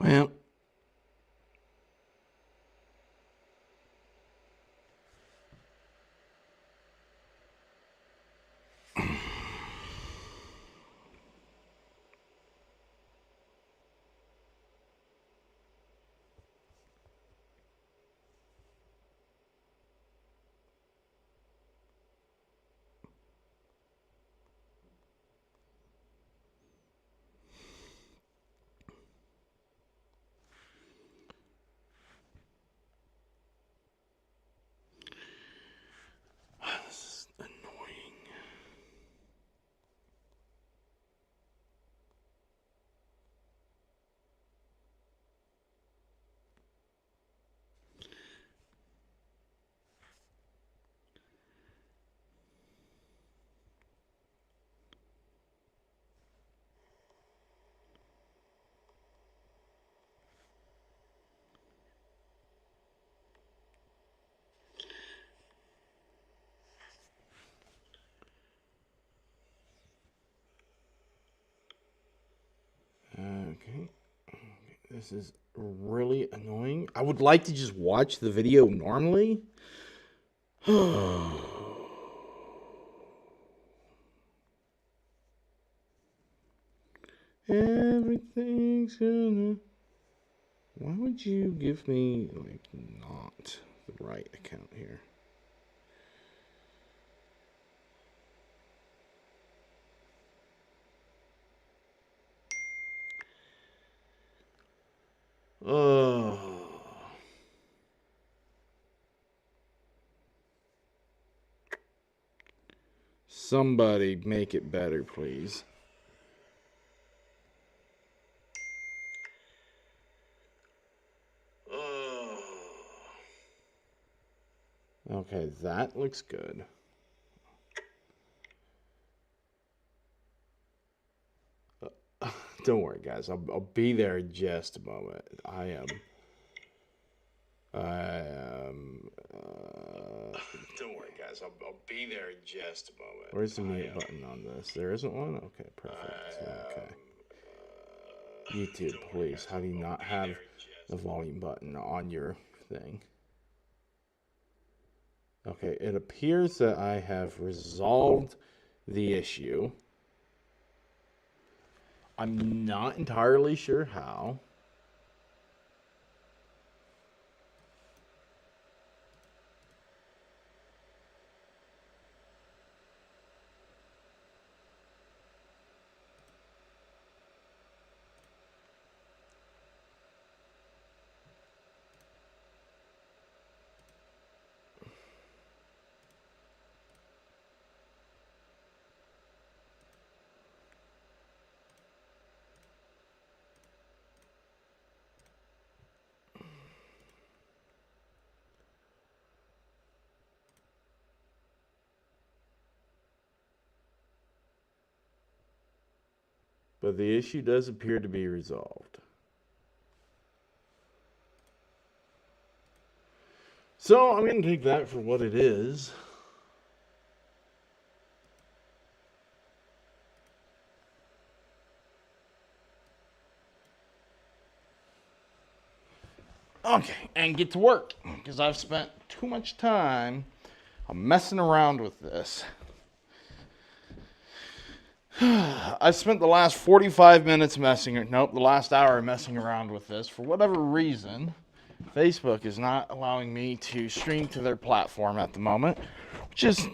Well, this is annoying. Okay. This is really annoying. I would like to just watch the video normally. Everything's gonna. Why would you give me, like, not the right account here? Oh. Somebody make it better, please. Okay, that looks good. Don't worry, guys. I'll be there in just a moment. Don't worry, guys. I'll be there in just a moment. Where's the mute button on this? There isn't one? Okay, perfect. Okay. YouTube, please. How do you not have the volume button on your thing? Okay, it appears that I have resolved the issue. I'm not entirely sure how. But the issue does appear to be resolved. So I'm going to take that for what it is. Okay, and get to work, because I've spent too much time messing around with this. I spent the last 45 minutes the last hour messing around with this. For whatever reason, Facebook is not allowing me to stream to their platform at the moment, which is,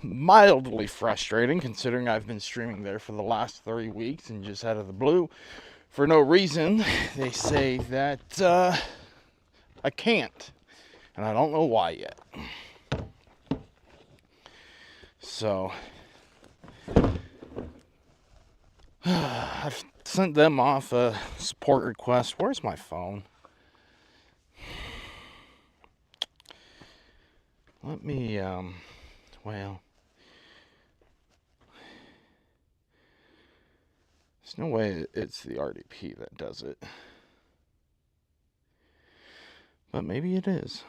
mildly frustrating considering I've been streaming there for the last 3 weeks, and just out of the blue, for no reason, they say that I can't, and I don't know why yet. So I've sent them off a support request. Where's my phone? Let me, well, there's no way it's the RDP that does it. But maybe it is.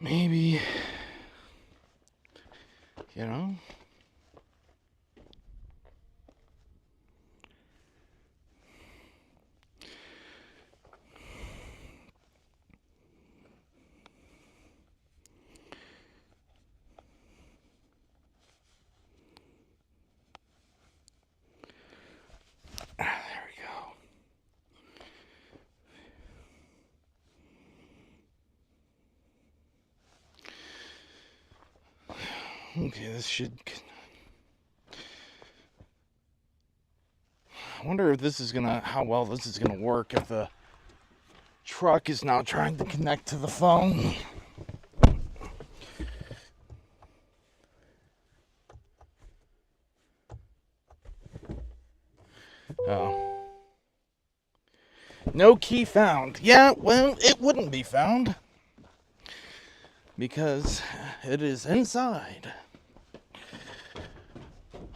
maybe, you know, there we go. Okay, this should... I wonder if this is gonna, how well this is gonna work if the truck is now trying to connect to the phone. Oh. No key found. Yeah, well, it wouldn't be found because it is inside.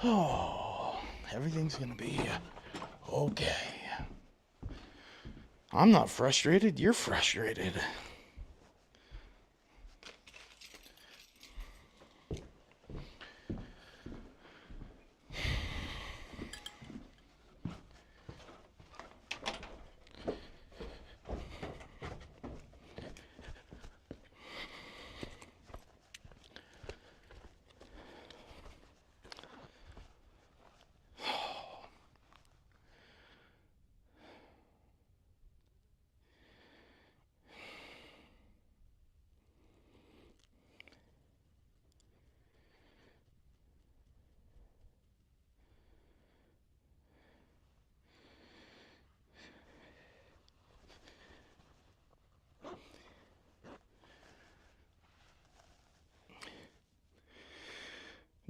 Oh, everything's gonna be okay. I'm not frustrated, you're frustrated.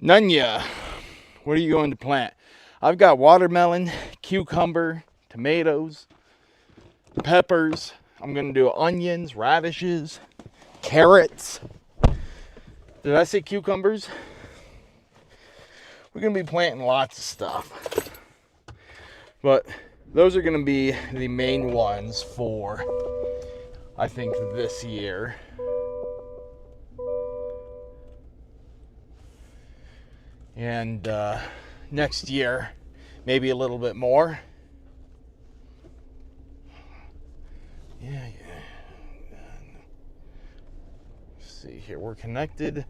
Nunya, what are you going to plant? I've got watermelon, cucumber, tomatoes, peppers. I'm going to do onions, radishes, carrots. Did I say cucumbers? We're going to be planting lots of stuff. But those are going to be the main ones for, I think, this year. And next year, maybe a little bit more. Yeah. Let's see here, we're connected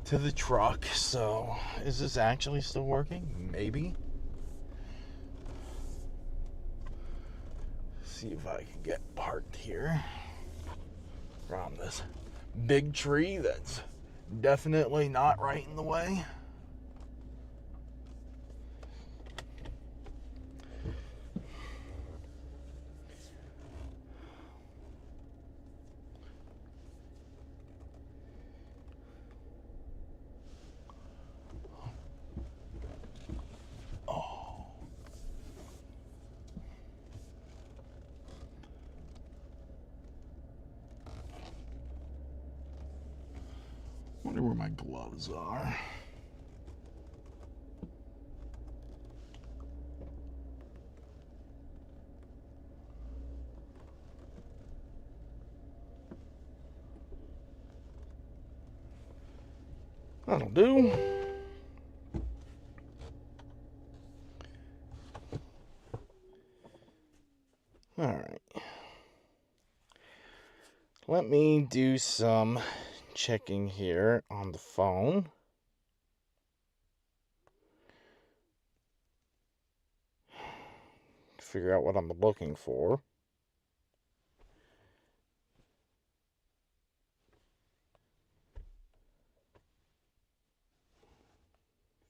to the truck. So, is this actually still working? Maybe. See if I can get parked here around this big tree that's definitely not right in the way. Wonder where my gloves are. That'll do. All right. Let me do some checking here on the phone. Figure out what I'm looking for.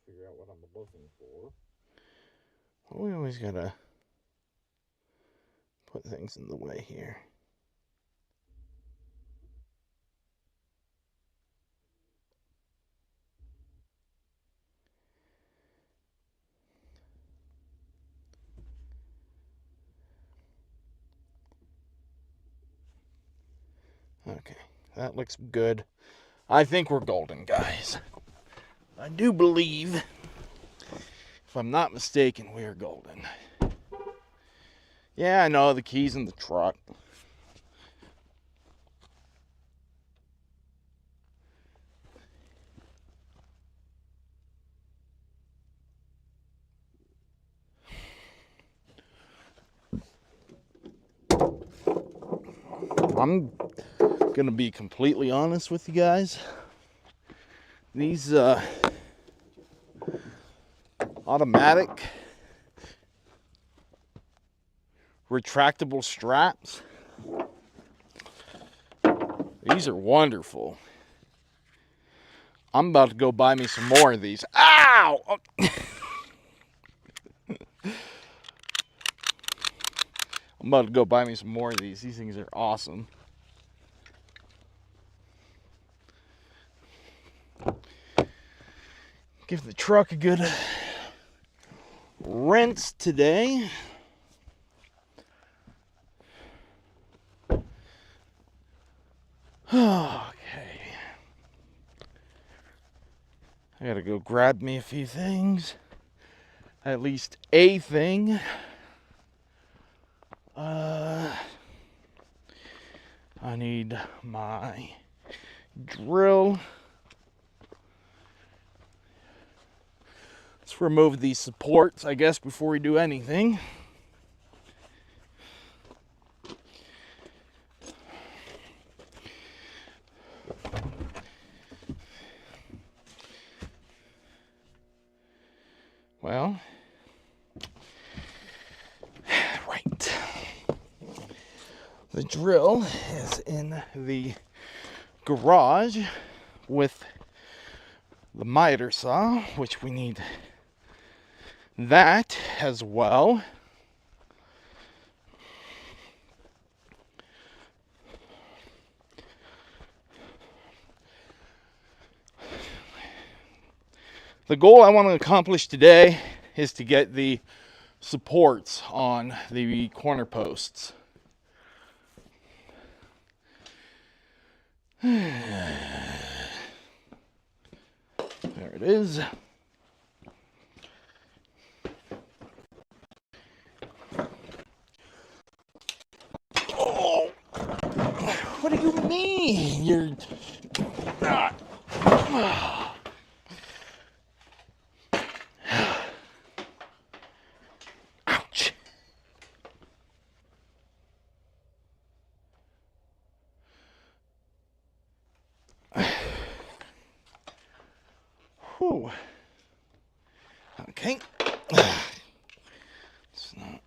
Figure out what I'm looking for. Well, we always gotta put things in the way here. Okay, that looks good. I think we're golden, guys. I do believe, if I'm not mistaken, we are golden. Yeah, I know, the key's in the truck. I'm gonna be completely honest with you guys. These automatic retractable straps, these are wonderful. I'm about to go buy me some more of these. Ow! I'm about to go buy me some more of these. These things are awesome. Give the truck a good rinse today. Okay. I gotta go grab me a few things. At least a thing. I need my drill. Let's remove these supports, I guess, before we do anything. Well, right. The drill is in the garage with the miter saw, which we need that as well. The goal I want to accomplish today is to get the supports on the corner posts. There it is. Oh, what do you mean? You're not. Ouch. Whew. Okay. It's not.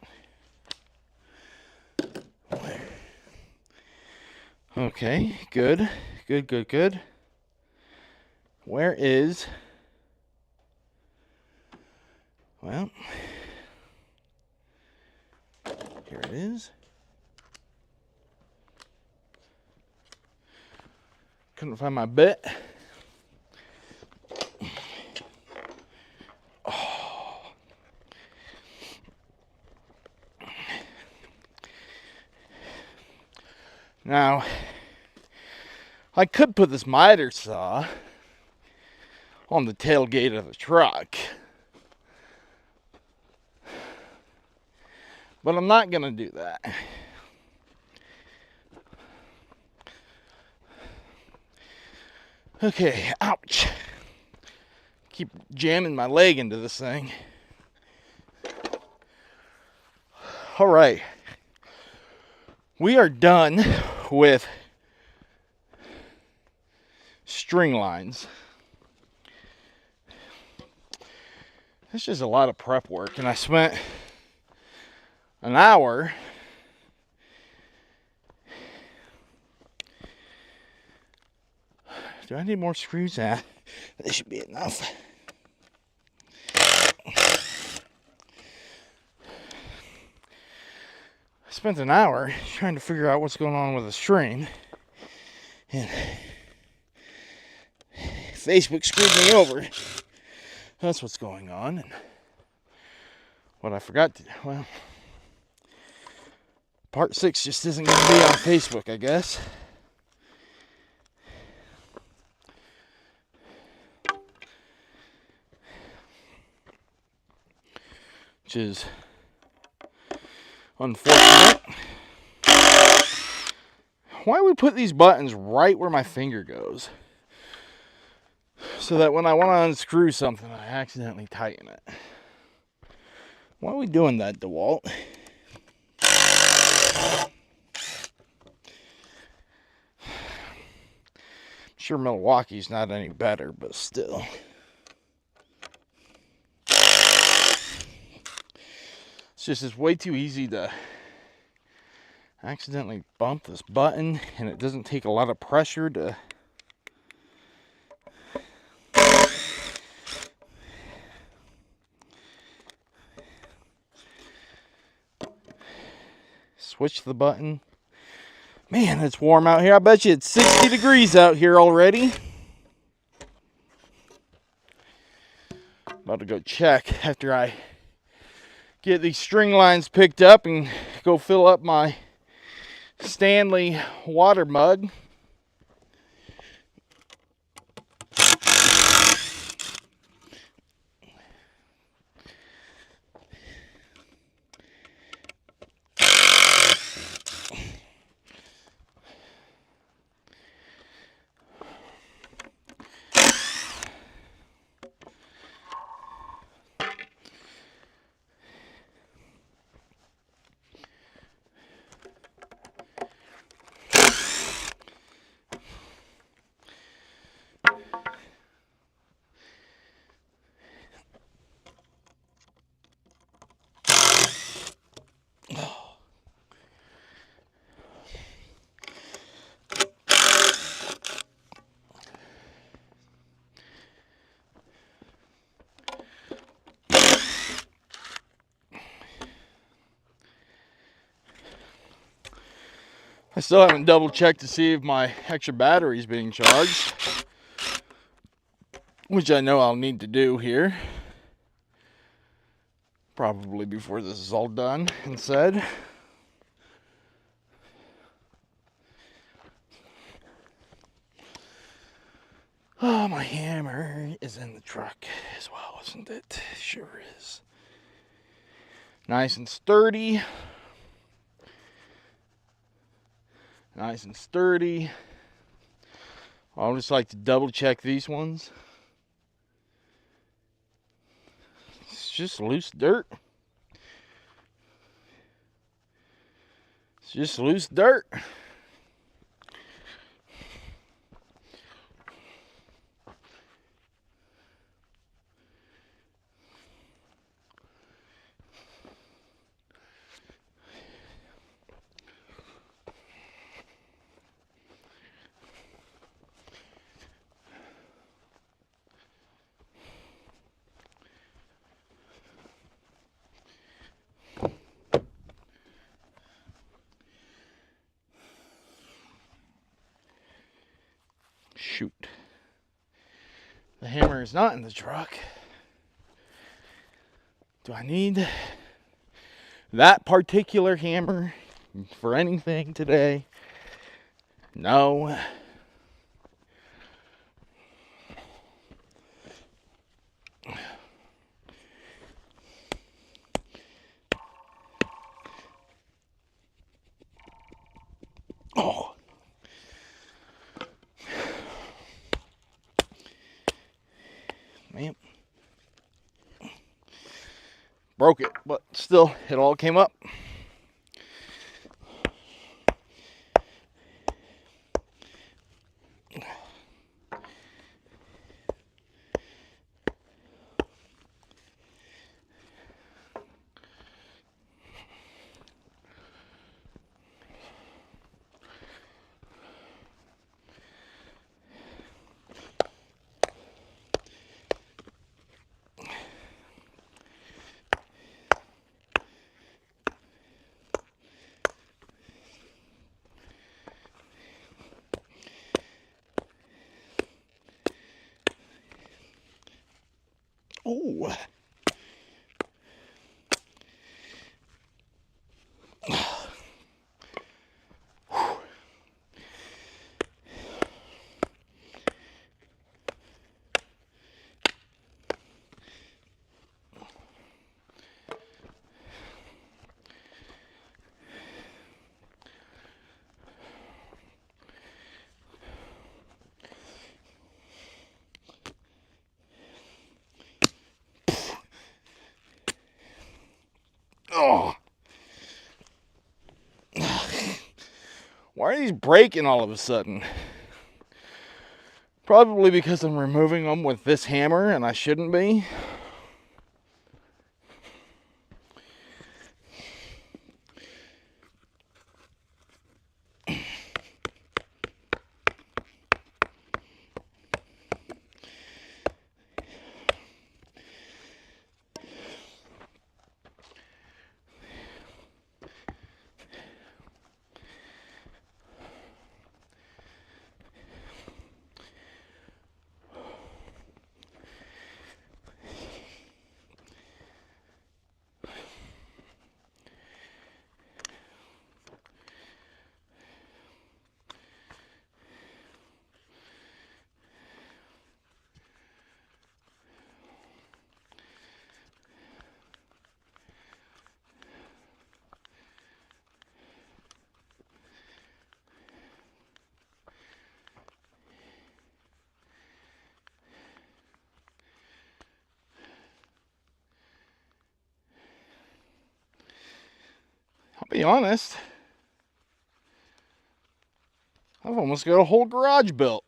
Okay, good. Good. Where is... Well, here it is. Couldn't find my bit. Oh. Now, I could put this miter saw on the tailgate of the truck, but I'm not gonna do that. Okay, ouch. Keep jamming my leg into this thing. All right. We are done with string lines. It's just a lot of prep work, and I spent an hour do I need more screws? This should be enough. I spent an hour trying to figure out what's going on with the string, and Facebook screwed me over. That's what's going on. And what I forgot to do, well, part 6 just isn't going to be on Facebook, I guess. Which is unfortunate. Why we put these buttons right where my finger goes? So that when I want to unscrew something, I accidentally tighten it. Why are we doing that, DeWalt? Sure, Milwaukee's not any better, but still. It's just, it's way too easy to accidentally bump this button, and it doesn't take a lot of pressure to switch the button. Man, it's warm out here. I bet you it's 60 degrees out here already. About to go check after I get these string lines picked up and go fill up my Stanley water mug. I still haven't double checked to see if my extra battery is being charged, which I know I'll need to do here. Probably before this is all done and said. Oh, my hammer is in the truck as well, isn't it? Sure is. Nice and sturdy. Nice and sturdy. I'll just like to double check these ones. It's just loose dirt. It's just loose dirt. Shoot. The hammer is not in the truck. Do I need that particular hammer for anything today? No. Oh. Man. Broke it, but still, it all came up. Oh. Oh. Why are these breaking all of a sudden? Probably because I'm removing them with this hammer and I shouldn't be. I'll be honest, I've almost got a whole garage built.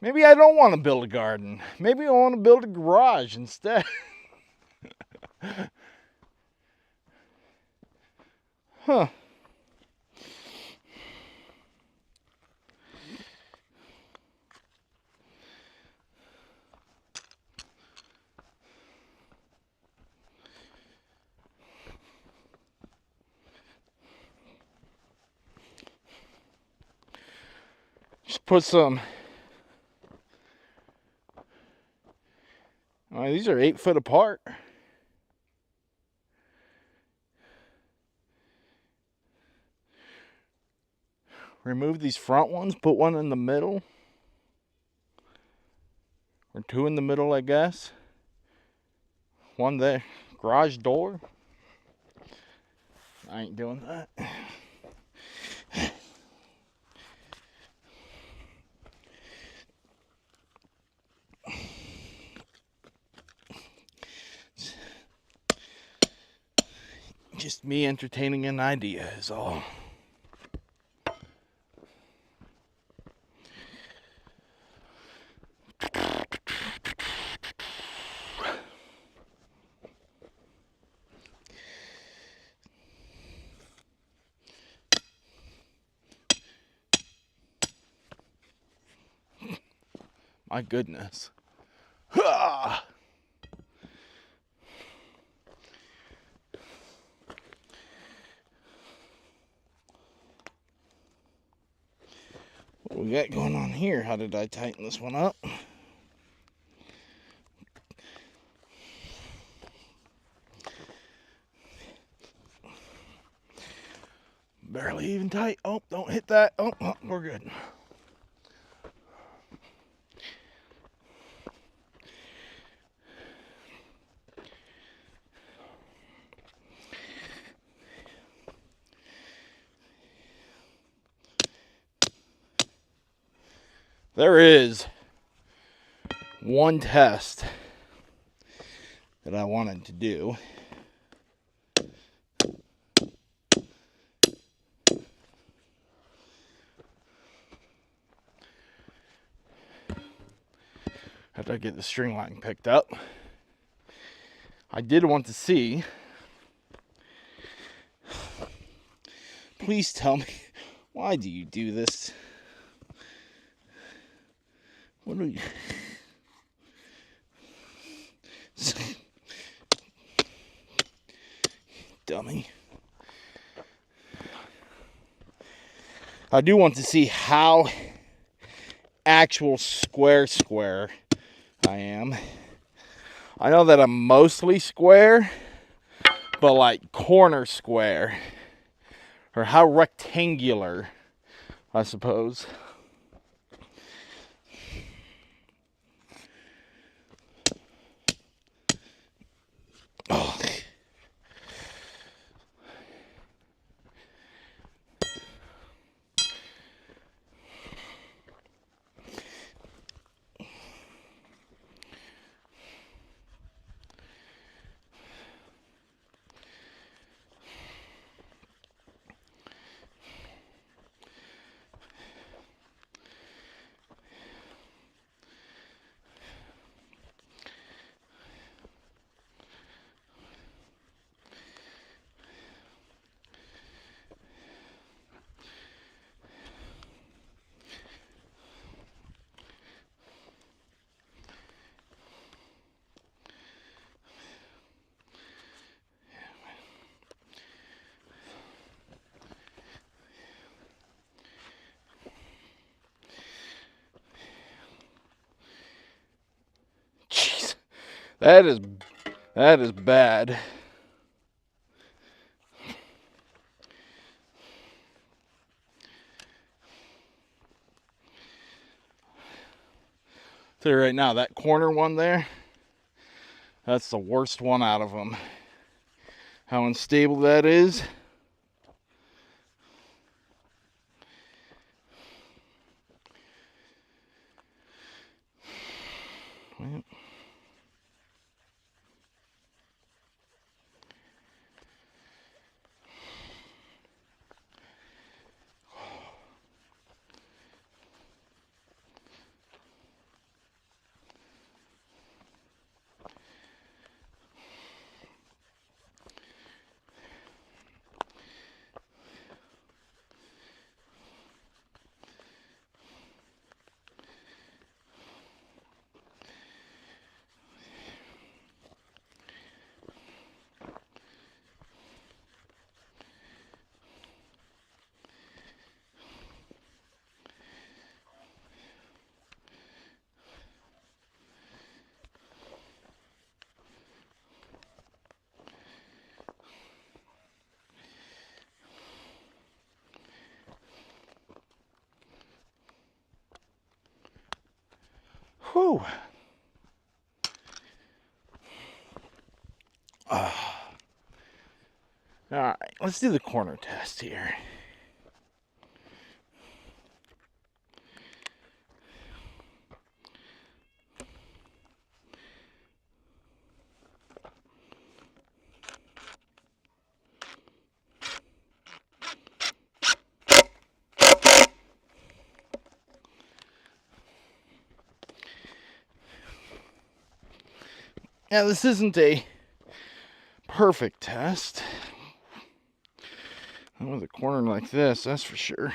Maybe I don't want to build a garden. Maybe I want to build a garage instead. Huh. Just put some. These are 8 foot apart. Remove these front ones, put one in the middle. Or 2 in the middle, I guess. One there. Garage door. I ain't doing that. Just me entertaining an idea is all. My goodness. What we got going on here? How did I tighten this one up? Barely even tight. Oh, don't hit that. Oh, we're good. There is one test that I wanted to do. After I get the string line picked up, I did want to see. Please tell me, why do you do this? What are you? Dummy. I do want to see how actual square I am. I know that I'm mostly square, but like corner square. Or how rectangular, I suppose. Oh. That is bad. Tell you right now, that corner one there, that's the worst one out of them. How unstable that is. Well, whew. All right, let's do the corner test here. Now, this isn't a perfect test. Not with a corner like this, that's for sure.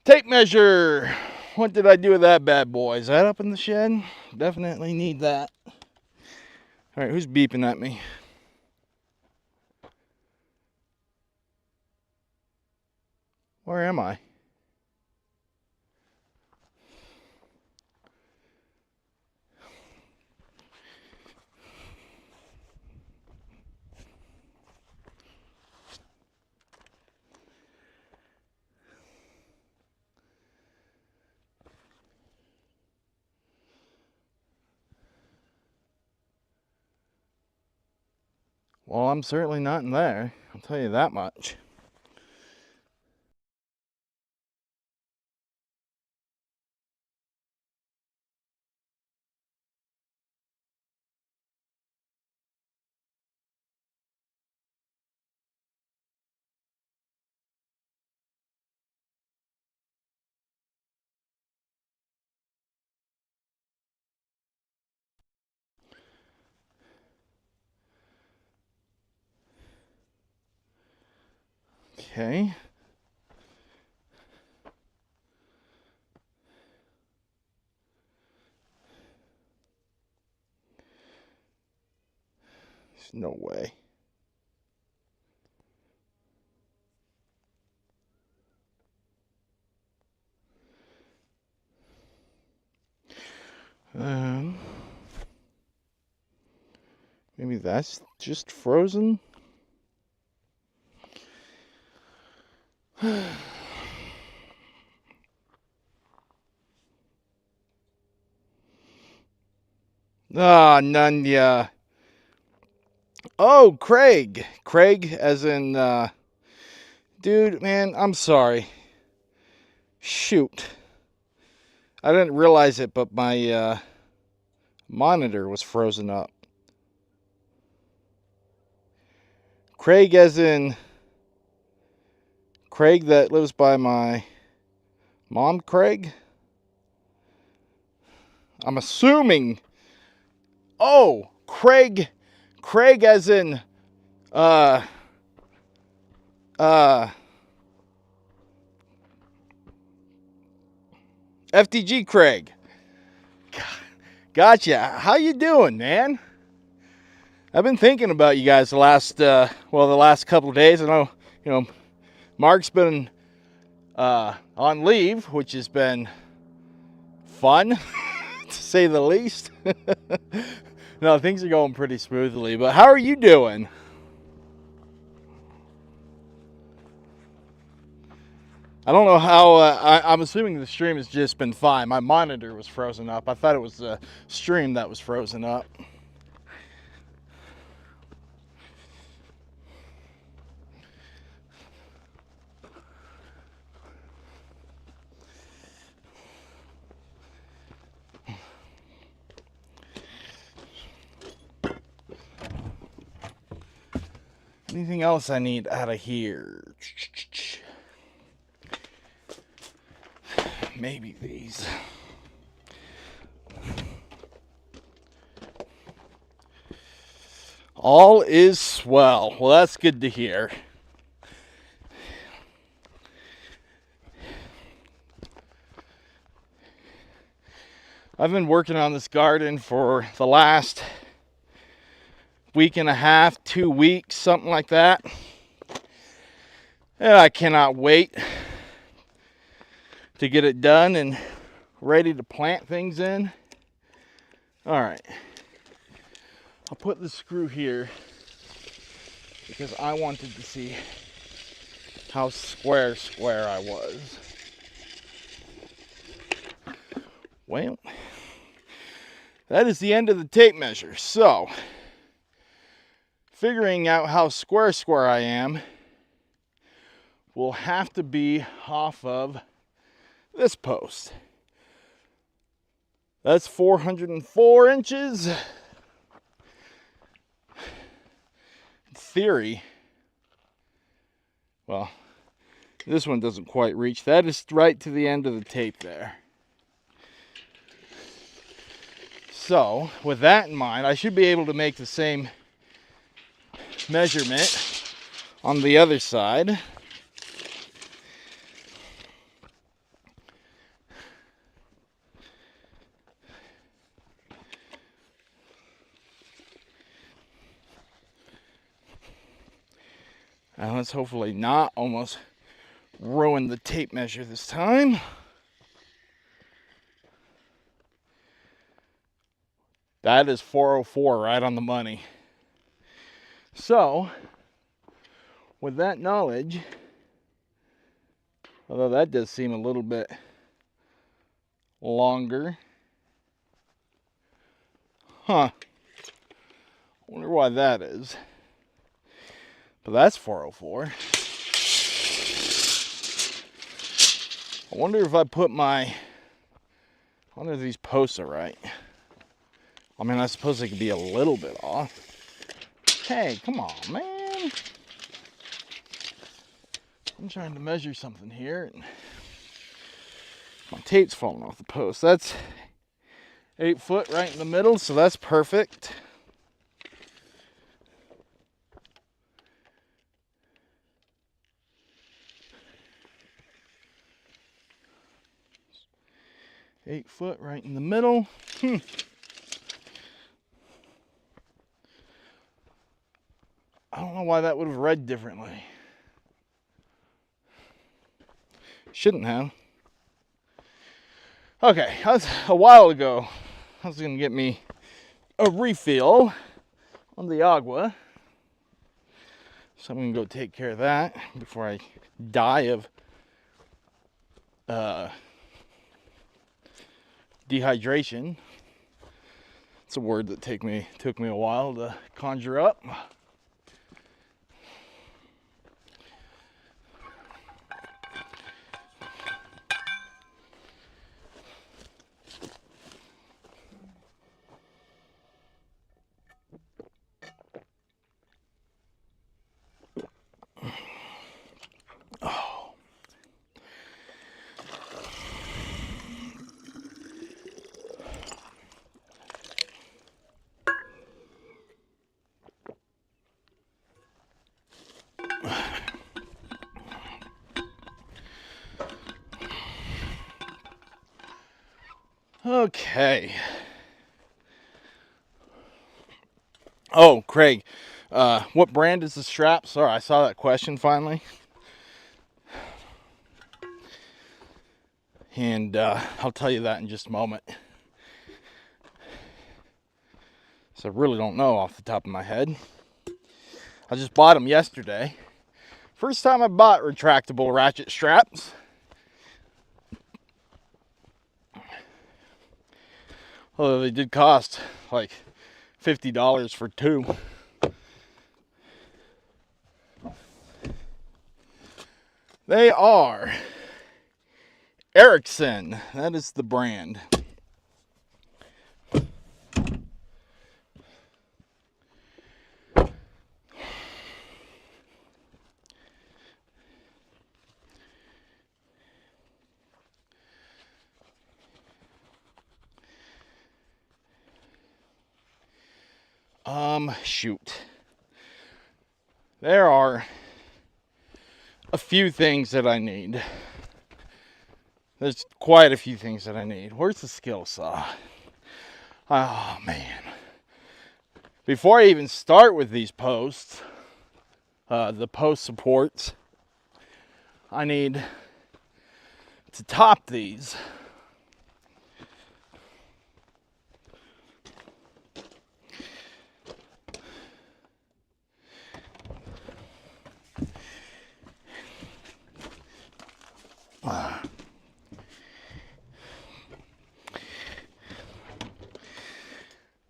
Tape measure. What did I do with that bad boy? Is that up in the shed? Definitely need that. All right, who's beeping at me? Where am I? Well, I'm certainly not in there. I'll tell you that much. Okay. There's no way. Maybe that's just frozen. Ah, none, yeah. Oh, Craig. Craig, as in, dude, man, I'm sorry. Shoot. I didn't realize it, but my, monitor was frozen up. Craig, as in, Craig that lives by my mom, Craig? I'm assuming. Oh, Craig as in, FTG Craig. Gotcha. How you doing, man? I've been thinking about you guys the last couple of days. I know, Mark's been on leave, which has been fun, to say the least. No, things are going pretty smoothly, but how are you doing? I don't know how, I'm assuming the stream has just been fine. My monitor was frozen up. I thought it was the stream that was frozen up. Anything else I need out of here? Maybe these. All is swell. Well, that's good to hear. I've been working on this garden for the last week and a half, 2 weeks, something like that. And I cannot wait to get it done and ready to plant things in. All right. I'll put the screw here because I wanted to see how square I was. Well, that is the end of the tape measure. So, figuring out how square I am will have to be off of this post. That's 404 inches. In theory, well, this one doesn't quite reach. That is right to the end of the tape there. So, with that in mind, I should be able to make the same measurement on the other side. And let's hopefully not almost ruin the tape measure this time. That is 404 right on the money. So, with that knowledge, although that does seem a little bit longer. Huh. Wonder why that is. But that's 404. I wonder if I put my... I wonder if these posts are right. I mean, I suppose they could be a little bit off. Hey, come on, man. I'm trying to measure something here. And my tape's falling off the post. That's 8 foot right in the middle, so that's perfect. Eight foot right in the middle. I don't know why that would have read differently. Shouldn't have. Okay, that's a while ago. I was going to get me a refill on the agua. So I'm going to go take care of that before I die of dehydration. It's a word that took me a while to conjure up. Okay. Oh, Craig, what brand is the strap? Sorry, I saw that question finally. And I'll tell you that in just a moment. So I really don't know off the top of my head. I just bought them yesterday. First time I bought retractable ratchet straps. Although they did cost like $50 for two. They are Ericsson. That is the brand. Shoot. There are a few things that I need. There's quite a few things that I need. Where's the skill saw? Oh, man. Before I even start with these posts, the post supports, I need to top these.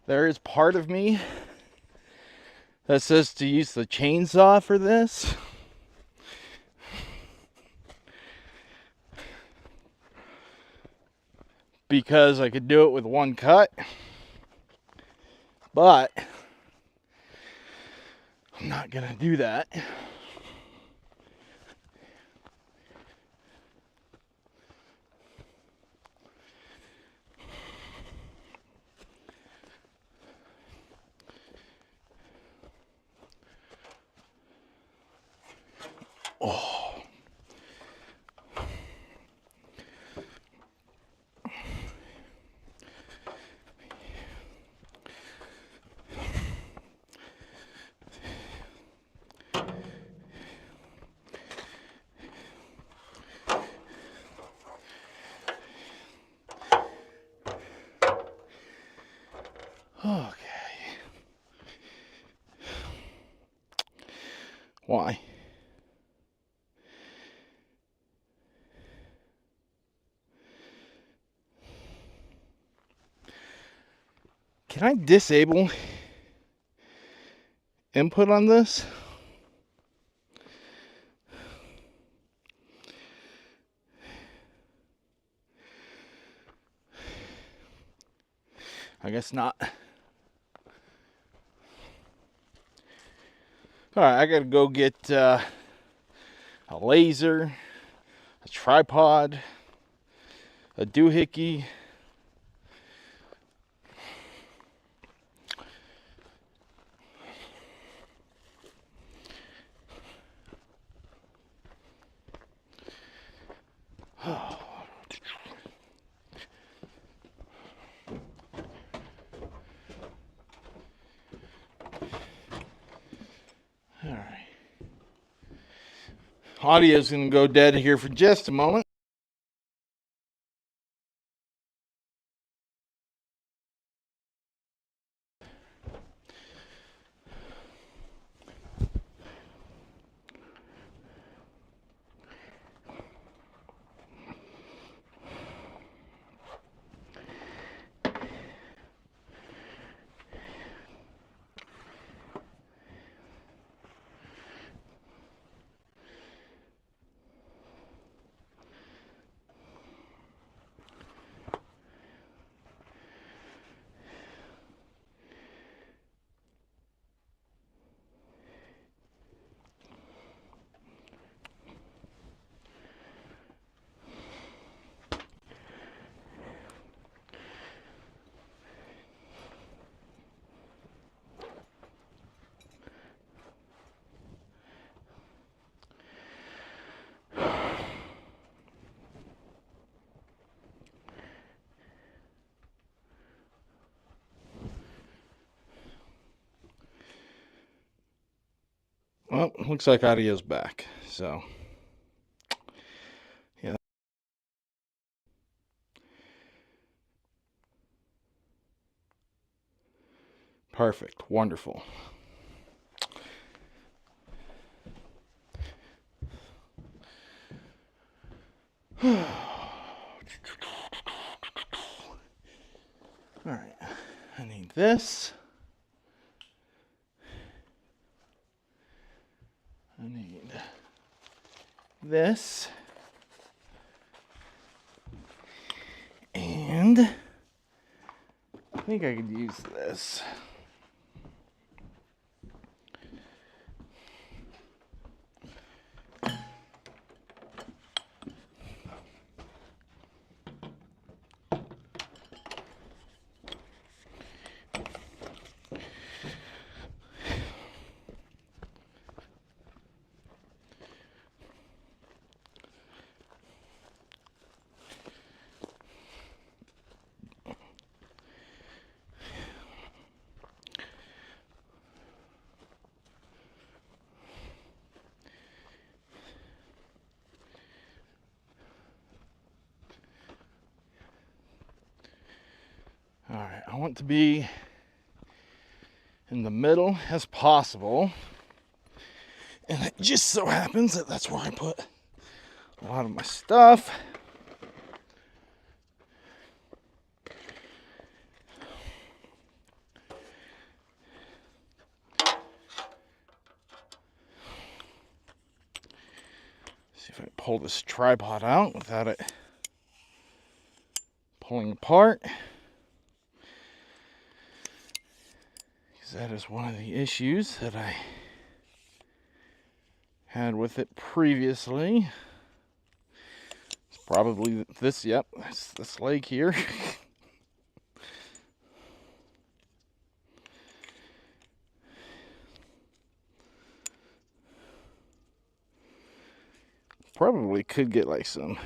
There is part of me that says to use the chainsaw for this. Because I could do it with one cut. But I'm not gonna do that. Oh. Okay. Why? Can I disable input on this? I guess not. Alright, I gotta go get a laser, a tripod, a doohickey. Alright. Audio's gonna go dead here for just a moment. Well, looks like audio's back, so yeah. Perfect. Wonderful. All right. I need this. I need this. And I think I could use this. All right, I want to be in the middle as possible. And it just so happens that that's where I put a lot of my stuff. See if I can pull this tripod out without it pulling apart. Because that is one of the issues that I had with it previously. It's probably this, yep, that's this leg here. Probably could get like some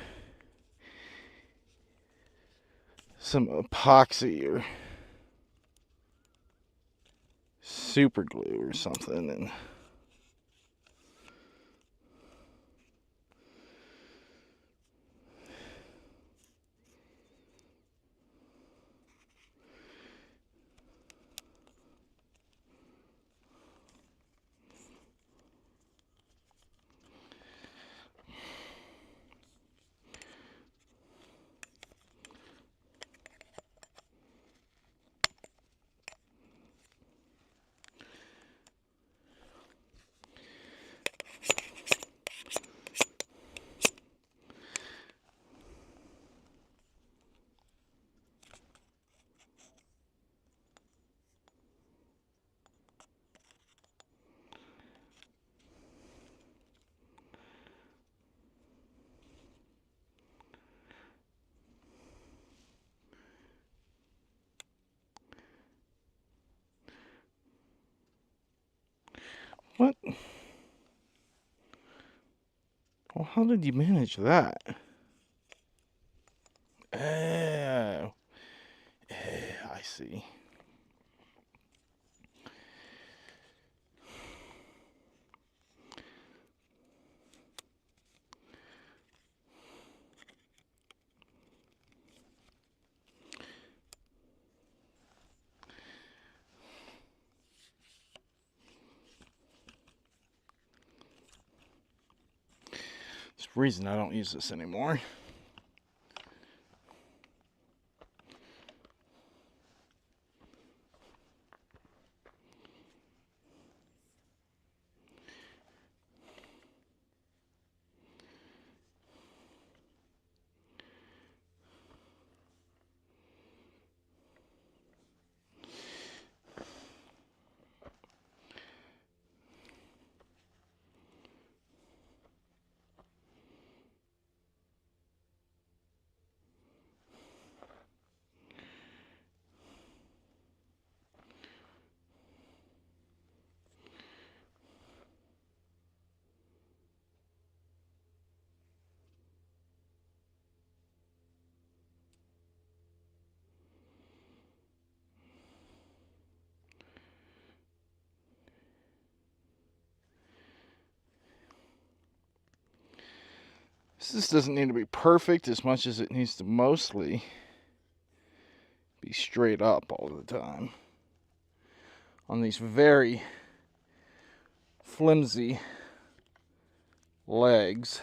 epoxy or super glue or something and what? Well, how did you manage that? Oh, I see. There's a reason I don't use this anymore. This doesn't need to be perfect as much as it needs to mostly be straight up all the time. on these very flimsy legs.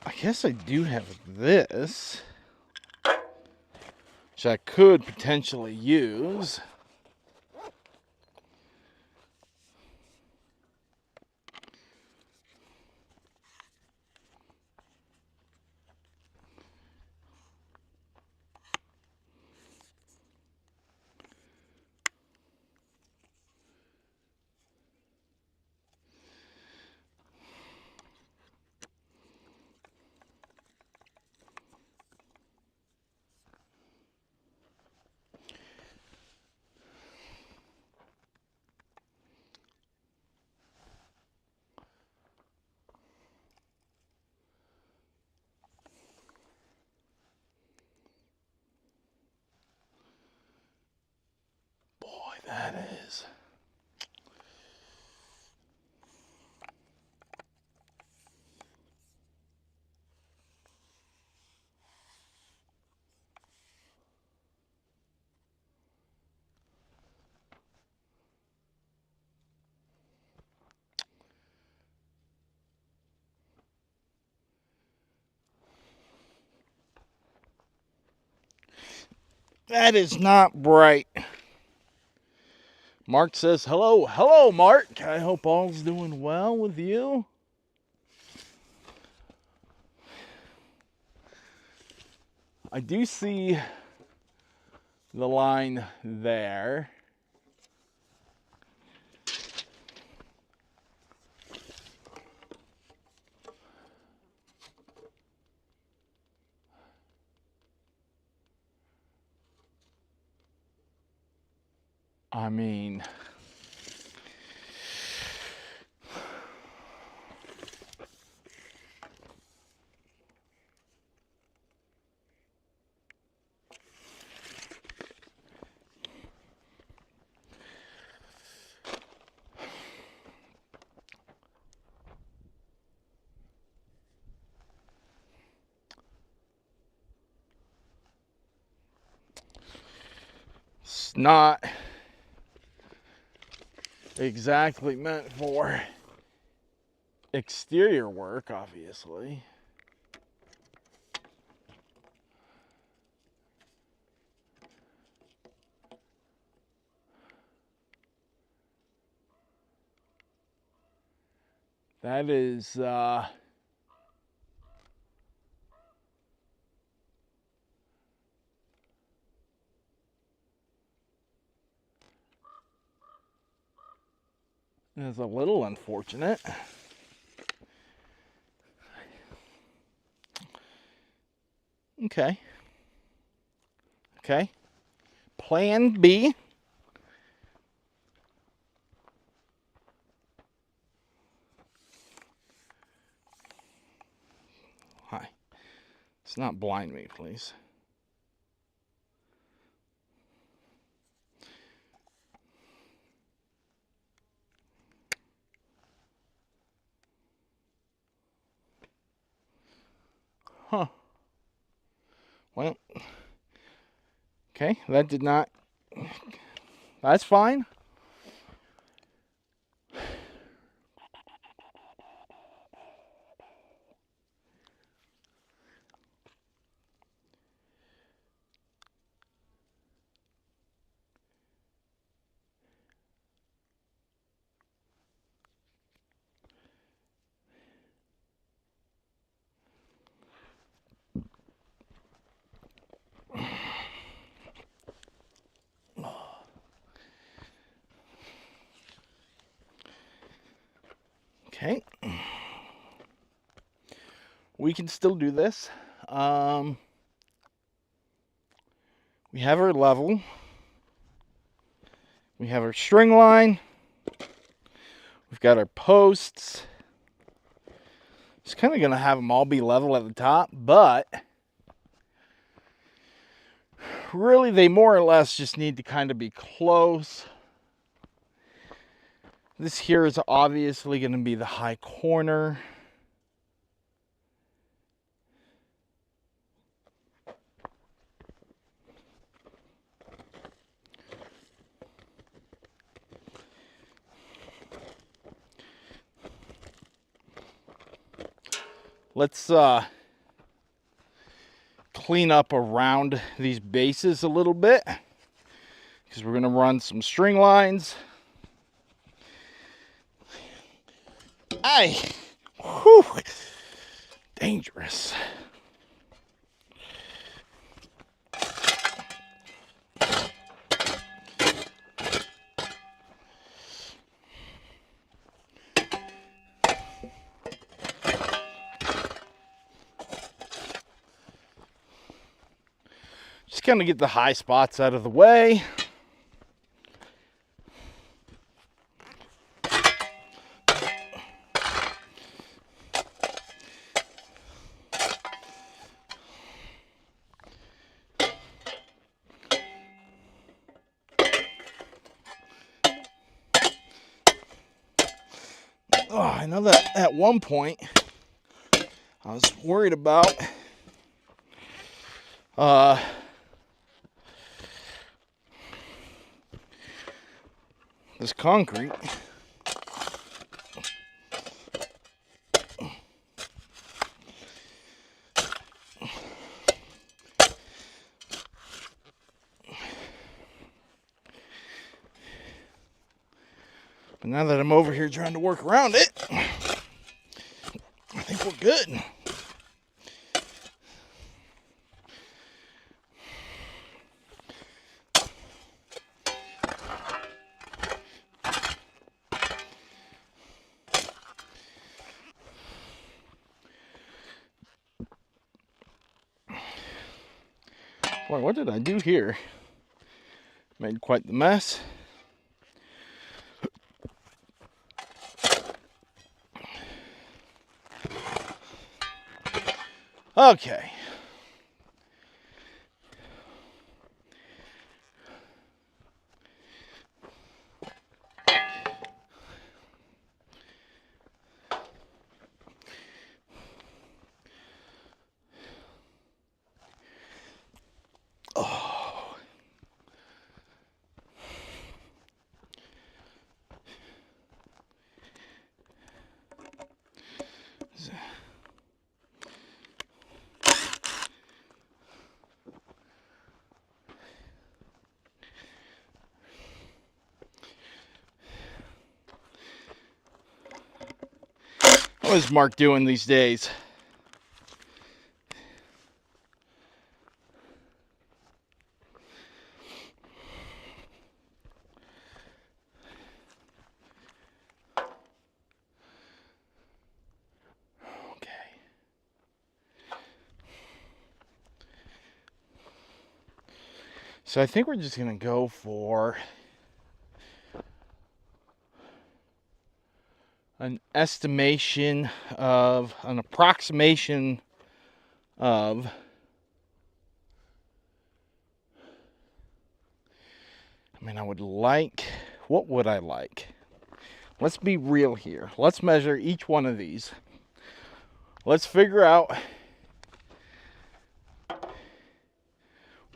I guess I do have this, which I could potentially use. Boy, that is. That is not bright. Mark says, hello. Hello, Mark. I hope all's doing well with you. I do see the line there. I mean, it's not exactly meant for exterior work, obviously. That is, is a little unfortunate. Okay. Okay. Plan B. Hi. Let's not blind me, please. Huh. Well, okay, that did not. That's fine. we can still do this. We have our level. We have our string line. We've got our posts. It's kind of going to have them all be level at the top, but really they more or less just need to kind of be close. This here is obviously going to be the high corner. Let's clean up around these bases a little bit, because we're going to run some string lines. Whew, dangerous. Just kind of get the high spots out of the way. Oh, I know that at one point I was worried about this concrete. But now that I'm over here trying to work around it, I think we're good. Boy, what did I do here? Made quite the mess. Okay. Oh. What is Mark doing these days? Okay. So I think we're just going to go for an estimation of, an approximation of I would like, what would I like? Let's be real here. Let's measure each one of these. Let's figure out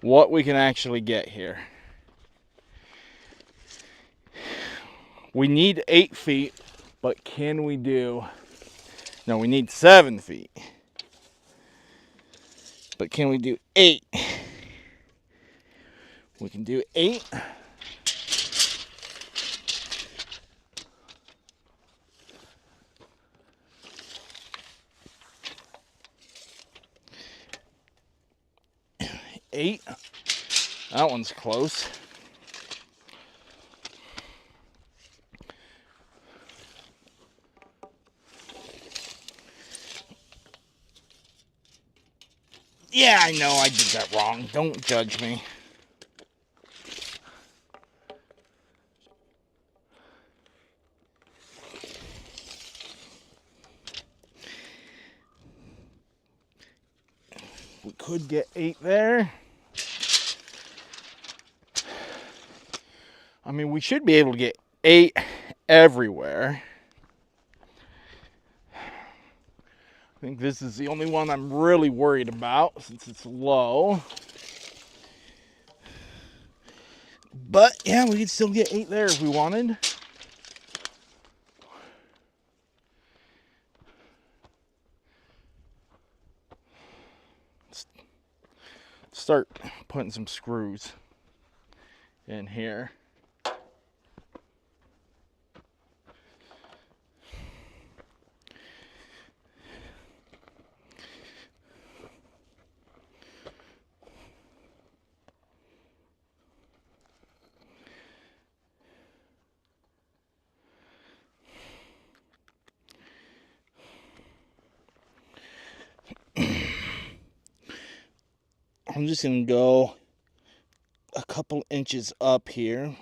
what we can actually get here. We need 8 feet, but can we do, no, we need 7 feet. But can we do 8? We can do 8. That one's close. Yeah, I know I did that wrong. Don't judge me. We could get 8 there. I mean, we should be able to get 8 everywhere. I think this is the only one I'm really worried about since it's low. But, yeah, we could still get 8 there if we wanted. Let's start putting some screws in here. I'm just going to go a couple inches up here.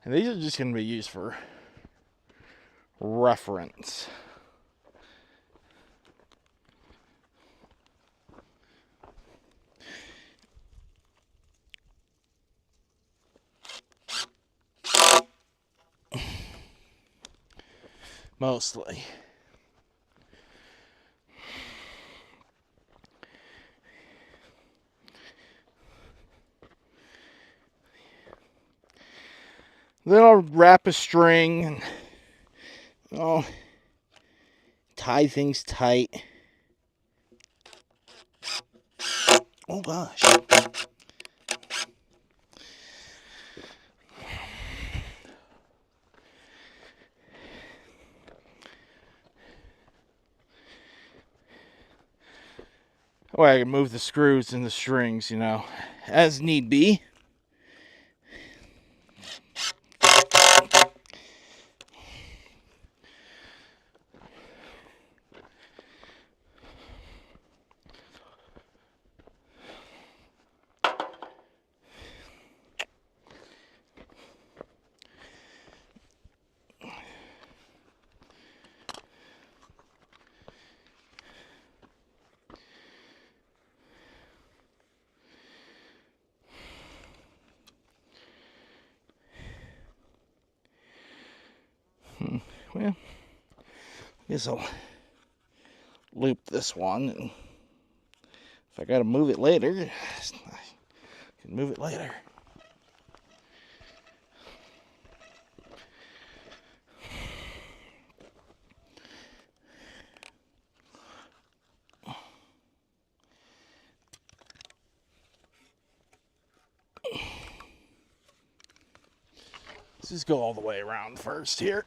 And these are just going to be used for reference. Mostly. Then I'll wrap a string and tie things tight. Oh gosh. Oh, I can move the screws and the strings, as need be. Well, I guess I'll loop this one, and if I gotta move it later, I can move it later. Let's just go all the way around first here.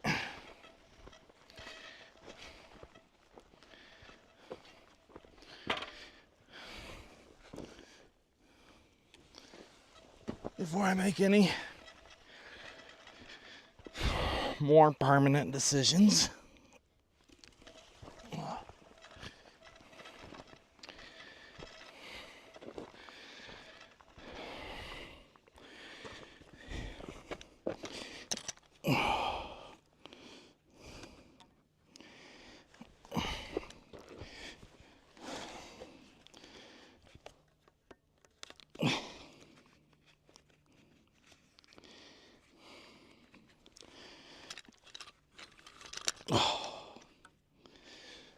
Before I make any more permanent decisions.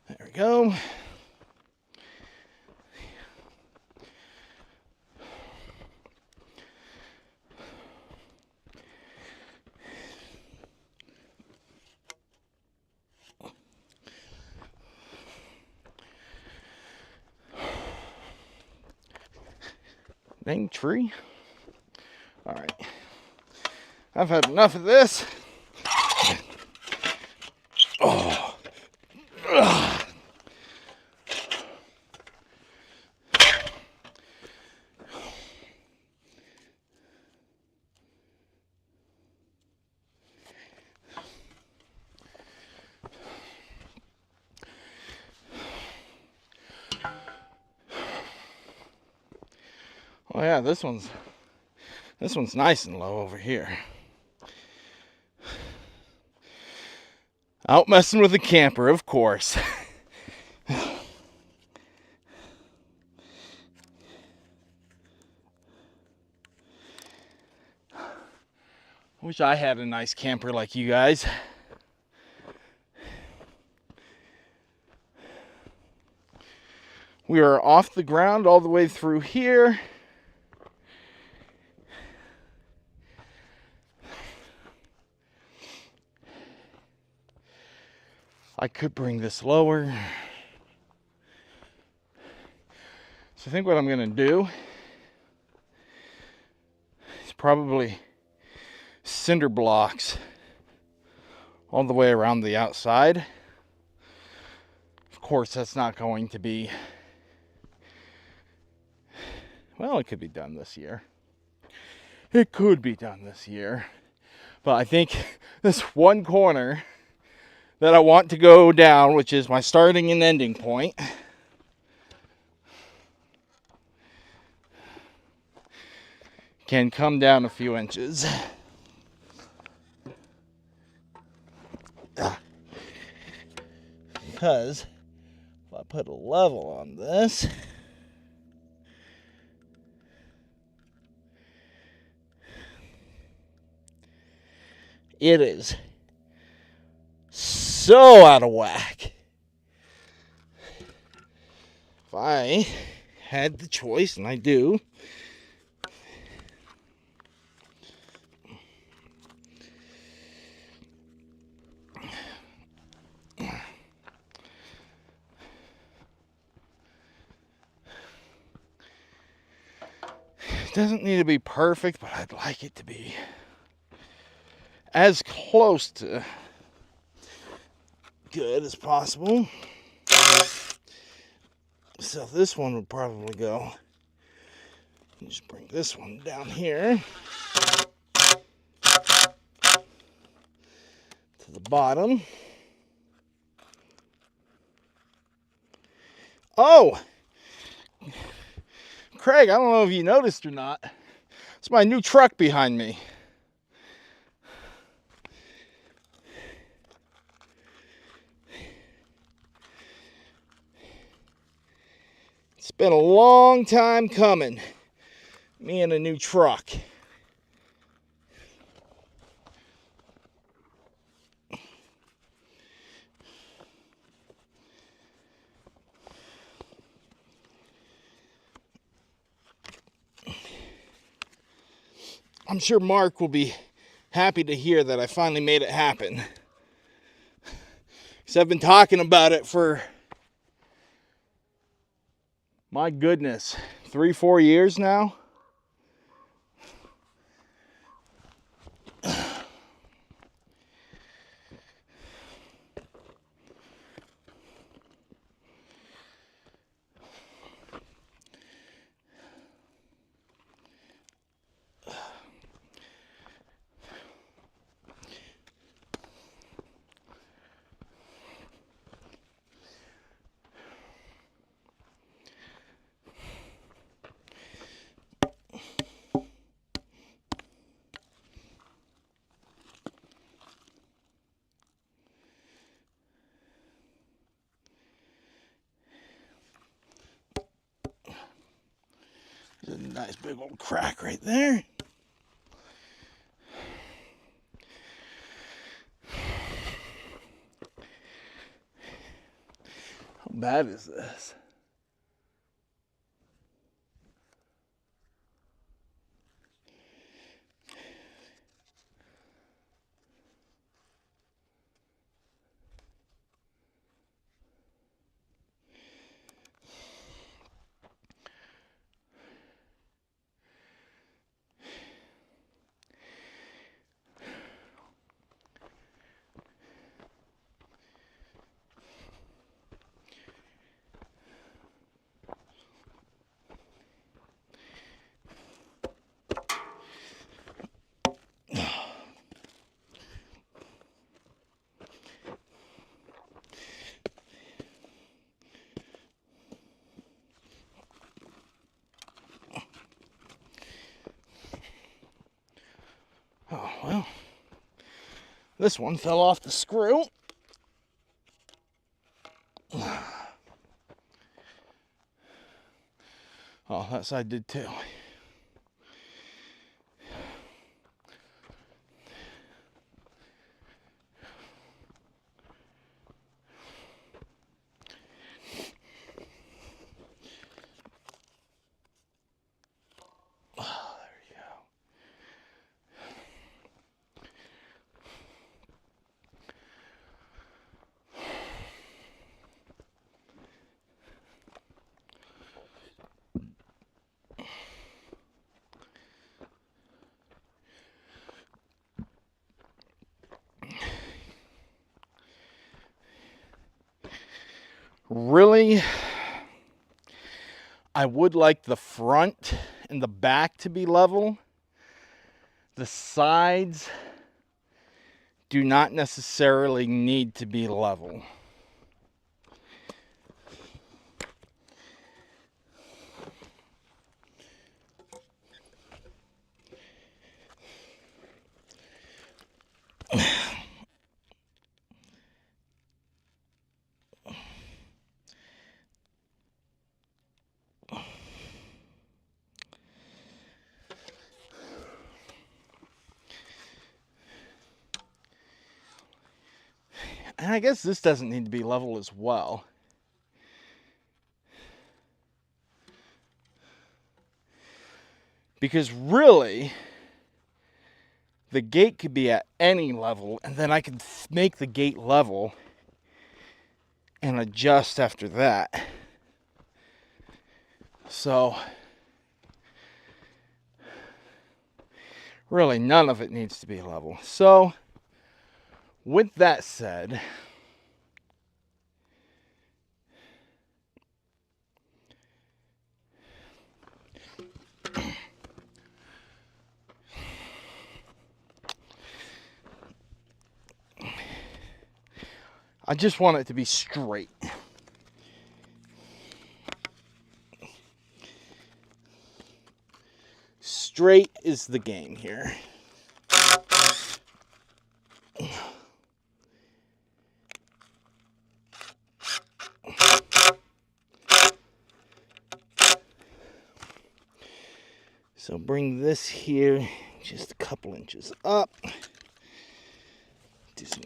There we go. Dang tree. All right. I've had enough of this. Oh. Ugh. Oh yeah, this one's nice and low over here. Out messing with the camper, of course. Wish I had a nice camper like you guys. We are off the ground all the way through here. I could bring this lower. So I think what I'm gonna do is probably cinder blocks all the way around the outside. Of course, that's not going to be, well, it could be done this year. It could be done this year. But I think this one corner that I want to go down, which is my starting and ending point, can come down a few inches. Because if I put a level on this, it is so out of whack. If I had the choice, and I do, it doesn't need to be perfect, but I'd like it to be as close to good as possible. So this one would probably go, just bring this one down here to the bottom. Oh, Craig, I don't know if you noticed or not. It's my new truck behind me. It's been a long time coming. Me and a new truck. I'm sure Mark will be happy to hear that I finally made it happen. Because I've been talking about it for, my goodness, 3-4 years now. There's a nice big old crack right there. How bad is this? Oh, well. This one fell off the screw. Oh, that side did too. Oh, there you go. Really, I would like the front and the back to be level. The sides do not necessarily need to be level. And I guess this doesn't need to be level as well. Because really, the gate could be at any level, and then I could make the gate level and adjust after that. So, really, none of it needs to be level. So, with that said, I just want it to be straight. Straight is the game here. So bring this here just a couple inches up. Do some,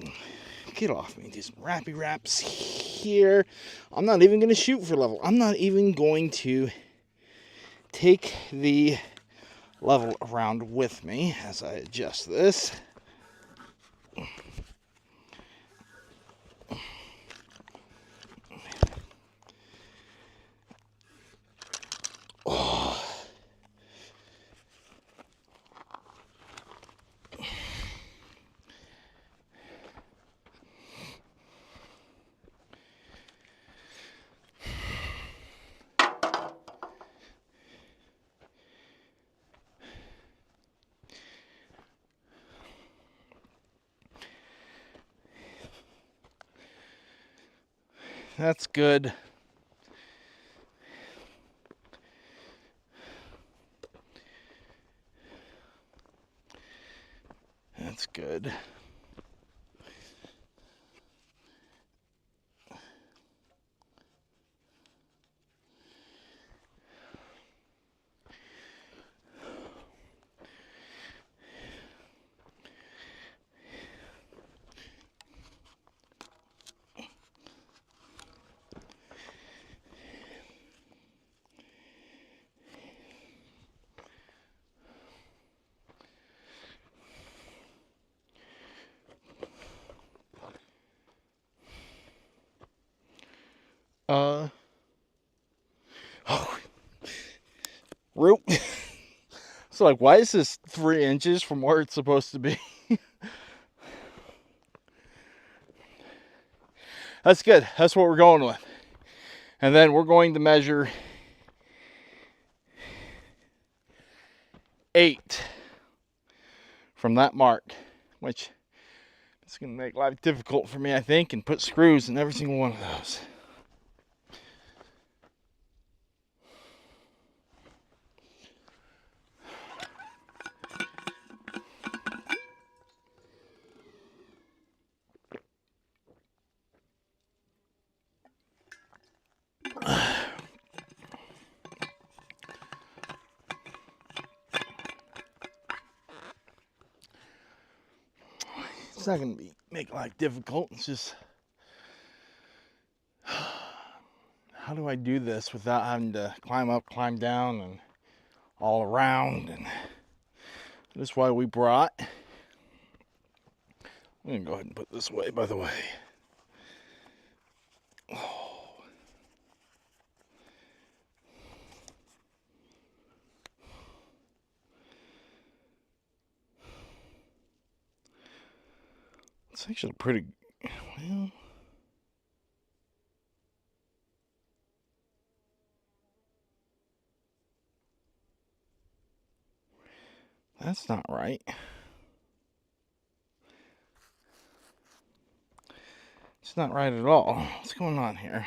get off me, do some wrappy wraps here. I'm not even going to shoot for level. I'm not even going to take the level around with me as I adjust this. Oh. That's good. That's good. Oh, root. So like, why is this 3 inches from where it's supposed to be? That's good. That's what we're going with. And then we're going to measure 8 from that mark, which is going to make life difficult for me, I think, and put screws in every single one of those. It's not going to make life difficult. It's just, how do I do this without having to climb up, climb down, and all around? And that's why we brought, I'm going to go ahead and put this away, by the way. It's actually pretty, well, that's not right. It's not right at all. What's going on here?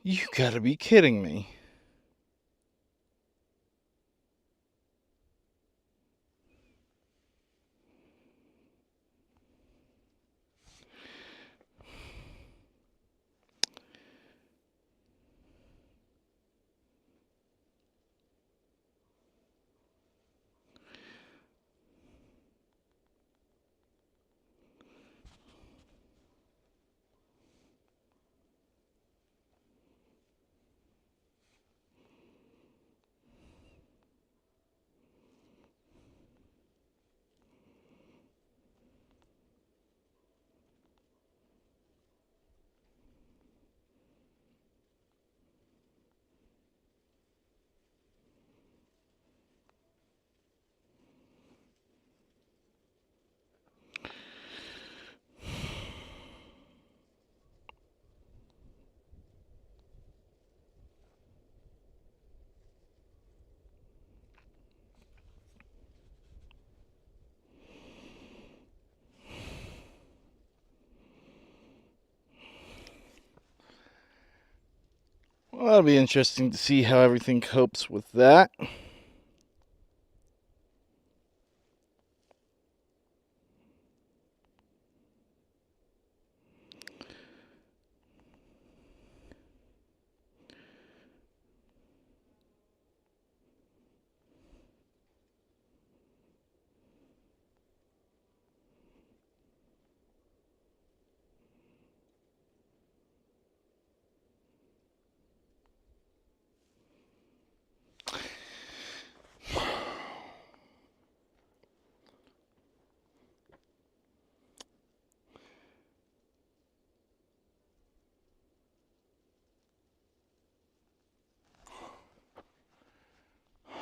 You gotta be kidding me. Well, that'll be interesting to see how everything copes with that.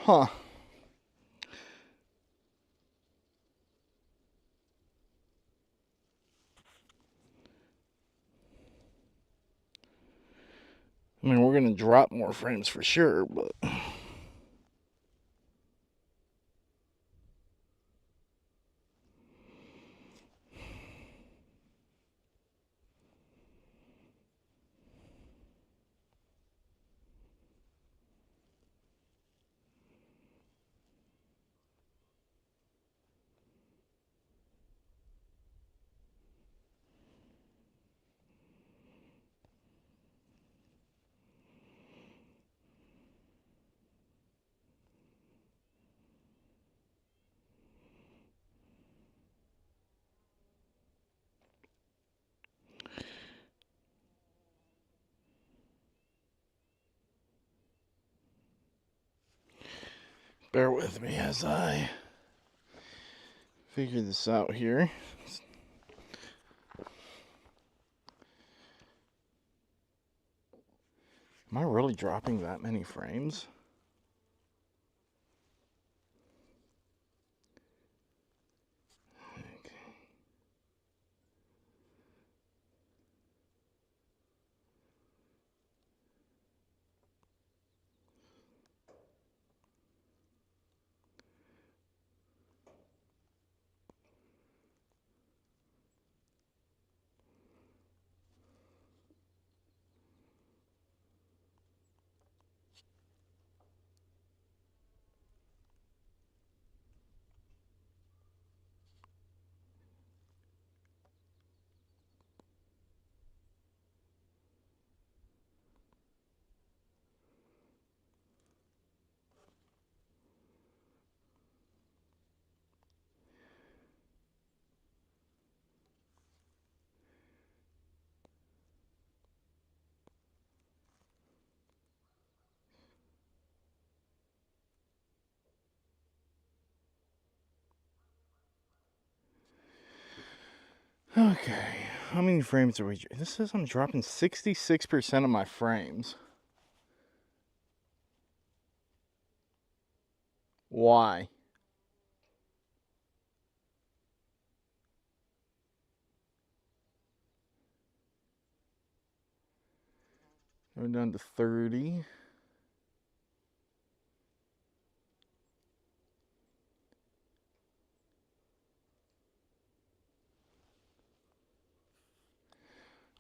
Huh. I mean, we're gonna drop more frames for sure, but bear with me as I figure this out here. Am I really dropping that many frames? Okay, how many frames are we? This says I'm dropping 66% of my frames. Why? We're down to 30.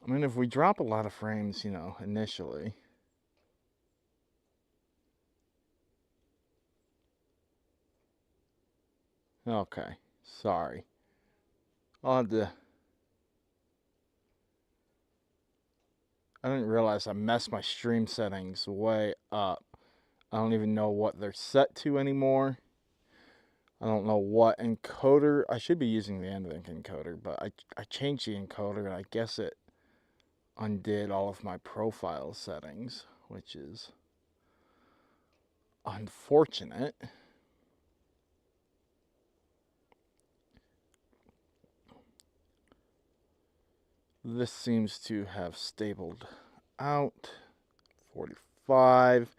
I mean, if we drop a lot of frames, you know, initially. Okay, sorry. I'll have to. I didn't realize I messed my stream settings way up. I don't even know what they're set to anymore. I don't know what encoder. I should be using the NVENC encoder, but I changed the encoder and I guess it undid all of my profile settings, which is unfortunate. This seems to have stabled out. 45.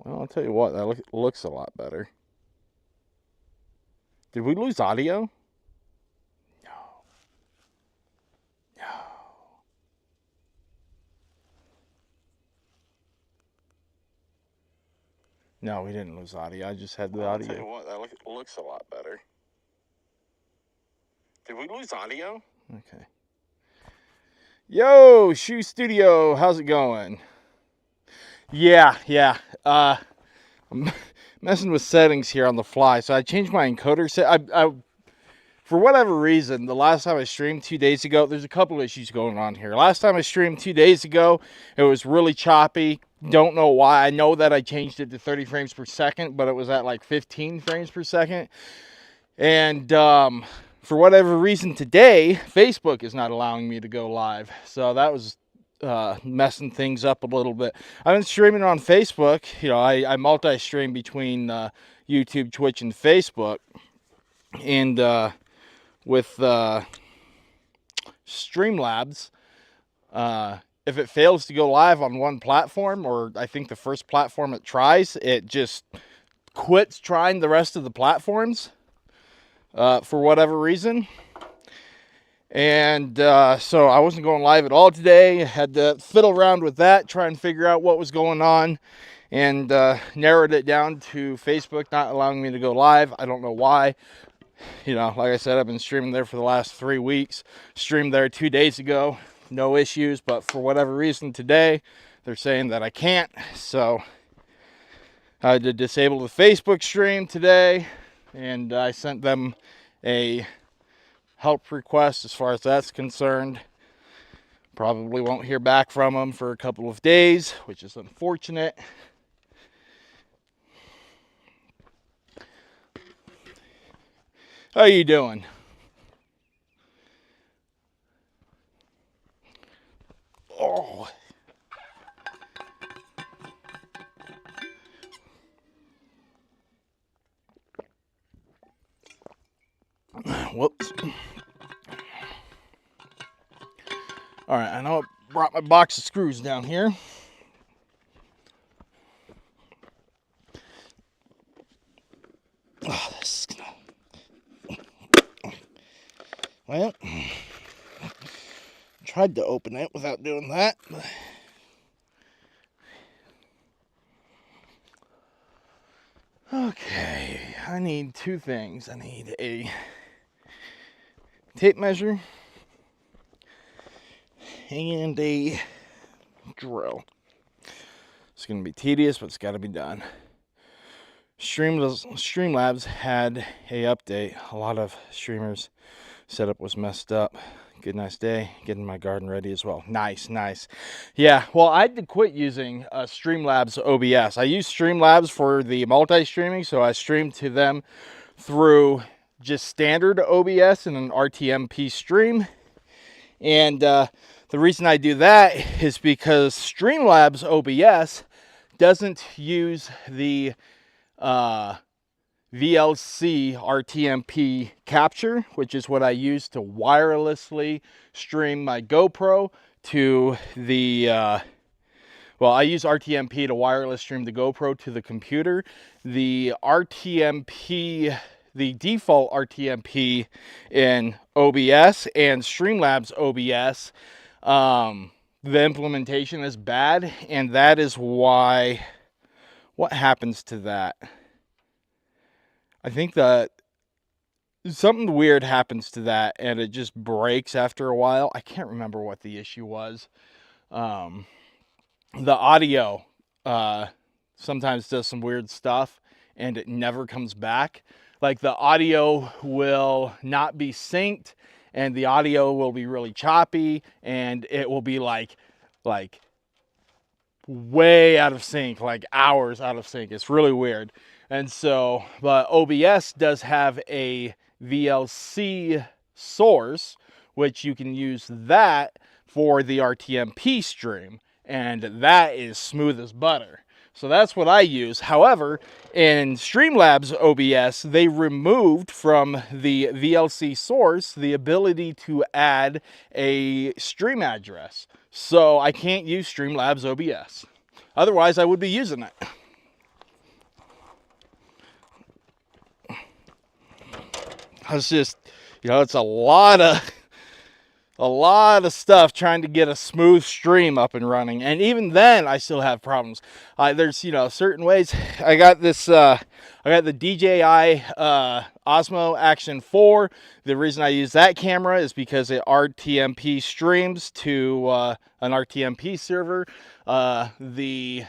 Well, I'll tell you what, that looks a lot better. Did we lose audio? No. No. No, we didn't lose audio. I just had the audio. I'll tell you what, that looks a lot better. Did we lose audio? Okay. Yo, Shoe Studio, how's it going? Yeah. I'm messing with settings here on the fly, so I changed my encoder set. For whatever reason, the last time I streamed 2 days ago, there's a couple issues going on here. Last time I streamed 2 days ago, it was really choppy. Don't know why. I know that I changed it to 30 frames per second, but it was at like 15 frames per second. And for whatever reason today, Facebook is not allowing me to go live. So that was messing things up a little bit. I've been streaming on Facebook. You know, I multi-stream between YouTube, Twitch, and Facebook. And with Streamlabs, if it fails to go live on one platform, or I think the first platform it tries, it just quits trying the rest of the platforms for whatever reason. And so I wasn't going live at all today. I had to fiddle around with that, try and figure out what was going on, and narrowed it down to Facebook not allowing me to go live. I don't know why. You know, like I said, I've been streaming there for the last 3 weeks. Streamed there 2 days ago, no issues, but for whatever reason today, they're saying that I can't. So I had to disable the Facebook stream today, and I sent them a help request as far as that's concerned. Probably won't hear back from them for a couple of days, which is unfortunate. How you doing? Oh. Whoops. All right, I know I brought my box of screws down here. Oh, this is gonna... Well, tried to open it without doing that. Okay, I need 2 things. I need a tape measure and a drill. It's going to be tedious, but it's got to be done. Streamlabs had a update. A lot of streamers' setup was messed up Good, nice day. Getting my garden ready as well. Nice, nice. Yeah, well, I had to quit using Streamlabs OBS. I use Streamlabs for the multi-streaming, so I stream to them through just standard OBS and an RTMP stream. And the reason I do that is because Streamlabs OBS doesn't use the VLC RTMP capture, which is what I use to wirelessly stream my GoPro to the, well, I use RTMP to wireless stream the GoPro to the computer. The RTMP, the default RTMP in OBS and Streamlabs OBS, the implementation is bad, and that is why, what happens to that? I think that something weird happens to that and it just breaks after a while. I can't remember what the issue was. The audio sometimes does some weird stuff and it never comes back. Like the audio will not be synced and the audio will be really choppy and it will be like way out of sync, like hours out of sync. It's really weird. And so, but OBS does have a VLC source, which you can use that for the RTMP stream, and that is smooth as butter. So that's what I use. However, in Streamlabs OBS, they removed from the VLC source the ability to add a stream address. So I can't use Streamlabs OBS. Otherwise, I would be using it. It's just, you know, it's a lot of stuff trying to get a smooth stream up and running, and even then I still have problems. There's, you know, certain ways. I got this I got the DJI Osmo Action 4. The reason I use that camera is because it RTMP streams to an RTMP server. The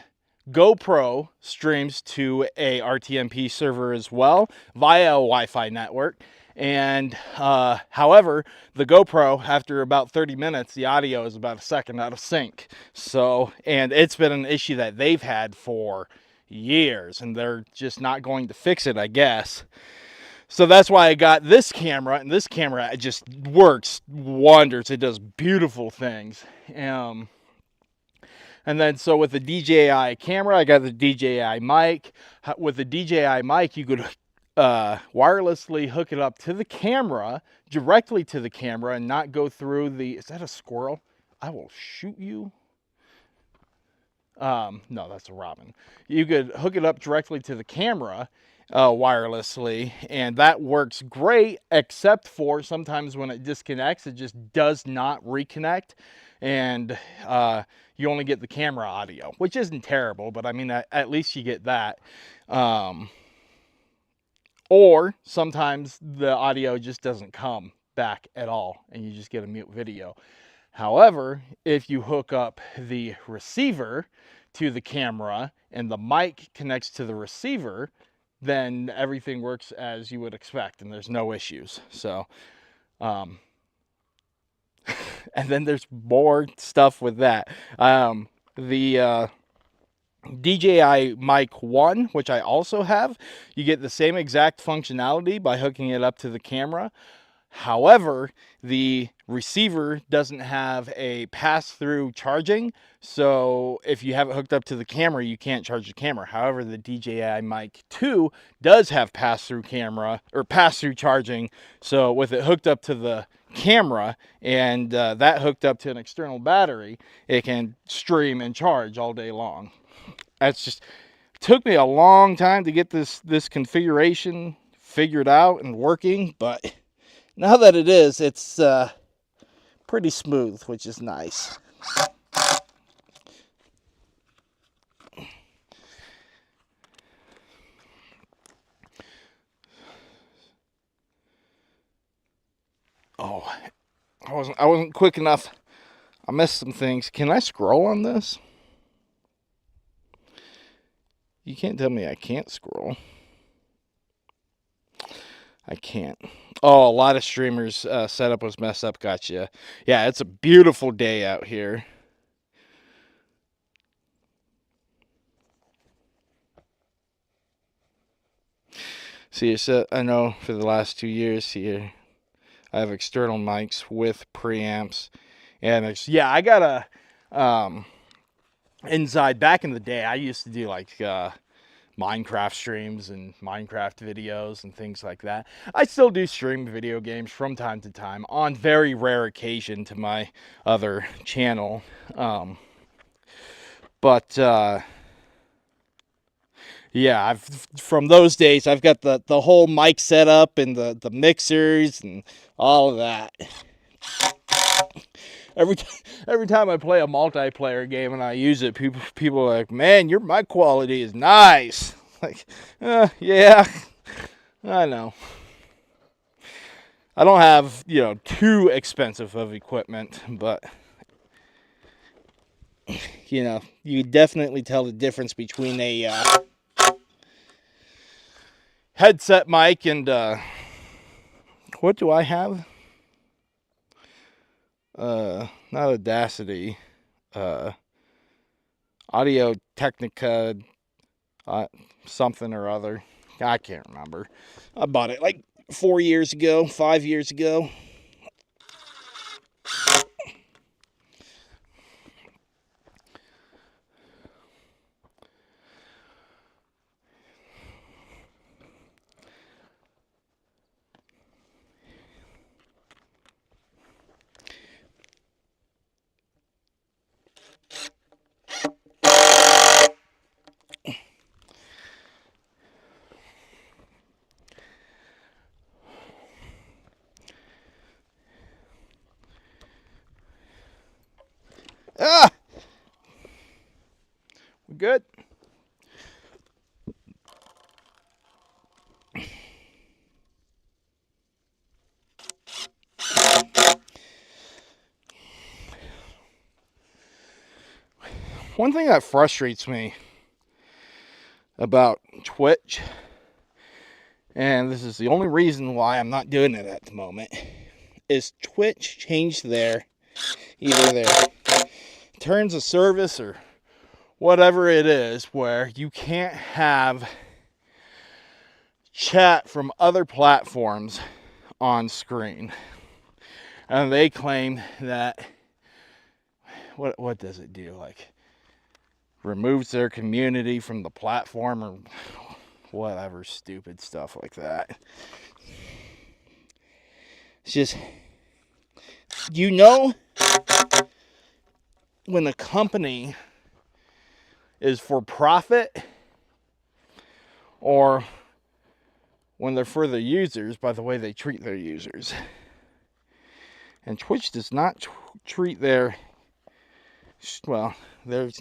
GoPro streams to a RTMP server as well via a Wi-Fi network. And however, the GoPro, after about 30 minutes, the audio is about a second out of sync. So, and it's been an issue that they've had for years, and they're just not going to fix it, I guess. So that's why I got this camera, and this camera, it just works wonders. It does beautiful things. And then so with the DJI camera, I got the DJI mic. With the DJI mic, you could wirelessly hook it up to the camera, directly to the camera, and not go through the, is that a squirrel? I will shoot you. No, that's a robin. You could hook it up directly to the camera wirelessly, and that works great, except for sometimes when it disconnects, it just does not reconnect, and you only get the camera audio, which isn't terrible, but I mean, at least you get that. Or sometimes the audio just doesn't come back at all and you just get a mute video. However, if you hook up the receiver to the camera and the mic connects to the receiver, then everything works as you would expect and there's no issues. So, and then there's more stuff with that. The DJI Mic 1, which I also have, you get the same exact functionality by hooking it up to the camera. However, the receiver doesn't have a pass-through charging, so if you have it hooked up to the camera, you can't charge the camera. However, the DJI Mic 2 does have pass-through camera, or pass-through charging, so with it hooked up to the camera and that hooked up to an external battery, it can stream and charge all day long. That's just, it took me a long time to get this configuration figured out and working, but now that it is, it's pretty smooth, which is nice. Oh, I wasn't quick enough. I missed some things. Can I scroll on this? You can't tell me I can't scroll. I can't. Oh, a lot of streamers setup was messed up. Gotcha. Yeah, it's a beautiful day out here. See, so I know for the last 2 years here, I have external mics with preamps, and I got inside. Back in the day, I used to do like Minecraft streams and Minecraft videos and things like that. I still do stream video games from time to time on very rare occasion to my other channel. But yeah, from those days, I've got the whole mic setup and the mixers and all of that. Every every time I play a multiplayer game and I use it, people are like, "Man, your mic quality is nice." Like, yeah, I know. I don't have too expensive of equipment, but you definitely tell the difference between a headset mic and what do I have? Not Audacity, Audio Technica, something or other. I can't remember. I bought it like 4 years ago, 5 years ago. Ah, we good? One thing that frustrates me about Twitch, and this is the only reason why I'm not doing it at the moment, is Twitch changed either their terms of service or whatever it is, where you can't have chat from other platforms on screen. And they claim that what does it do? Like, removes their community from the platform or whatever stupid stuff like that. It's just, when a company is for profit or when they're for the users by the way they treat their users. And Twitch does not treat their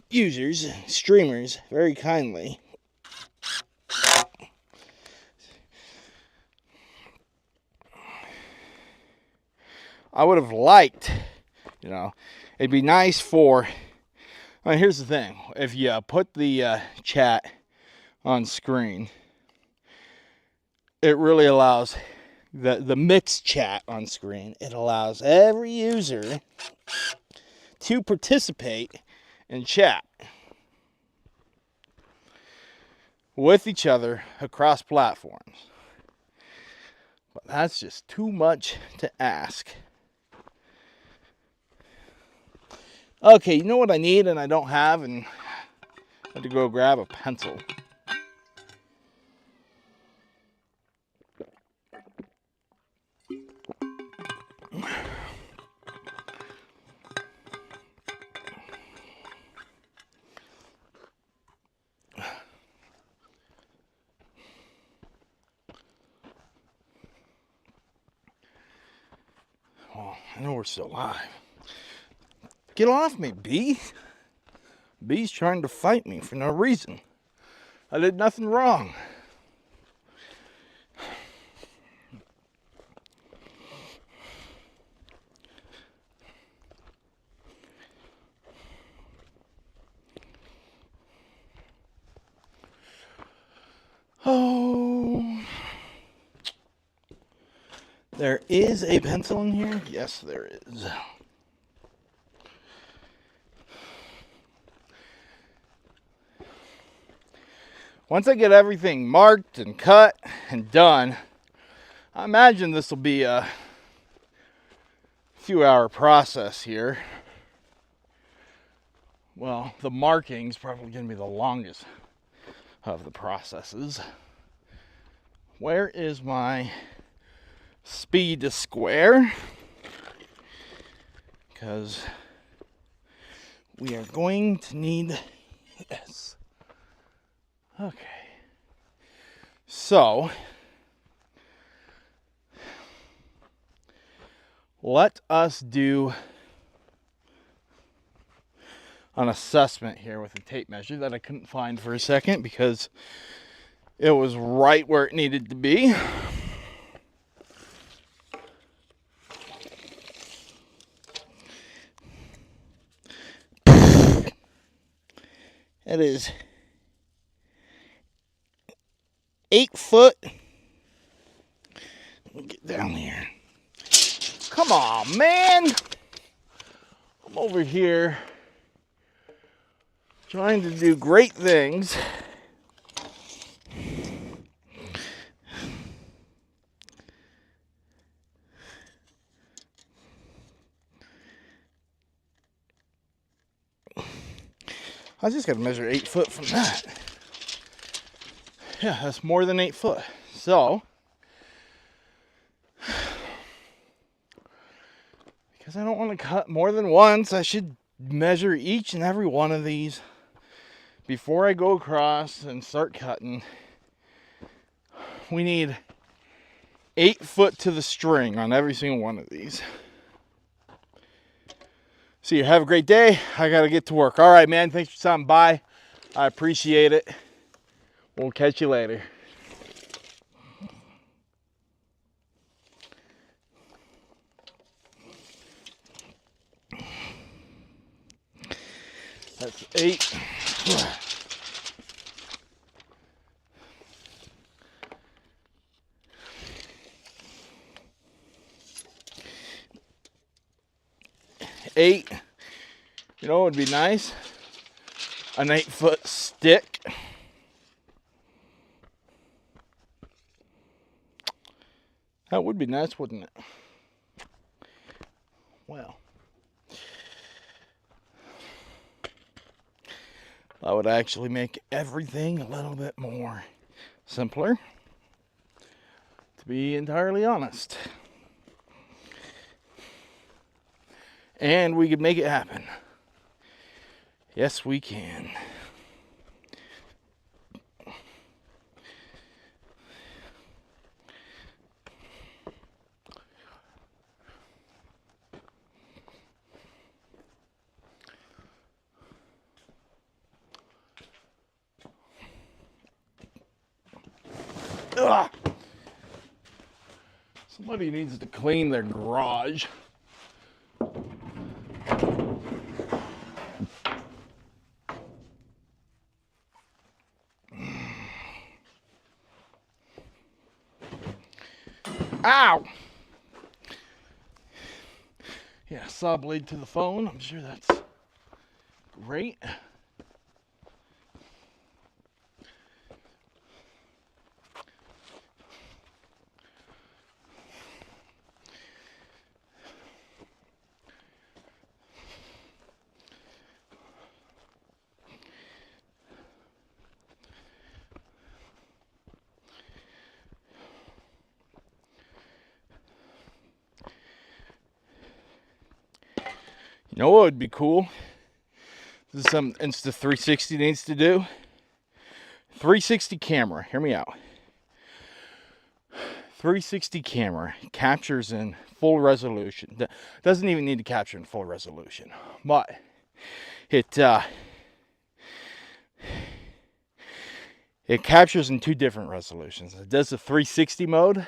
users, streamers, very kindly. I would have liked, it'd be nice for, here's the thing. If you put the chat on screen, it really allows the mixed chat on screen. It allows every user to participate in chat with each other across platforms. But that's just too much to ask. Okay, you know what I need and I don't have, and I had to go grab a pencil. Oh, I know we're still alive. Get off me, bee. Bee's trying to fight me for no reason. I did nothing wrong. Oh. There is a pencil in here. Yes, there is. Once I get everything marked and cut and done, I imagine this will be a few hour process here. Well, the marking's probably going to be the longest of the processes. Where is my speed to square? Because we are going to need this. Okay. So, let us do an assessment here with a tape measure that I couldn't find for a second because it was right where it needed to be. It is 8 foot. Let me get down here. Come on, man. I'm over here trying to do great things. I just got to measure 8 foot from that. Yeah, that's more than 8 foot. So, because I don't want to cut more than once, I should measure each and every one of these before I go across and start cutting. We need 8 foot to the string on every single one of these. So you have a great day. I got to get to work. All right, man. Thanks for stopping by. I appreciate it. We'll catch you later. That's 8. Eight. You know what would be nice? An 8 foot stick. That would be nice, wouldn't it? Well, that would actually make everything a little bit more simpler, to be entirely honest. And we could make it happen. Yes, we can. Ugh. Somebody needs to clean their garage. Ow! Yeah, saw blade to the phone. I'm sure that's great. You know what would be cool? This is something Insta360 needs to do. 360 camera. Hear me out. 360 camera captures in full resolution. Doesn't even need to capture in full resolution, but it captures in 2 different resolutions. It does the 360 mode,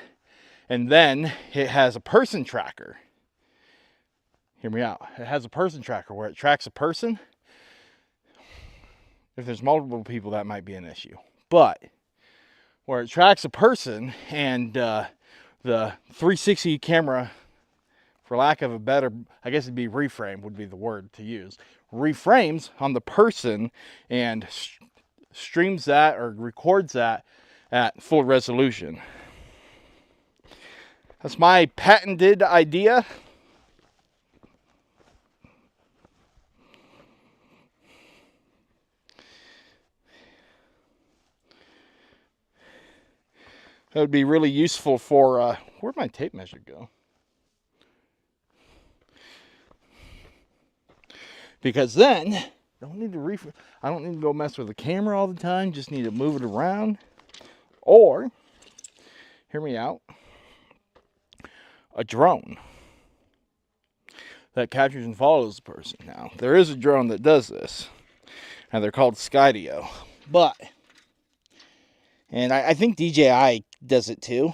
and then it has a person tracker. Hear me out. It has a person tracker where it tracks a person. If there's multiple people, that might be an issue. But where it tracks a person and the the 360 camera, for lack of a better, I guess it'd be reframe would be the word to use, reframes on the person and streams that or records that at full resolution. That's my patented idea. That would be really useful for, where'd my tape measure go? Because then, I don't need to go mess with the camera all the time, just need to move it around. Or, hear me out, a drone that captures and follows the person. Now, there is a drone that does this, and they're called Skydio. But, and I think DJI does it too.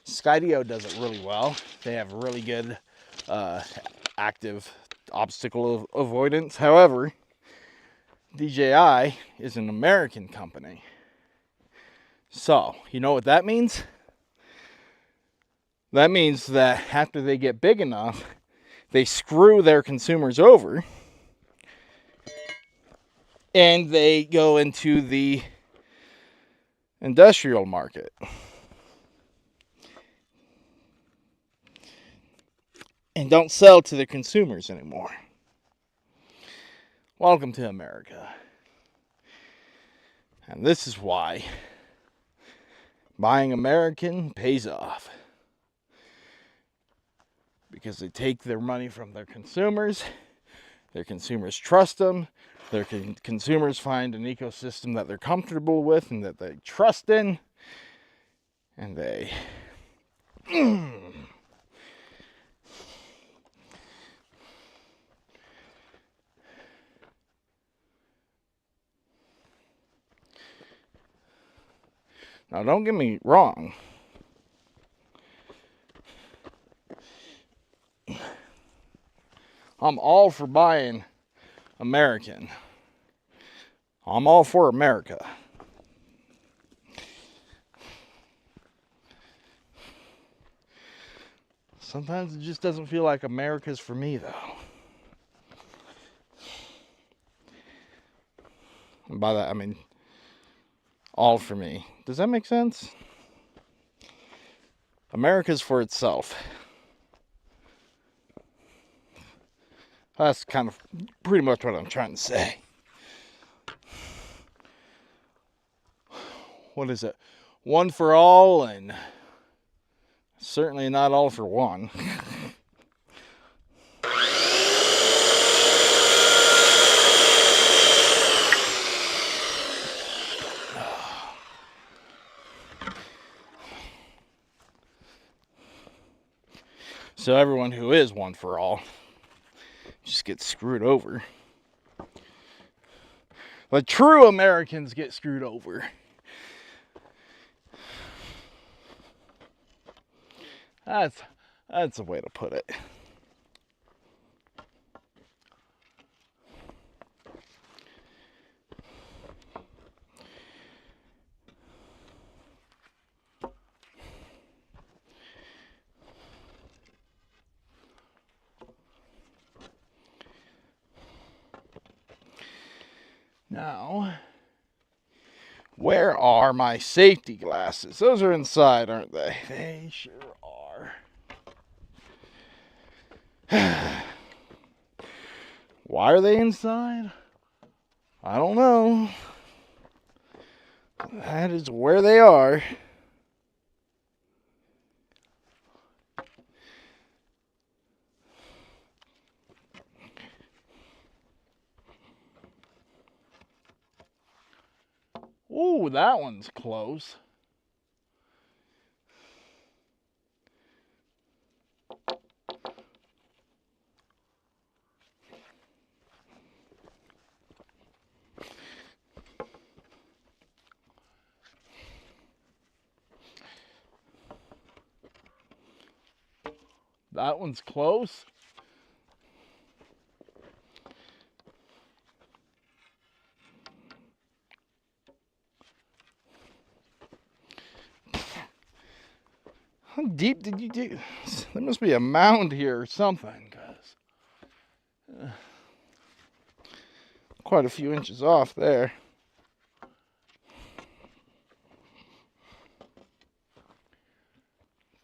Skydio does it really well. They have really good active obstacle avoidance. However, DJI is an American company. So, you know what that means? That means that after they get big enough, they screw their consumers over and they go into the industrial market. And don't sell to the consumers anymore. Welcome to America. And this is why buying American pays off. Because they take their money from their consumers trust them, their consumers find an ecosystem that they're comfortable with and that they trust in, and they Now, don't get me wrong. I'm all for buying American. I'm all for America. Sometimes it just doesn't feel like America's for me, though. And by that, I mean all for me. Does that make sense? America's for itself. That's kind of pretty much what I'm trying to say. What is it? One for all, and certainly not all for one. So everyone who is one for all just gets screwed over. The true Americans get screwed over. That's a way to put it. Now, where are my safety glasses? Those are inside, aren't they? They sure are. Why are they inside? I don't know. That is where they are. Ooh, that one's close. That one's close. How deep did you dig? There must be a mound here or something, guys. Quite a few inches off there.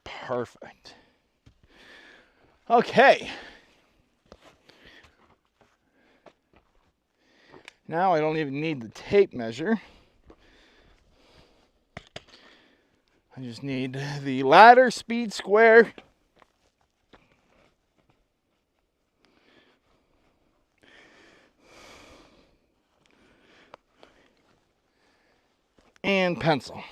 Perfect. Okay. Now I don't even need the tape measure. I just need the ladder speed square. And pencil.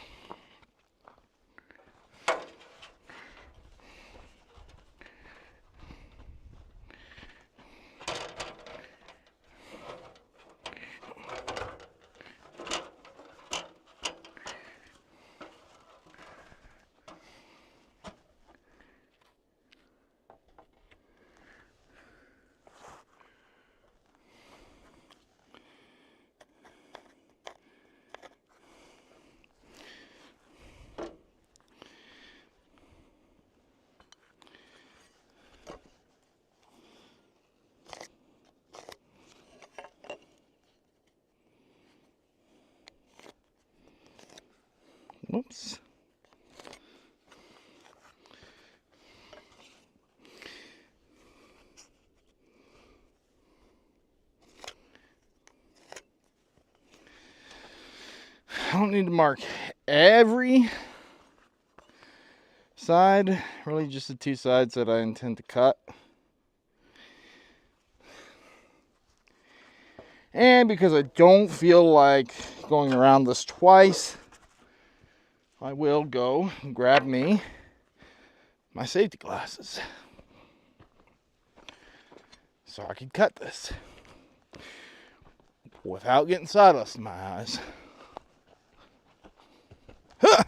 Whoops. I don't need to mark every side, really just the two sides that I intend to cut. And because I don't feel like going around this twice, I will go and grab me my safety glasses so I can cut this without getting sawdust in my eyes. Huh!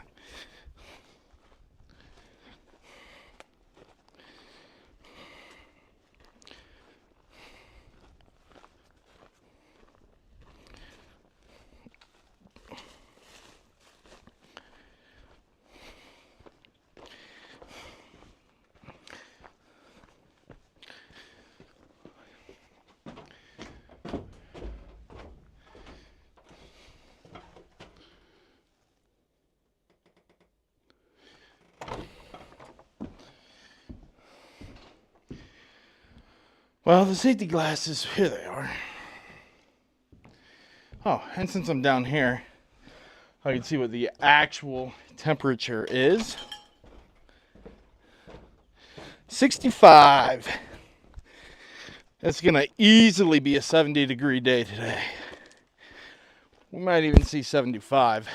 Well, the safety glasses, here they are. Oh, and since I'm down here, I can see what the actual temperature is. 65. It's gonna easily be a 70-degree day today. We might even see 75.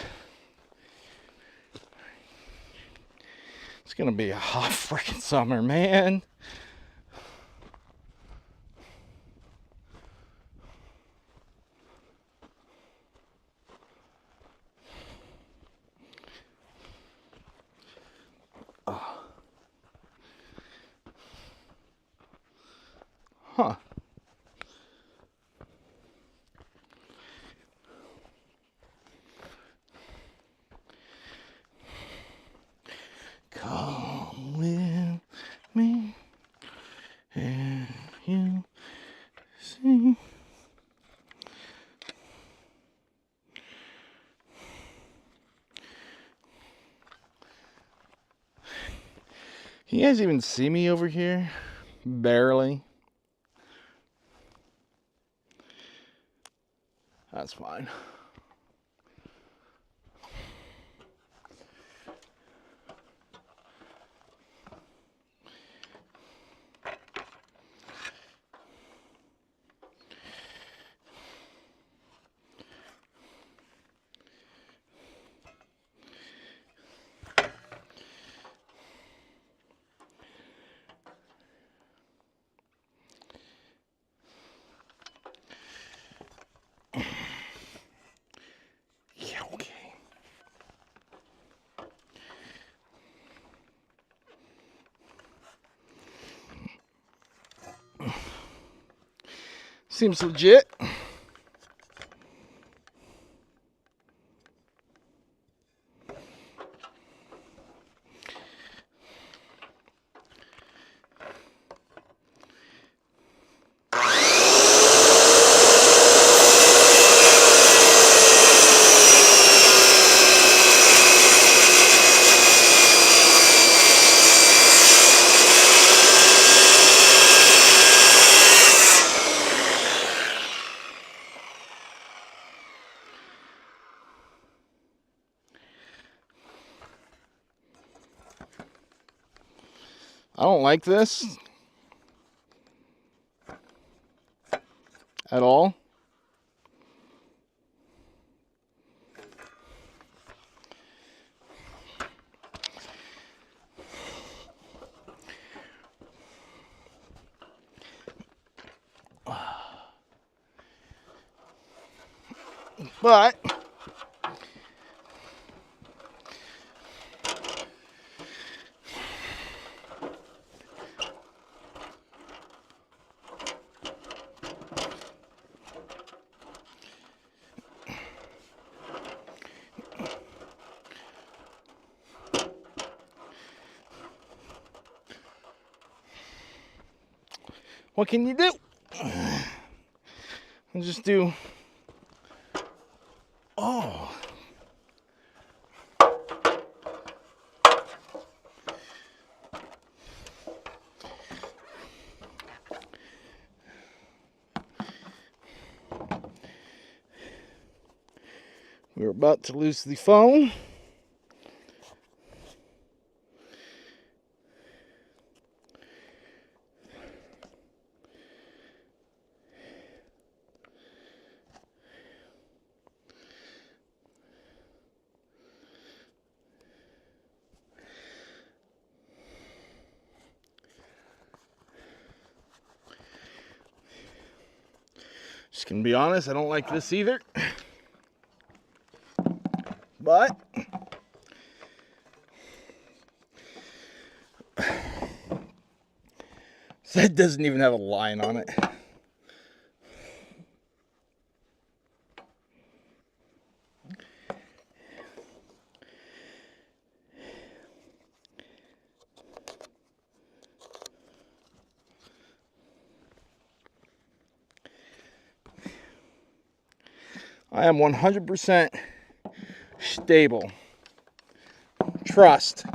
It's gonna be a hot freaking summer, man. Huh. Come with me and you see. Can you guys even see me over here? Barely. That's fine. Yeah, okay. Seems legit. don't like this at all. But what can you do? I'll just do. Oh. We're about to lose the phone. Just gonna be honest, I don't like this either. But that doesn't even have a line on it. I am 100% stable. Trust.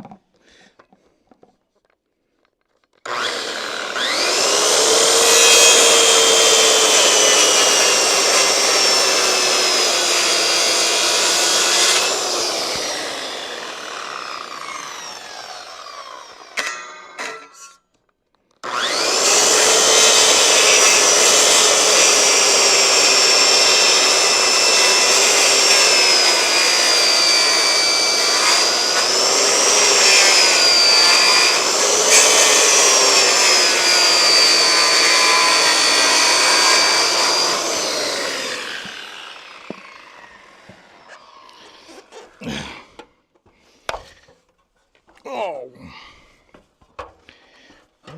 Oh.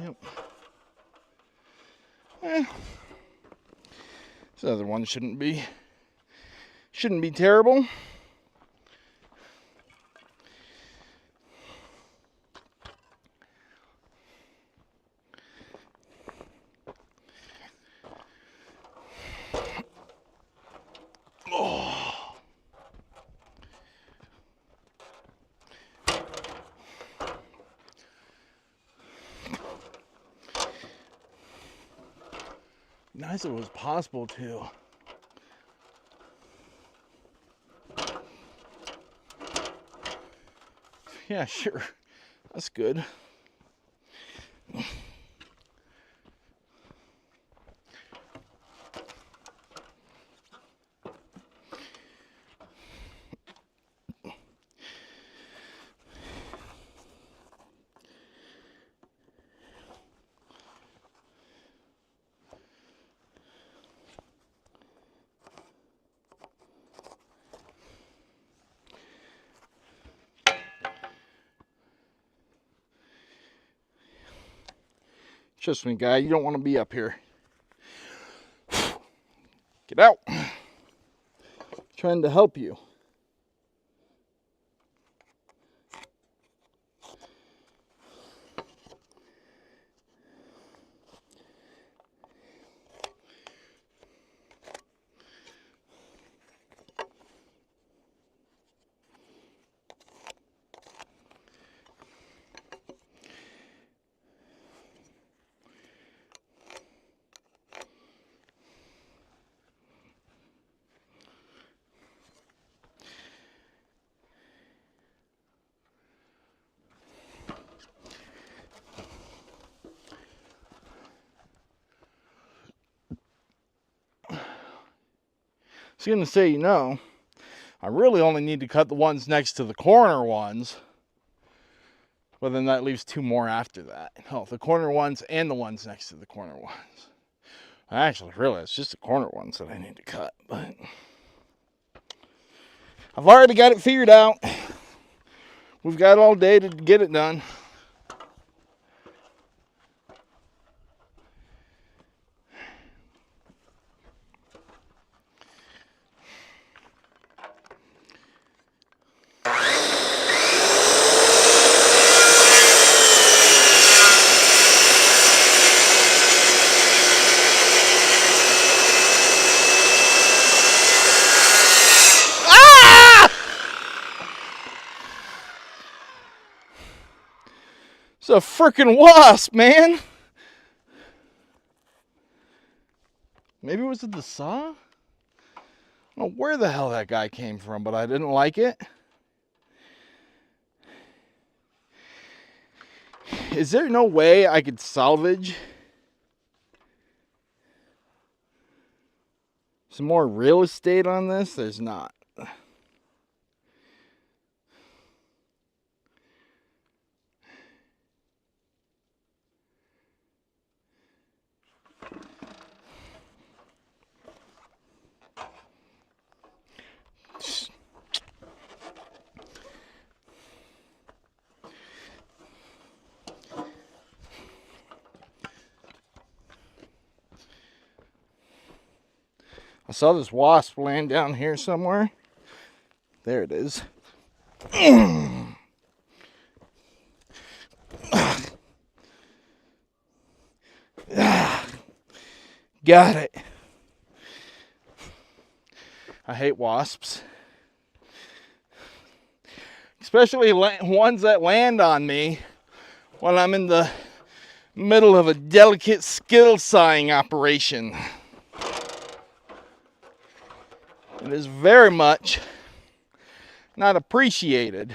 Yep. This other one shouldn't be terrible. Oh. Nice if it was possible to. Yeah, sure. That's good. Trust me, guy, you don't want to be up here. Get out. I'm trying to help you. was going to say, you know, I really only need to cut the ones next to the corner ones. But then that leaves 2 more after that. Oh, the corner ones and the ones next to the corner ones. I actually realized it's just the corner ones that I need to cut. But I've already got it figured out. We've got all day to get it done. It's a freaking wasp, man. Maybe it was the saw? I don't know where the hell that guy came from, but I didn't like it. Is there no way I could salvage some more real estate on this? There's not. I saw this wasp land down here somewhere. There it is. Got it. I hate wasps. Especially ones that land on me when I'm in the middle of a delicate skill sawing operation. It is very much not appreciated.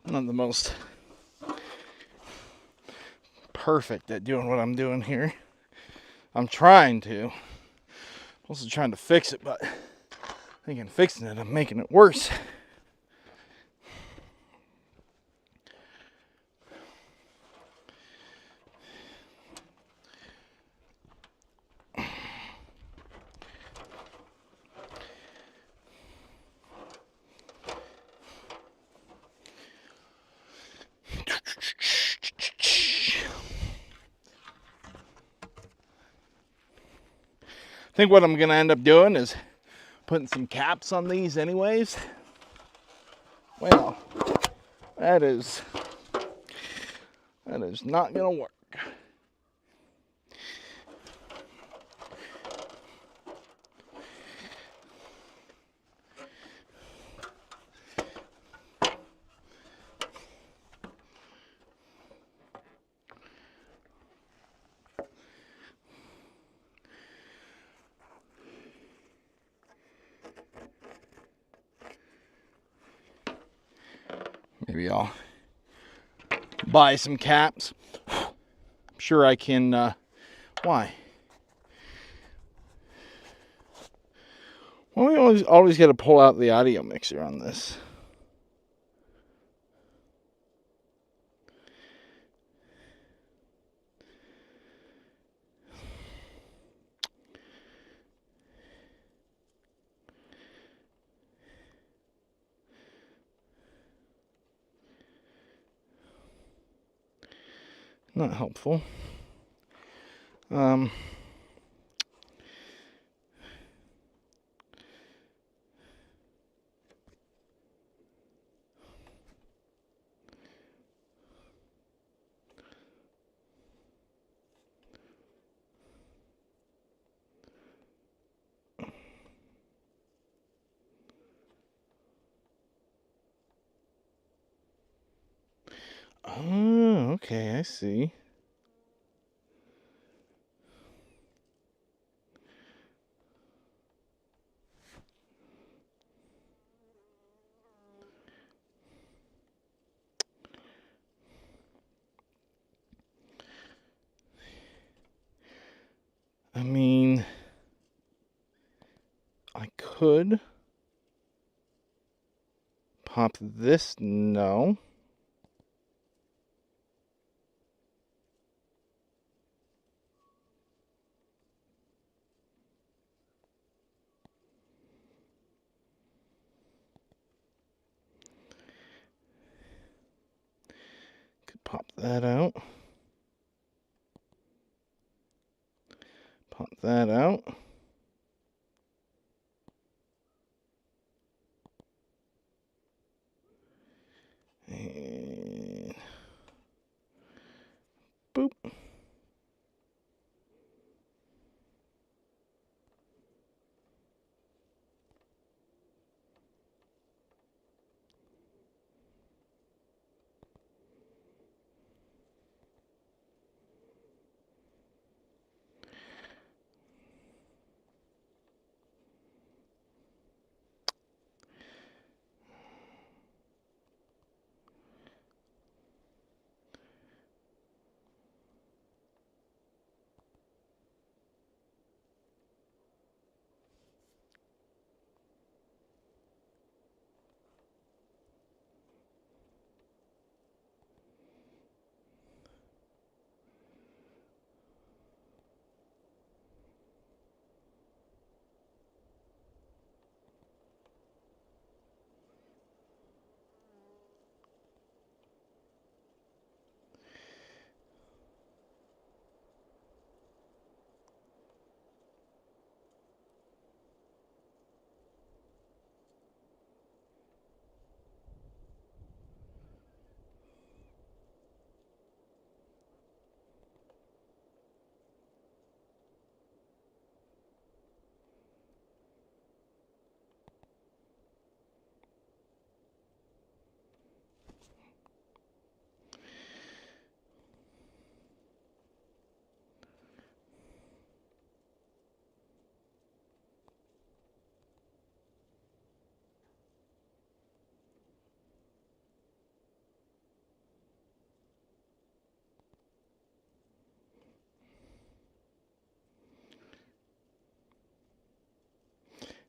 Not the most perfect at doing what I'm doing here. I'm trying to. I'm also trying to fix it, but I think in fixing it, I'm making it worse. I think what I'm going to end up doing is putting some caps on these anyways. Well, that is not going to work. Maybe I'll buy some caps. I'm sure I can Why? Well, we always got to pull out the audio mixer on this. Not helpful. Oh, okay, I see. I mean, I could pop this. No. Could pop that out. Pop that out. And boop.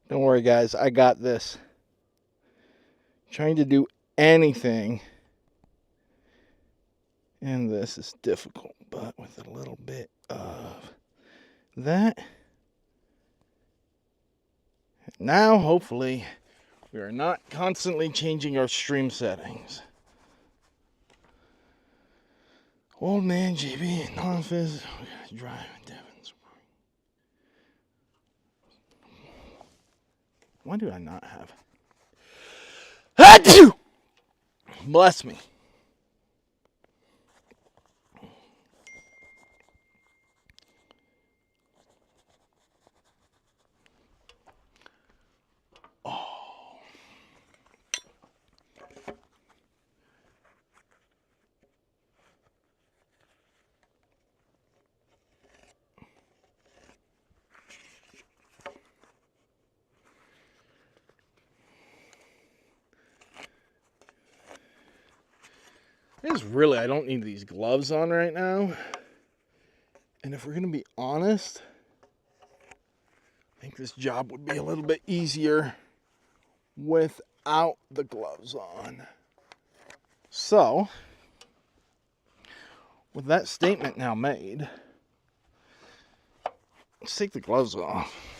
Don't worry, guys. I got this. Trying to do anything in this is difficult, but with a little bit of that. Now, hopefully, we are not constantly changing our stream settings. Old man JB in office. We gotta drive Devon's. Why do I not have? Achoo! Bless me. I don't need these gloves on right now. And if we're going to be honest, I think this job would be a little bit easier without the gloves on. So, with that statement now made, let's take the gloves off.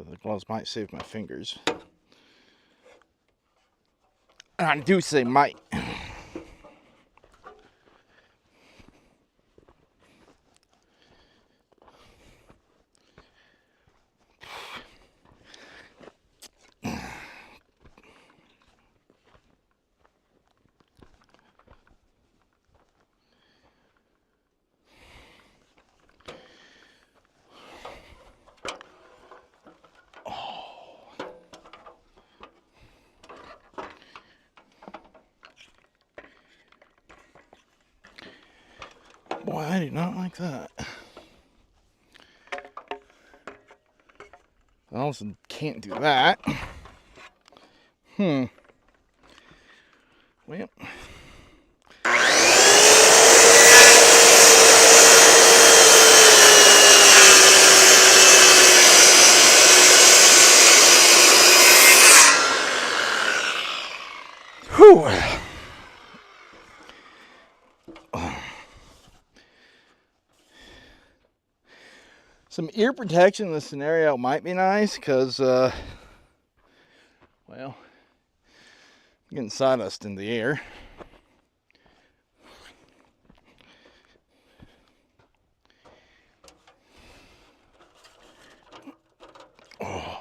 The gloves might save my fingers. And I do say might. Boy, I do not like that. I also can't do that. Well. Whew. Some ear protection in this scenario might be nice because, well, getting sawdust in the air. Oh.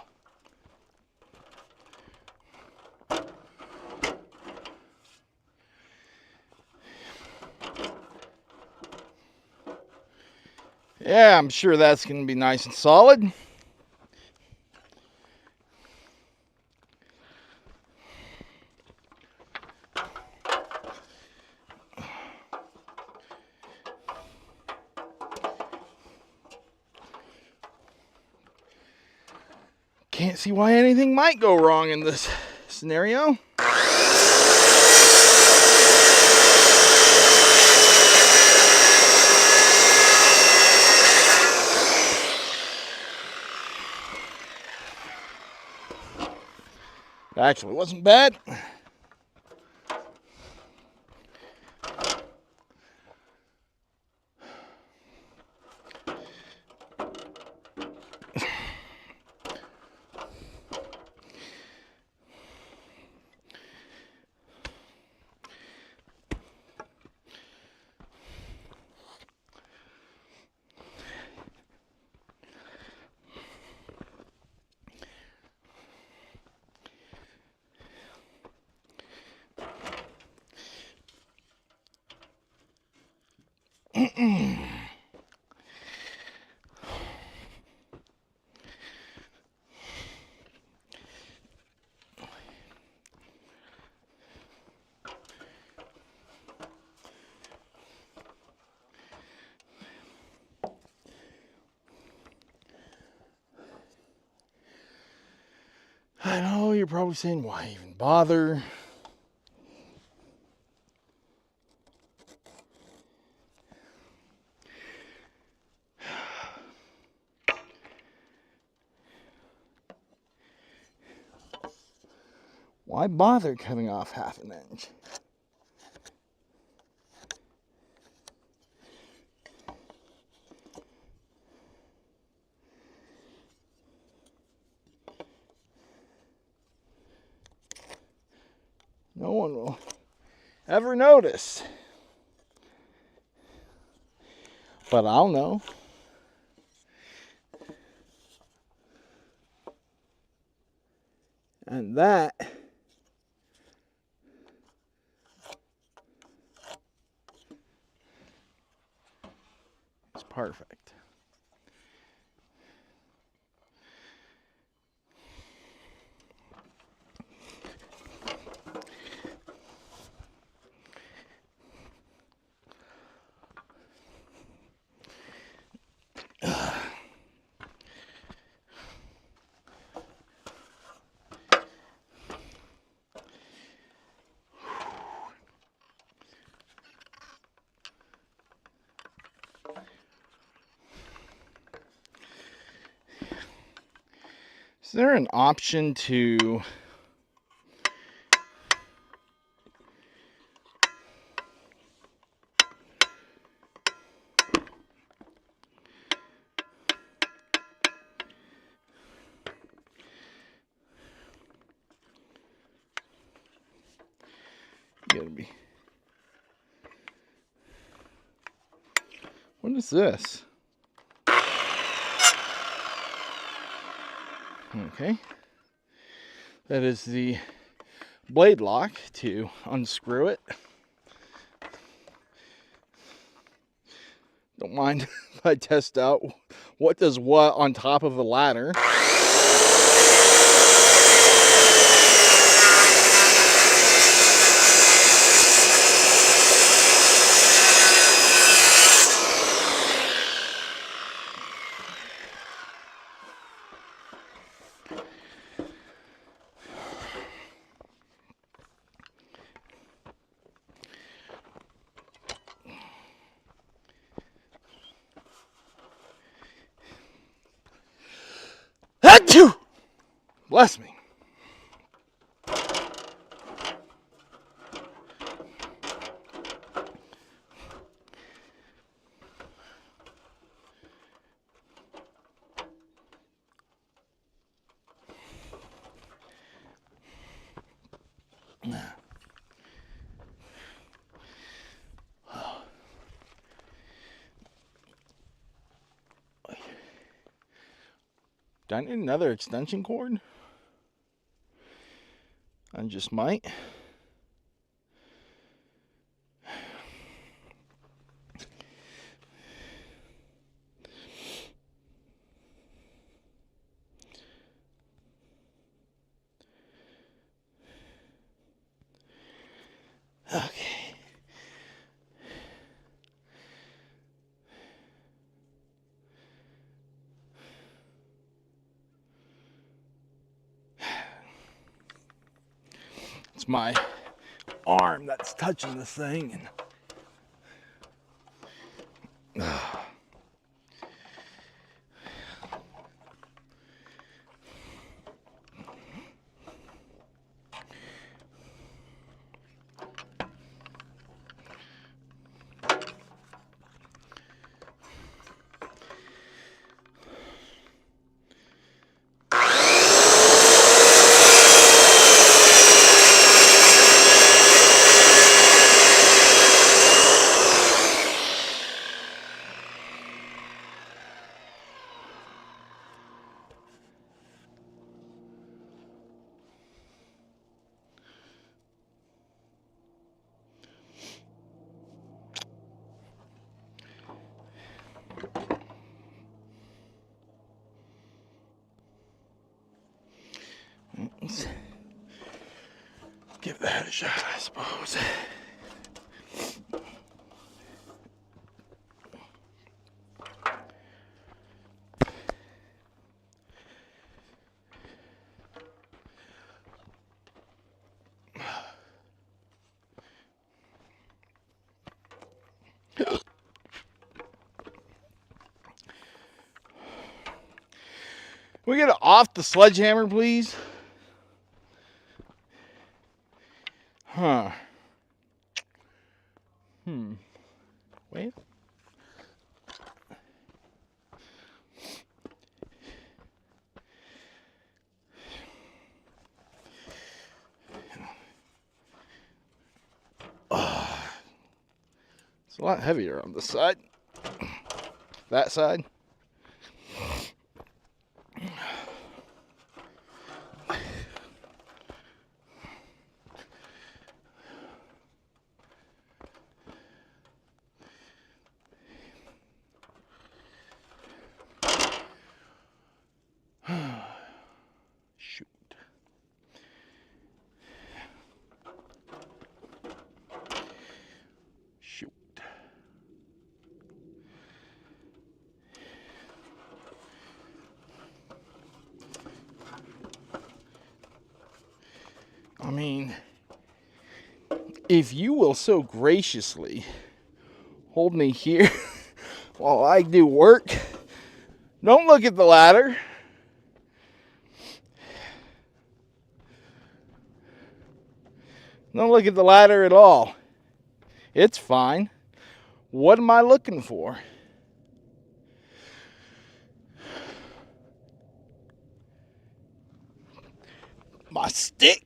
Yeah, I'm sure that's going to be nice and solid. Can't see why anything might go wrong in this scenario. Actually, it wasn't bad. I know you're probably saying, why even bother? Why bother cutting off half an inch? No one will ever notice. But I'll know. And that is perfect. Is there an option to what is this? Okay. That is the blade lock to unscrew it. Don't mind if I test out what does what on top of the ladder. Achoo! Bless me. Do I need another extension cord? I just might. Okay. It's my arm that's touching the thing. And let's give that a shot, I suppose. Can we get it off the sledgehammer, please? Huh. Wait. It's a lot heavier on this side. That side. Shoot. Shoot. I mean, if you will so graciously hold me here while I do work, don't look at the ladder. Don't look at the ladder at all. It's fine. What am I looking for? My stick.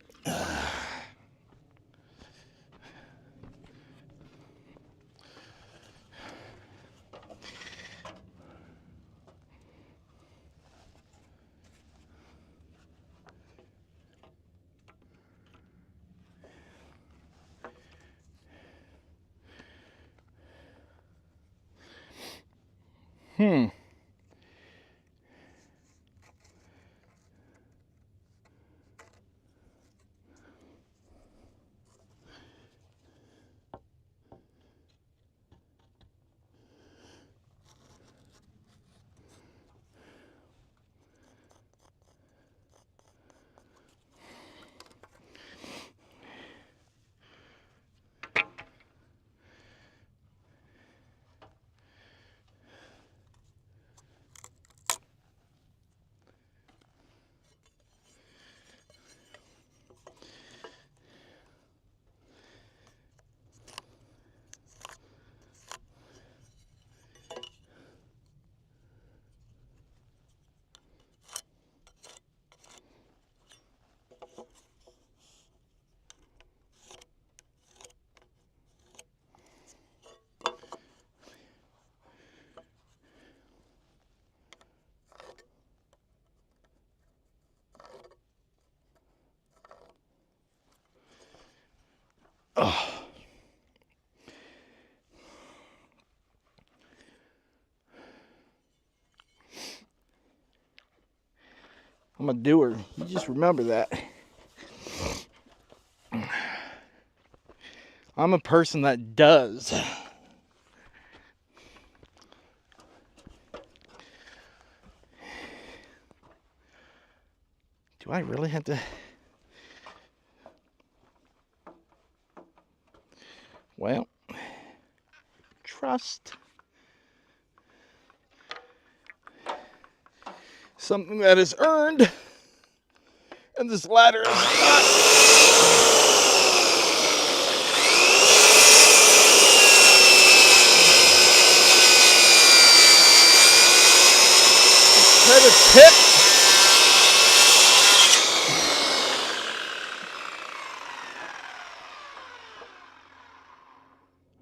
Oh. I'm a doer. You just remember that. I'm a person that does. Do I really have to? Well, trust. Something that is earned. And this ladder is not. Try to tip.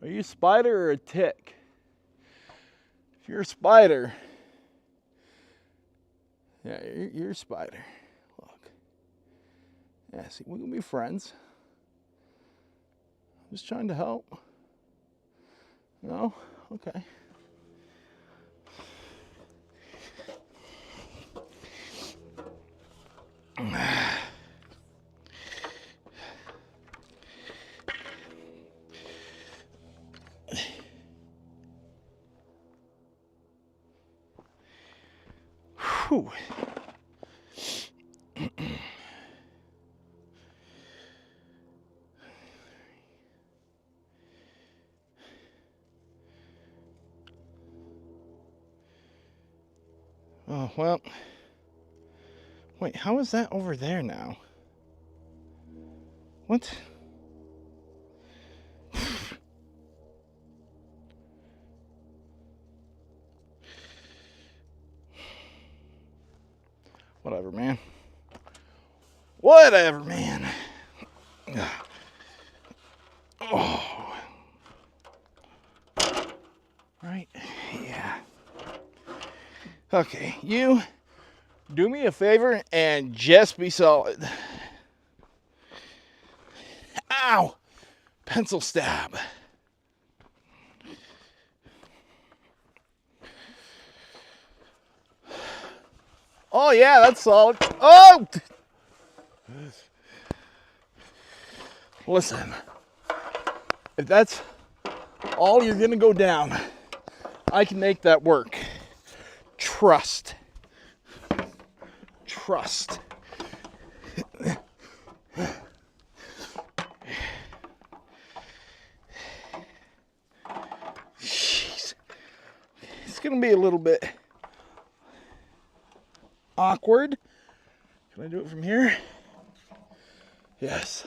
Are you a spider or a tick? If you're a spider, yeah, you're a spider. Look. Yeah, see, we can be friends. I'm just trying to help. No? Okay. Whew. Oh, well. Wait, how is that over there now? What? Whatever, man. Whatever, man. Oh. Right? Yeah. Okay, you do me a favor and just be solid. Ow! Pencil stab. Oh, yeah, that's solid. Oh! Listen, if that's all you're gonna go down, I can make that work. Trust. Trust. Jeez. It's gonna be a little bit awkward. Can I do it from here? Yes.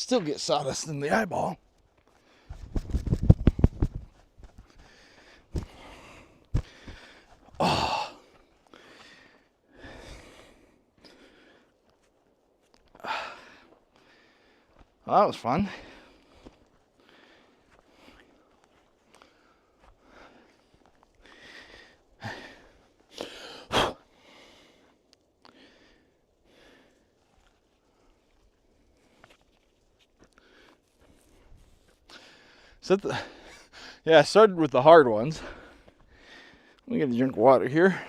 still get sawdust in the eyeball. Oh. Well, that was fun. Yeah, I started with the hard ones. Let me get a drink of water here.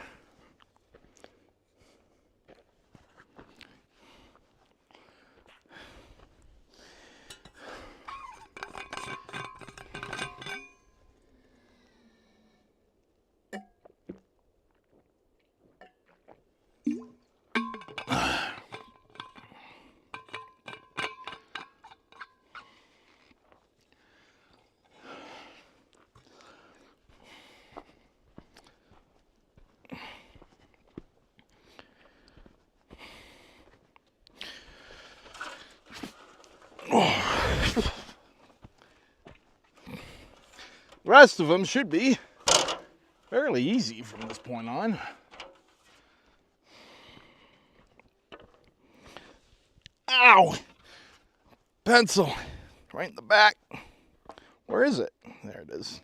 The rest of them should be fairly easy from this point on. Ow! Pencil. Right in the back. Where is it? There it is.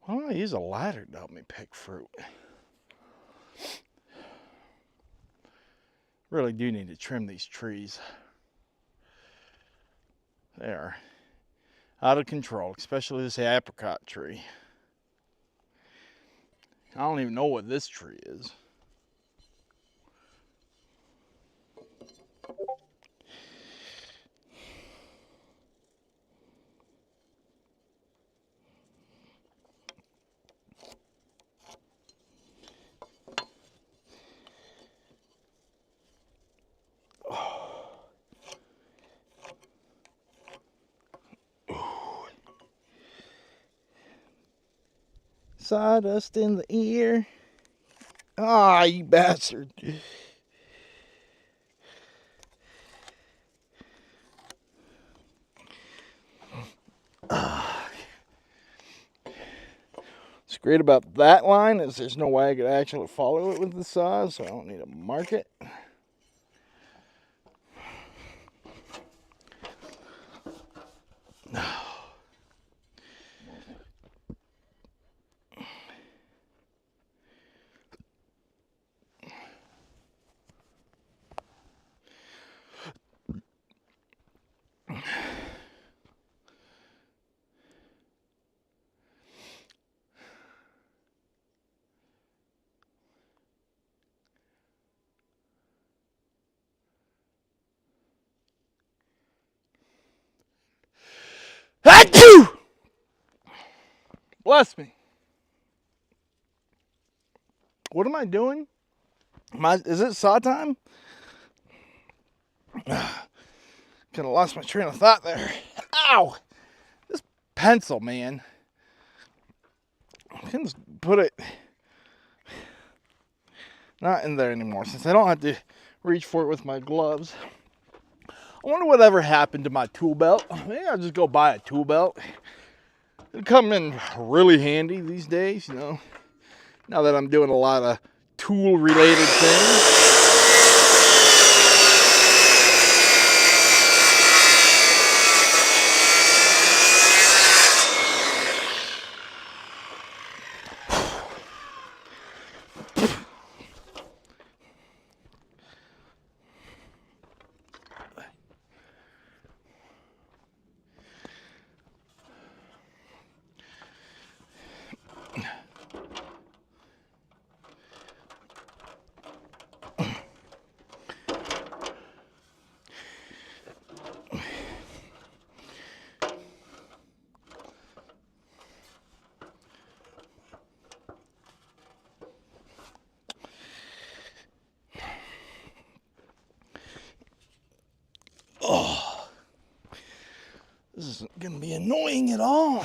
Why don't I use a ladder to help me pick fruit? Really do need to trim these trees. They are out of control, especially this apricot tree. I don't even know what this tree is. Sawdust in the ear. Ah, you bastard. What's great about that line is there's no way I could actually follow it with the saw, so I don't need to mark it. Achoo! Bless me. What am I doing? Is it saw time? Kind of lost my train of thought there. Ow! This pencil, man. I can just put it not in there anymore since I don't have to reach for it with my gloves. I wonder whatever happened to my tool belt. Maybe I'll just go buy a tool belt. It'll come in really handy these days, you know, now that I'm doing a lot of tool related things. isn't going to be annoying at all.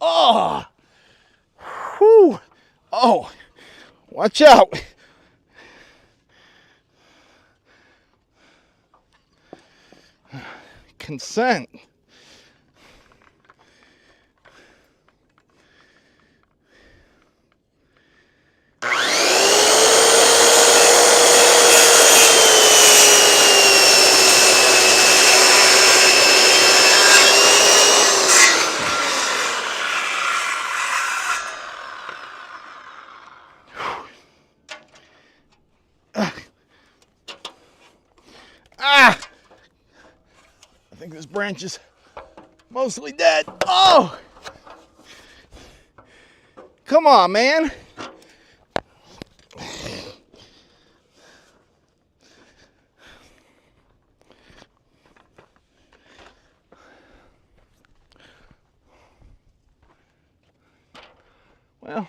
Oh! Whew! Oh! Watch out! Consent. Ah! I think this branch is mostly dead. Oh! Come on, man. Well,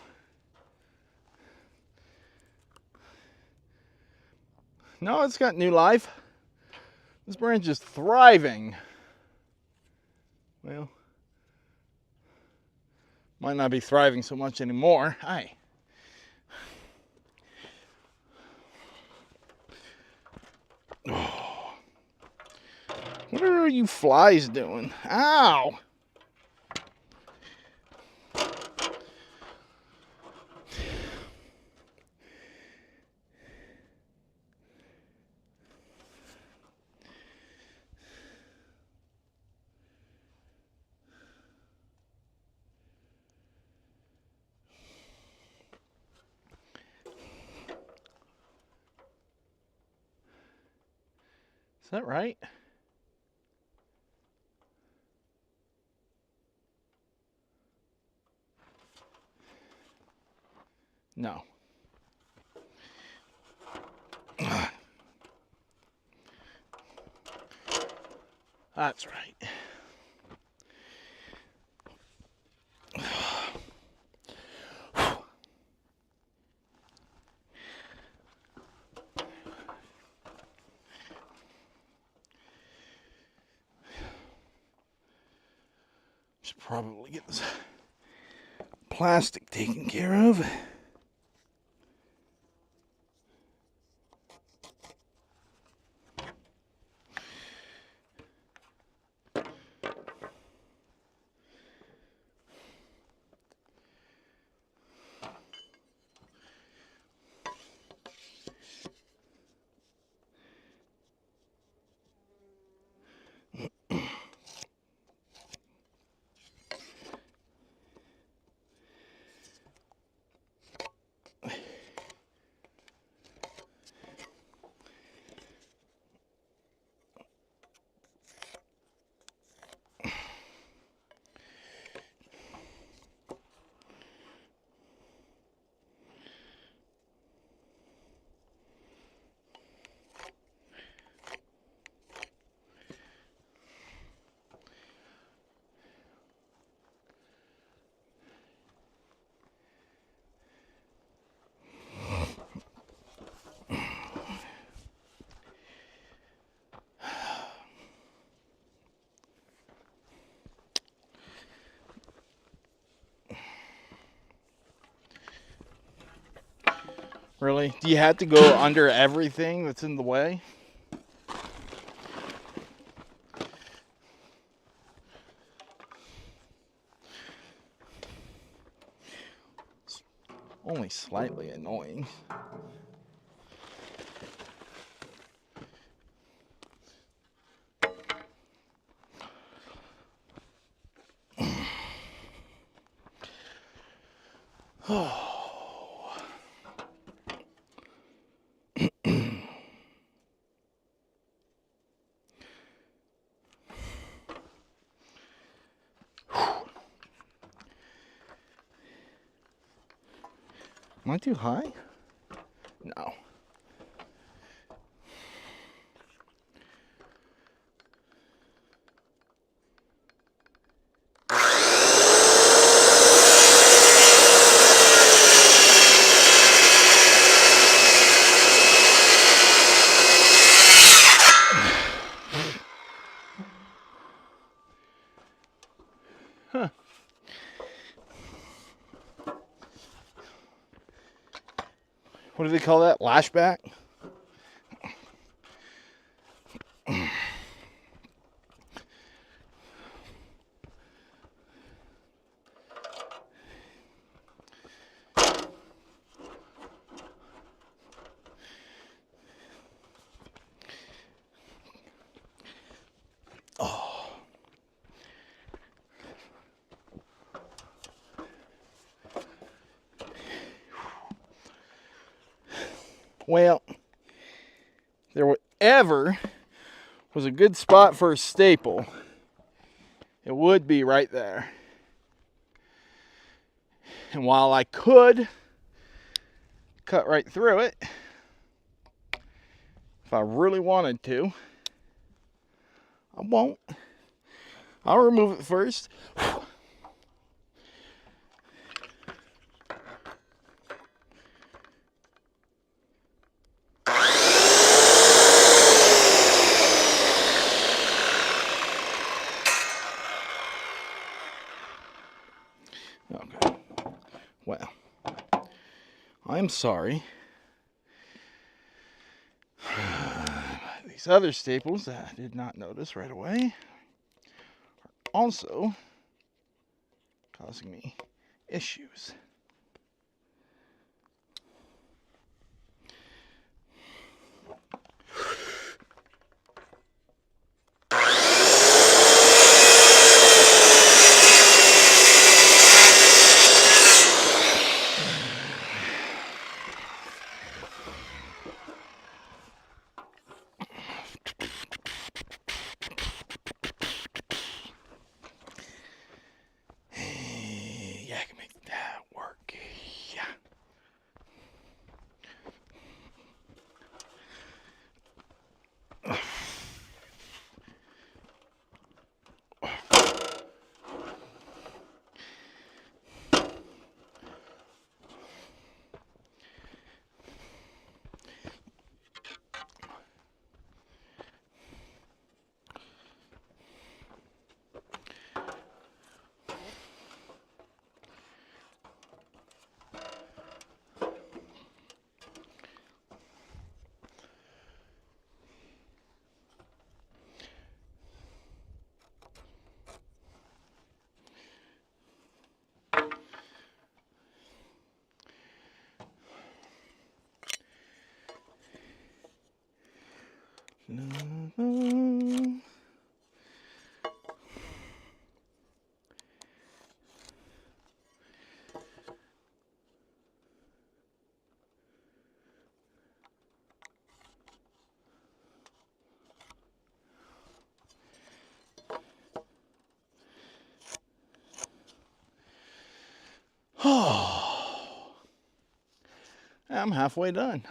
no, it's got new life. This branch is thriving. Well, might not be thriving so much anymore. Hi. Oh. What are you flies doing? Ow! Is that right? No. That's right. Should probably get this plastic taken care of. Really? Do you have to go under everything that's in the way? It's only slightly annoying. Oh. Am I too high? No. What do they call that? Lashback? Well, there ever was a good spot for a staple, it would be right there. And while I could cut right through it, if I really wanted to, I won't. I'll remove it first. Okay. Well, I'm sorry. These other staples that I did not notice right away are also causing me issues. Yeah, I can make that work. Yeah. I'm halfway done.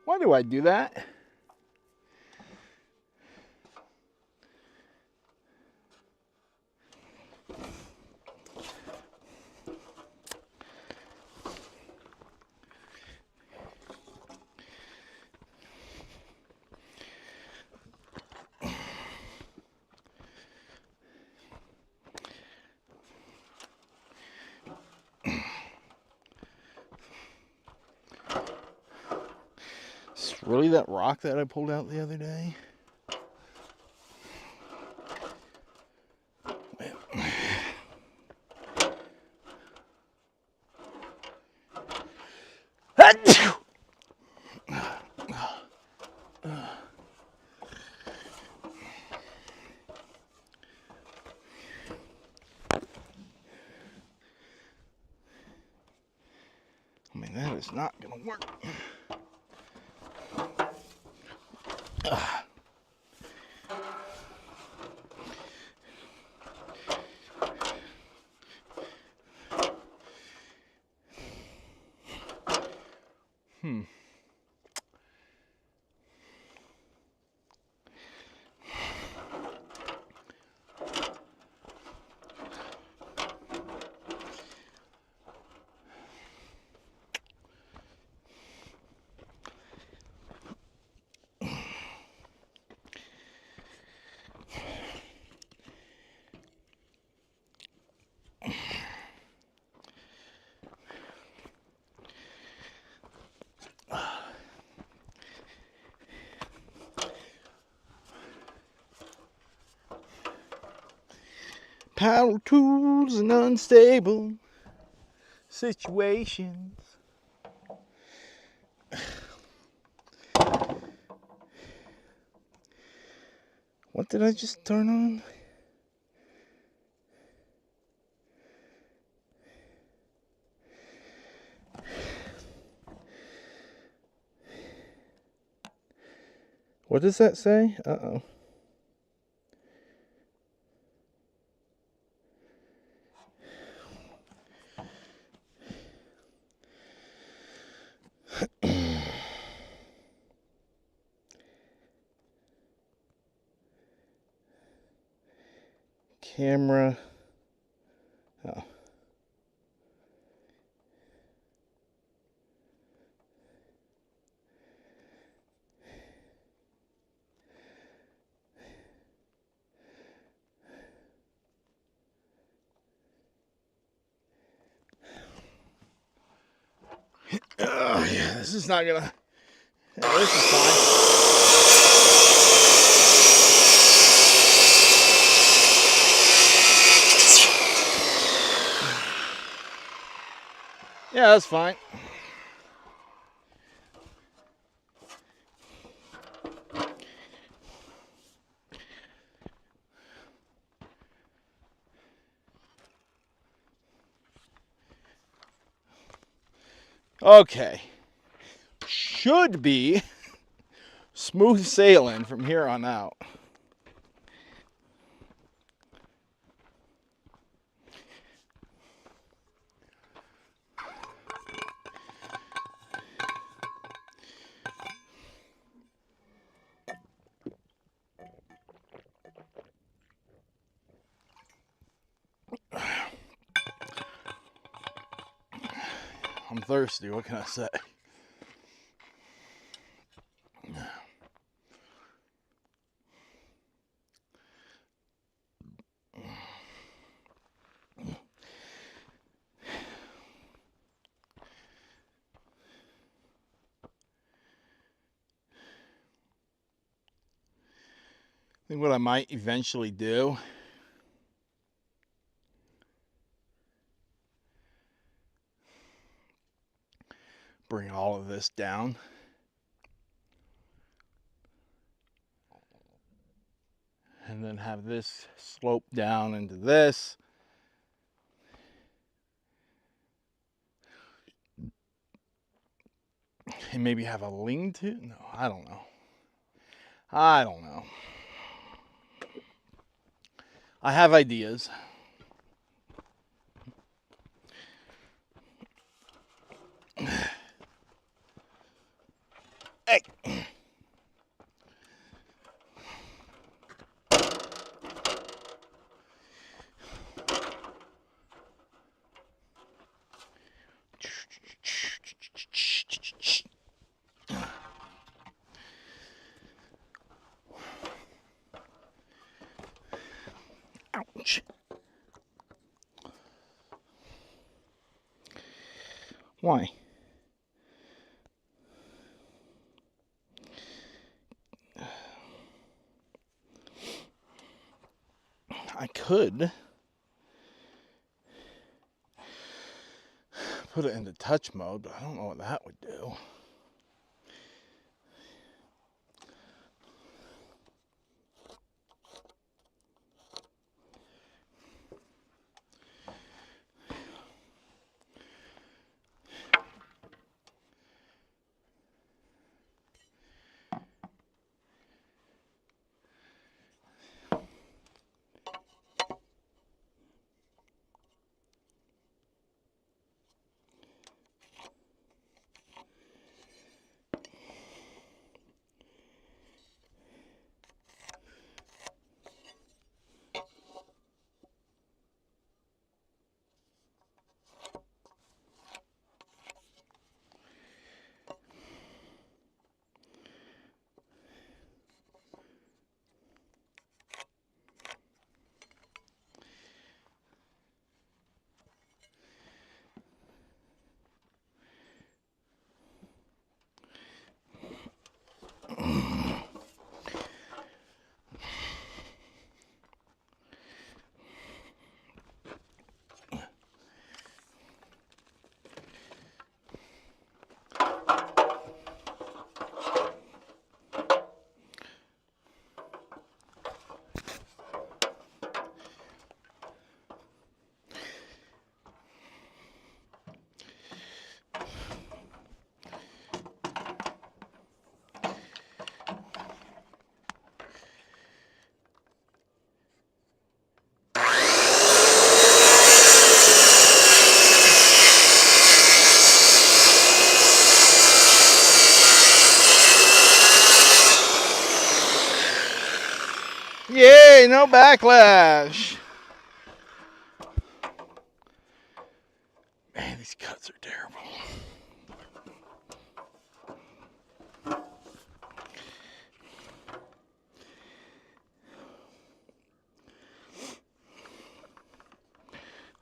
Why do I do that? Is this really that rock that I pulled out the other day? I mean, that is not going to work. Power tools and unstable situations. What did I just turn on? What does that say? Uh-oh. Camera. Oh. Oh, yeah, this is not gonna. Yeah, this is fine. Yeah, that's fine. Okay. Should be smooth sailing from here on out. I'm thirsty, what can I say? I think what I might eventually do bring all of this down. And then have this slope down into this. And maybe have a lean-to? No, I don't know. I don't know. I have ideas. Hey. Ouch. Why? I could put it into touch mode, but I don't know what that would do. Hey, no backlash. Man, these cuts are terrible.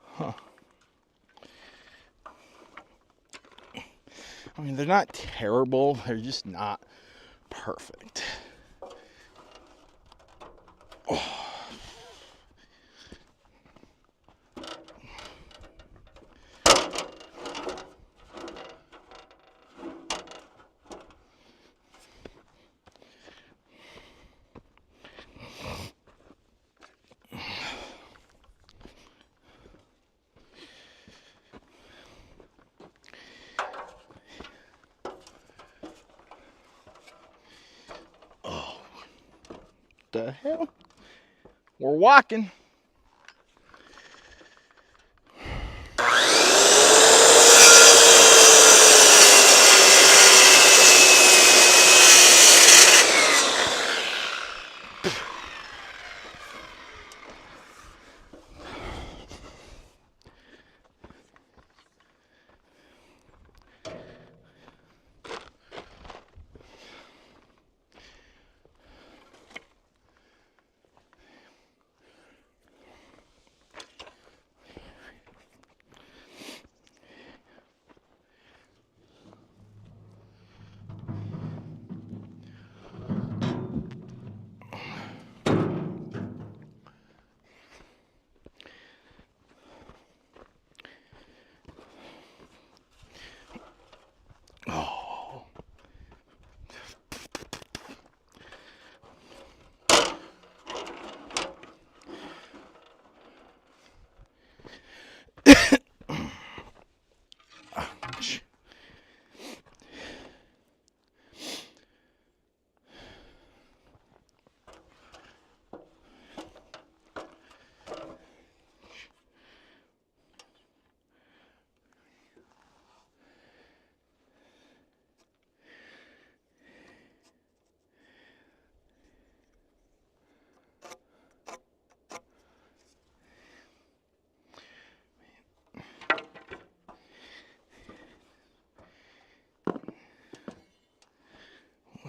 Huh. I mean, they're not terrible. They're just not perfect. Oh. The hell? We're walking. Oh.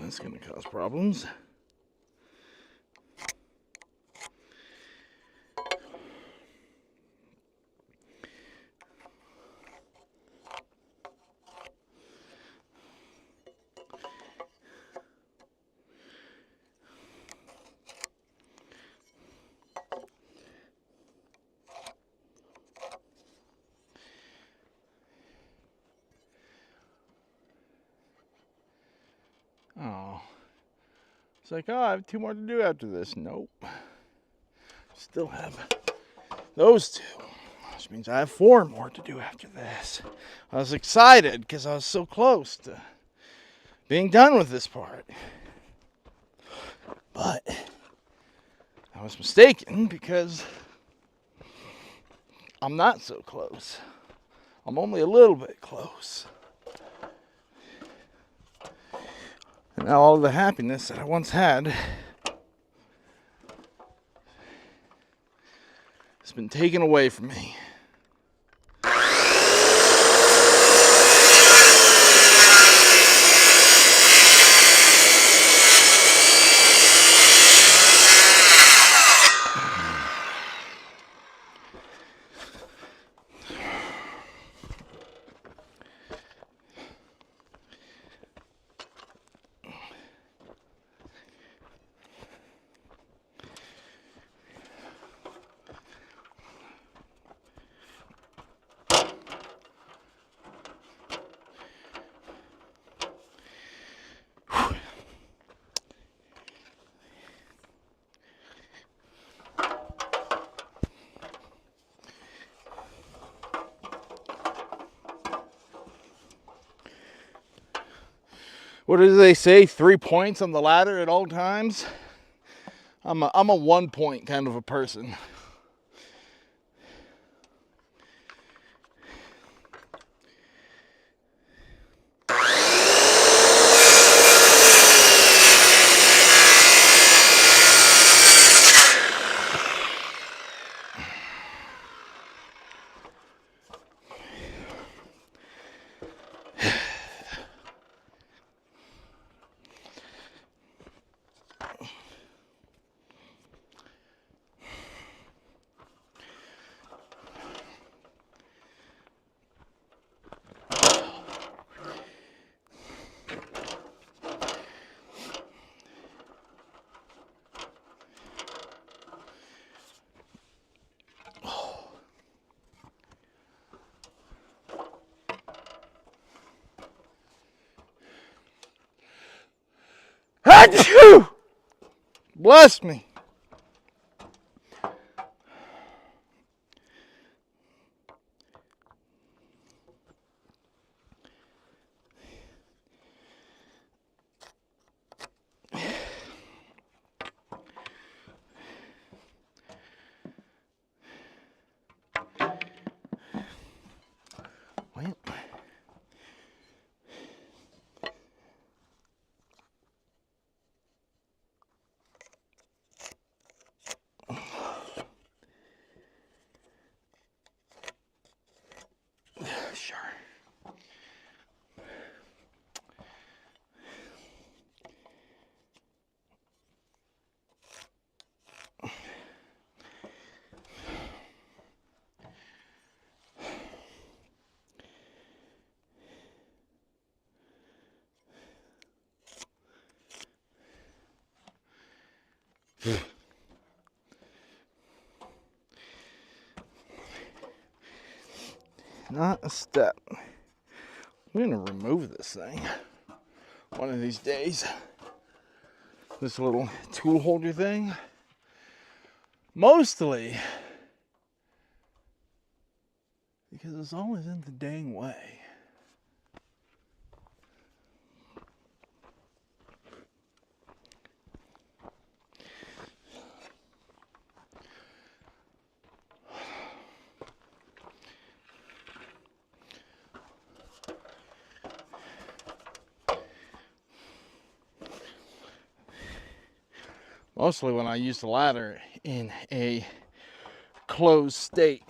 That's going to cause problems. Oh. It's like, oh, I have 2 more to do after this. Nope. Still have those 2. Which means I have 4 more to do after this. I was excited because I was so close to being done with this part. But I was mistaken because I'm not so close. I'm only a little bit close. And now all the happiness that I once had has been taken away from me. What do they say? 3 points on the ladder at all times? I'm a 1 point kind of a person. Achoo! Bless me. Well, sure. Not a step. I'm gonna remove this thing one of these days. This little tool holder thing. Mostly because it's always in the dang way. Mostly when I use the ladder in a closed state.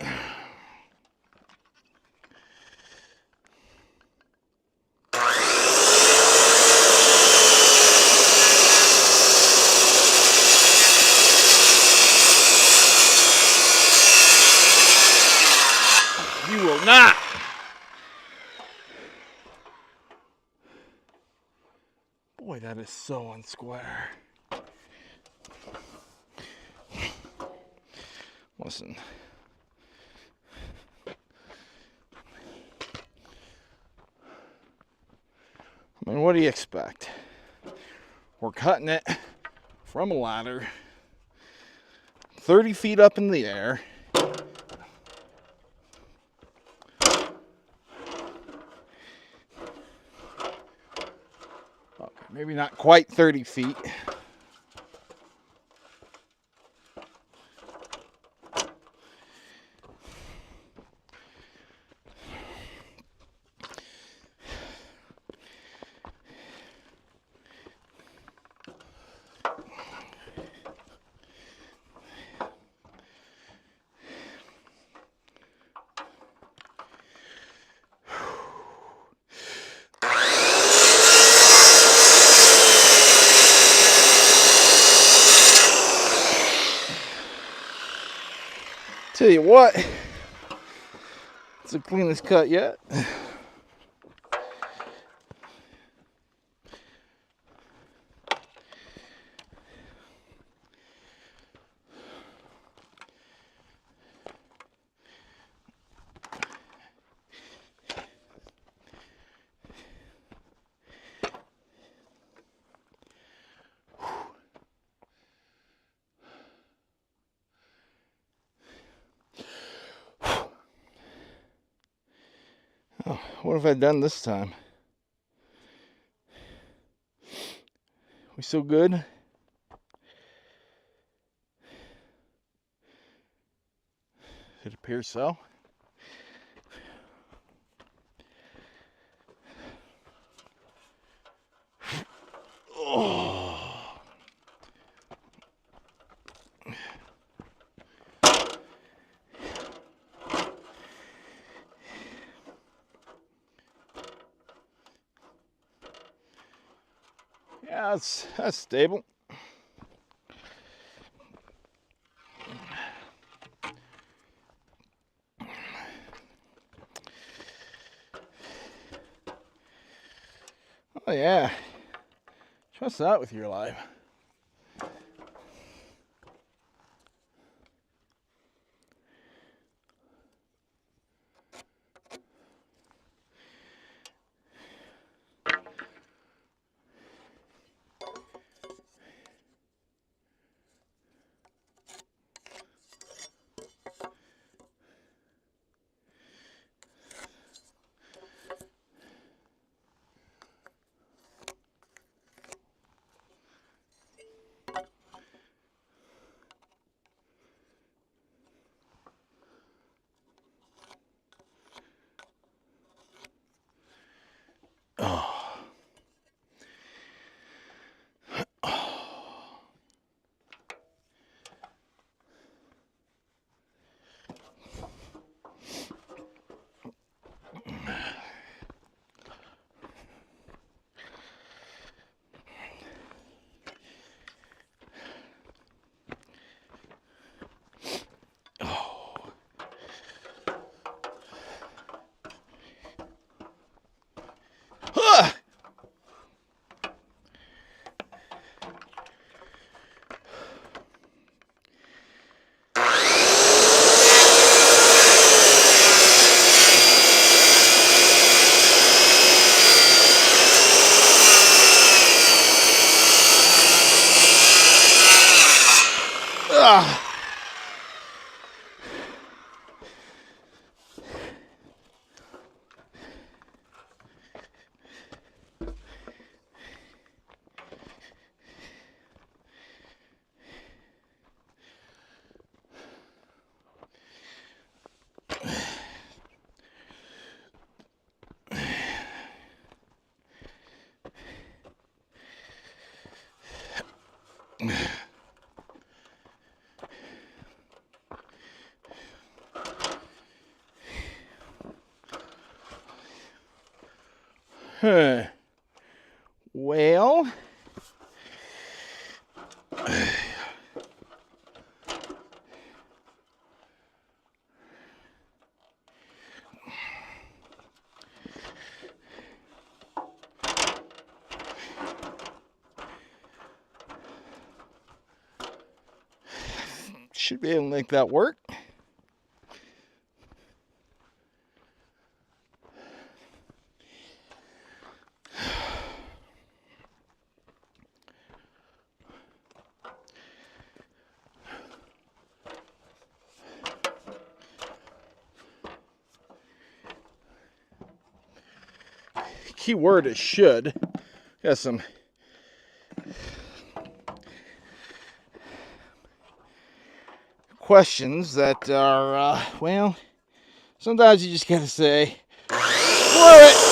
You will not. Boy, that is so unsquare. Listen. I mean, what do you expect? We're cutting it from a ladder 30 feet up in the air. Okay, maybe not quite 30 feet. Tell you what, it's the cleanest cut yet. Oh, what have I done this time? We so good? It appears so. Oh. Yeah, that's stable. Oh yeah. Trust that with your life. Huh. Well, should be able to make that work. Key word is should. Got some questions that are, well, sometimes you just gotta say, screw it.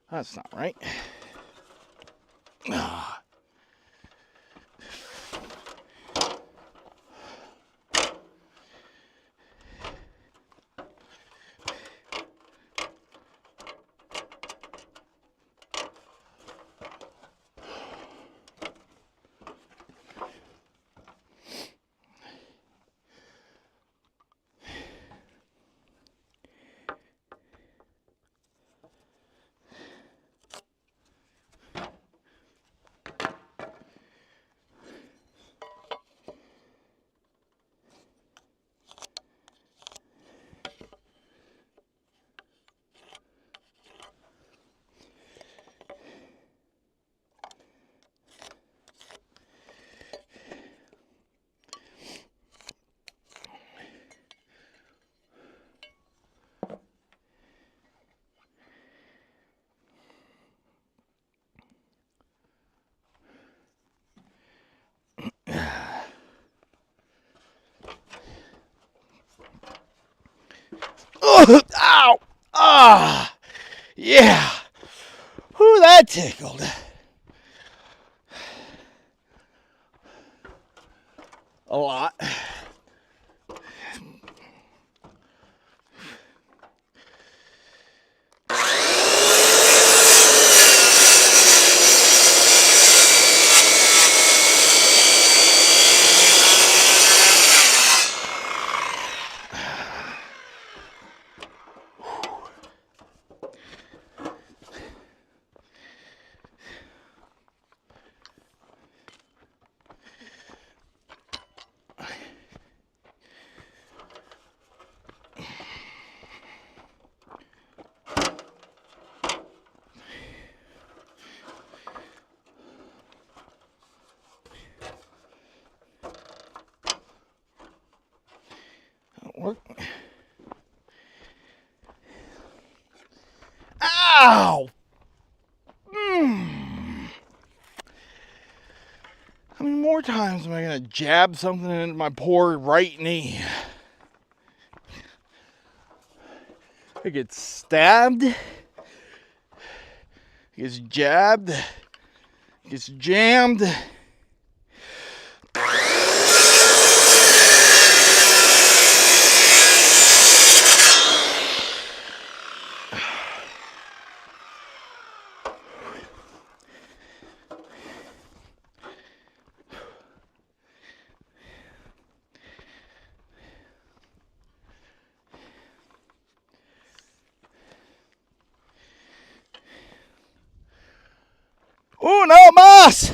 That's not right. Ow! Ah! Yeah! Whew, that tickled. A lot. Work. Ow! How many more times am I going to jab something into my poor right knee? It gets stabbed, it gets jabbed, it gets jammed. Uno más!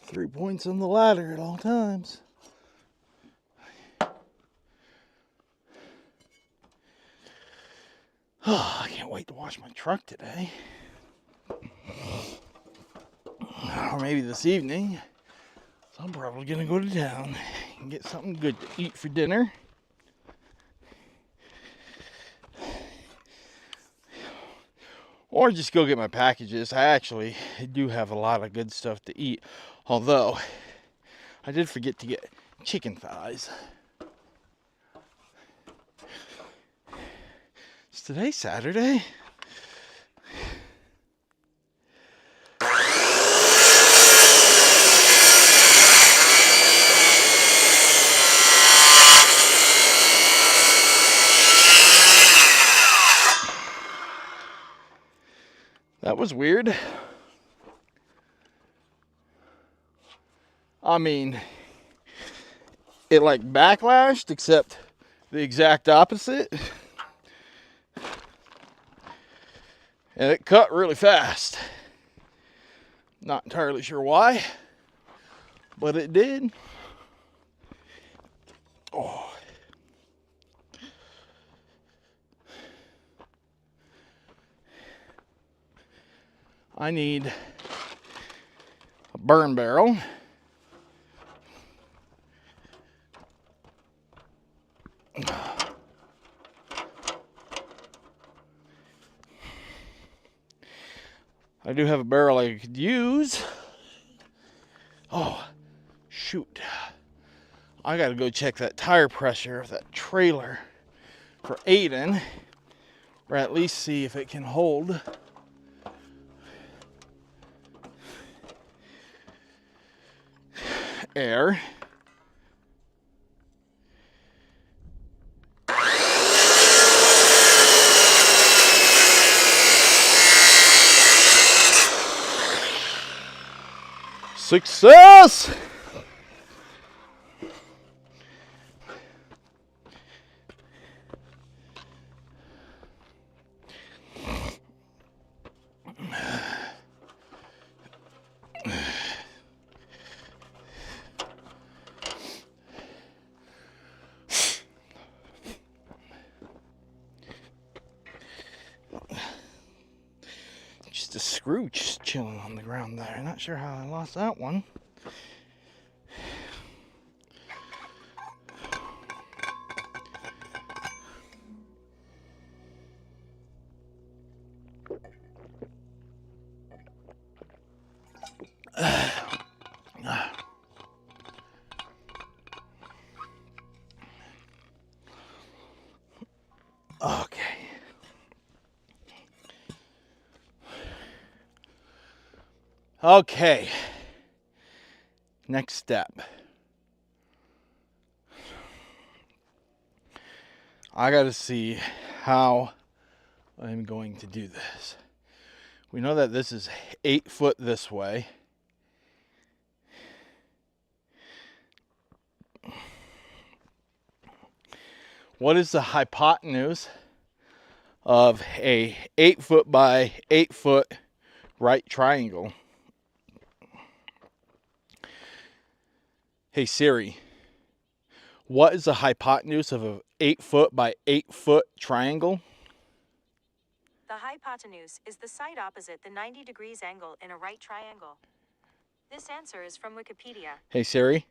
3 points on the ladder at all times. Oh, I can't wait to wash my truck today. Or maybe this evening. So I'm probably going to go to town and get something good to eat for dinner. Or just go get my packages. I do have a lot of good stuff to eat. Although, I did forget to get chicken thighs. Is today Saturday? That was weird. I mean, it like backlashed, except the exact opposite. And it cut really fast. Not entirely sure why, but it did. Oh. I need a burn barrel. I do have a barrel I could use. Oh, shoot. I gotta go check that tire pressure of that trailer for Aiden, or at least see if it can hold. Air. Success! Just a screw just chilling on the ground there. Not sure how I lost that one. Okay. Okay. Next step. I got to see how I'm going to do this. We know that this is 8 foot this way. What is the hypotenuse of a 8 foot by 8 foot right triangle? Hey Siri, what is the hypotenuse of an 8 foot by 8 foot triangle? The hypotenuse is the side opposite the 90 degrees angle in a right triangle. This answer is from Wikipedia. Hey Siri.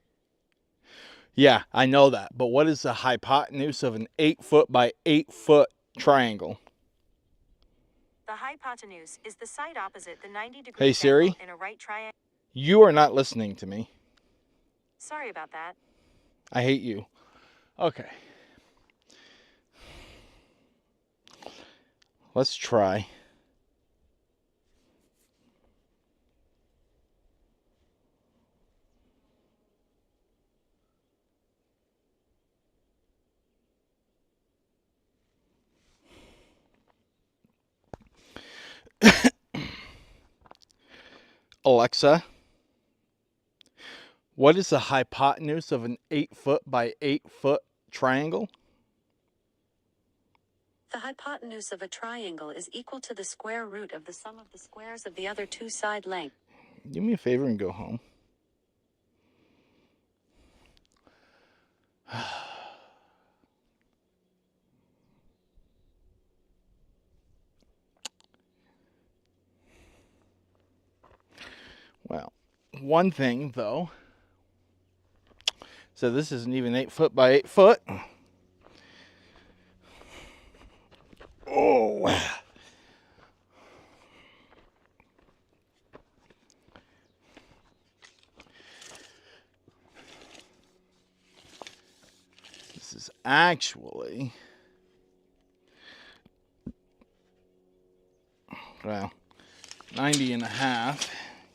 Yeah, I know that, but what is the hypotenuse of an 8 foot by 8 foot triangle? The hypotenuse is the side opposite the 90 degrees Hey Siri. angle in a right triangle. You are not listening to me. Sorry about that. I hate you. Okay. Let's try. Alexa, what is the hypotenuse of an 8 foot by 8 foot triangle? The hypotenuse of a triangle is equal to the square root of the sum of the squares of the other two side lengths. Do me a favor and go home. Well, one thing though, so this isn't even 8 foot by 8 foot. Oh. This is actually, well, 90 and a half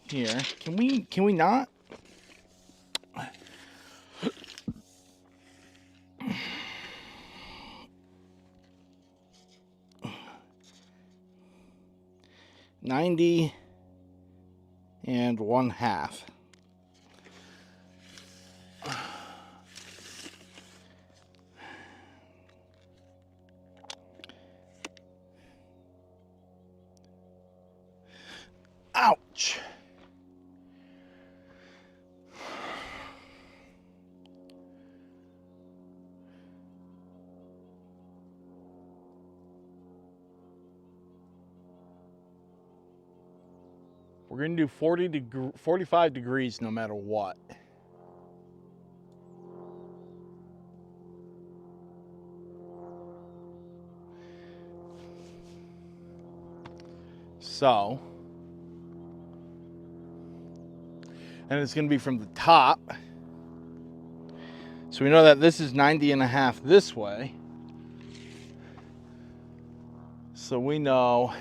here. Can we not? $90 and 1/2. Ouch. We're going to do 45 degrees no matter what. So, and it's going to be from the top. So we know that this is 90 and a half this way. So we know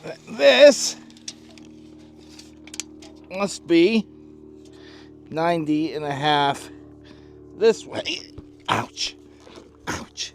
that this must be 90 and a half this way. Ouch. Ouch.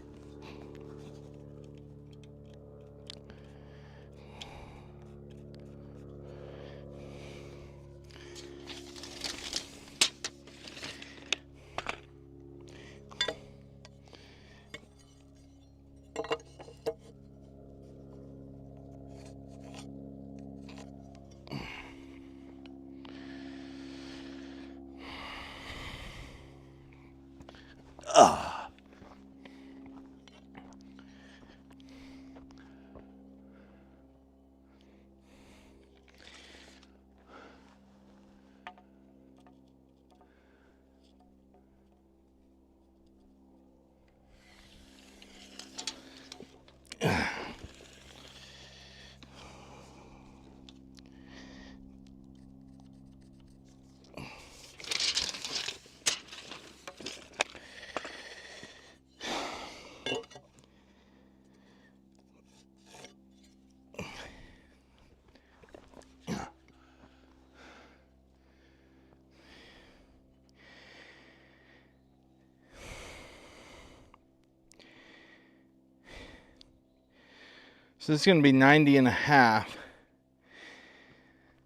So this is going to be 90 and a half.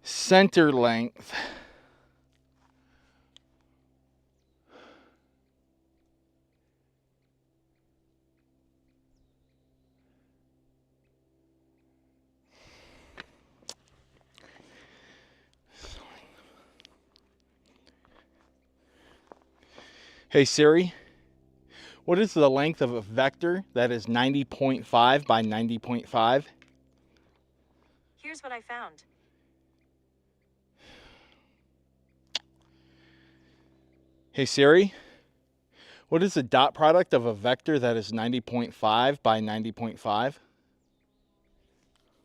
Center length. Hey Siri, what is the length of a vector that is 90.5 by 90.5? Here's what I found. Hey Siri, what is the dot product of a vector that is 90.5 by 90.5?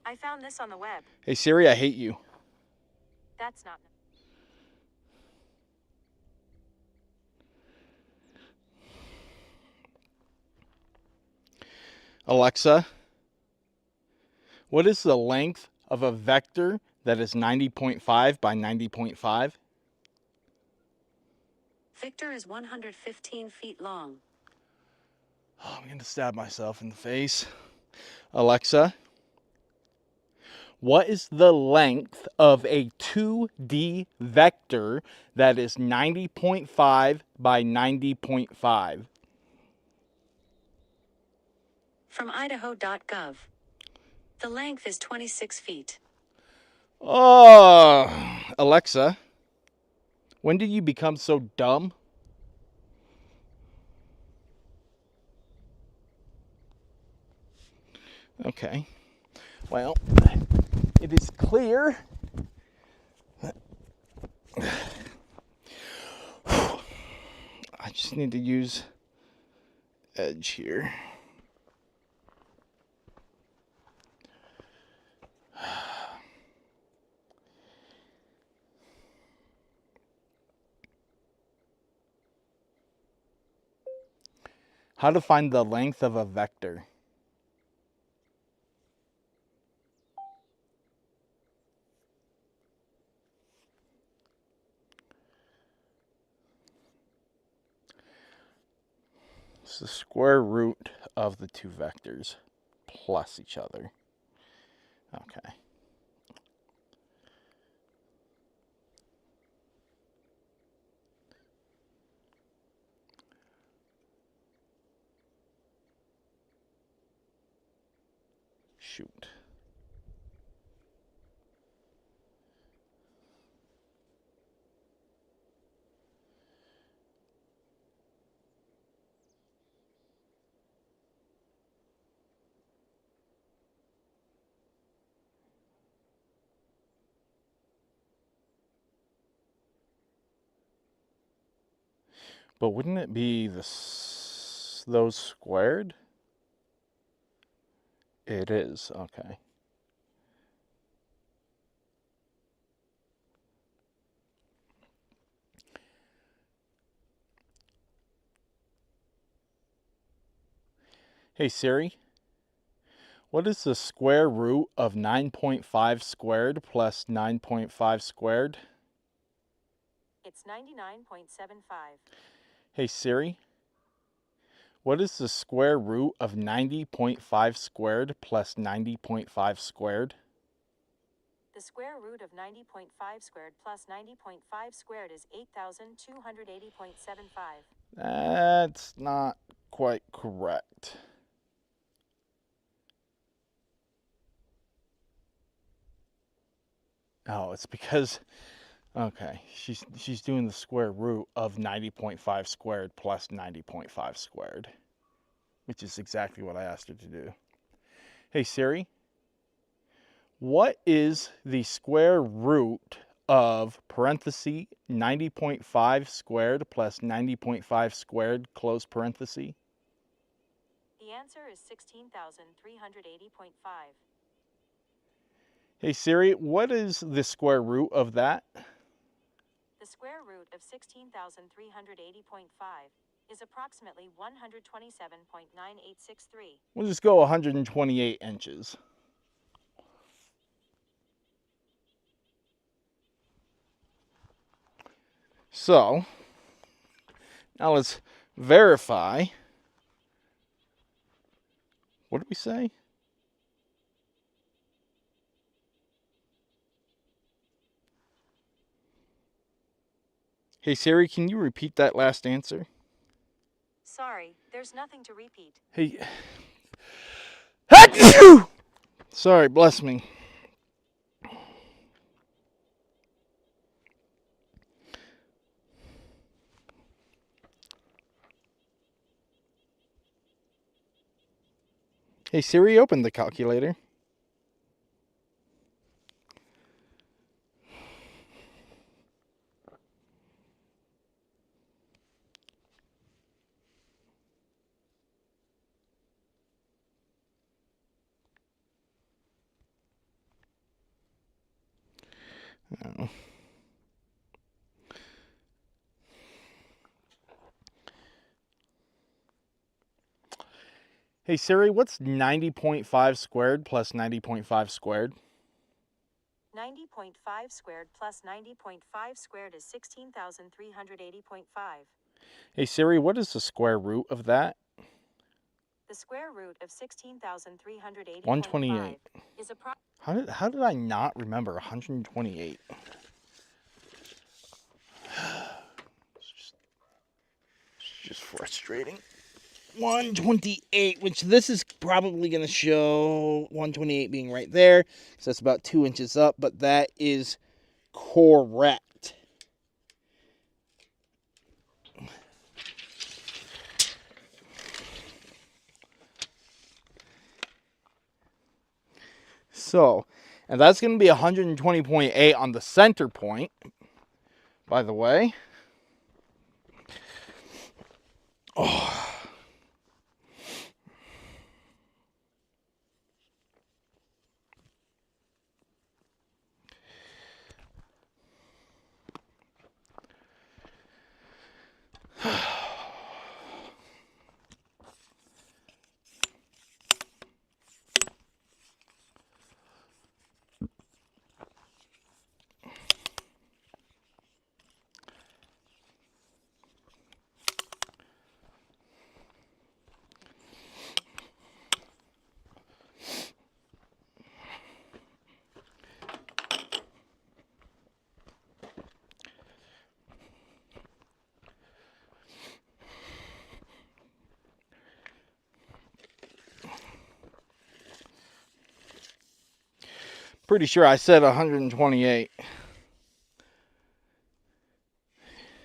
I found this on the web. Hey Siri, I hate you. That's not. Alexa, what is the length of a vector that is 90.5 by 90.5? Victor is 115 feet long. Oh, I'm going to stab myself in the face. Alexa, what is the length of a 2D vector that is 90.5 by 90.5? From idaho.gov. The length is 26 feet. Oh, Alexa, when did you become so dumb? Okay. Well, it is clear. I just need to use edge here. How to find the length of a vector. It's the square root of the two vectors plus each other. Okay. Shoot. But wouldn't it be those squared? It is, okay. Hey Siri, what is the square root of 9.5 squared plus 9.5 squared? It's 99.75. Hey Siri, what is the square root of 90.5 squared plus 90.5 squared? The square root of 90.5 squared plus 90.5 squared is 8,280.75. That's not quite correct. Oh, it's because, okay, she's doing the square root of 90.5 squared plus 90.5 squared, which is exactly what I asked her to do. Hey Siri, what is the square root of parenthesis 90.5 squared plus 90.5 squared close parenthesis? The answer is 16,380.5. Hey Siri, what is the square root of that? The square root of 16,380.5 is approximately 127.9863. We'll just go 128 inches. So, now let's verify. What did we say? Hey Siri, can you repeat that last answer? Sorry, there's nothing to repeat. Hey. Achoo! Sorry, bless me. Hey Siri, open the calculator. Oh. Hey Siri, what's 90.5 squared plus 90.5 squared? 90.5 squared plus 90.5 squared is 16,380.5. Hey Siri, what is the square root of that? The square root of 16,380.5 128. is approximately... How did I not remember 128? It's just frustrating. 128, which this is probably going to show 128 being right there. So that's about 2 inches up, but that is correct. So, and that's going to be 120.8 on the center point, by the way. Oh. Pretty sure I said 128.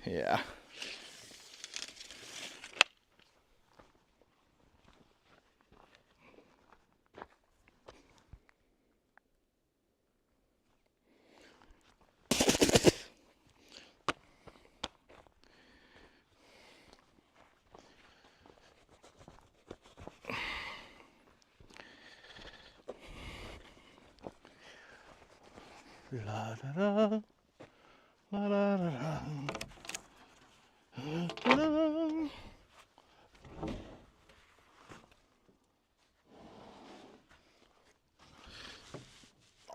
Yeah. La da da, la da da da, da.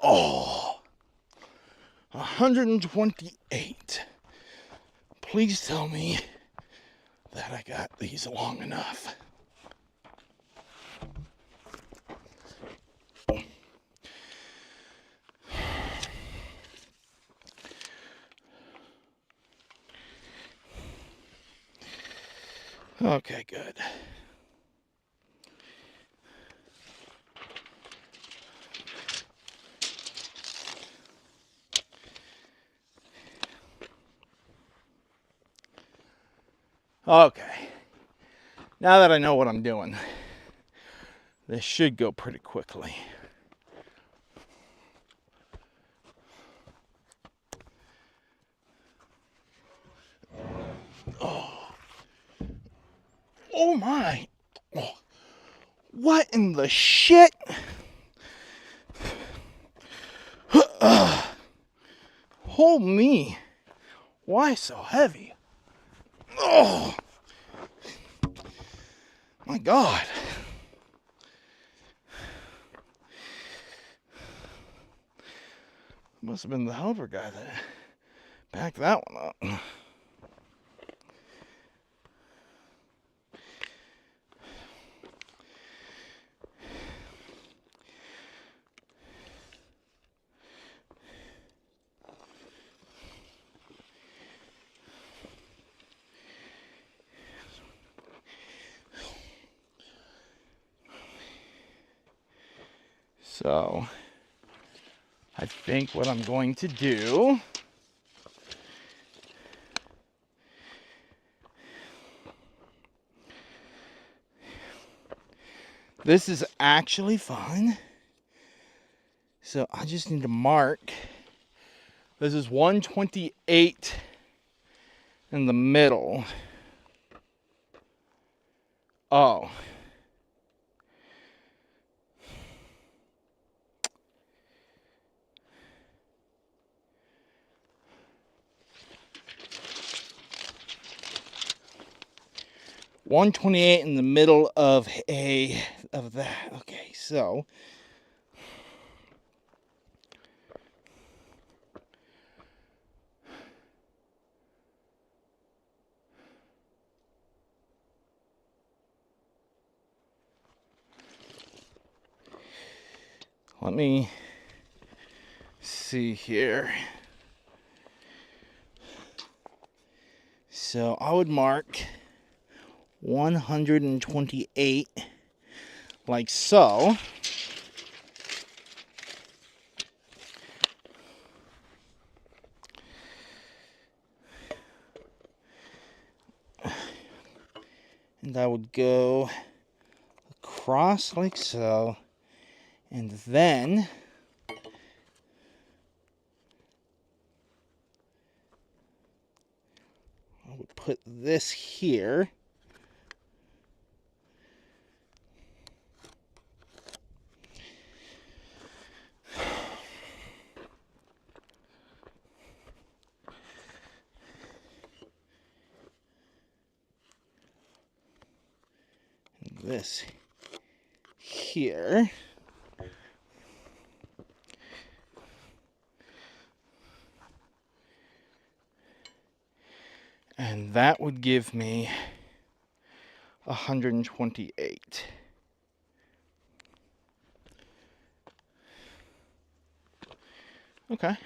Oh, 128. Please tell me that I got these long enough. Okay, good. Okay. Now that I know what I'm doing, this should go pretty quickly. Oh my. Oh. What in the shit? Hold me. Why so heavy? Oh. My God. Must have been the helper guy that backed that one up. So, I think what I'm going to do this is actually fun. So I just need to mark. This is 128 in the middle. Oh. $128 in the middle of that. Okay, so let me see here. So I would mark 128 like so. And I would go across like so. And then I would put this here. And this here. And that would give me 128. Okay.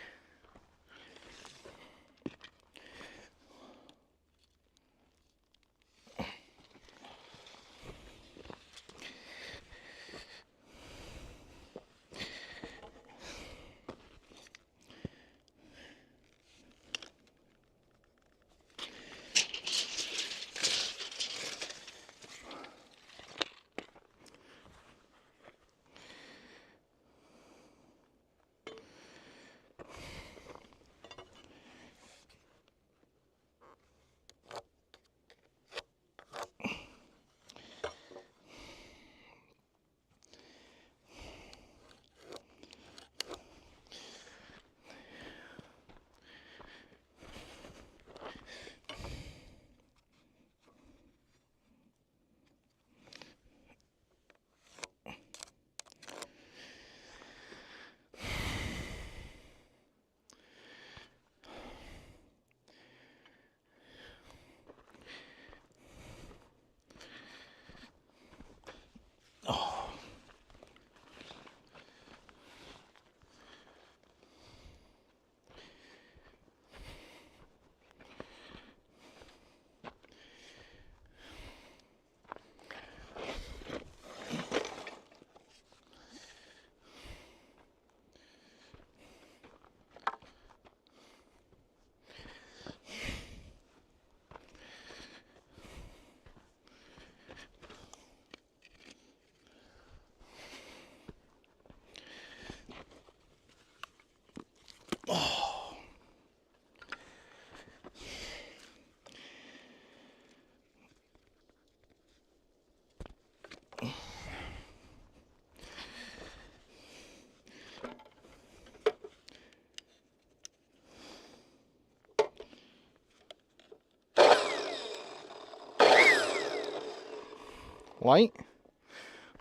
Light? I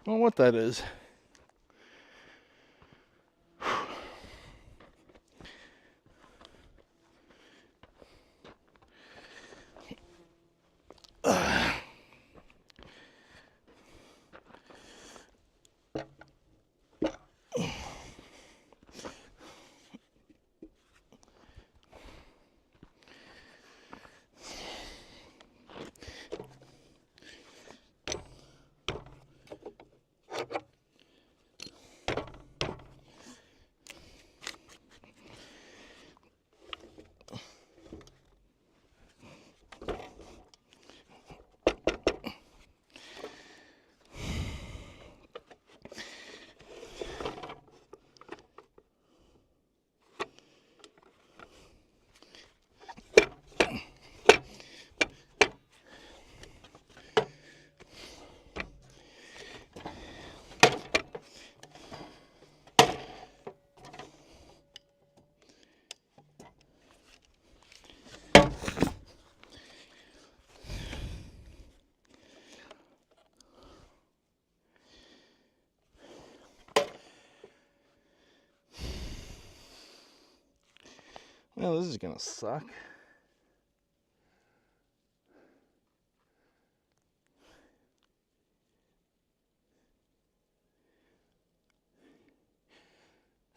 don't know what that is. Well, this is gonna suck.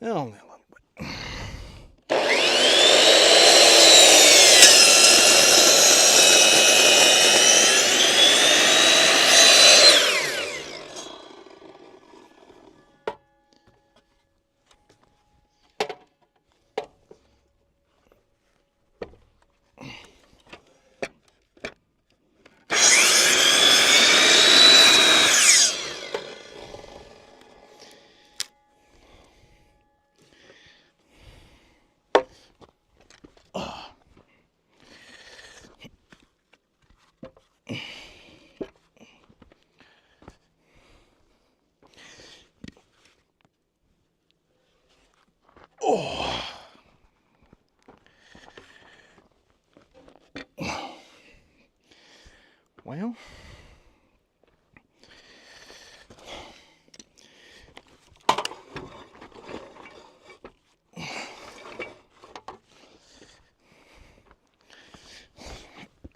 Only a little bit. Oh. Well.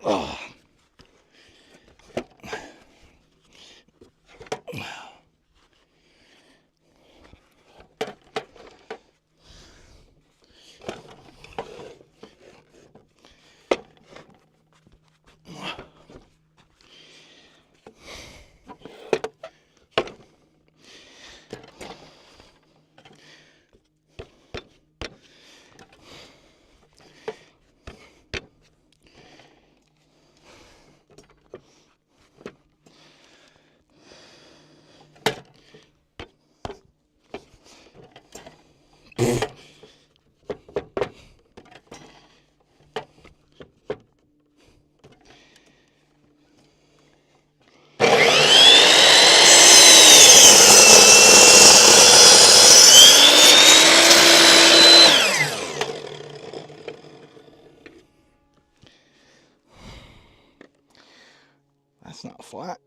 Oh. That's not flat.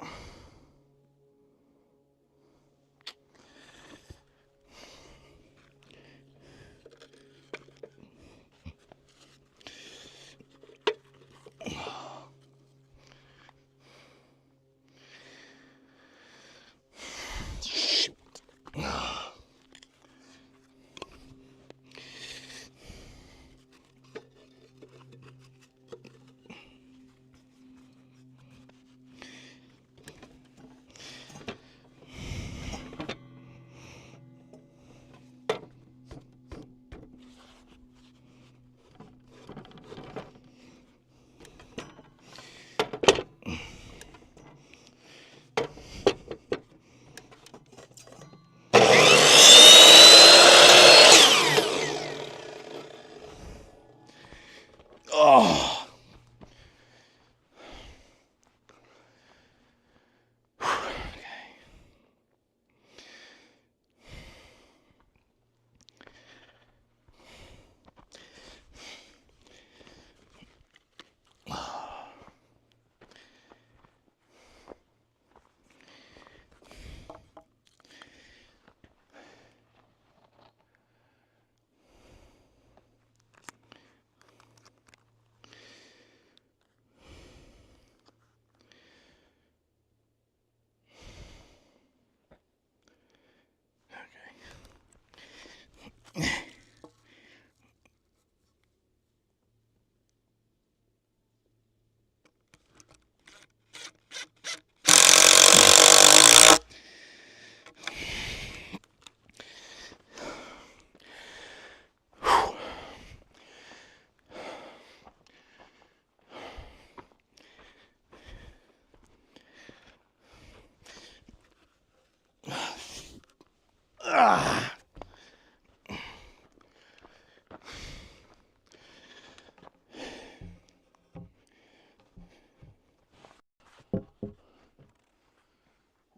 Ah.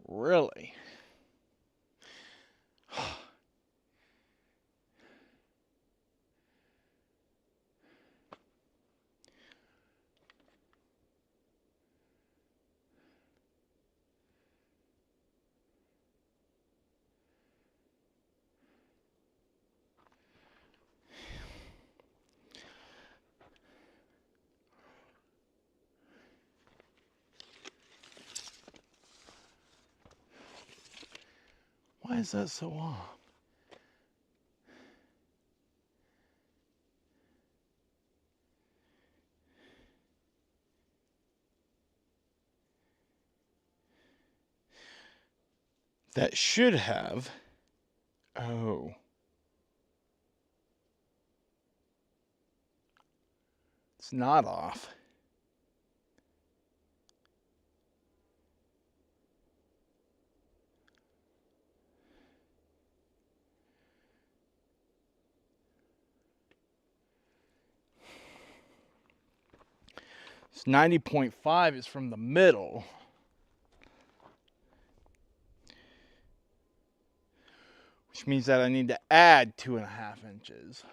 Really? Why is that so off? That should have. Oh. It's not off. It's 90.5 is from the middle. Which means that I need to add 2.5 inches.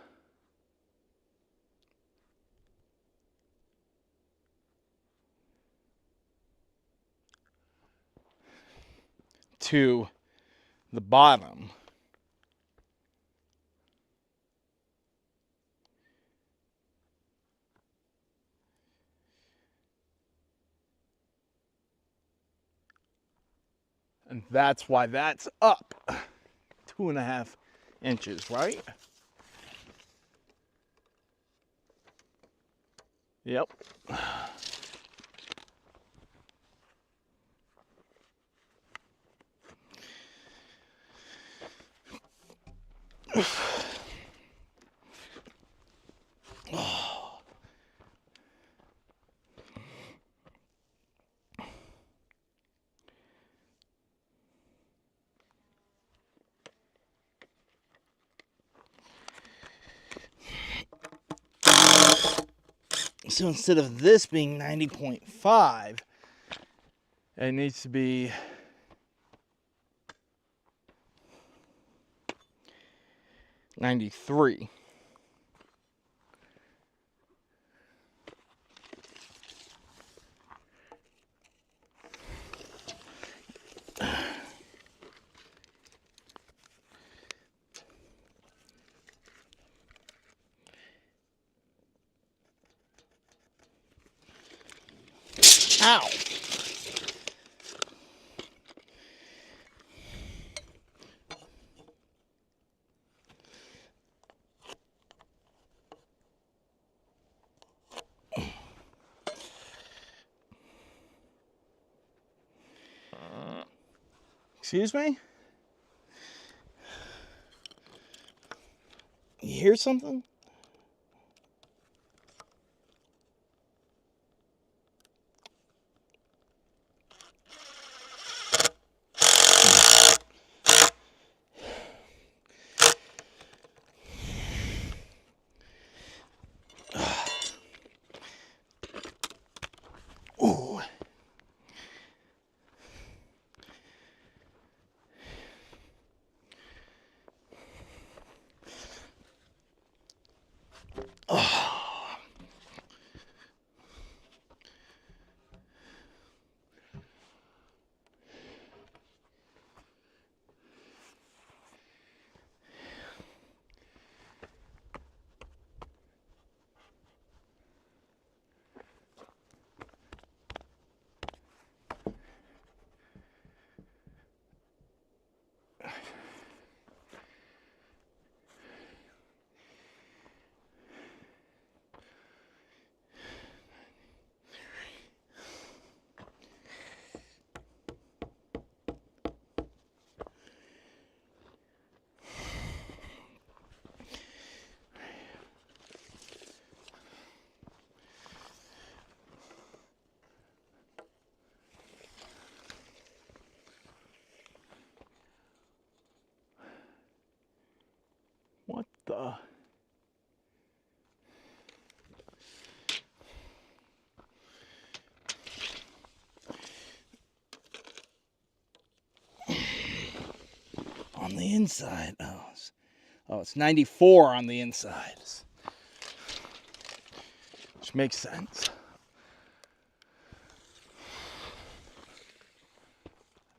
To the bottom. And that's why that's up 2.5 inches, right? Yep. So instead of this being 90.5, it needs to be 93. Ow! Excuse me? You hear something? Ooh. the on the inside. Oh, it's 94 on the inside, which makes sense.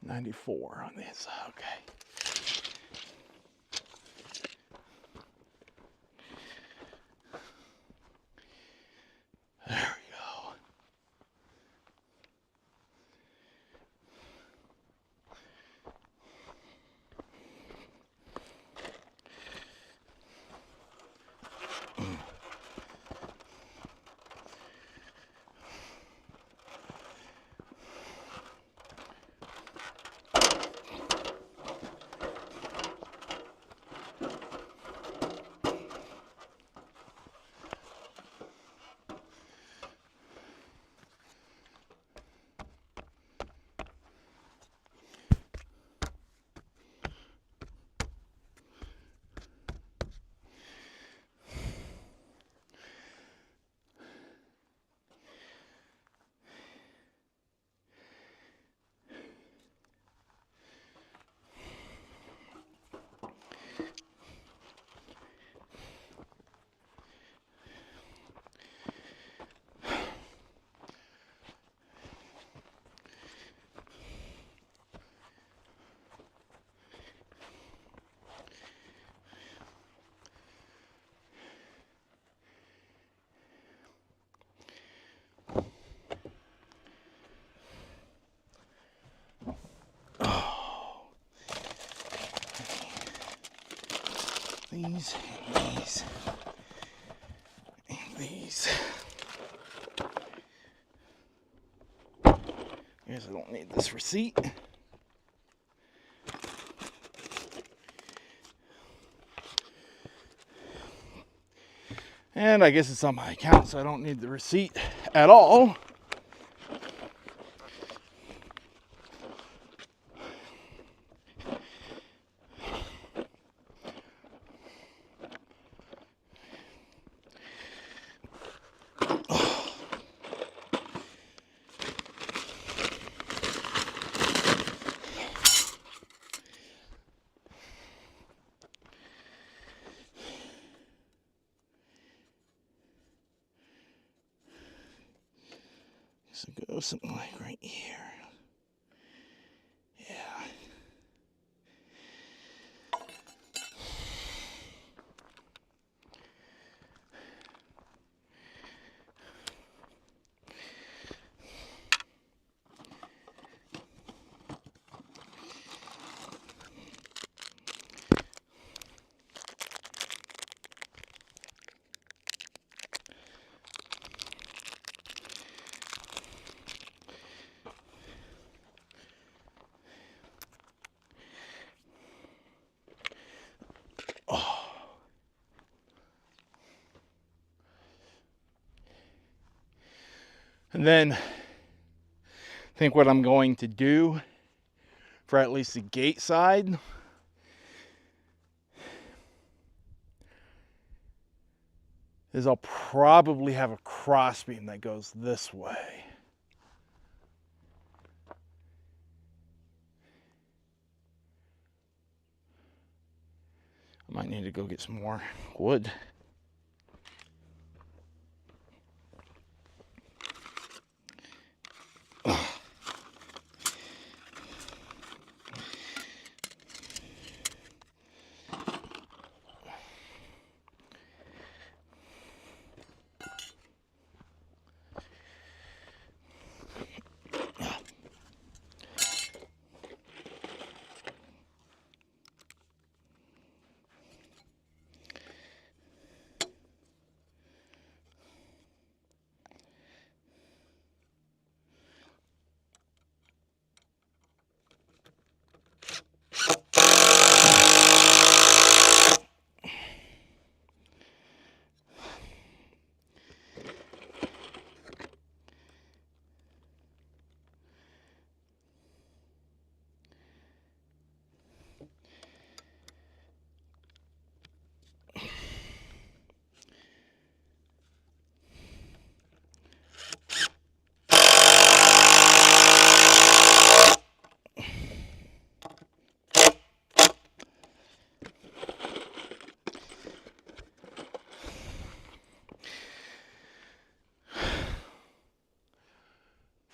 94 on the inside. Okay. There we go. These, and these. Guess I don't need this receipt. And I guess it's on my account, so I don't need the receipt at all. So go something like right here. Yeah. And then I think what I'm going to do for at least the gate side is I'll probably have a crossbeam that goes this way. I might need to go get some more wood.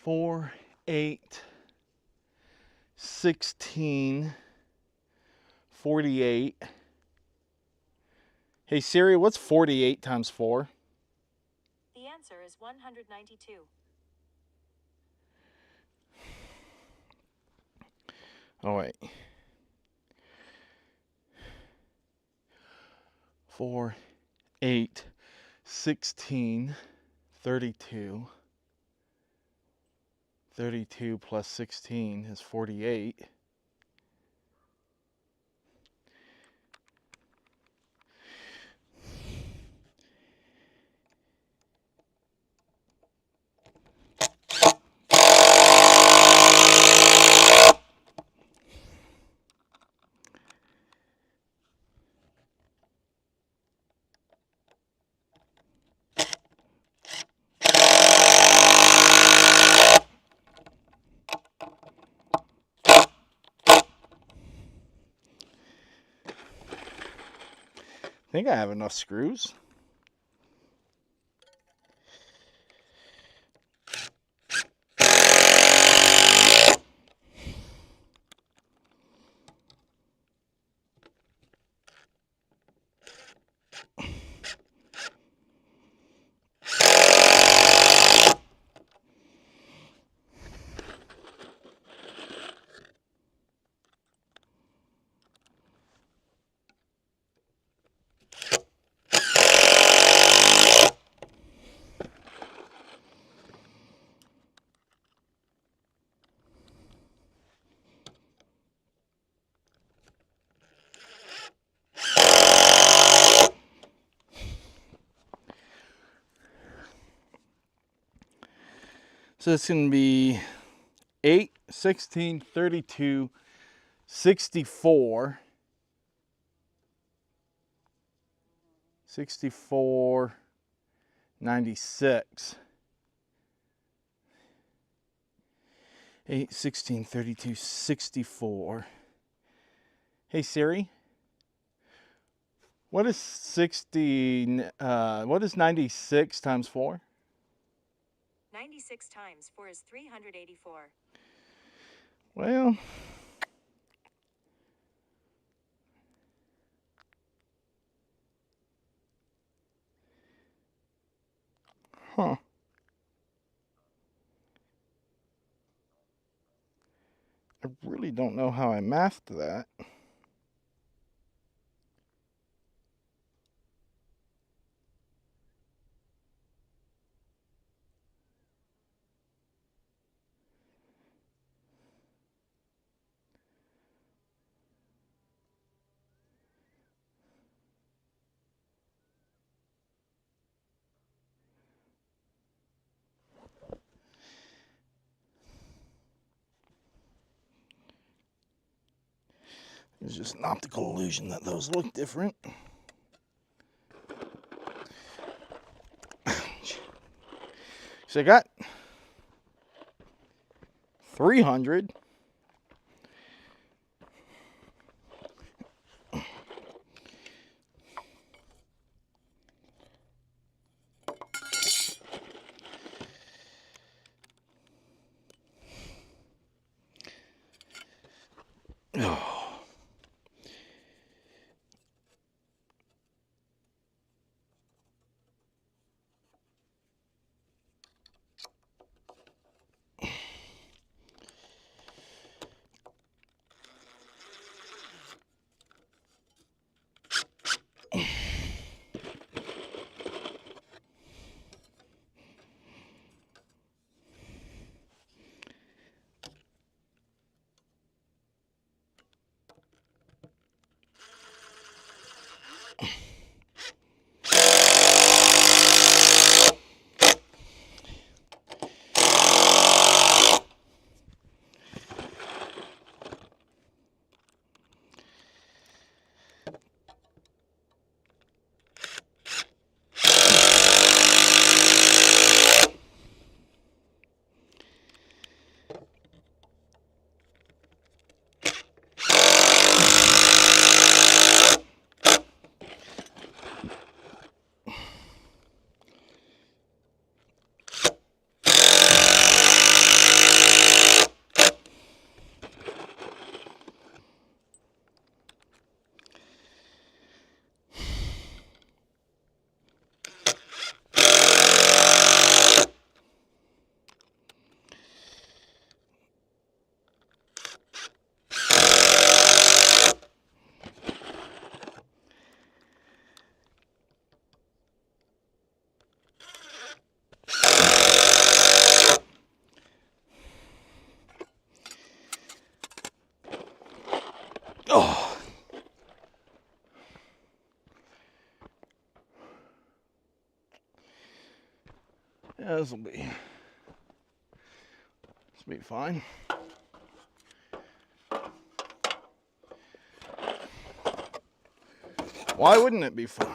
4, 8, 16, 48. Hey Siri, what's 48 times 4? The answer is 192. Oh wait. 4, 8, 16, 32. 32 plus 16 is 48. I think I have enough screws. So it's going to be 8, 16, 32, 64, 64, 96. 8, 16, 32, 64. Hey Siri, what is 96 times 4? 96 times 4 is 384. Well, huh. I really don't know how I mathed that. It's just an optical illusion that those look different. So I got 300. Oh. Yeah, this will be fine. Why wouldn't it be fine?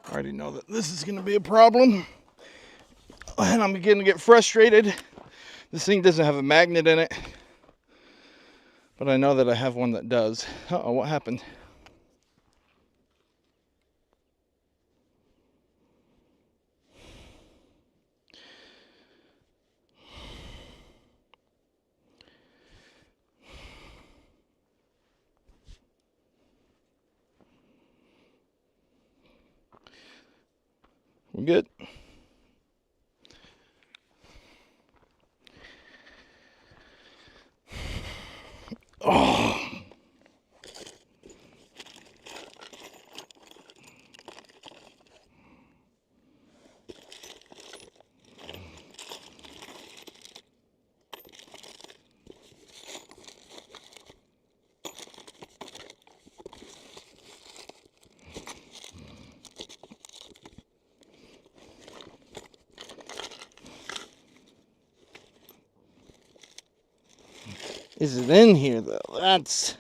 I already know that this is going to be a problem, and I'm beginning to get frustrated. This thing doesn't have a magnet in it, but I know that I have one that does. Uh-oh, what happened? We good? Oh. Is it in here though? That's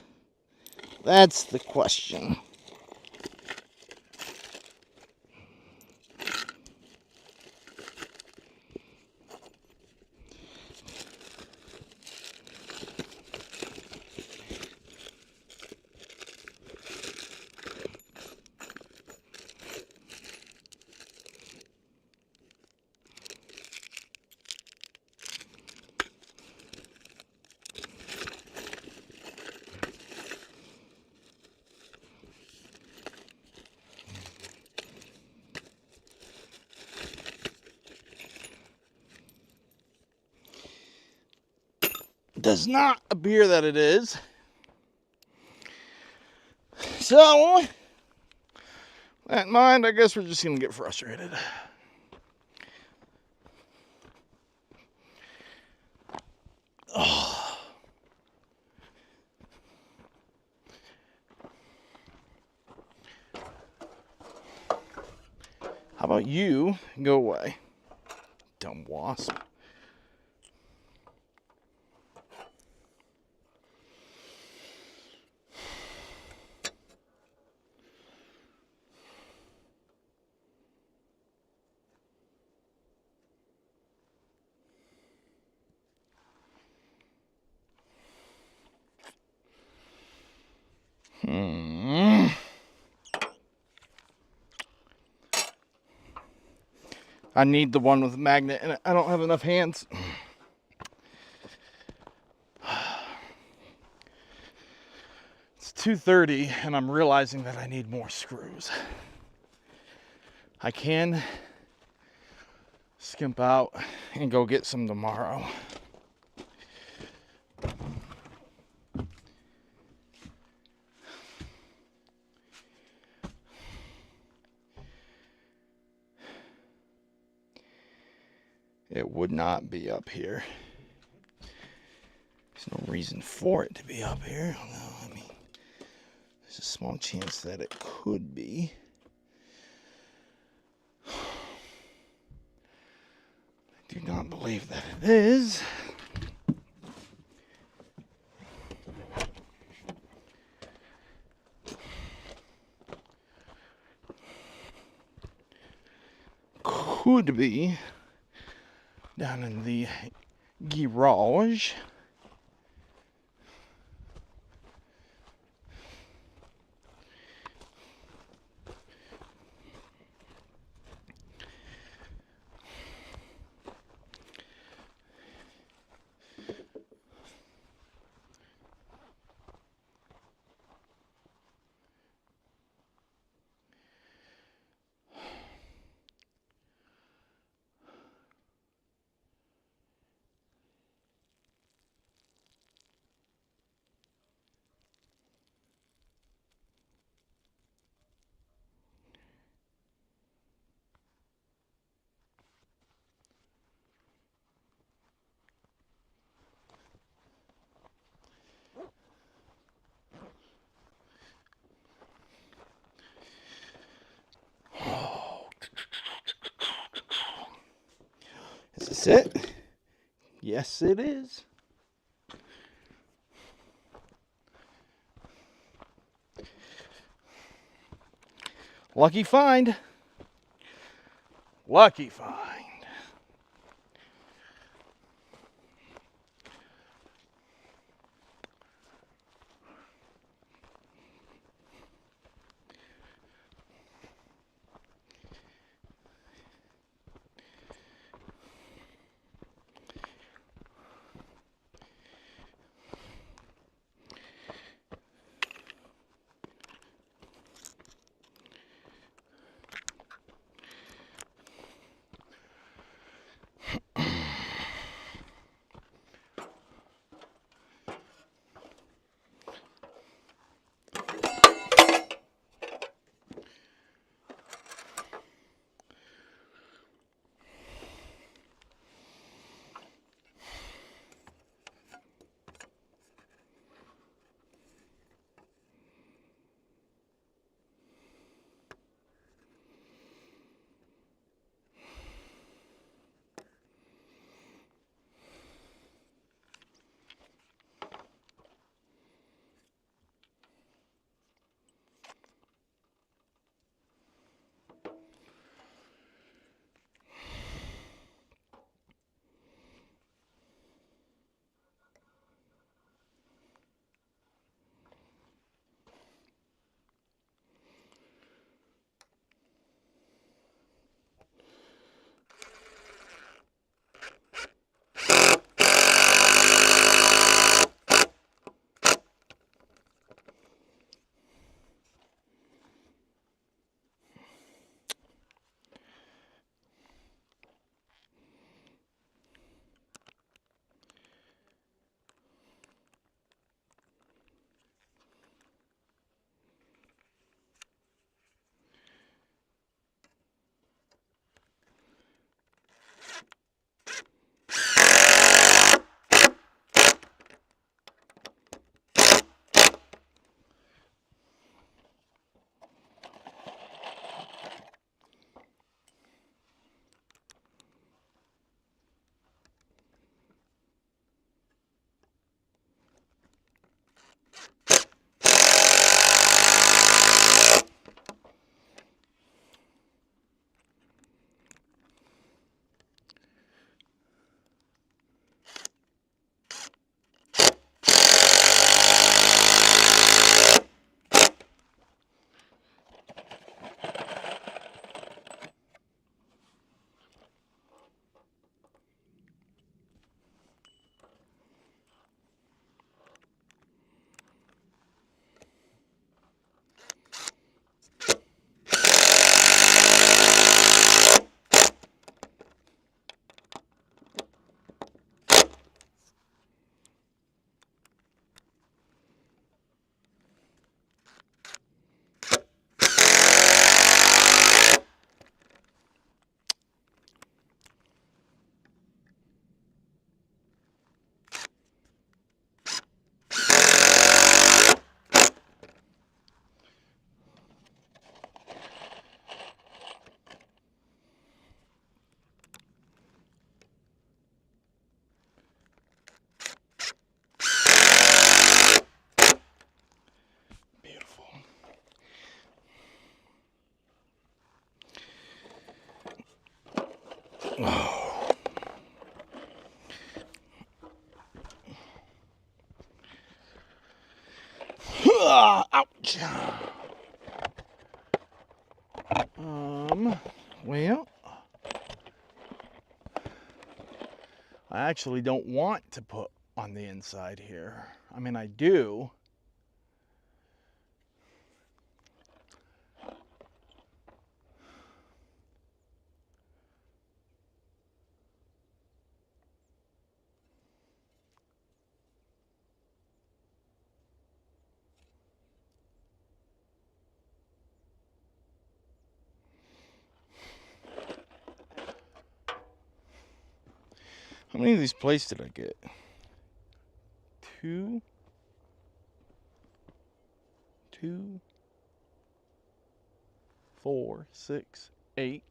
the question. Does not appear that it is. So, that in mind, I guess we're just gonna get frustrated. Oh. How about you go away, dumb wasp? I need the one with a magnet in it. I don't have enough hands. It's 2:30 and I'm realizing that I need more screws. I can skimp out and go get some tomorrow. It would not be up here. There's no reason for it to be up here. Although, I mean, there's a small chance that it could be. I do not believe that it is. Could be down in the garage. Is this it? Yes, it is. Lucky find. Lucky find. Beautiful. Ouch. Well, I actually don't want to put on the inside here. I mean, I do. How many of these plates did I get? 2, 2, 4, 6, 8.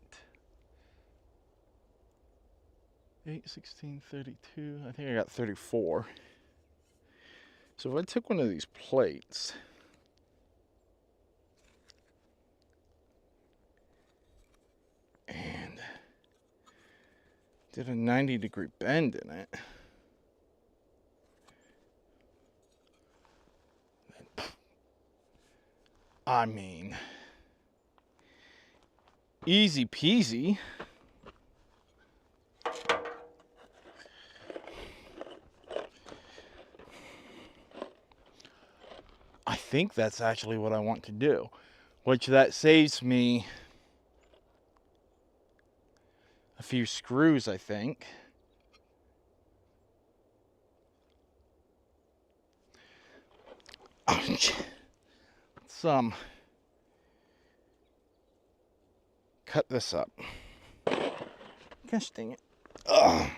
8, 16, 32. I think I got 34. So if I took one of these plates and did a 90-degree bend in it, I mean, easy peasy. I think that's actually what I want to do, which that saves me a few screws, I think. Let's cut this up. Gosh dang it. Ugh.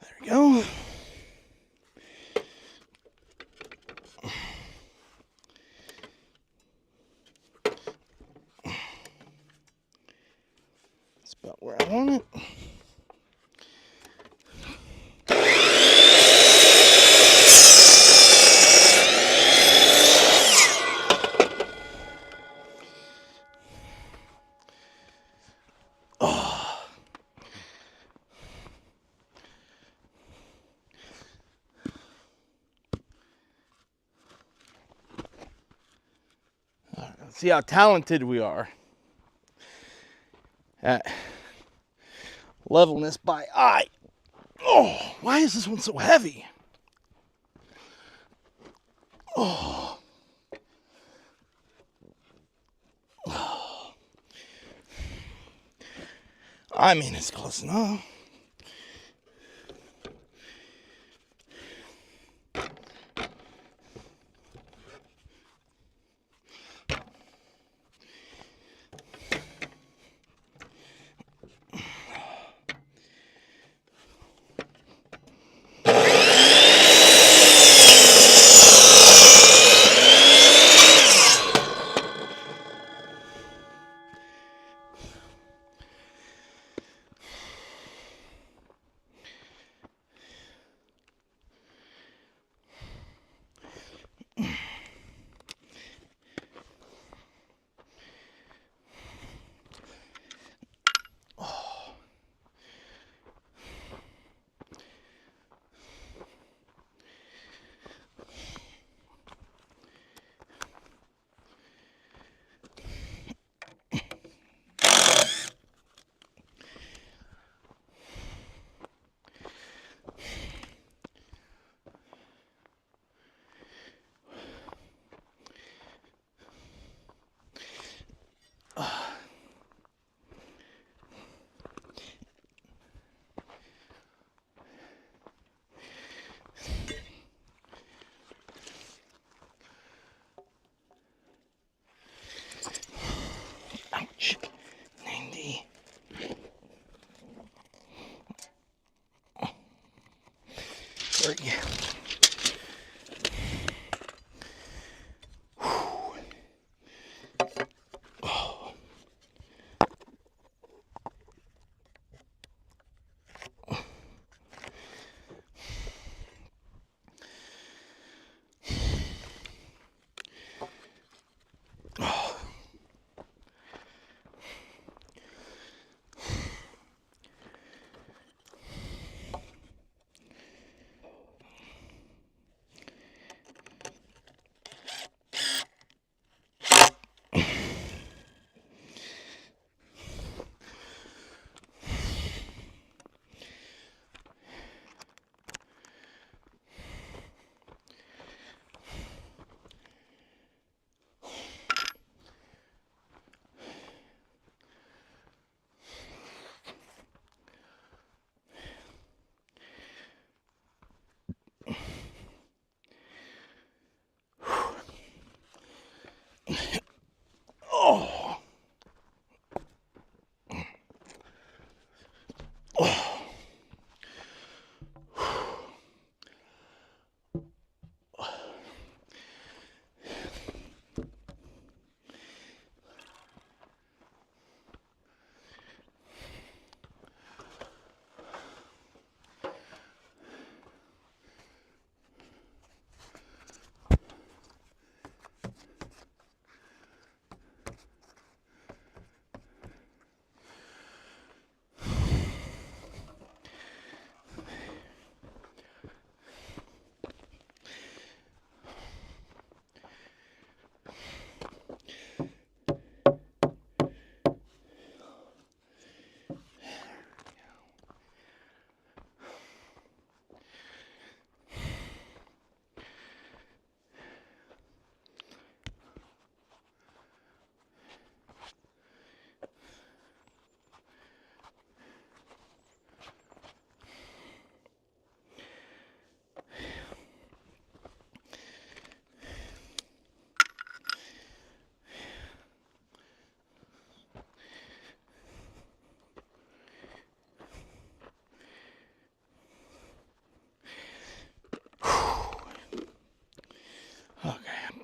There we go. That's about where I want it. See how talented we are at leveling this by eye. Oh, why is this one so heavy? Oh. I mean, it's close enough.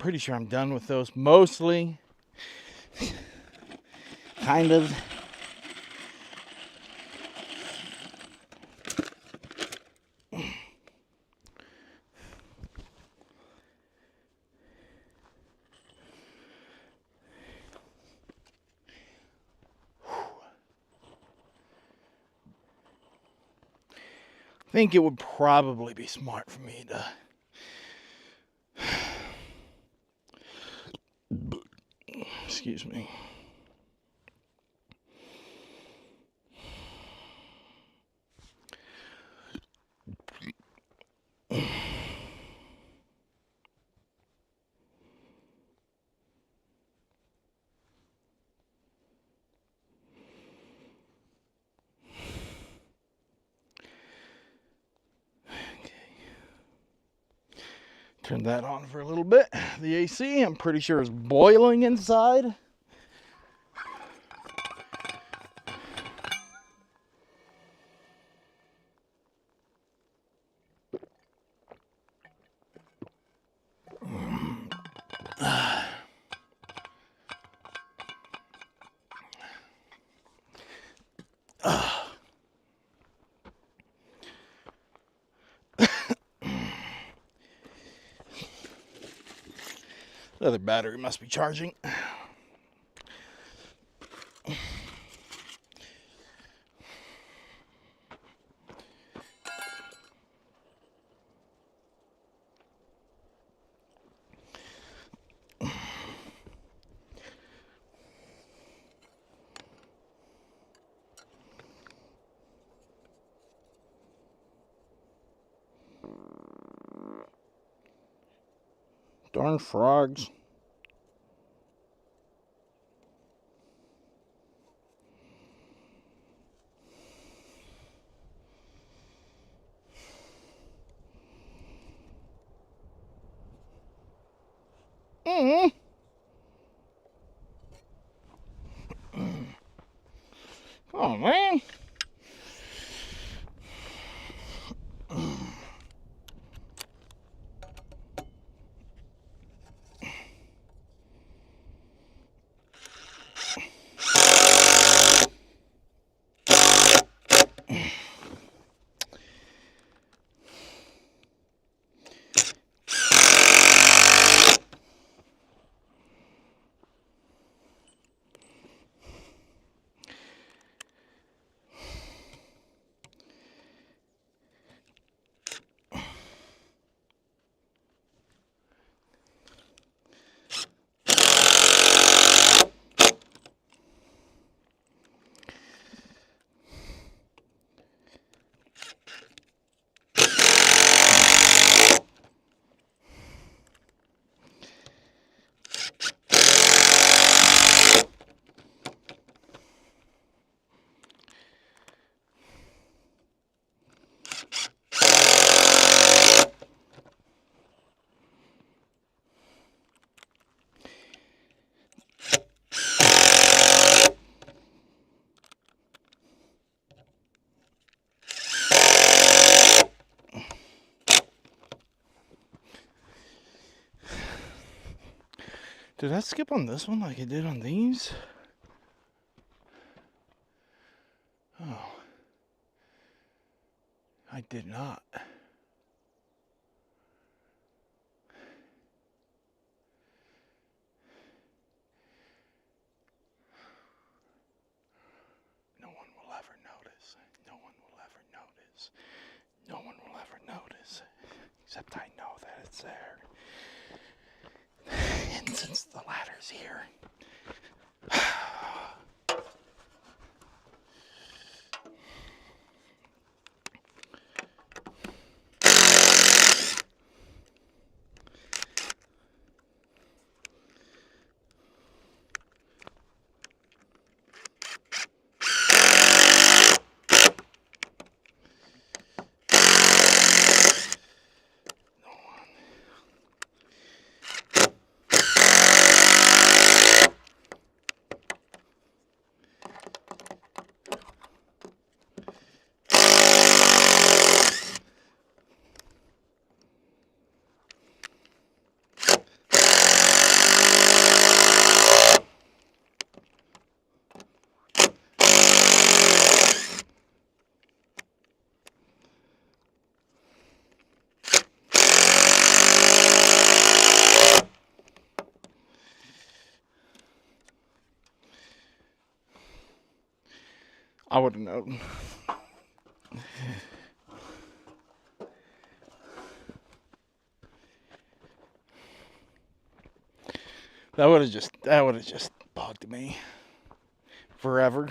pretty sure I'm done with those mostly. Kind of. I think it would probably be smart for me to excuse me. Turn that on for a little bit. The AC, I'm pretty sure, is boiling inside. The other battery must be charging. Darn frogs. Oh man. Did I skip on this one like I did on these? Oh. I did not. No one will ever notice. No one will ever notice. No one will ever notice. Except I know that it's there. And since the ladder's here. I would have known. That would have just bugged me forever.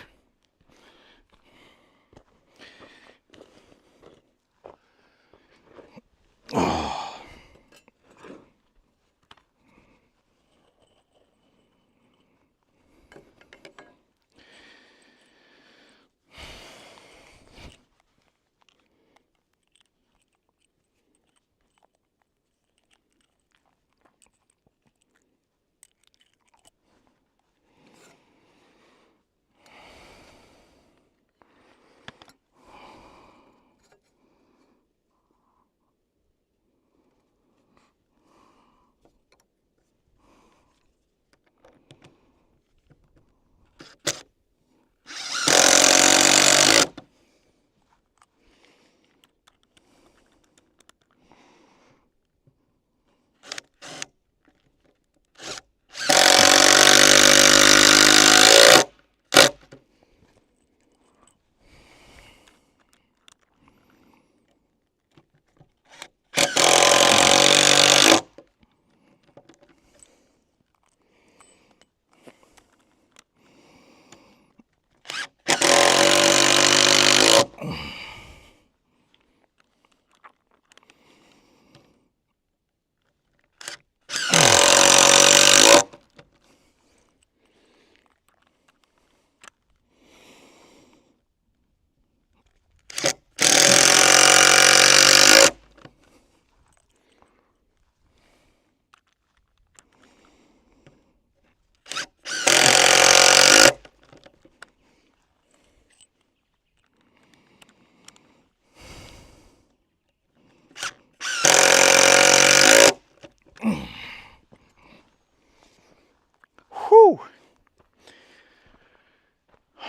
Whew.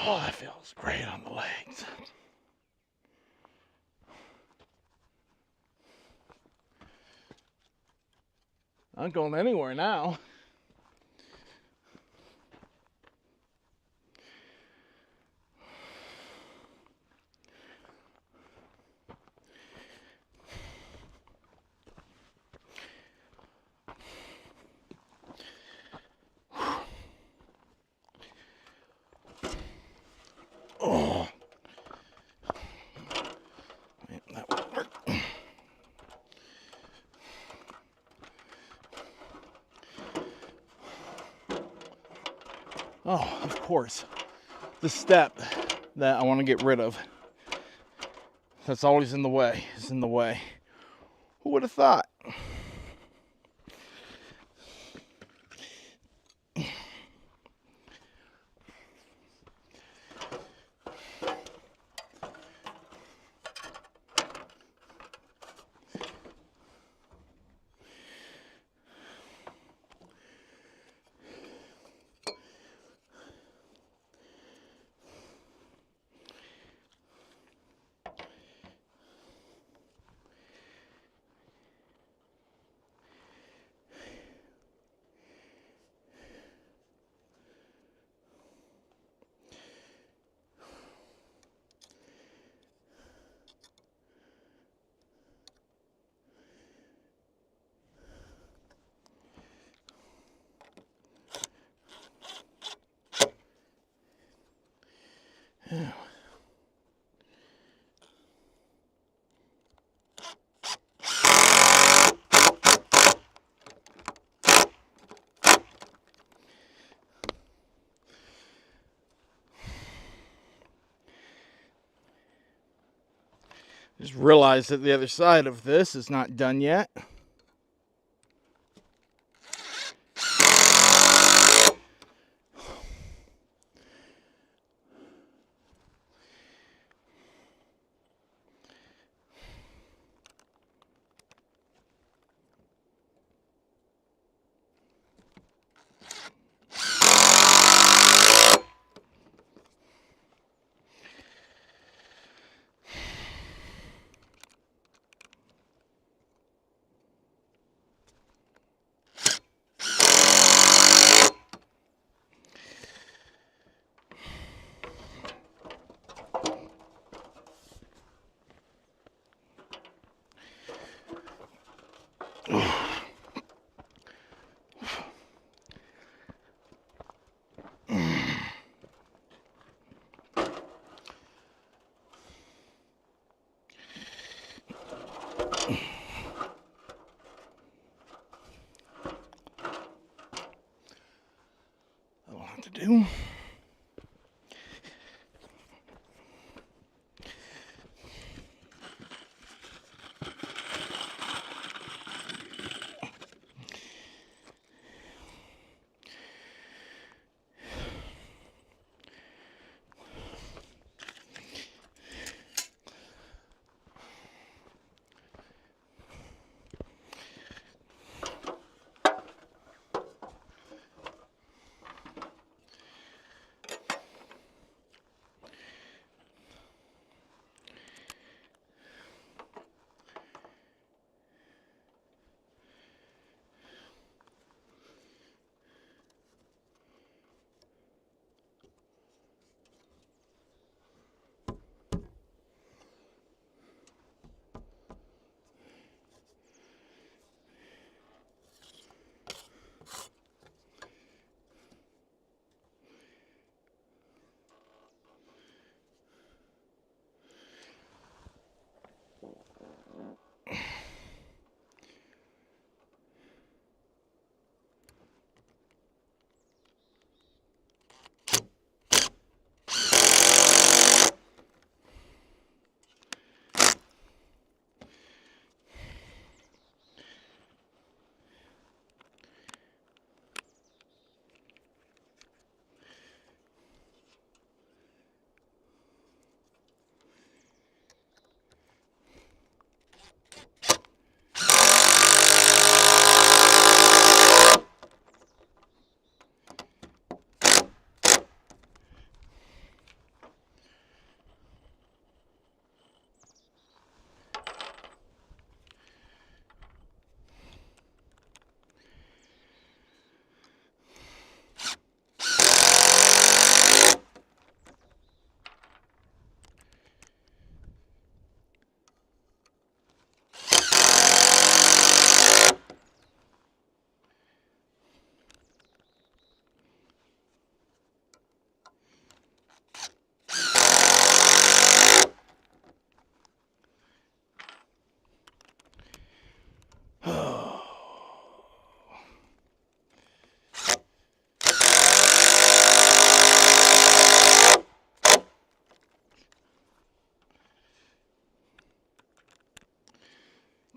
Oh, that feels great on the legs. Not going anywhere now. Oh. Man, that would work. Oh, of course. The step that I want to get rid of. That's always in the way. Is in the way. Who would have thought? Yeah. Just realized that the other side of this is not done yet. what to do.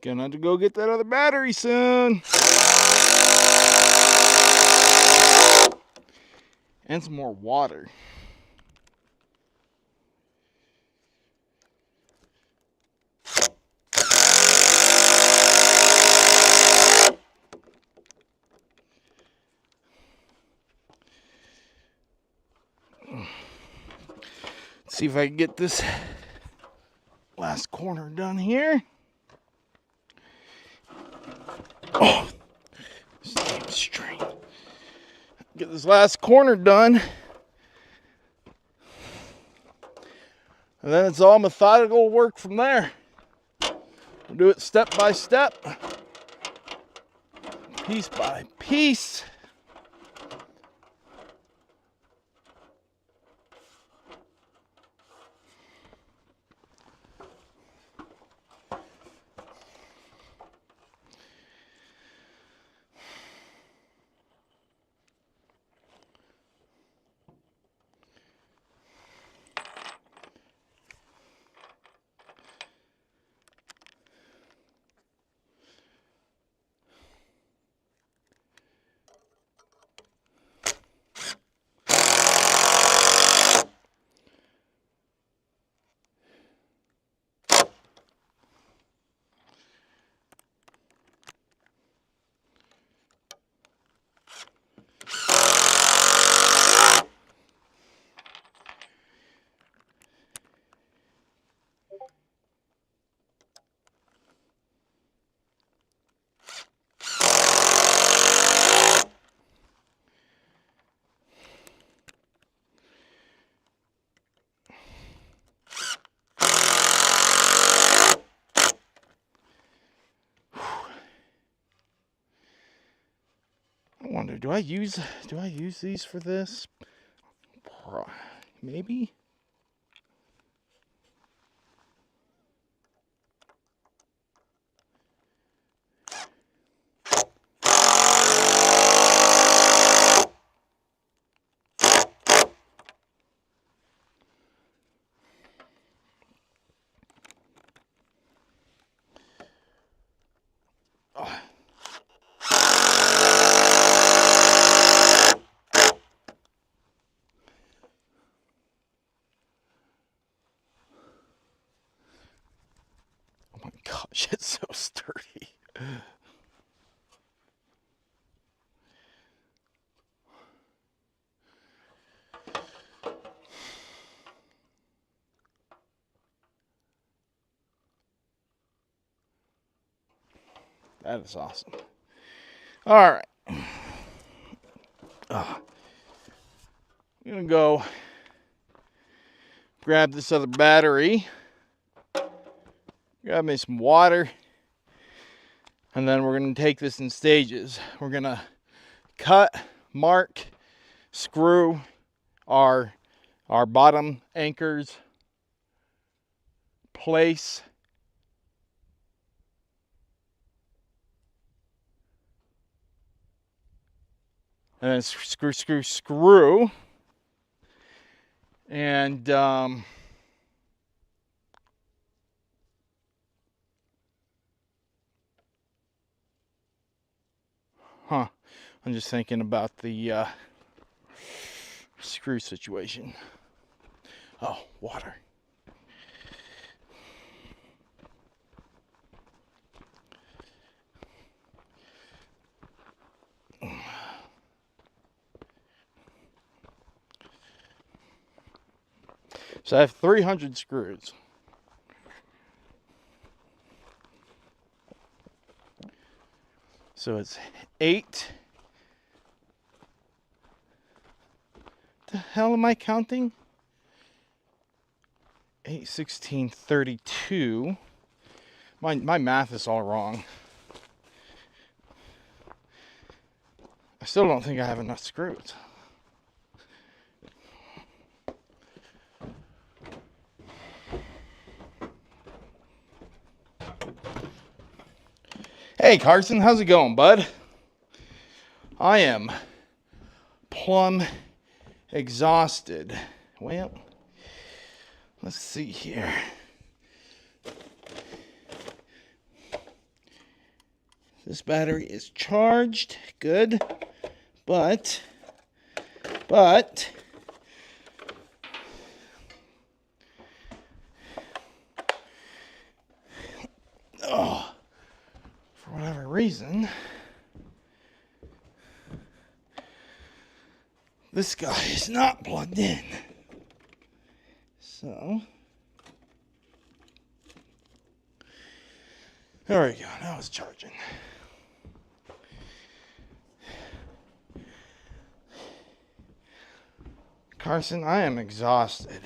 Gonna have to go get that other battery soon. And some more water. Let's see if I can get this last corner done here. Oh, this damn string. Get this last corner done. And then it's all methodical work from there. We'll do it step by step, piece by piece. I wonder, do I use these for this? Maybe. That is awesome. All right. I'm going to go grab this other battery. Grab me some water. And then we're going to take this in stages. We're going to cut, mark, screw our bottom anchors, place and then screw. And I'm just thinking about the screw situation. Oh, water. So I have 300 screws. So it's 8. The hell am I counting? 8, 16, 32. My math is all wrong. I still don't think I have enough screws. Hey Carson, how's it going, bud? I am plumb exhausted. Well, let's see here. This battery is charged, good, but oh, for whatever reason, this guy is not plugged in. So, there we go, now it's charging. Carson, I am exhausted.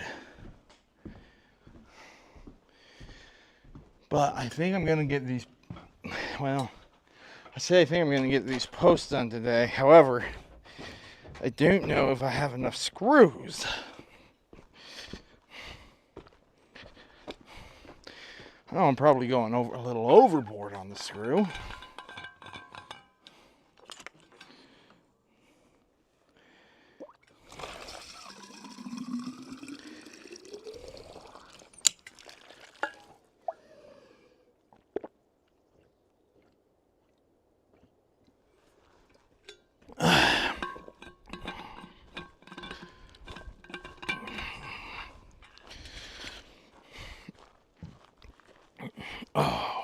But I think I'm going to get these, well, I think I'm going to get these posts done today. However, I don't know if I have enough screws. I know I'm probably going a little overboard on the screw. Oh.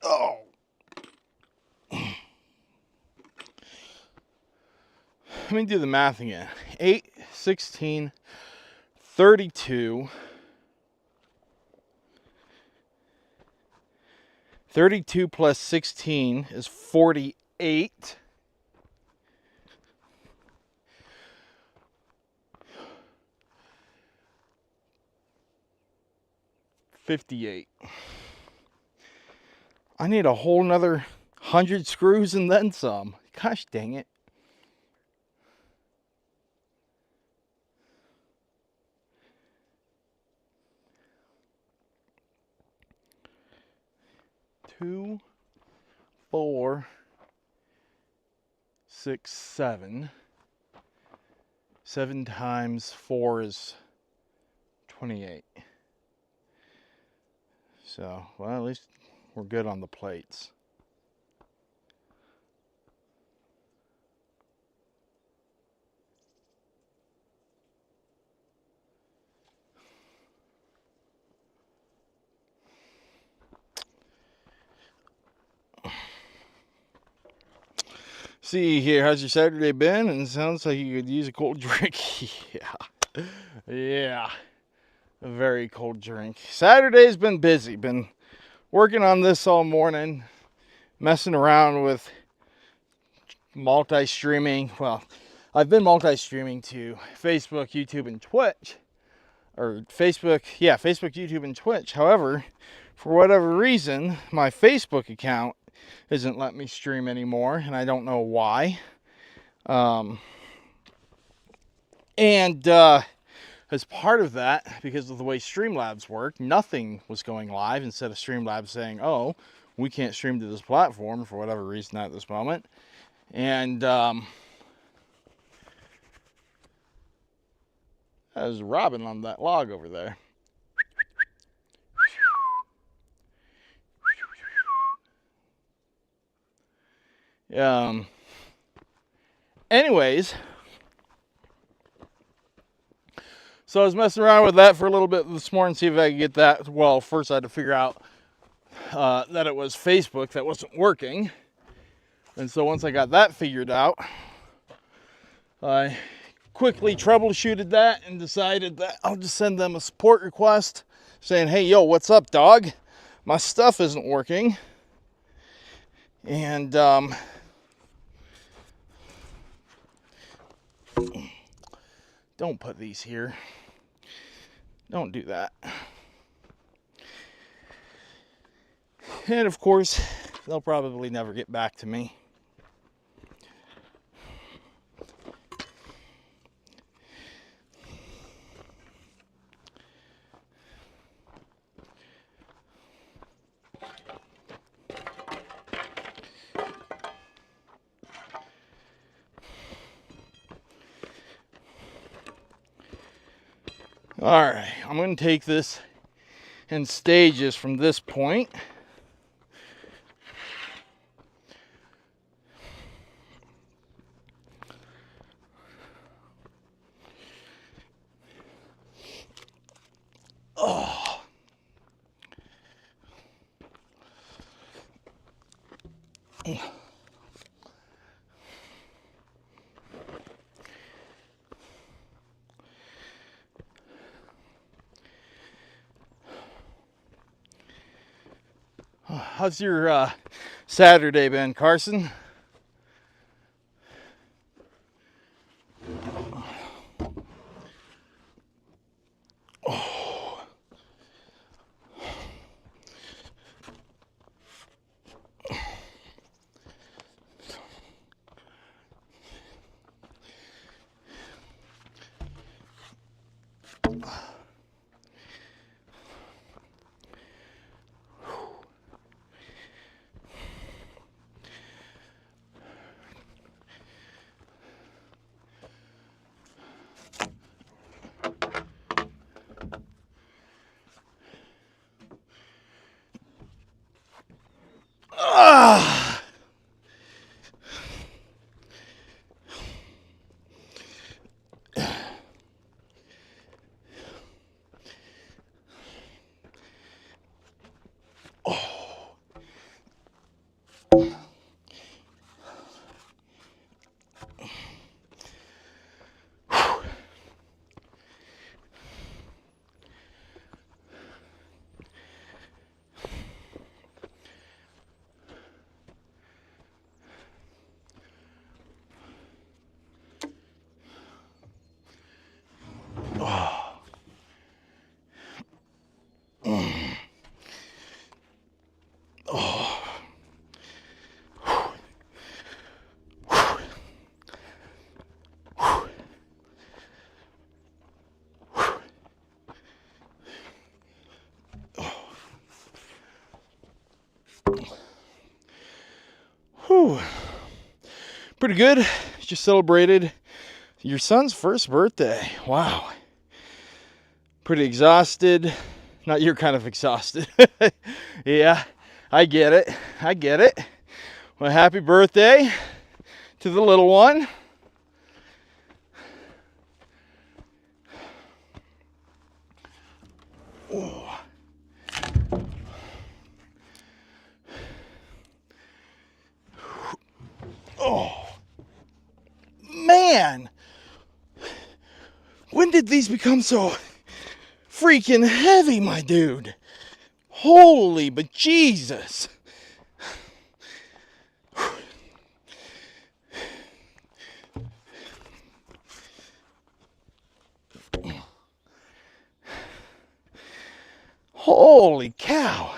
Oh. Let me do the math again. 8, 16, 32. 32 plus 16 is 48. $58. I need a whole nother 100 screws and then some. Gosh dang it. Two, 4, 6, 7. 7 times 4 is 28. So, well, at least we're good on the plates. See here, how's your Saturday been? And it sounds like you could use a cold drink. Yeah. Yeah. A very cold drink. Saturday's been busy. Been working on this all morning. Messing around with multi-streaming. Well, I've been multi-streaming to Facebook, YouTube, and Twitch. Or Facebook, yeah, Facebook, YouTube, and Twitch. However, for whatever reason, my Facebook account isn't letting me stream anymore, and I don't know why. As part of that, because of the way Streamlabs work, nothing was going live instead of Streamlabs saying, oh, we can't stream to this platform for whatever reason at this moment. And I was robbing on that log over there. Anyways, so I was messing around with that for a little bit this morning, see if I could get that. Well, first I had to figure out that it was Facebook that wasn't working. And so once I got that figured out, I quickly troubleshooted that and decided that I'll just send them a support request saying, hey, yo, what's up, dog? My stuff isn't working. And don't put these here. Don't do that. And of course, they'll probably never get back to me. All right, I'm going to take this in stages from this point. Oh. How's your Saturday been, Carson? Oh. Ah. Whew. Pretty good. Just celebrated your son's first birthday. Wow. Pretty exhausted. Not you're kind of exhausted. Yeah, I get it. I get it. Well, happy birthday to the little one. Oh. Oh. Man. When did these become so freaking heavy, my dude? Holy but Jesus. Holy cow.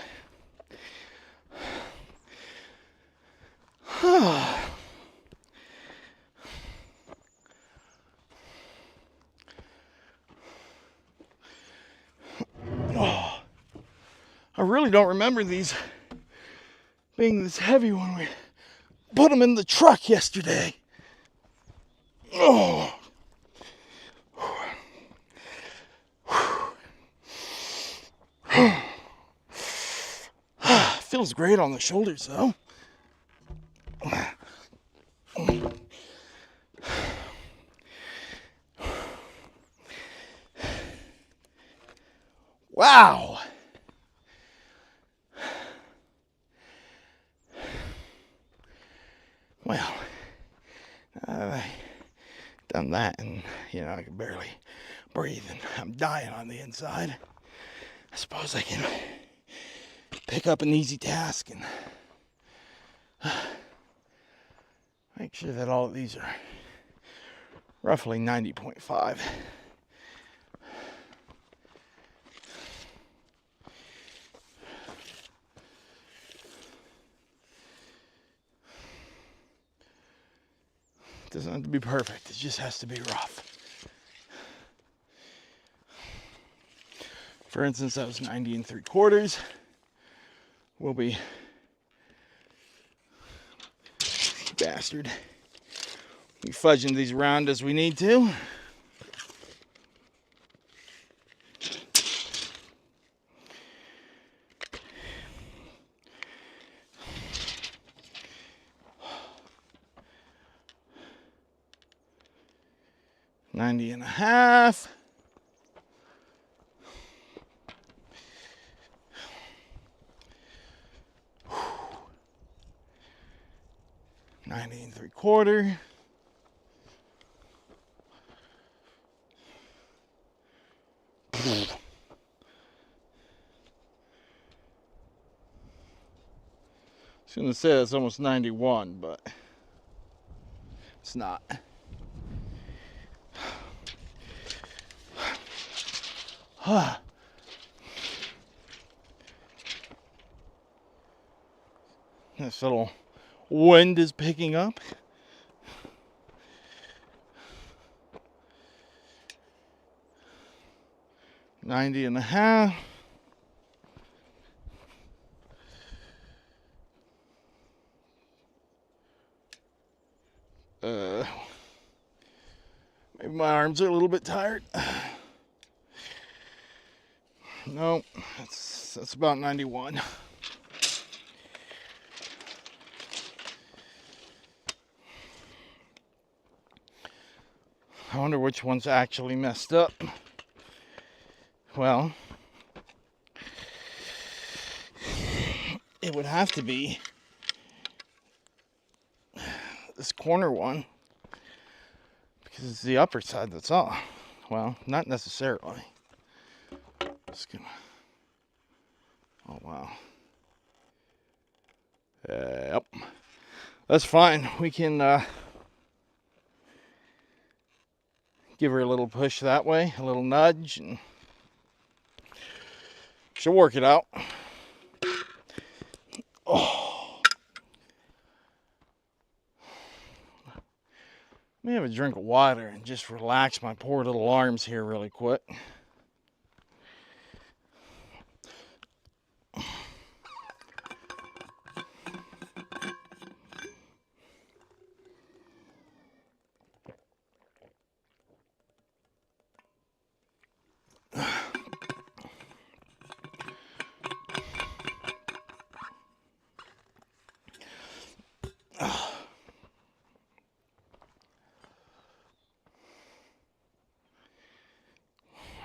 Oh, I really don't remember these being this heavy when we put them in the truck yesterday. Oh. Feels great on the shoulders though. Wow. Well, I've done that and, I can barely breathe and I'm dying on the inside. I suppose I can pick up an easy task and make sure that all of these are roughly 90.5. It doesn't have to be perfect, it just has to be rough. For instance, that was 90 3/4. We'll be bastard. We fudging these around as we need to. $90 and a half. $90 3/4. I was gonna say that's almost 91, but it's not. This little wind is picking up. $90 and a half. Maybe my arms are a little bit tired. No, that's about 91. I wonder which one's actually messed up. Well, it would have to be this corner one because it's the upper side that's off. Well, not necessarily. Just gonna. Oh wow. Yep. That's fine. We can give her a little push that way, a little nudge, and she'll work it out. Oh. Let me have a drink of water and just relax my poor little arms here really quick.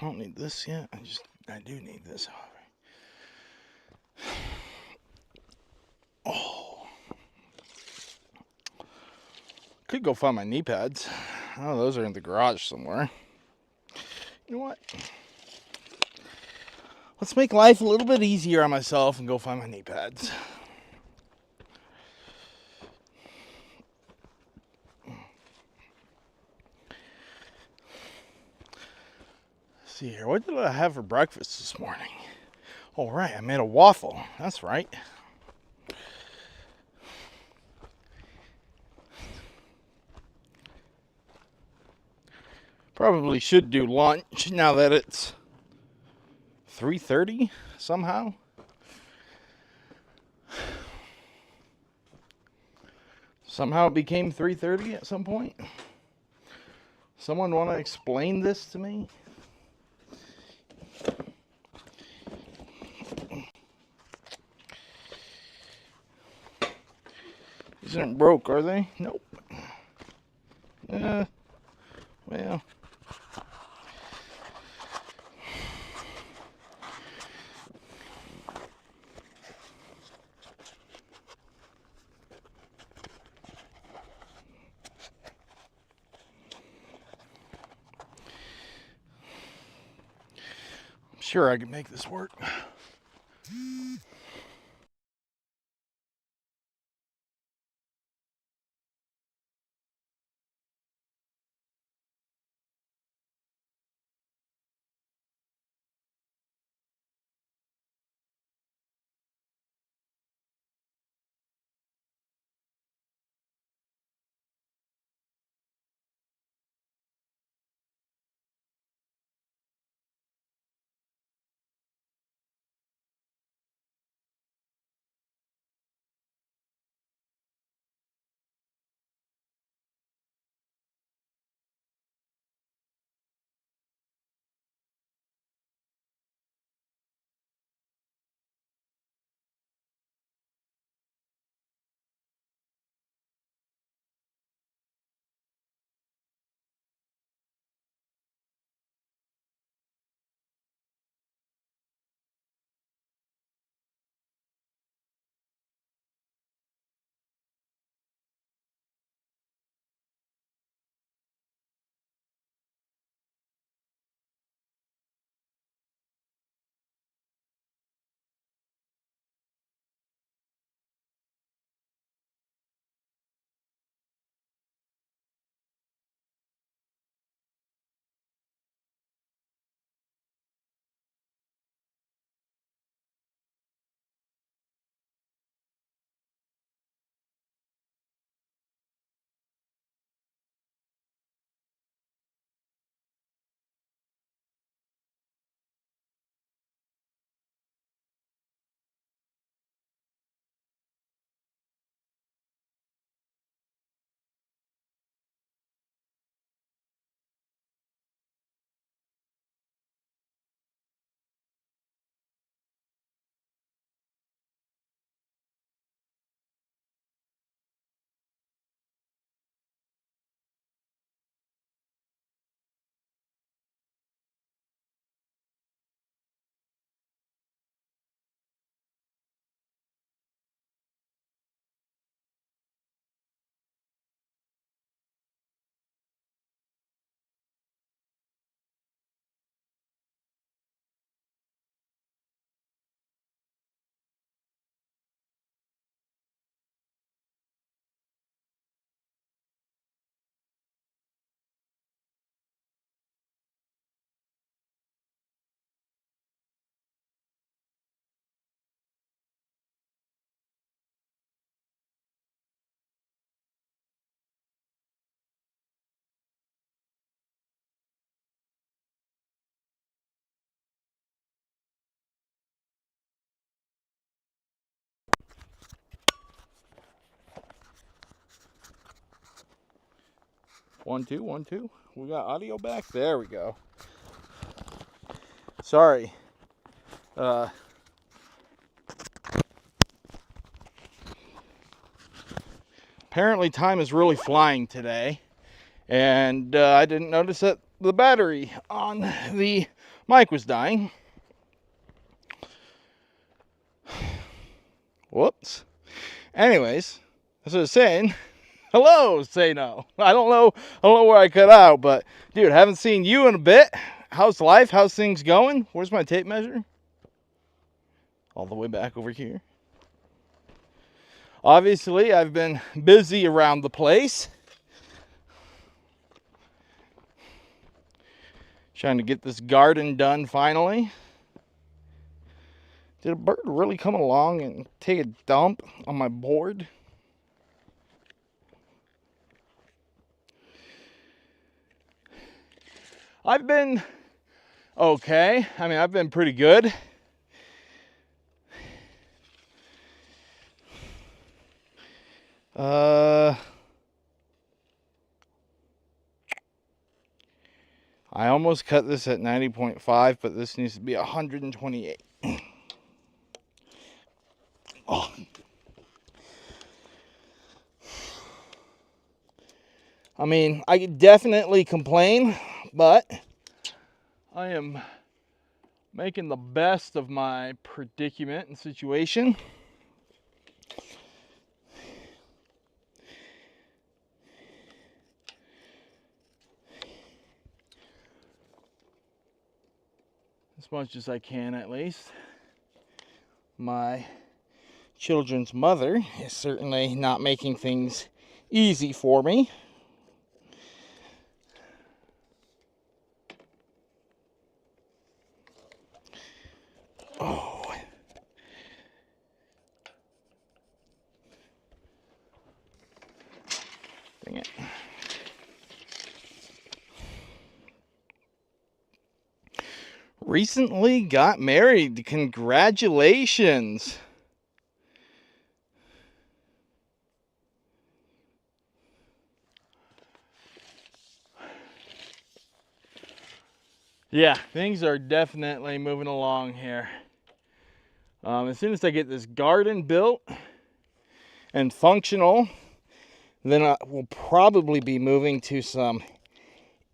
don't need this yet. I do need this, however. Oh. Could go find my knee pads. Oh, those are in the garage somewhere. You know what? Let's make life a little bit easier on myself and go find my knee pads. Let's see here. What did I have for breakfast this morning? All right, I made a waffle. That's right. Probably should do lunch now that it's 3:30 somehow. Somehow it became 3:30 at some point. Someone want to explain this to me? These aren't broke, are they? Nope. Well. I'm sure I can make this work. One, two, 1, 2. We got audio back. There we go. Sorry. Apparently time is really flying today. And I didn't notice that the battery on the Mike was dying. Whoops. Anyways, as I was saying, hello, say no. I don't know where I cut out, but dude, haven't seen you in a bit. How's life? How's things going? Where's my tape measure? All the way back over here. Obviously, I've been busy around the place. Trying to get this garden done finally. Did a bird really come along and take a dump on my board? I've been okay. I mean, I've been pretty good. I almost cut this at 90.5, but this needs to be 128. Oh. I mean, I could definitely complain, but I am making the best of my predicament and situation. As much as I can, at least. My children's mother is certainly not making things easy for me. Oh. Dang it. Recently got married. Congratulations. Yeah, things are definitely moving along here. As soon as I get this garden built and functional, then I will probably be moving to some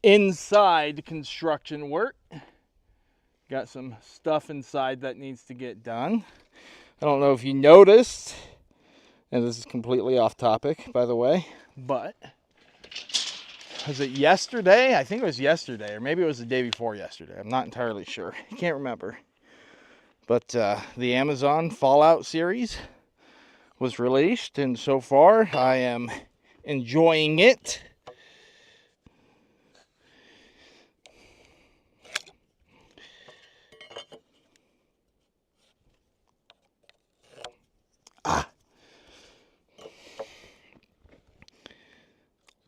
inside construction work. Got some stuff inside that needs to get done. I don't know if you noticed, and this is completely off topic, by the way, but was it yesterday? I think it was yesterday, or maybe it was the day before yesterday. I'm not entirely sure. I can't remember. But the Amazon Fallout series was released, and so far I am enjoying it.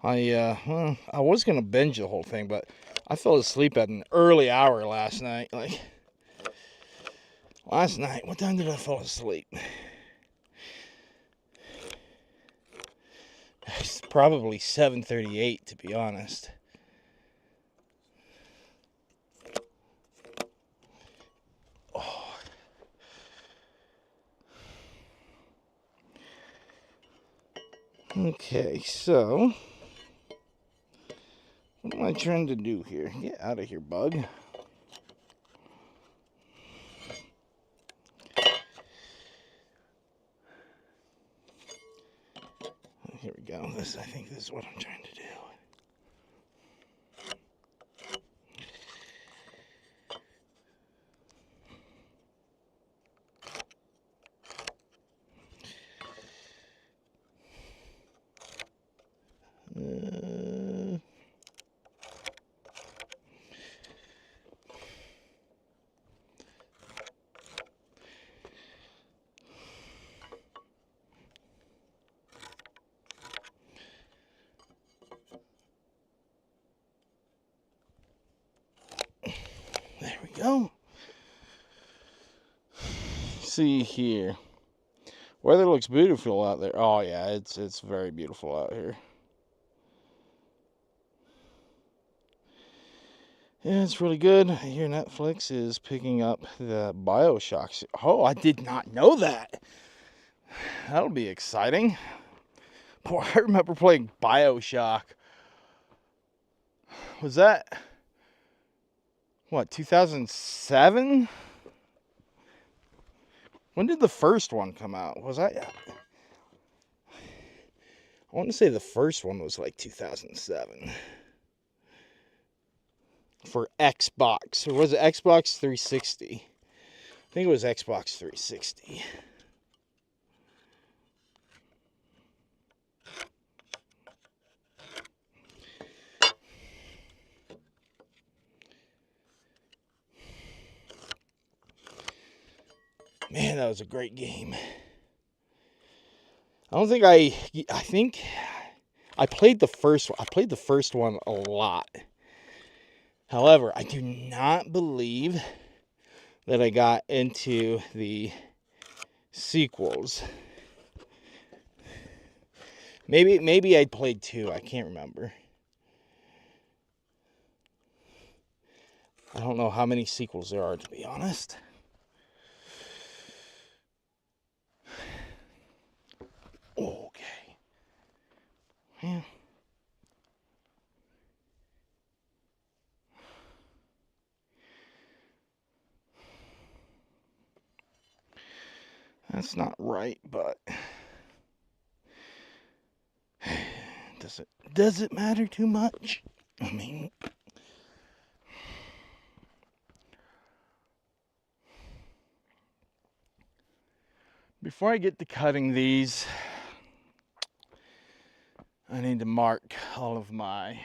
I was gonna binge the whole thing, but I fell asleep at an early hour last night. Last night, what time did I fall asleep? It's probably 7:38, to be honest. Oh. Okay, so what am I trying to do here? Get out of here, bug. Here we go. I think this is what I'm trying to do. There we go. See here. Weather looks beautiful out there. Oh yeah, it's very beautiful out here. Yeah, it's really good. I hear Netflix is picking up the BioShock. Oh, I did not know that. That'll be exciting. Boy, I remember playing BioShock. Was that what, 2007? When did the first one come out? I want to say the first one was like 2007 for Xbox, or was it Xbox 360? I think it was Xbox 360. Man, that was a great game. I think I played the first one. I played the first one a lot. However, I do not believe that I got into the sequels. Maybe I played 2. I can't remember. I don't know how many sequels there are, to be honest. Okay. Yeah. That's not right, but does it matter too much? I mean, before I get to cutting these, I need to mark all of my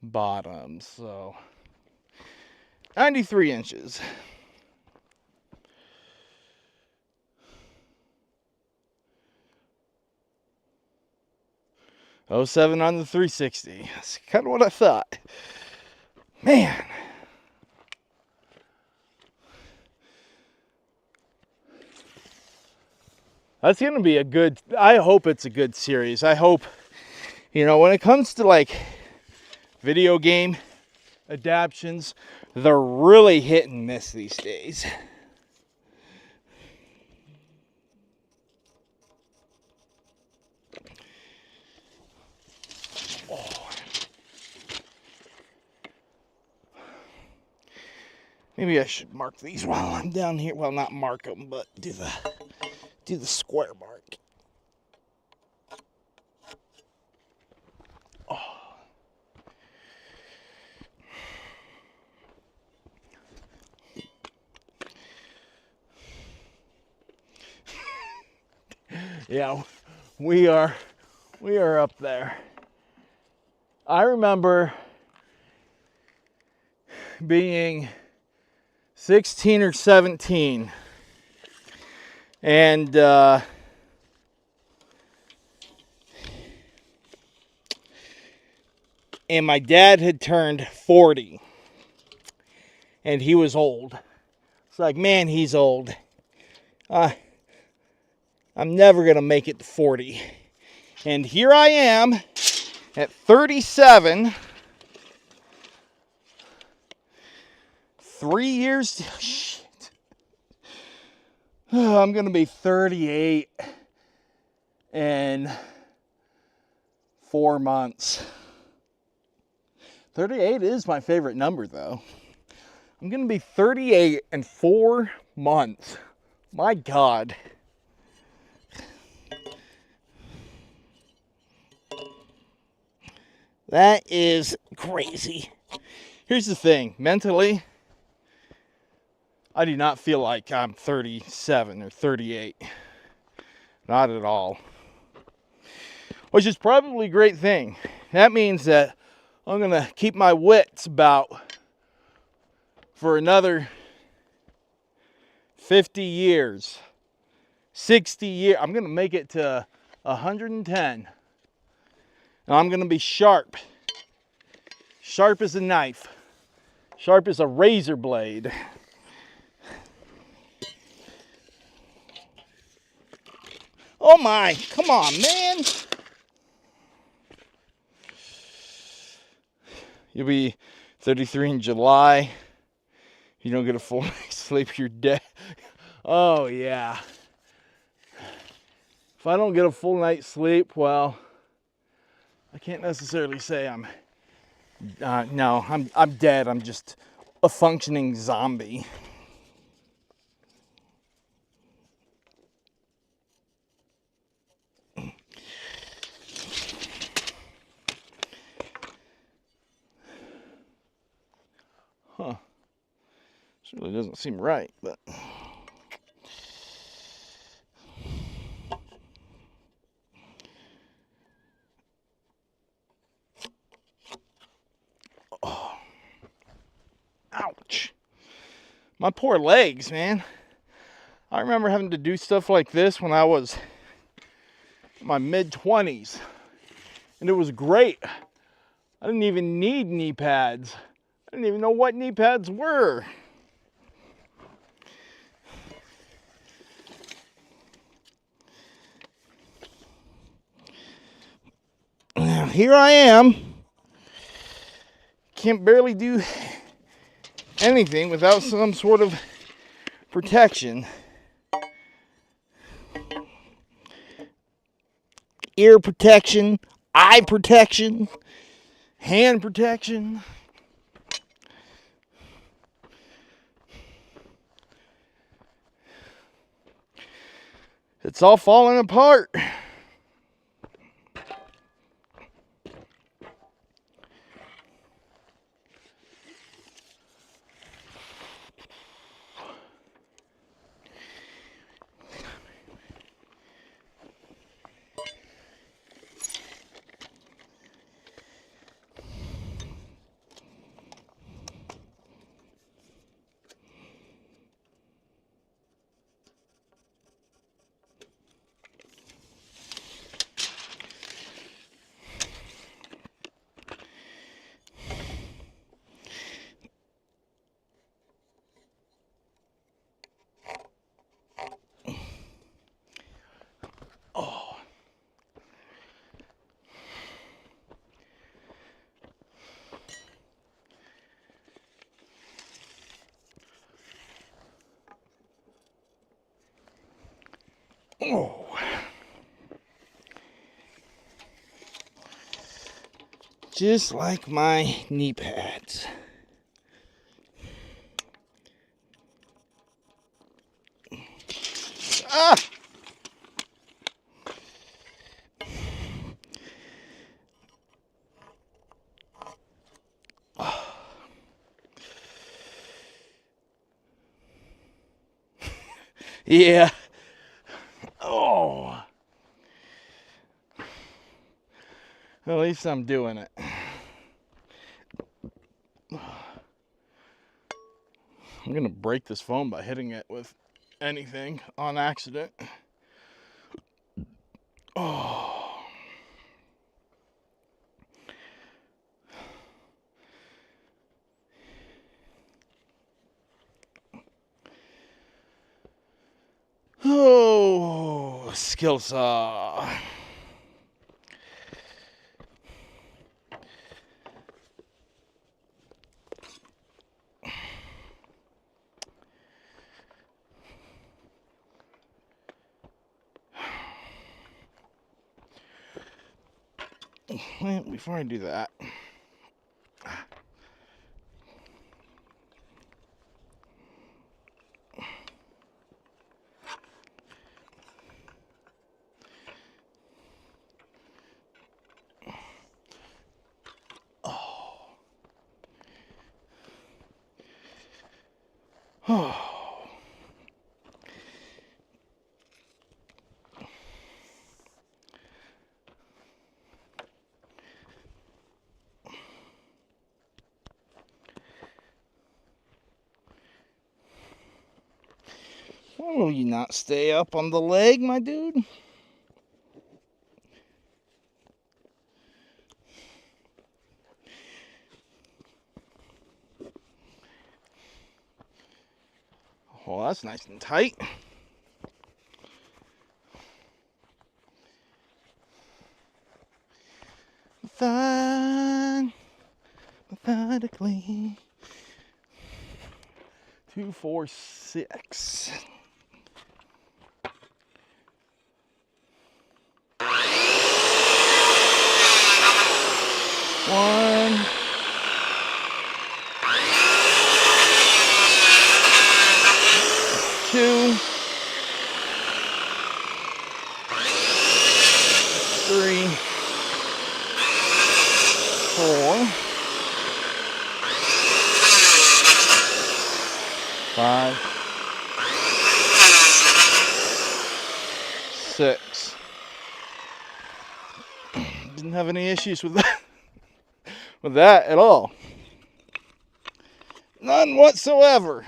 bottoms. So 93 inches. Oh, 07 on the 360. That's kind of what I thought. Man. That's going to be I hope it's a good series. I hope, when it comes to like video game adaptions, they're really hit and miss these days. Maybe I should mark these while I'm down here. Well, not mark them, but do the square mark. Oh. Yeah, we are up there. I remember being 16 or 17, and my dad had turned 40, and he was old. It's like, man, he's old. I'm never gonna make it to 40, and here I am at 37. 3 years. Shit. I'm gonna be 38 in 4 months. 38 is my favorite number, though. I'm gonna be 38 in 4 months. My God. That is crazy. Here's the thing, mentally, I do not feel like I'm 37 or 38. Not at all. Which is probably a great thing. That means that I'm going to keep my wits about for another 50 years, 60 years. I'm going to make it to 110. And I'm going to be sharp. Sharp as a knife. Sharp as a razor blade. Oh my, come on, man. You'll be 33 in July. You don't get a full night's sleep, you're dead. Oh, yeah. If I don't get a full night's sleep, well, I can't necessarily say I'm dead. I'm just a functioning zombie. Huh. This really doesn't seem right, but... Oh. Ouch. My poor legs, man. I remember having to do stuff like this when I was in my mid-20s. And it was great. I didn't even need knee pads. I didn't even know what knee pads were. Now, here I am. Can't barely do anything without some sort of protection. Ear protection, eye protection, hand protection. It's all falling apart. Oh. Just like my knee pads. Ah! Yeah. Oh. At least I'm doing it. I'm gonna break this phone by hitting it with anything on accident. Oh. Oh, skill saw. Well, before I do that, oh. Why will you not stay up on the leg, my dude? Well, that's nice and tight. Fine, methodically. 2, 4, 6. One. 5, 6. Didn't have any issues with that at all. None whatsoever.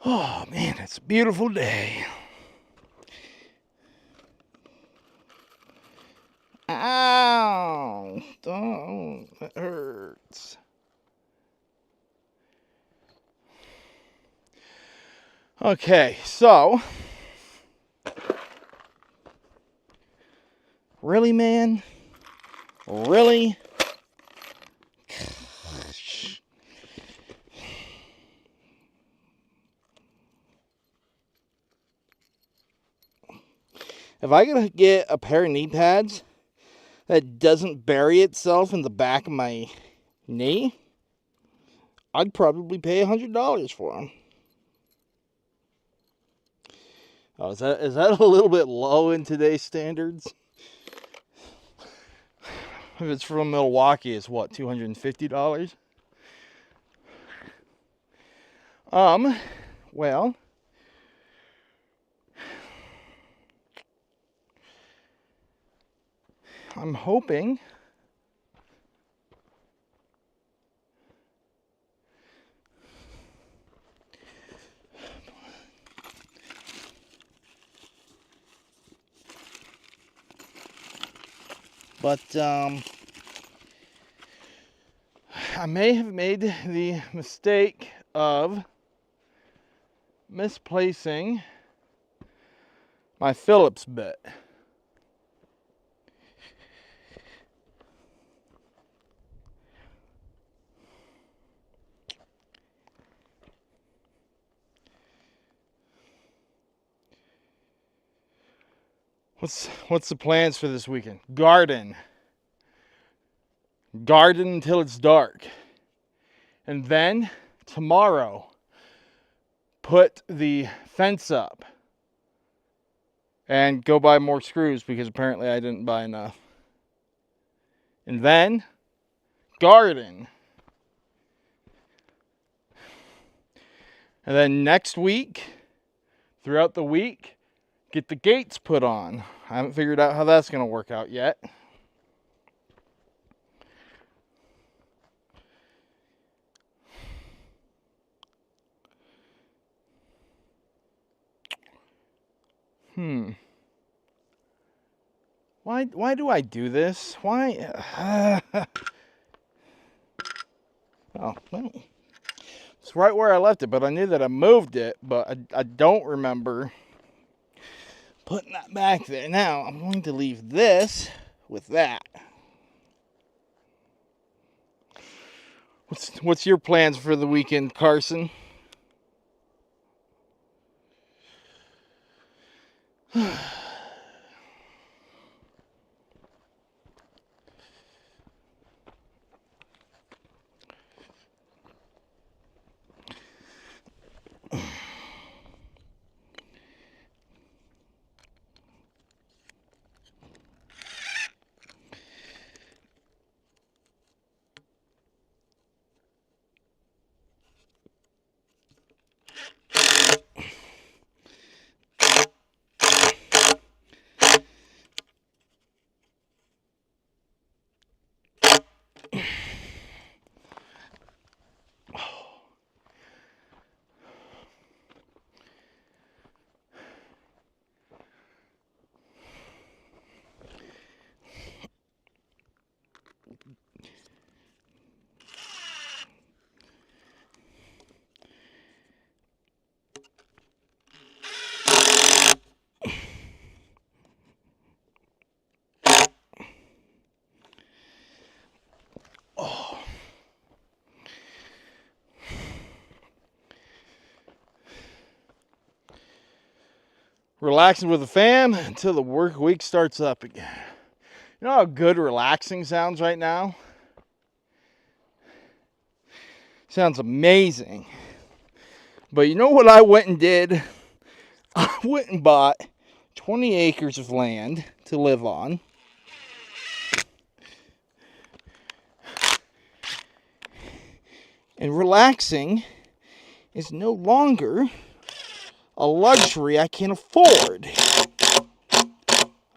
Oh man, it's a beautiful day. Ow! Don't. That hurts. Okay, so. Really, man? Really? Gosh. If I could get a pair of knee pads that doesn't bury itself in the back of my knee, I'd probably pay $100 for them. Oh, is that a little bit low in today's standards? If it's from Milwaukee, it's what, $250? Well, I'm hoping but I may have made the mistake of misplacing my Phillips bit. What's the plans for this weekend? Garden until it's dark. And then tomorrow, put the fence up and go buy more screws because apparently I didn't buy enough. And then garden. And then next week, throughout the week, get the gates put on. I haven't figured out how that's going to work out yet. Why do I do this? Why? Oh, well. It's right where I left it, but I knew that I moved it, but I don't remember putting that back there. Now, I'm going to leave this with that. What's your plans for the weekend, Carson? relaxing with the fam until the work week starts up again. You know how good relaxing sounds right now? Sounds amazing. But you know what I went and did? I went and bought 20 acres of land to live on. And relaxing is no longer a luxury I can afford.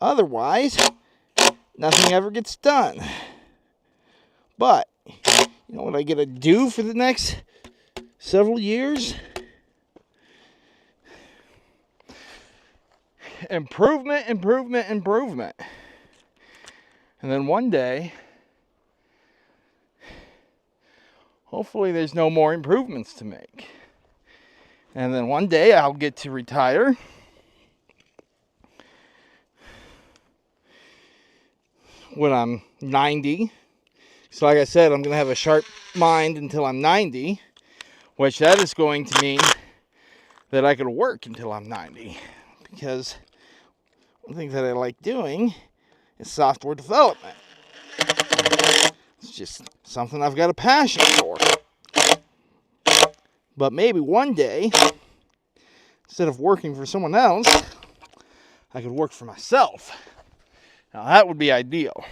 Otherwise, nothing ever gets done. But, you know what I get to do for the next several years? Improvement, improvement, improvement. And then one day, hopefully there's no more improvements to make. And then one day I'll get to retire. When I'm 90. So like I said, I'm going to have a sharp mind until I'm 90. Which that is going to mean that I could work until I'm 90. Because one thing that I like doing is software development. It's just something I've got a passion for. But maybe one day, instead of working for someone else, I could work for myself. Now that would be ideal.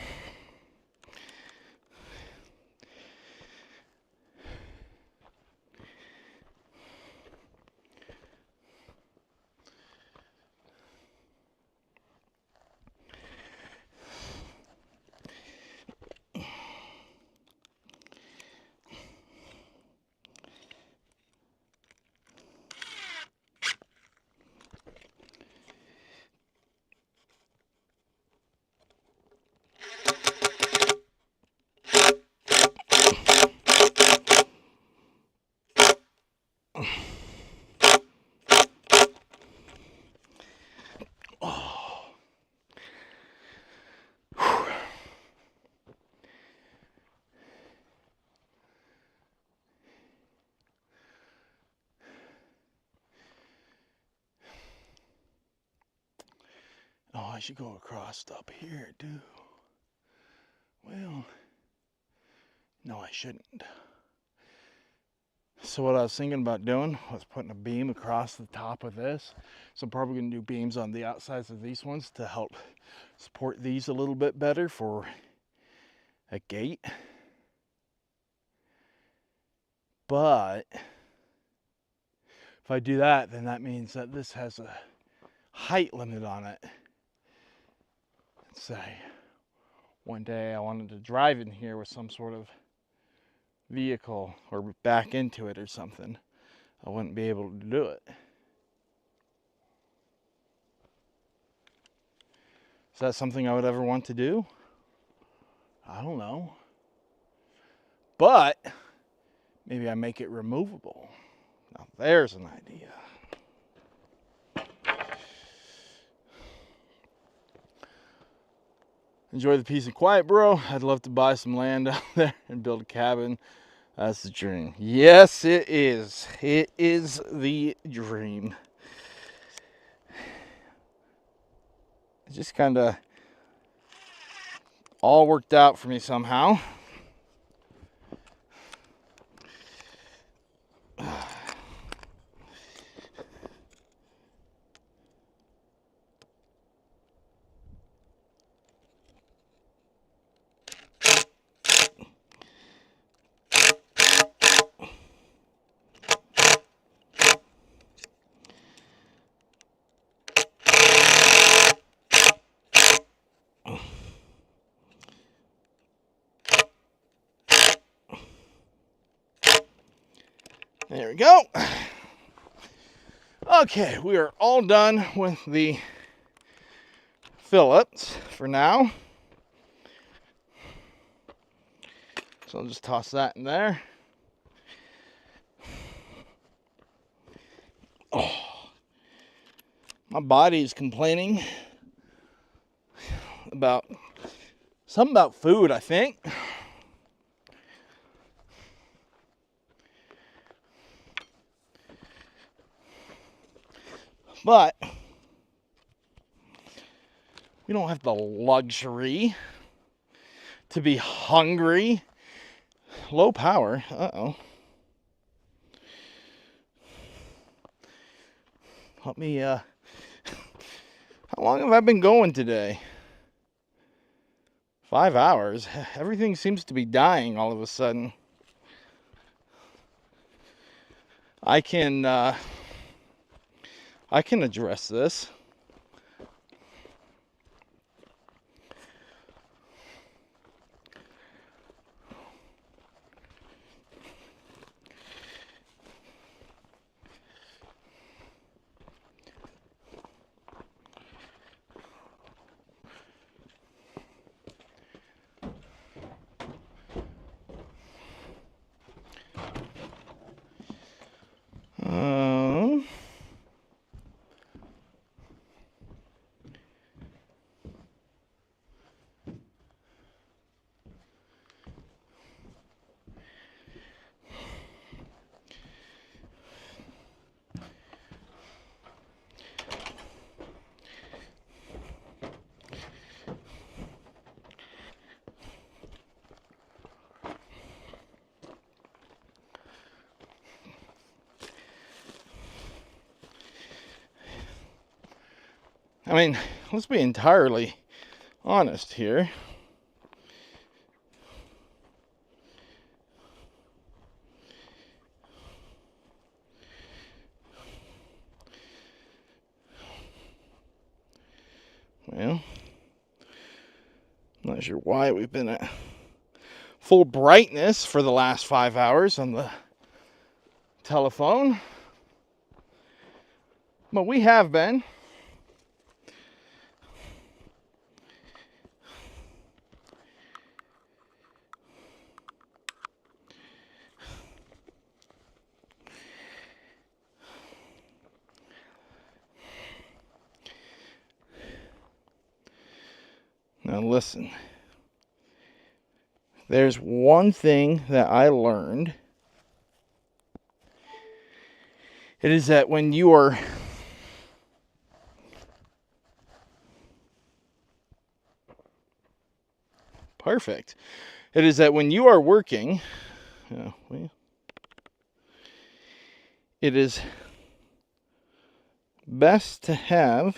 Oh, I should go across up here too. Well, no, I shouldn't. So what I was thinking about doing was putting a beam across the top of this. So I'm probably going to do beams on the outsides of these ones to help support these a little bit better for a gate. But if I do that, then that means that this has a height limit on it. Let's say one day I wanted to drive in here with some sort of vehicle or back into it or something, I wouldn't be able to do it. Is that something I would ever want to do? I don't know. But maybe I make it removable. Now there's an idea. Enjoy the peace and quiet, bro. I'd love to buy some land out there and build a cabin. That's the dream. Yes, it is. It is the dream. It just kind of all worked out for me somehow. There we go. Okay, we are all done with the fillets for now. So I'll just toss that in there. Oh, my body is complaining about something about food, I think. But We don't have the luxury to be hungry. Low power. Uh-oh. Let me, how long have I been going today? 5 hours. Everything seems to be dying all of a sudden. I can address this. I mean, let's be entirely honest here. Well, I'm not sure why we've been at full brightness for the last 5 hours on the telephone, but we have been. Now listen, there's one thing that I learned. It is that when you are perfect, it is that when you are working, it is best to have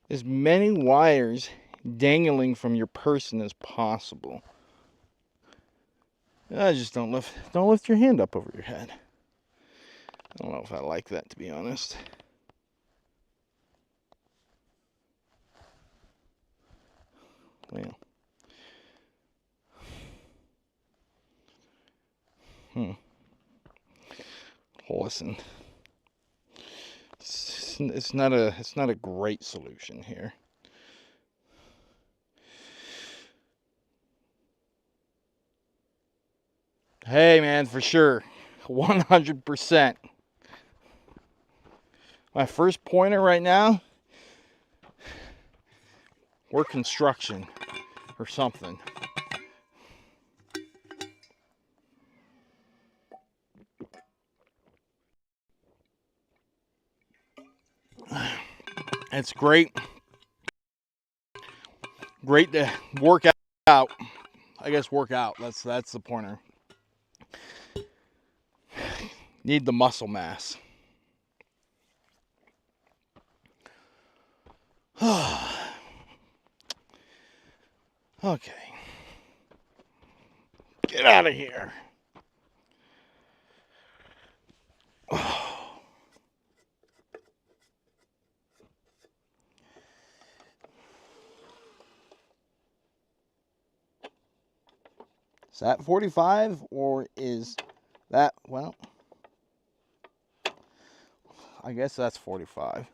as many wires dangling from your person as possible. Just don't lift your hand up over your head. I don't know if I like that, to be honest. Well. Listen. It's not a great solution here. Hey man, for sure. 100%. My first pointer right now, work construction or something. It's great. Great to work out. I guess work out. That's the pointer. Need the muscle mass. Okay. Get out of here. Is that 45 or is that, well, I guess that's 45.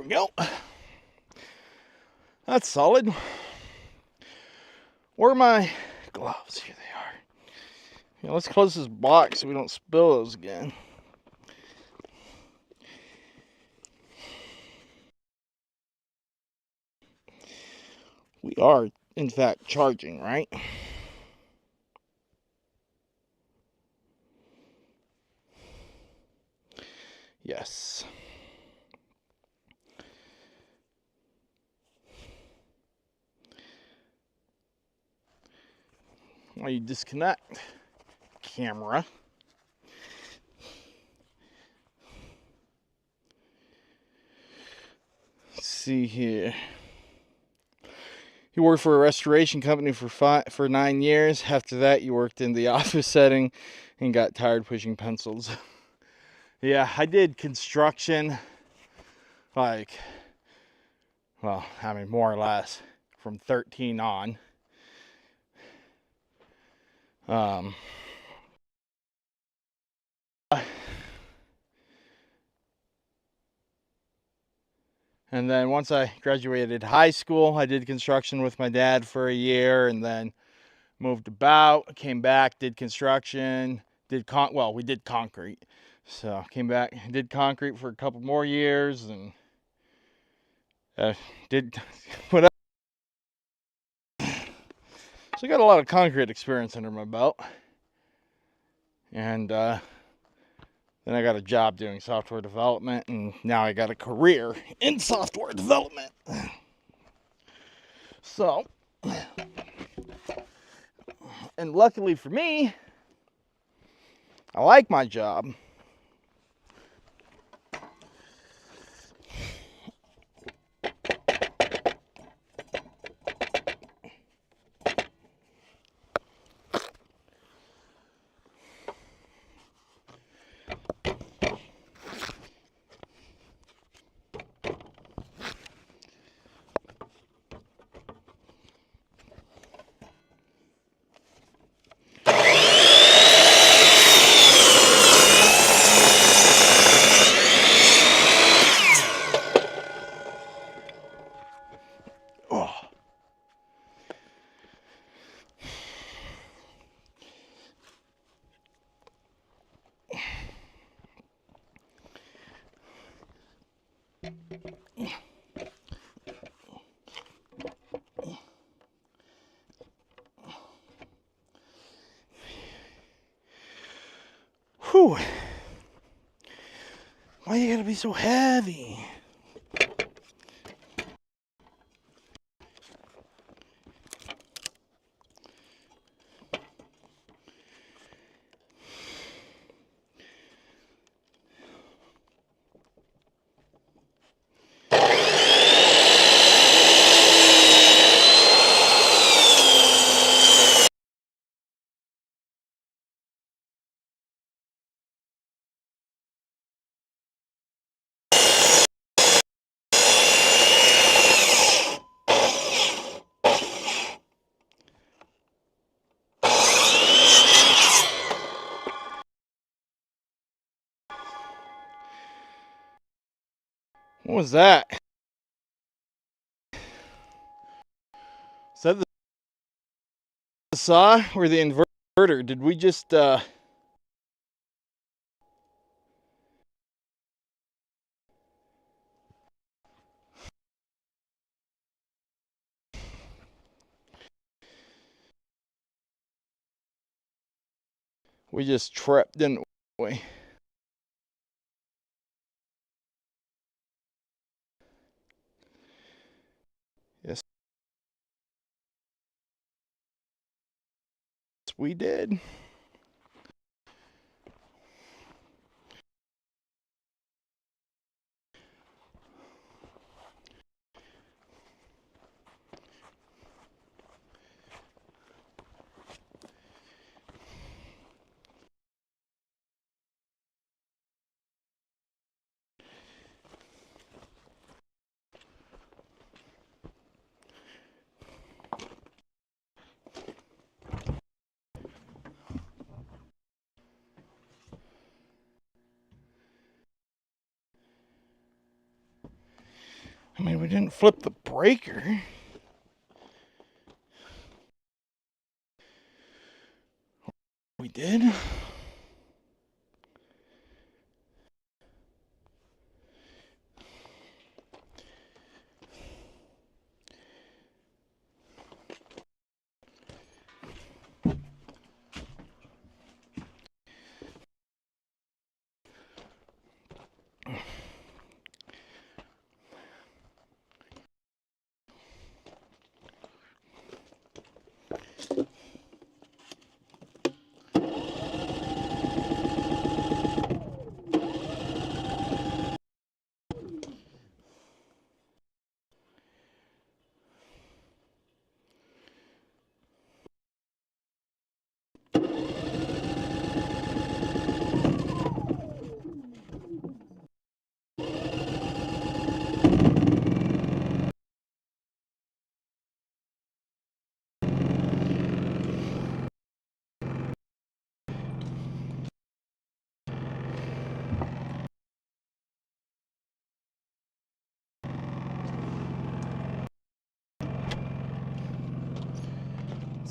There we go. That's solid. Where are my gloves? Here they are. Yeah, let's close this box so we don't spill those again. We are, in fact, charging, right? Yes. While you disconnect camera. Let's see here. You worked for a restoration company for 9 years. After that, you worked in the office setting and got tired pushing pencils. Yeah, I did construction, like, well, I mean, more or less, from 13 on. And then once I graduated high school, I did construction with my dad for a year, and then moved about, came back, did construction, we did concrete. So came back, did concrete for a couple more years, and did whatever. So I got a lot of concrete experience under my belt. And then I got a job doing software development, and now I got a career in software development. So, and luckily for me, I like my job. Oh. Whew. Why you gotta be so heavy? What was that? Is that the saw or the inverter? Did we just tripped, didn't we? Yes, we did. I mean, we didn't flip the breaker. We did.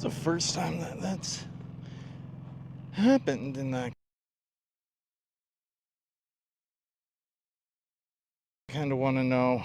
It's the first time that's happened, and I kind of want to know.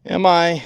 Am I?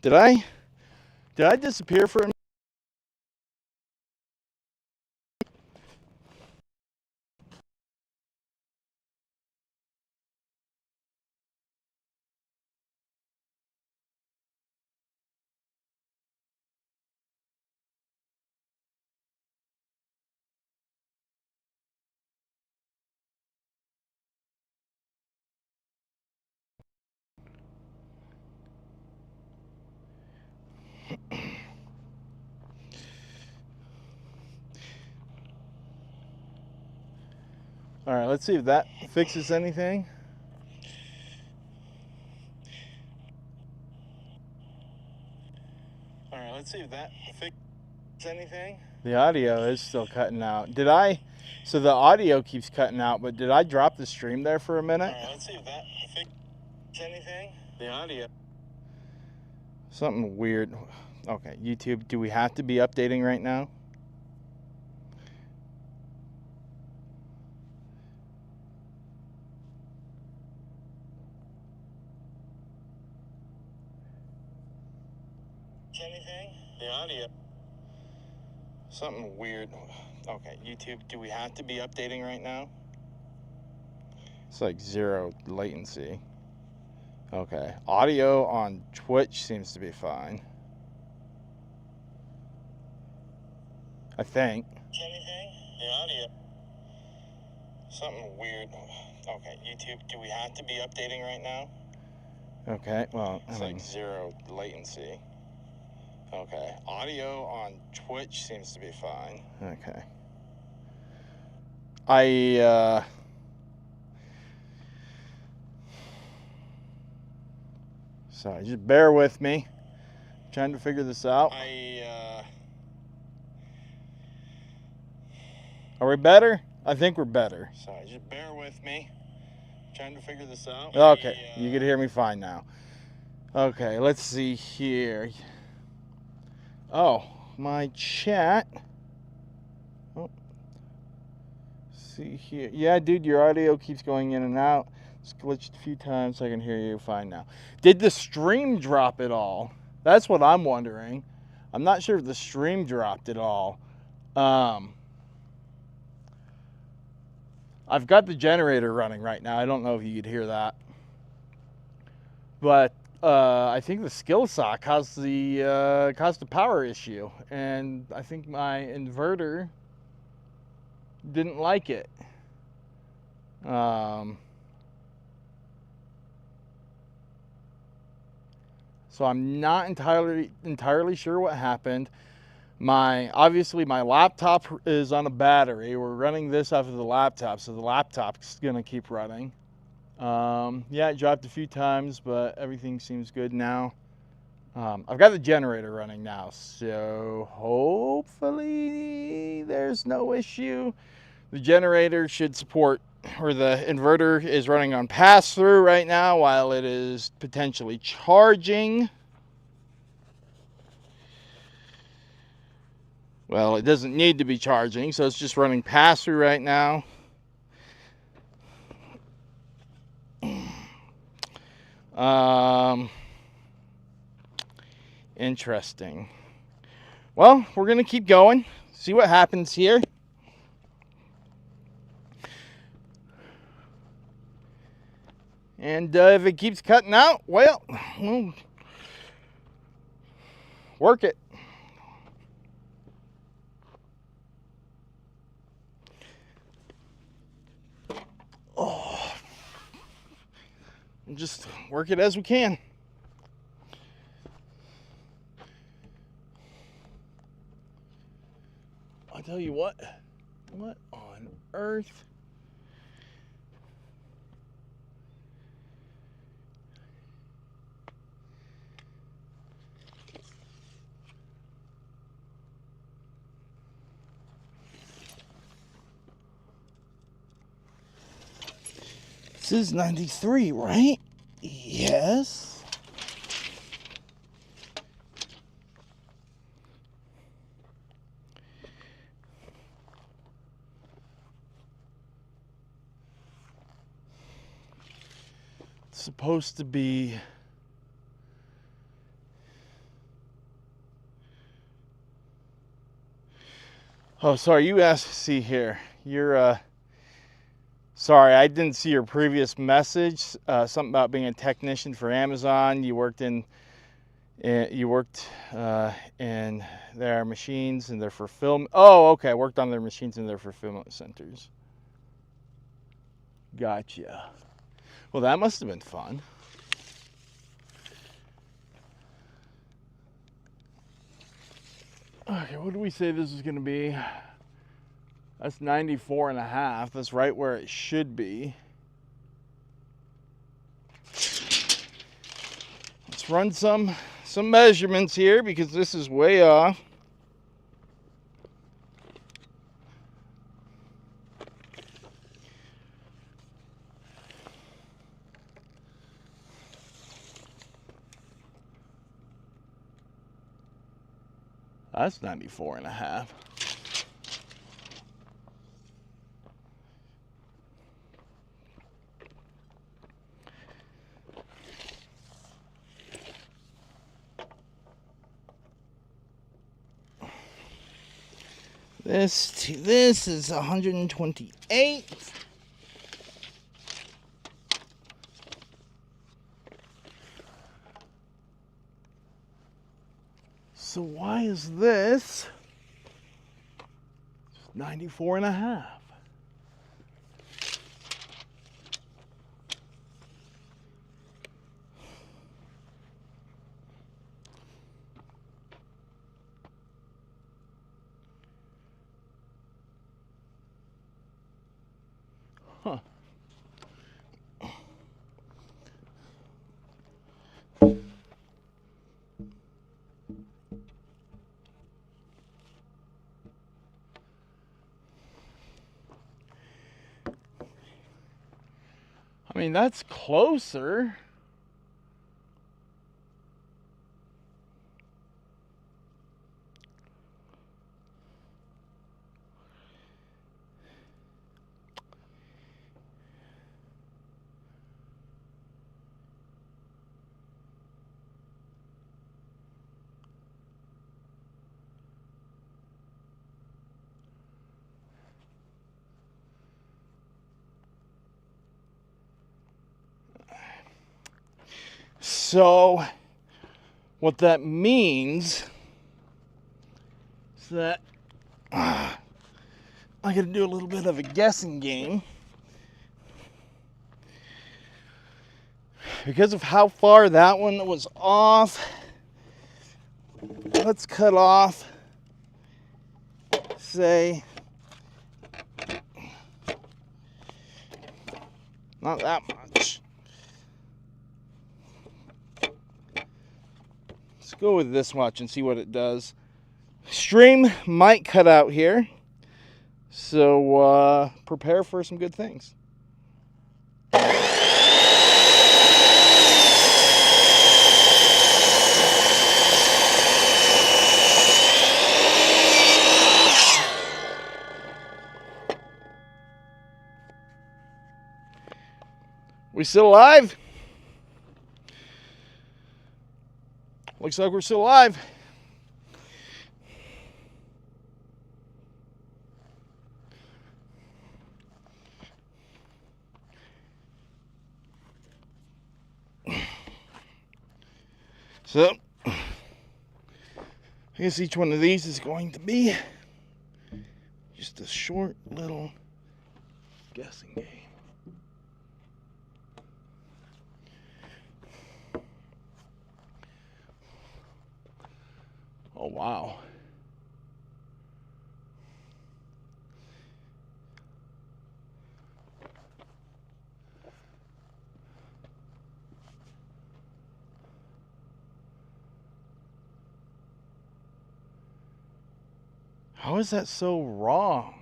Did I disappear for a minute? All right, let's see if that fixes anything. All right, let's see if that fixes anything. The audio is still cutting out. So the audio keeps cutting out, but did I drop the stream there for a minute? All right, let's see if that fixes anything. The audio. Something weird. Okay, YouTube, do we have to be updating right now? Anything? The audio. Something weird. Okay, YouTube, do we have to be updating right now? It's like 0 latency. Okay, audio on Twitch seems to be fine. I think. Anything? The audio. Something weird. Okay, YouTube, do we have to be updating right now? Okay, well, It's like 0 latency. Okay, audio on Twitch seems to be fine. okay. Sorry, just bear with me. Trying to figure this out. Are we better? I think we're better. Sorry, just bear with me. Trying to figure this out. Okay, you can hear me fine now. Okay, let's see here. Oh, my chat. Oh. See here. Yeah, dude, your audio keeps going in and out. It's glitched a few times. I can hear you fine now. Did the stream drop at all? That's what I'm wondering. I'm not sure if the stream dropped at all. I've got the generator running right now. I don't know if you could hear that. But I think the skill sock caused the power issue. And I think my inverter didn't like it. So I'm not entirely sure what happened. Obviously my laptop is on a battery. We're running this off of the laptop, so the laptop's gonna keep running. Yeah, it dropped a few times, but everything seems good now. I've got the generator running now, so hopefully there's no issue. The generator should support, or the inverter is running on pass-through right now while it is potentially charging. Well, it doesn't need to be charging, so it's just running pass-through right now. Interesting. Well, we're going to keep going, see what happens here. And if it keeps cutting out, well, work it. Oh, just work it as we can. I'll tell you what on earth? This is 93, right? Yes. It's supposed to be Oh, sorry, you asked, see here. You're sorry, I didn't see your previous message. Something about being a technician for Amazon. You worked in their machines and their fulfillment. Oh, okay. Worked on their machines and their fulfillment centers. Gotcha. Well, that must have been fun. Okay, what do we say this is going to be? That's 94.5. That's right where it should be. Let's run some measurements here because this is way off. That's 94.5. This is 128. So why is this 94.5? Huh. I mean, that's closer. So what that means is that I got to do a little bit of a guessing game. Because of how far that one was off, let's cut off, say, not that much. Let's go with this much and see what it does. Stream might cut out here, so prepare for some good things. We still alive? Looks like we're still alive. So, I guess each one of these is going to be just a short little guessing game. Oh, wow. How is that so wrong?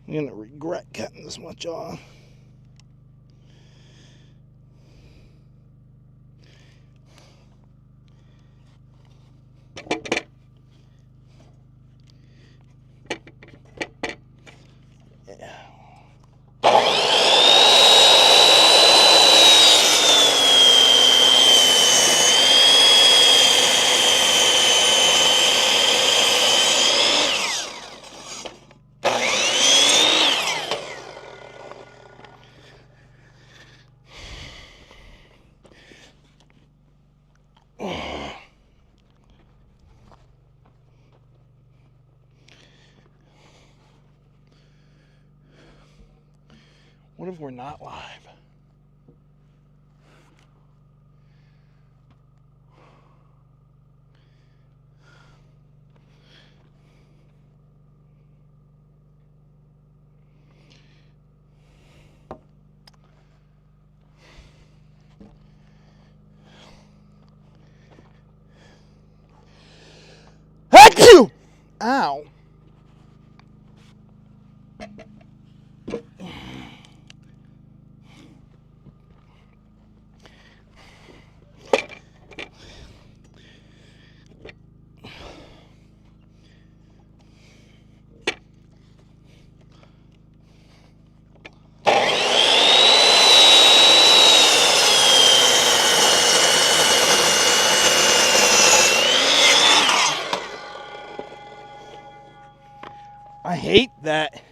I'm gonna regret cutting this much off. What if we're not live? Achoo! Ow. hate that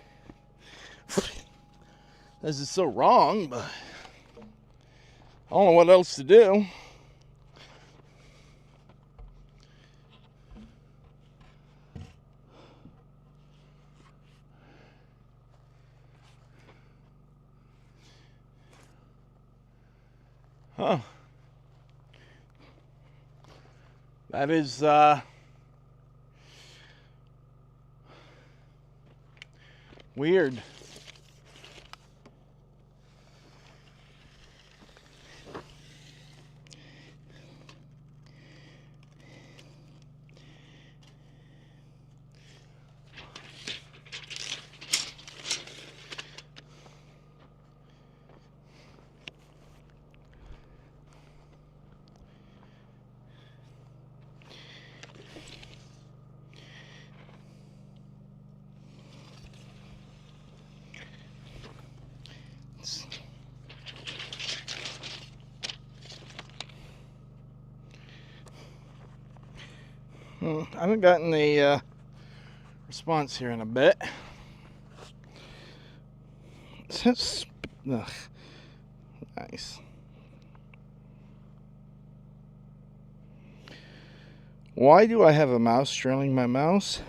this is so wrong, but I don't know what else to do. Huh. That is, weird. I haven't gotten a response here in a bit. Ugh. Nice. Why do I have a mouse trailing my mouse?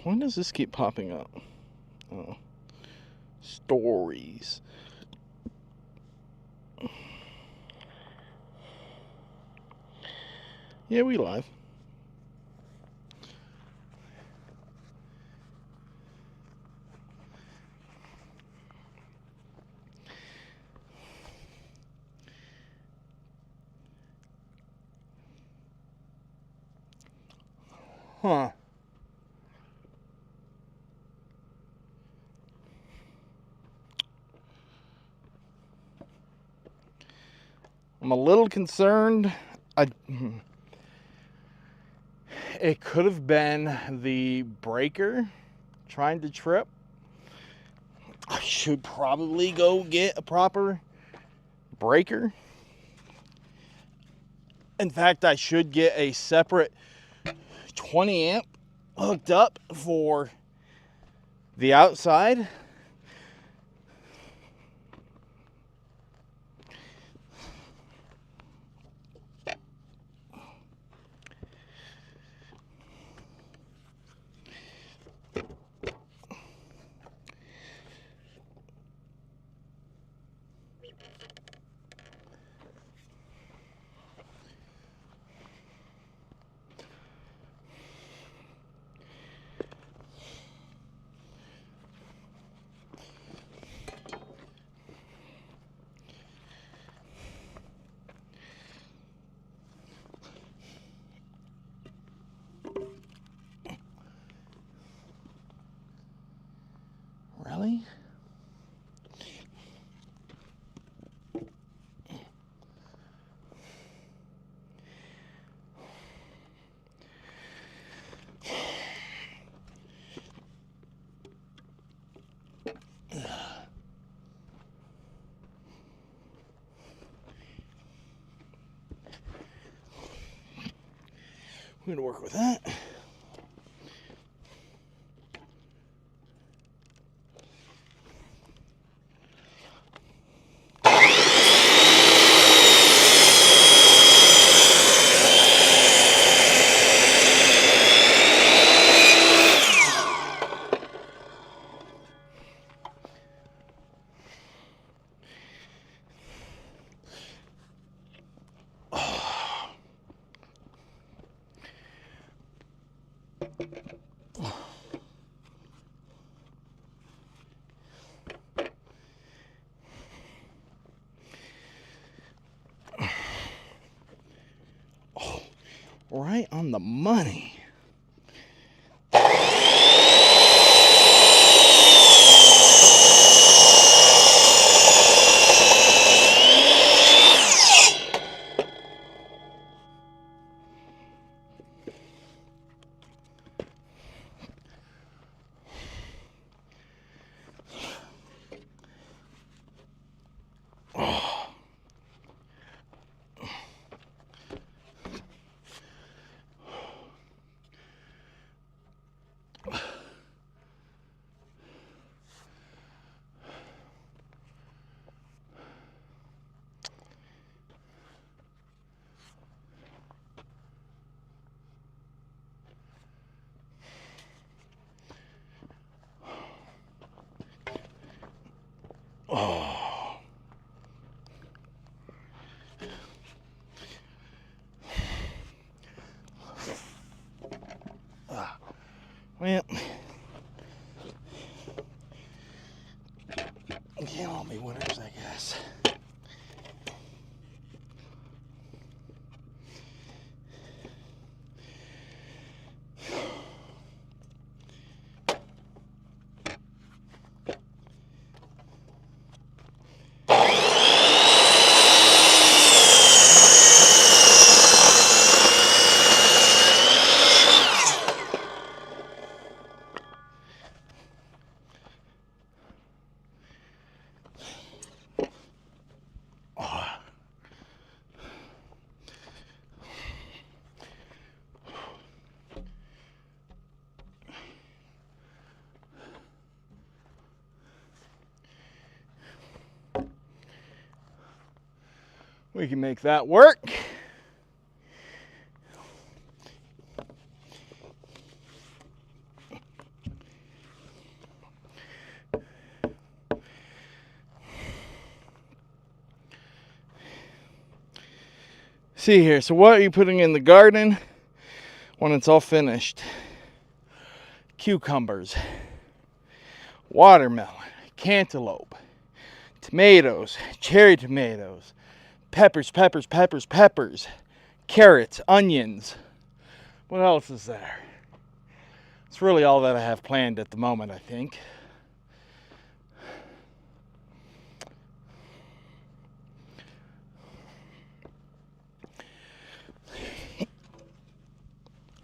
Why does this keep popping up? Oh. Stories. Yeah, we live. Huh. I'm a little concerned. It could have been the breaker trying to trip. I should probably go get a proper breaker. In fact, I should get a separate 20 amp hooked up for the outside. Really? We're gonna work with that. Right on the money. Oh. Well, can't all be winners, I guess. We can make that work. See here, so what are you putting in the garden when it's all finished? Cucumbers, watermelon, cantaloupe, tomatoes, cherry tomatoes, peppers, carrots, onions. What else is there? It's really all that I have planned at the moment, I think.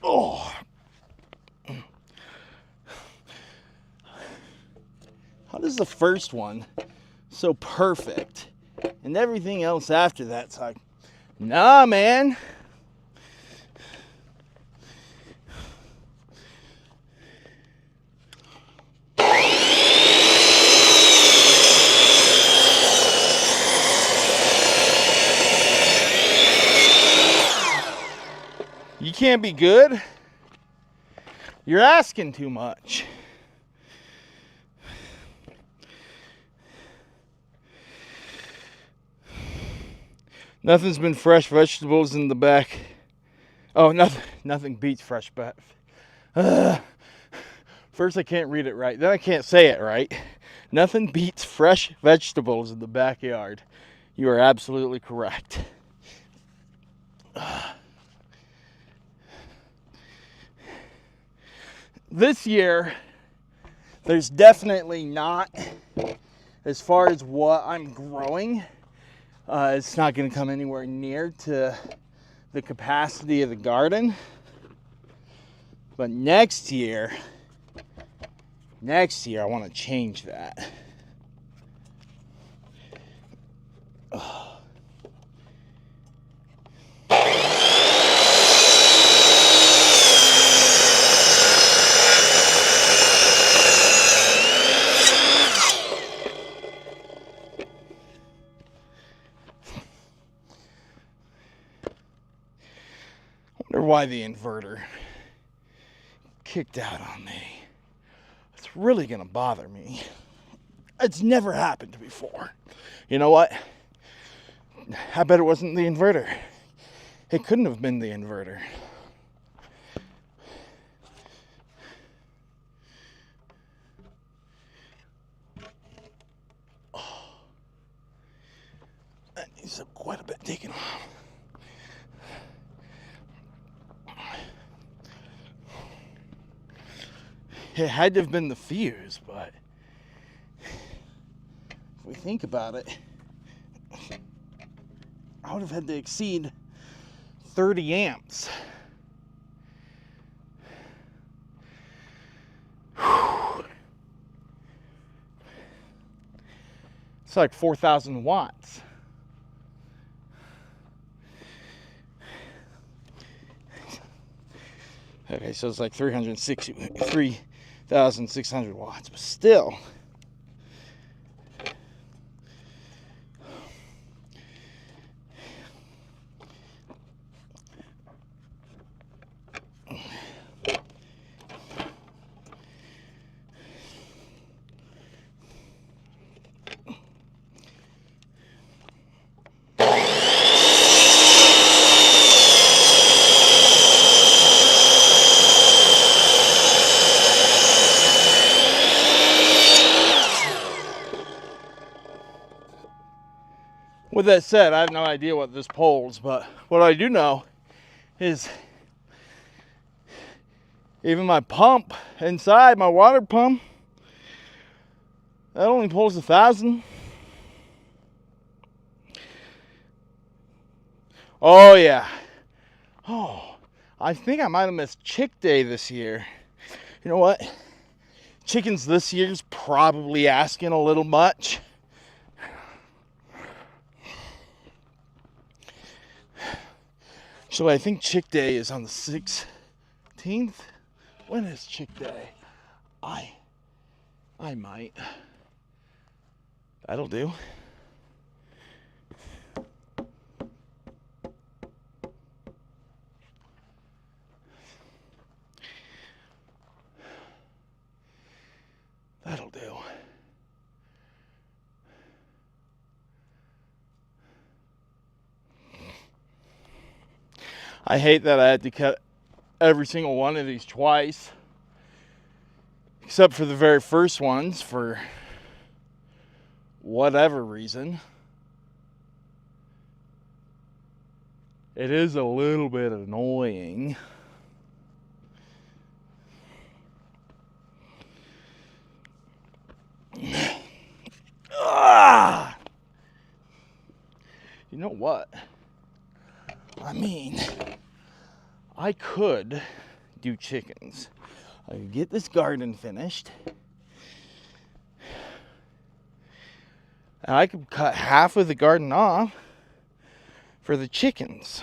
Oh. How does the first one so perfect and everything else after that's like, nah, man. You can't be good. You're asking too much. Nothing's been fresh vegetables in the back. Oh, nothing beats fresh First I can't read it right, then I can't say it right. Nothing beats fresh vegetables in the backyard. You are absolutely correct. This year, there's definitely not, as far as what I'm growing, it's not going to come anywhere near to the capacity of the garden. But next year I want to change that. Wonder why the inverter kicked out on me. It's really gonna bother me. It's never happened before. You know what? I bet it wasn't the inverter. It couldn't have been the inverter. Oh, that needs quite a bit taken off. It had to have been the fuse, but if we think about it, I would have had to exceed 30 amps. It's like 4,000 watts. Okay, so it's like 3,600 watts, but still. With that said, I have no idea what this polls, but what I do know is even my pump inside, my water pump, that only pulls 1,000. Oh yeah. Oh, I think I might have missed Chick Day this year. You know what? Chickens this year's probably asking a little much. So I think Chick Day is on the 16th. When is Chick Day? I might. That'll do. That'll do. I hate that I had to cut every single one of these twice, except for the very first ones for whatever reason. It is a little bit annoying. You know what? I mean, I could do chickens. I could get this garden finished. And I could cut half of the garden off for the chickens.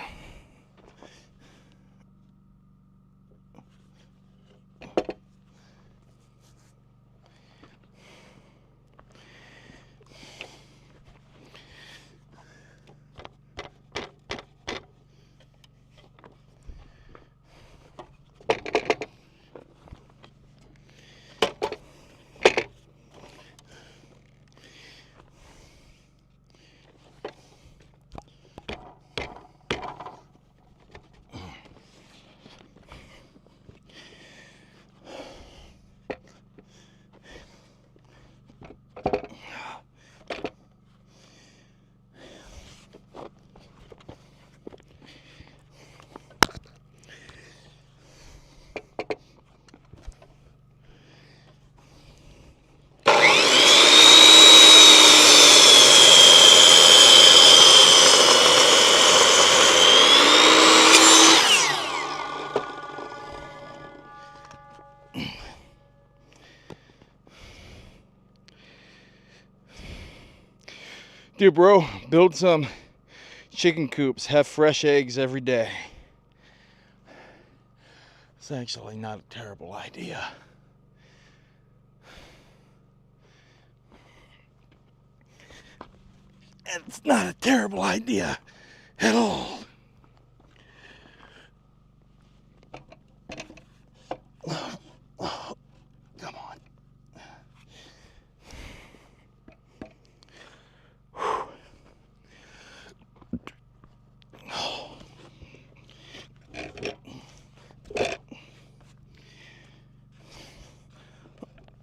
Dude, bro, build some chicken coops. Have fresh eggs every day. It's actually not a terrible idea. It's not a terrible idea at all. Come on.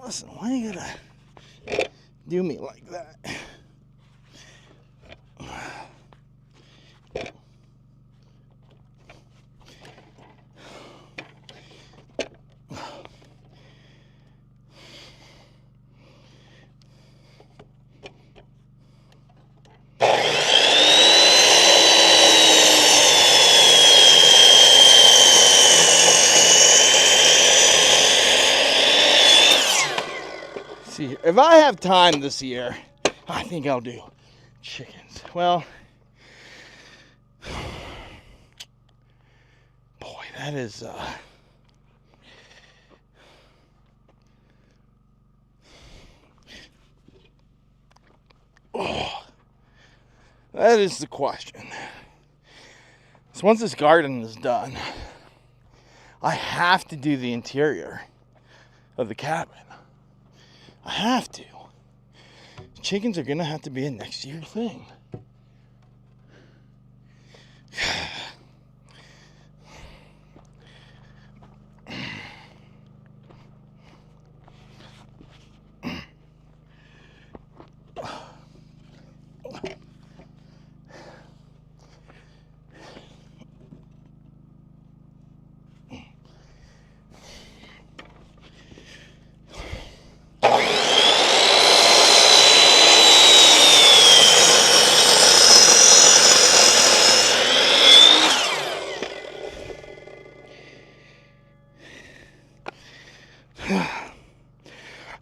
Listen, why you gotta do me like that? See, if I have time this year, I think I'll do chickens. Well, boy, that is that is the question. So once this garden is done, I have to do the interior of the cabin. I have to. Chickens are gonna have to be a next year thing.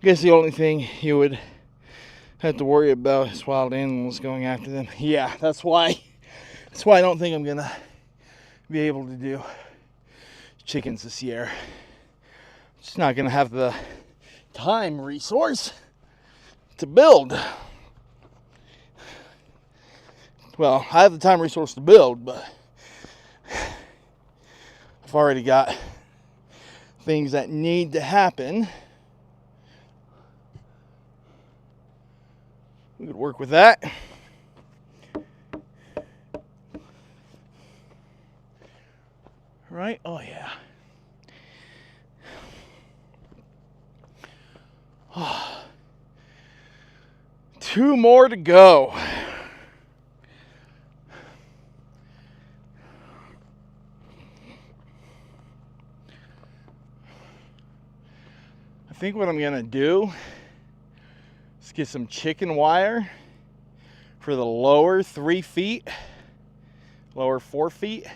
guess the only thing you would have to worry about is wild animals going after them. Yeah, that's why I don't think I'm gonna be able to do chickens this year. Just not gonna have the time resource to build. Well, I have the time resource to build, but I've already got things that need to happen. We could work with that. Right? Oh, yeah. Oh. 2 more to go. I think what I'm gonna do is get some chicken wire for the lower 3 feet, lower 4 feet.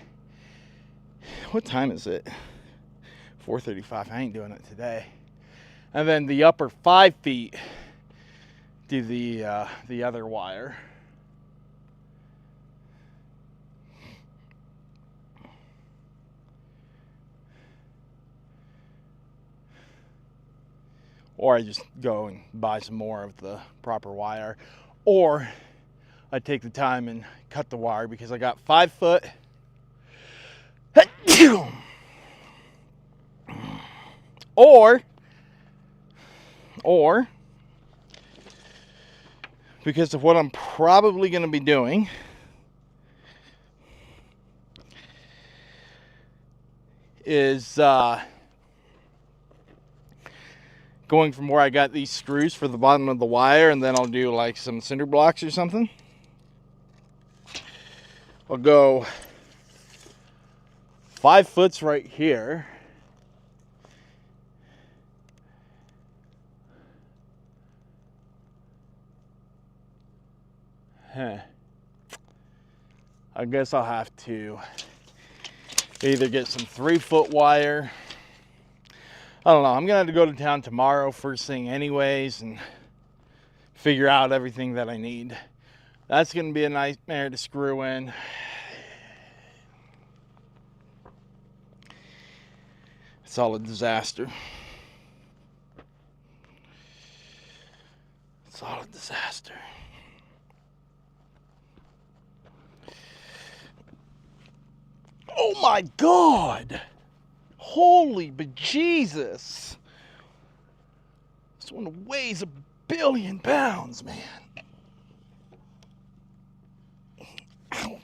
What time is it? 4:35. I ain't doing it today. And then the upper 5 feet, do the other wire. Or I just go and buy some more of the proper wire. Or I take the time and cut the wire because I got 5 foot. Or because of what I'm probably going to be doing, is going from where I got these screws for the bottom of the wire, and then I'll do like some cinder blocks or something. I'll go 5 foot right here. I guess I'll have to either get some 3 foot wire. I don't know. I'm gonna have to go to town tomorrow first thing anyways and figure out everything that I need. That's gonna be a nightmare to screw in. It's all a disaster. It's all a disaster. Oh my God! Holy bejesus! This one weighs 1 billion pounds, man. Ow.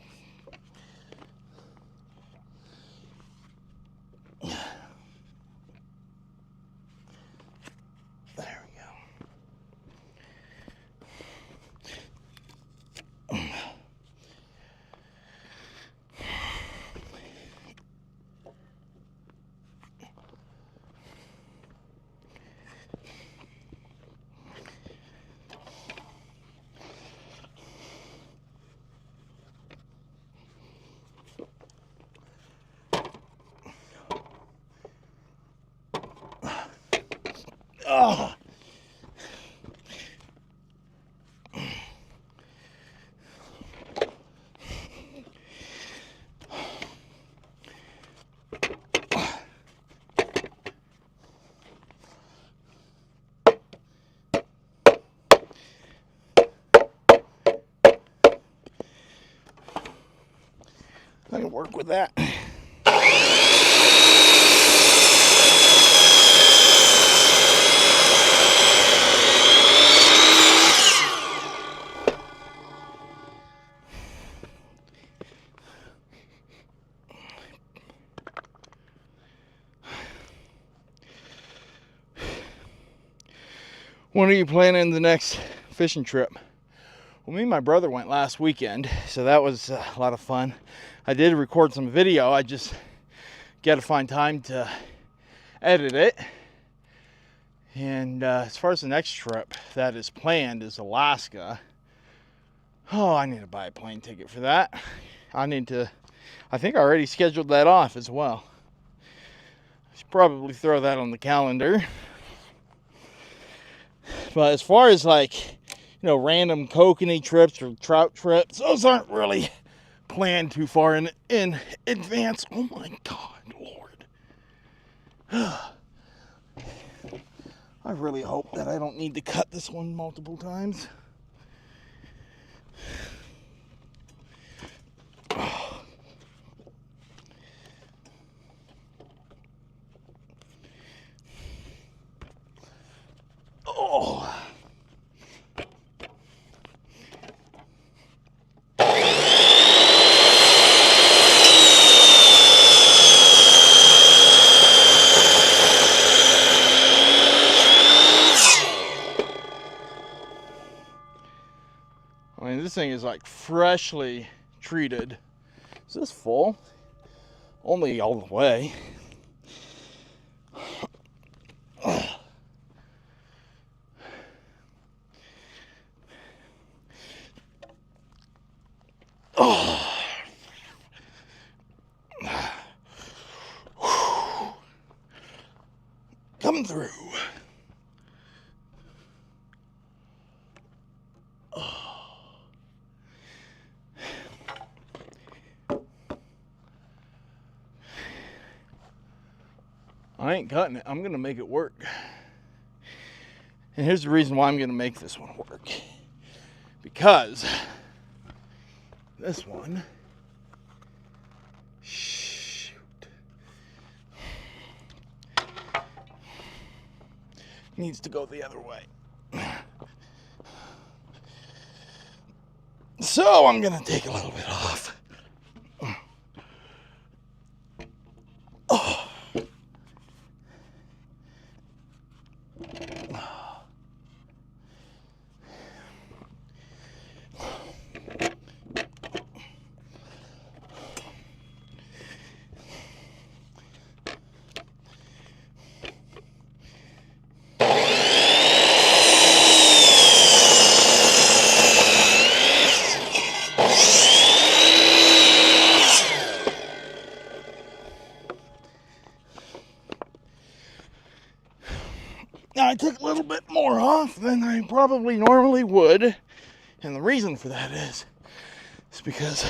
There we go. Oh. I can work with that. When are you planning the next fishing trip? Well, me and my brother went last weekend, so that was a lot of fun. I did record some video. I just got to find time to edit it. And as far as the next trip that is planned is Alaska. Oh, I need to buy a plane ticket for that. I think I already scheduled that off as well. I should probably throw that on the calendar. But as far as like, random kokanee trips or trout trips, those aren't really planned too far in advance. Oh my God, Lord. I really hope that I don't need to cut this one multiple times. Oh. I mean, this thing is like freshly treated. Is this full? Only all the way. Oh. Coming through. I ain't cutting it. I'm going to make it work. And here's the reason why I'm going to make this one work. Because this one, shoot, needs to go the other way. So I'm going to take a little bit off. Oh. Now, I took a little bit more off than I probably normally would. And the reason for that is because I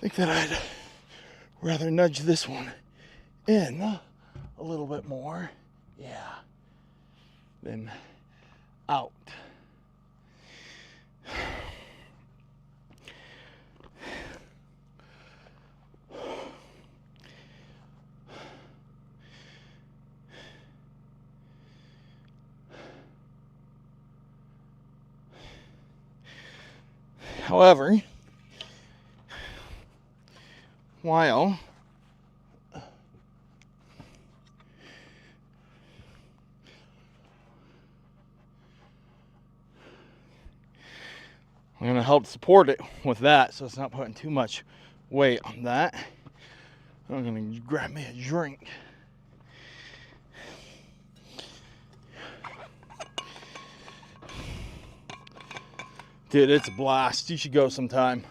think that I'd rather nudge this one in a little bit more. Yeah. Than out. However, while I'm going to help support it with that so it's not putting too much weight on that, I'm going to grab me a drink. Dude, it's a blast. You should go sometime.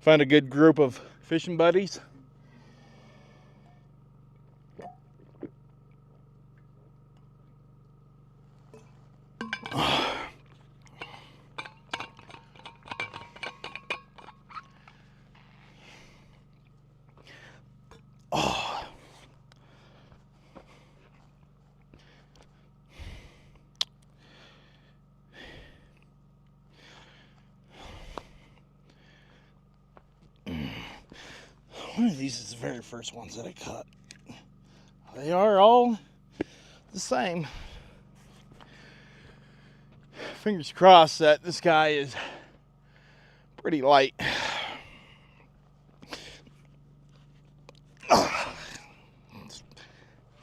Find a good group of fishing buddies. Oh. One of these is the very first ones that I cut. They are all the same. Fingers crossed that this guy is pretty light.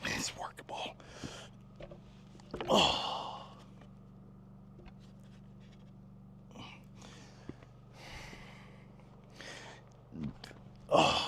It's workable. Oh. Oh.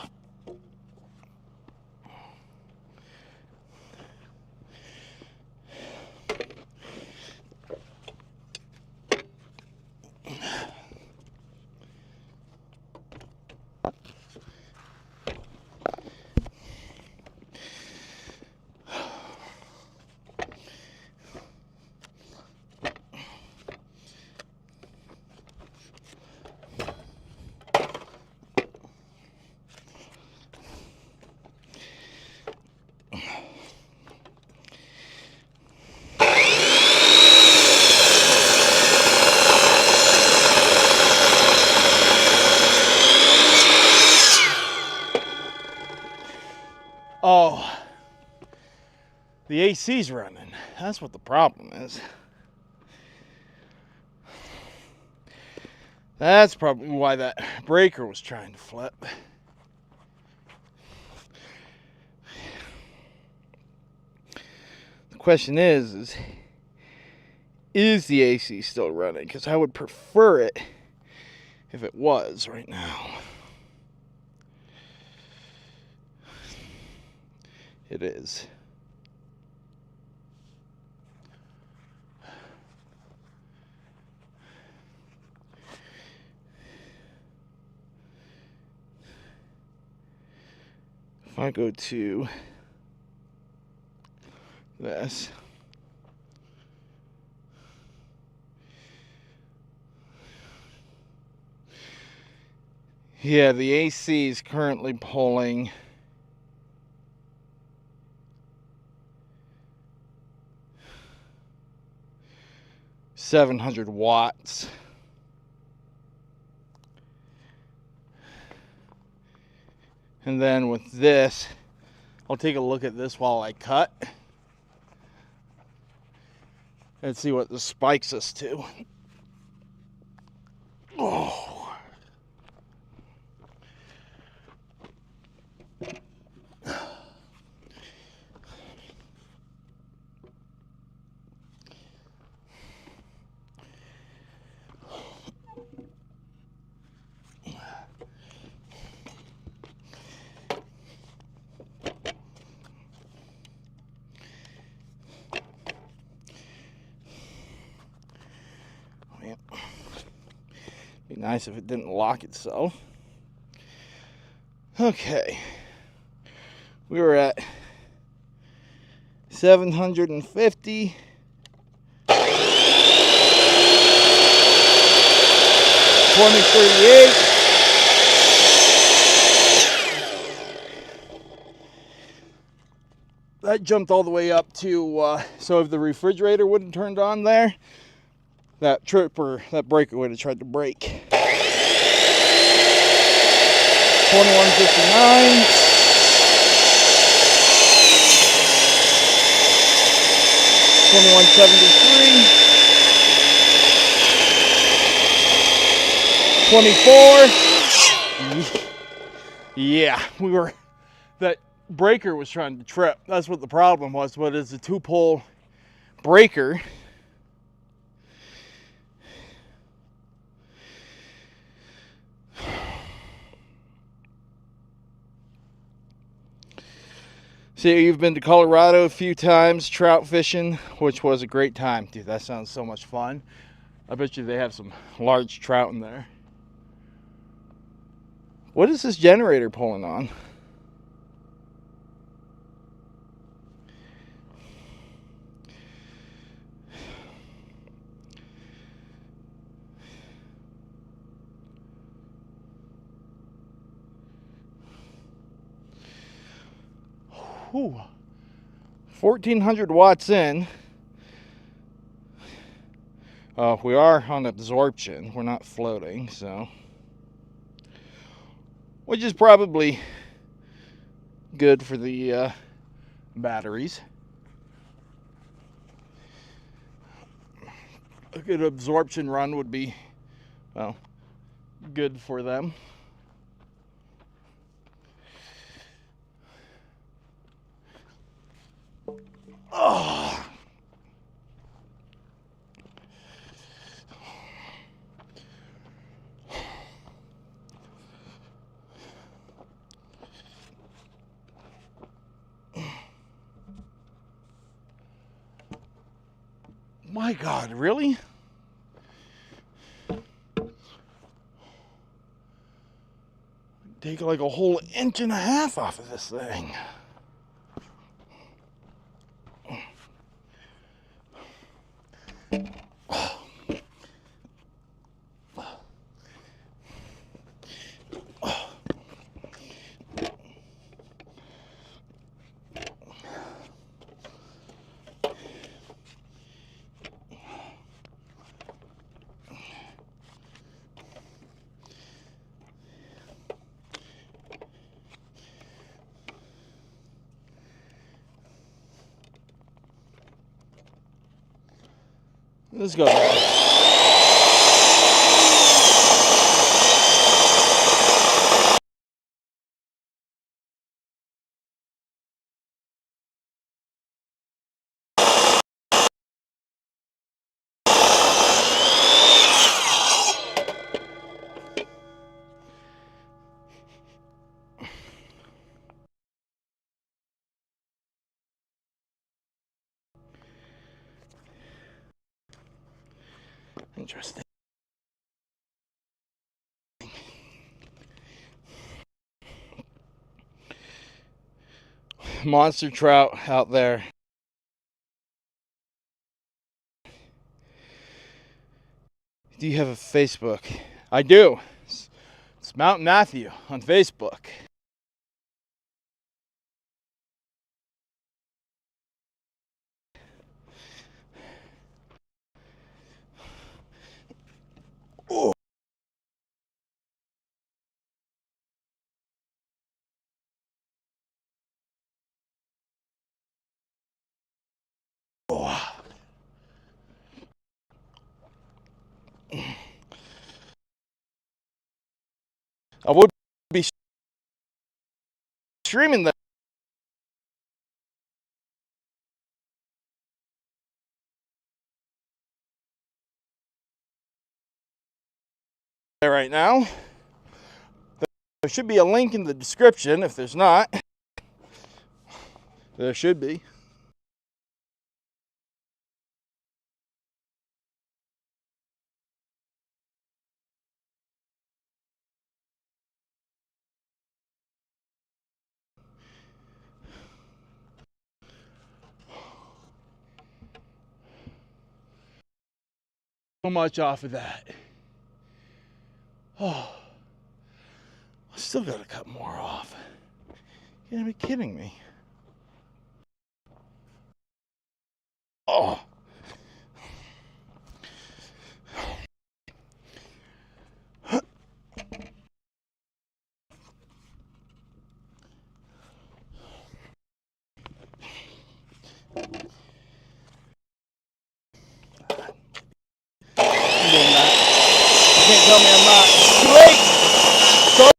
The AC's running. That's what the problem is. That's probably why that breaker was trying to flip. The question is the AC still running? Because I would prefer it if it was right now. It is. If I go to this, yeah, the AC is currently pulling 700 watts. And then with this, I'll take a look at this while I cut and see what this spikes us to. Oh. Be nice if it didn't lock itself. Okay. We were at 750. 2038. That jumped all the way up to, so if the refrigerator wouldn't turned on there, that breaker would have tried to break. 2159. 2173. 24. Yeah, that breaker was trying to trip. That's what the problem was. But it's a 2-pole breaker. So you've been to Colorado a few times trout fishing, which was a great time. Dude, that sounds so much fun. I bet you they have some large trout in there. What is this generator pulling on? Whew. 1400 watts in. We are on absorption. We're not floating, so. Which is probably good for the batteries. A good absorption run would be, well, good for them. Oh. My God, really? Take like a whole inch and a half off of this thing. Let's go, man. Interesting. Monster trout out there. Do you have a Facebook? I do. It's Mountain Matthew on Facebook. Oh. Oh. I would be streaming that right now. There should be a link in the description. If there's not, there should be. So much off of that. Oh, I still gotta cut more off. You gotta be kidding me. Oh. I'm doing that. You can't tell me I'm not. Too late. So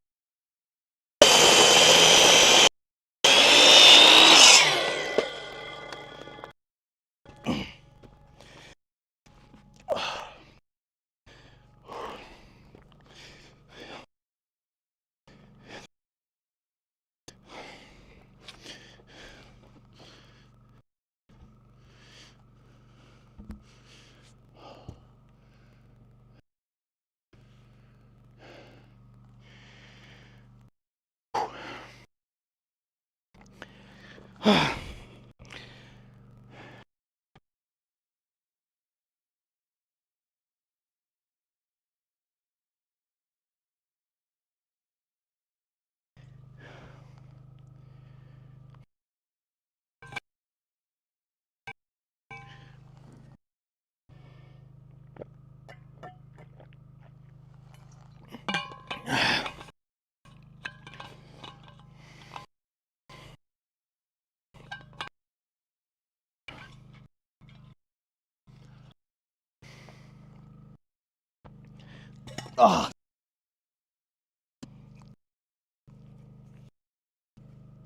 oh.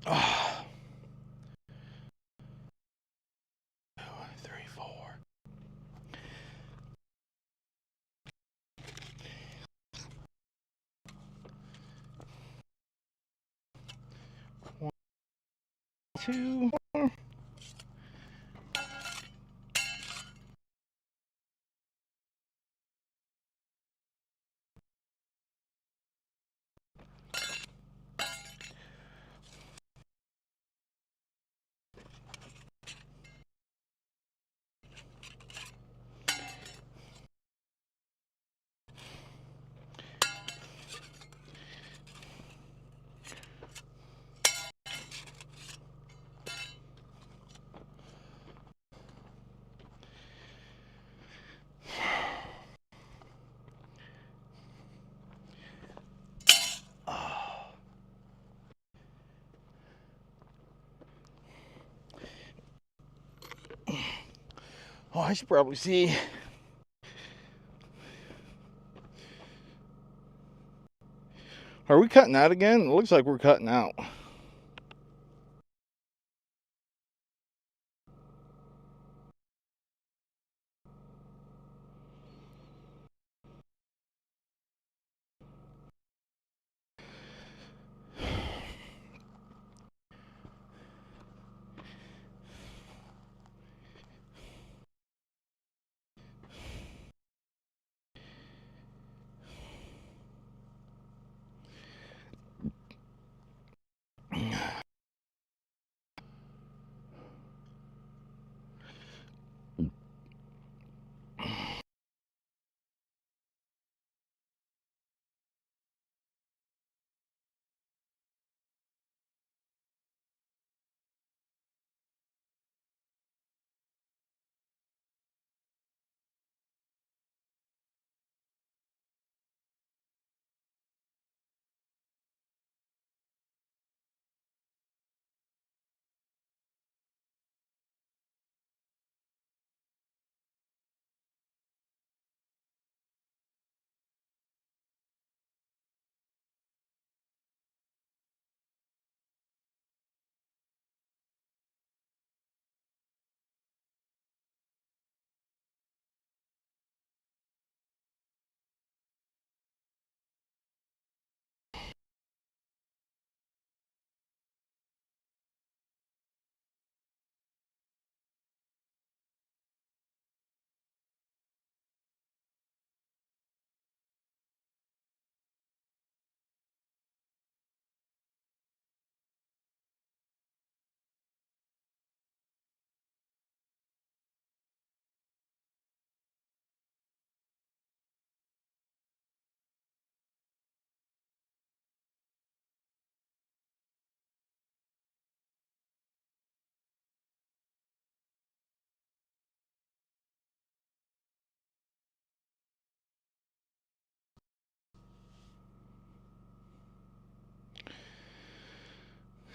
Oh. 2, 3, 4. One, 2. Oh, I should probably see Are we cutting out again? It looks like we're cutting out.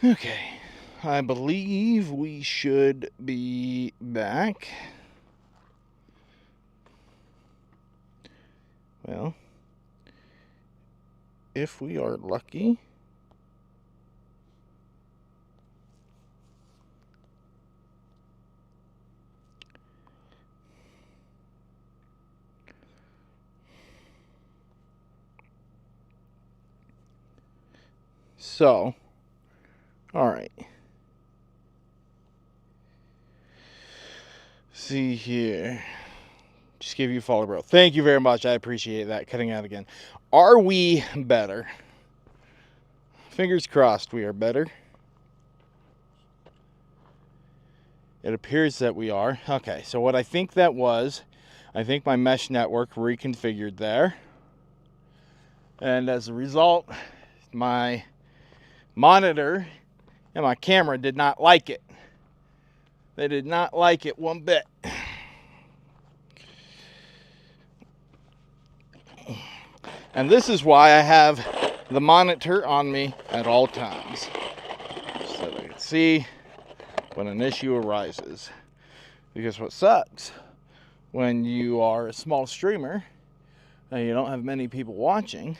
Okay, I believe we should be back. Well, if we are lucky. So, all right. See here. Just gave you a follow, bro. Thank you very much. I appreciate that. Cutting out again. Are we better? Fingers crossed we are better. It appears that we are. Okay, so what I think that was, I think my mesh network reconfigured there. And as a result, my monitor and my camera did not like it. They did not like it one bit. And this is why I have the monitor on me at all times, so that I can see when an issue arises. Because what sucks when you are a small streamer and you don't have many people watching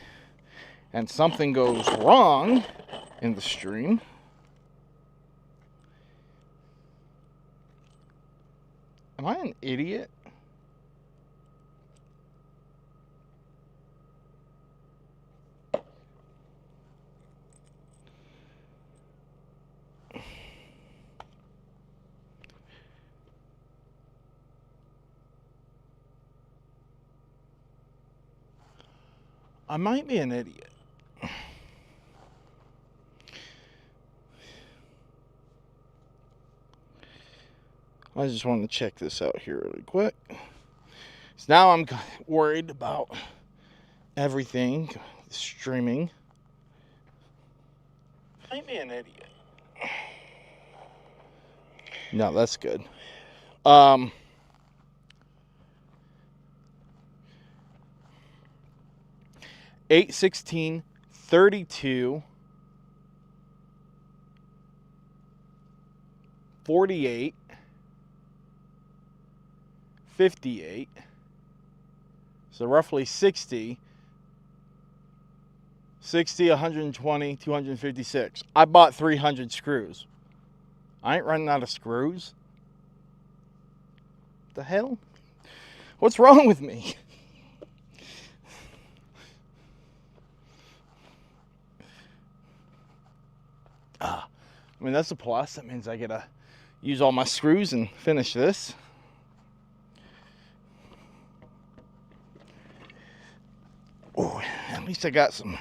and something goes wrong in the stream, am I an idiot? I might be an idiot. I just want to check this out here really quick. So now I'm worried about everything streaming. Might be an idiot. No, that's good. 8:16, 32, 48, 58. So roughly 60 60, 120, 256. I bought 300 screws. I ain't running out of screws. What the hell? What's wrong with me? I mean, that's a plus. That means I get to use all my screws and finish this. Oh, at least I got some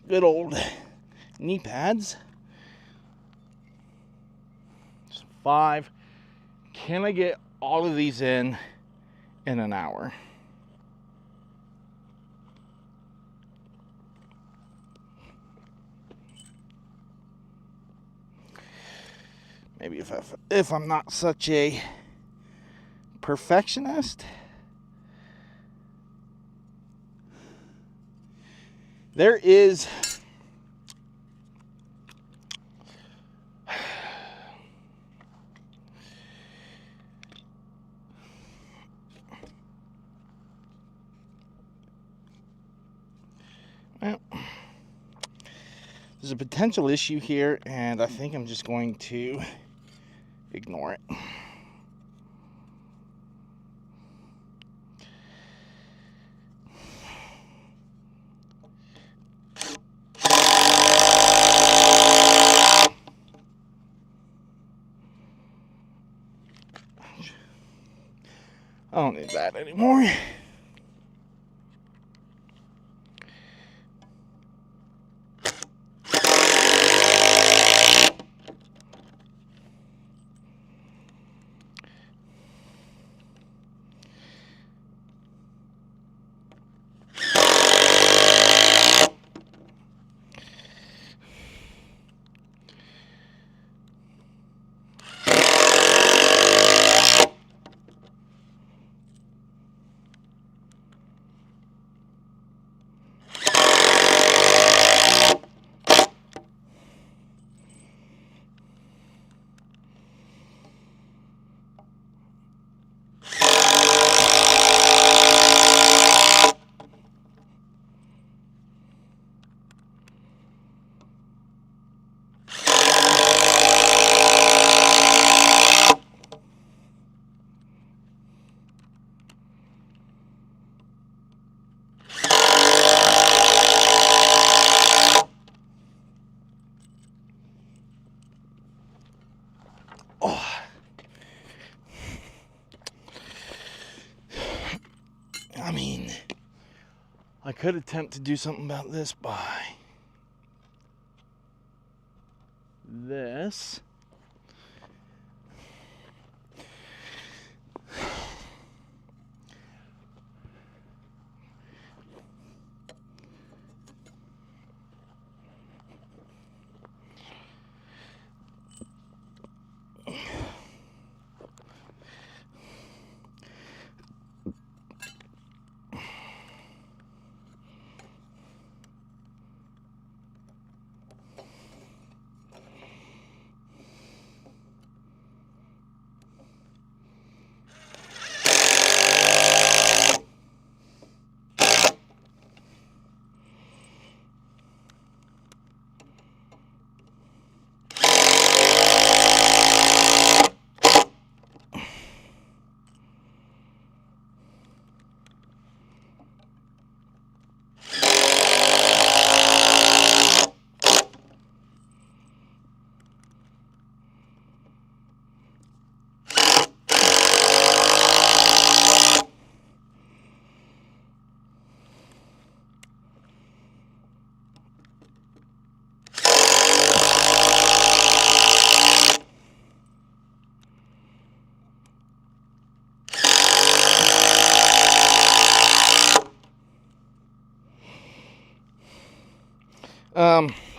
good old knee pads. 5. Can I get all of these in an hour? Maybe if I'm not such a perfectionist. There is well, there's a potential issue here, and I think I'm just going to ignore it. I don't need that anymore. I mean, I could attempt to do something about this by this.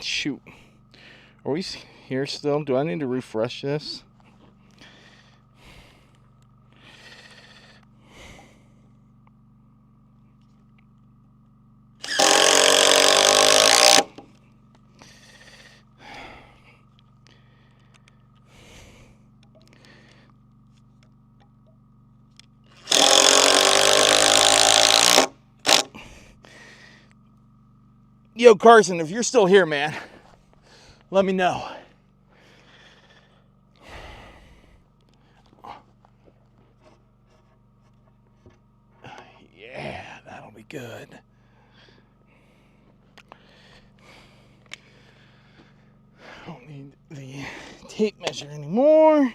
Shoot. Are we here still? Do I need to refresh this? Yo, Carson, if you're still here, man, let me know. Yeah, that'll be good. I don't need the tape measure anymore.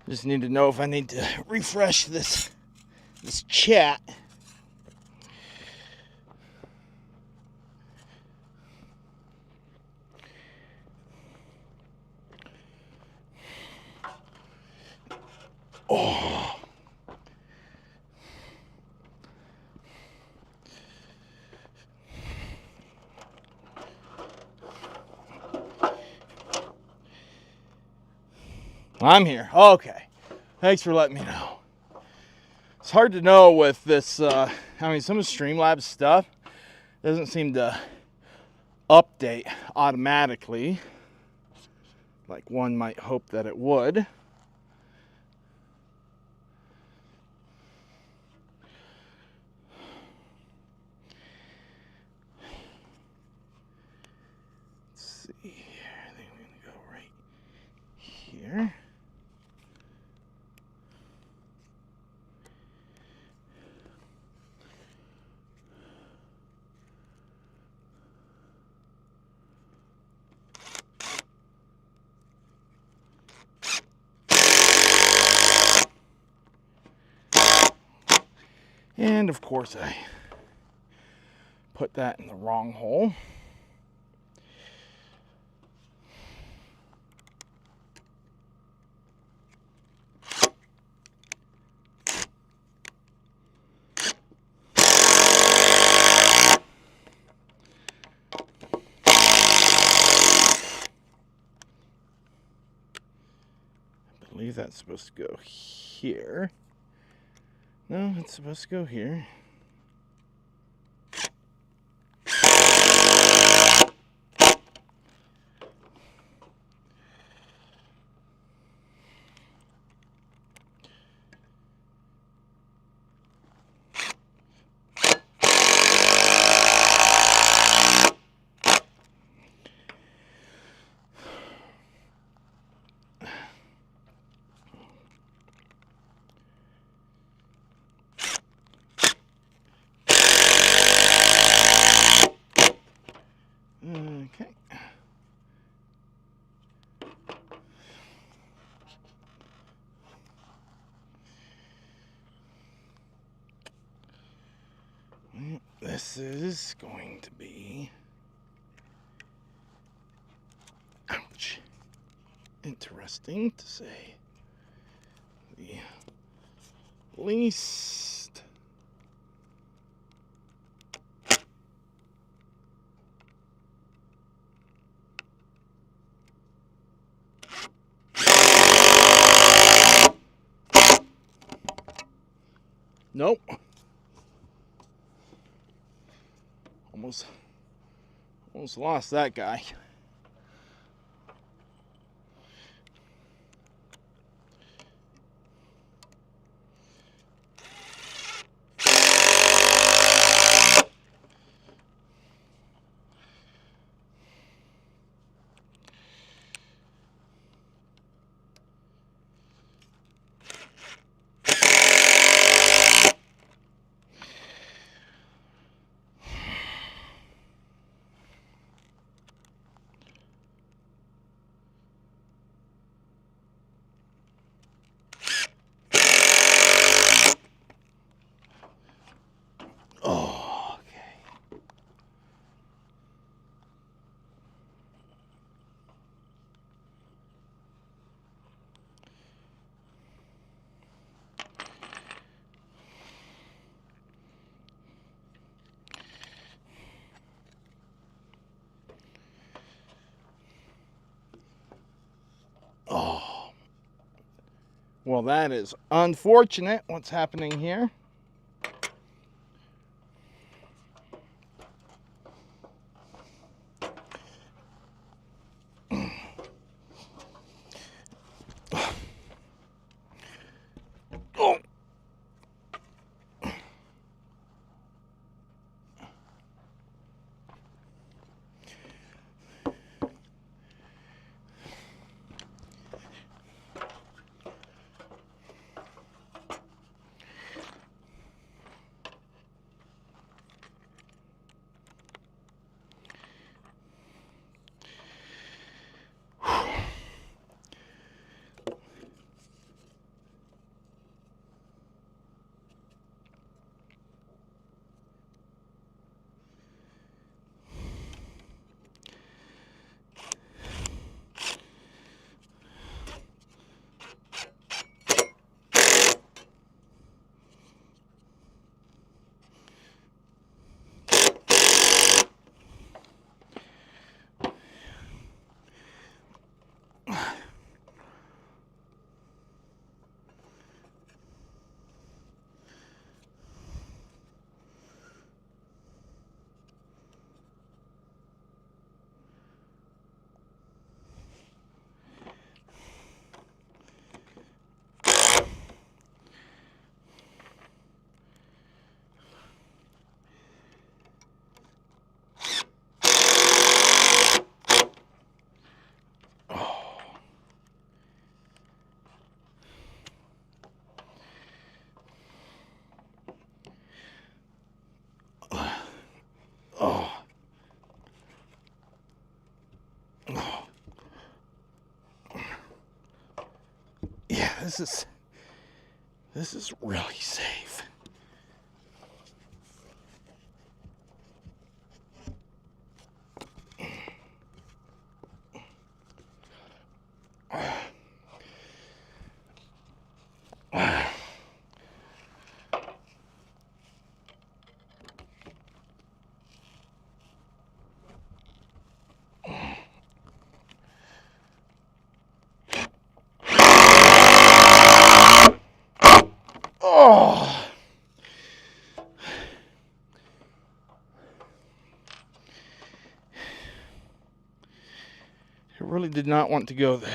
Just need to know if I need to refresh this chat. Oh. I'm here. Okay. Thanks for letting me know. It's hard to know with this, some of Streamlabs stuff doesn't seem to update automatically like one might hope that it would. Let's see here. I think we're gonna go right here. And of course I put that in the wrong hole. I believe that's supposed to go here. No, it's supposed to go here. Okay. This is going to be, ouch, interesting to say the least. Nope. Almost lost that guy. Oh, okay. Oh. Well, that is unfortunate what's happening here. Oh. Oh. Oh. Yeah, this is really safe. Oh. I really did not want to go there.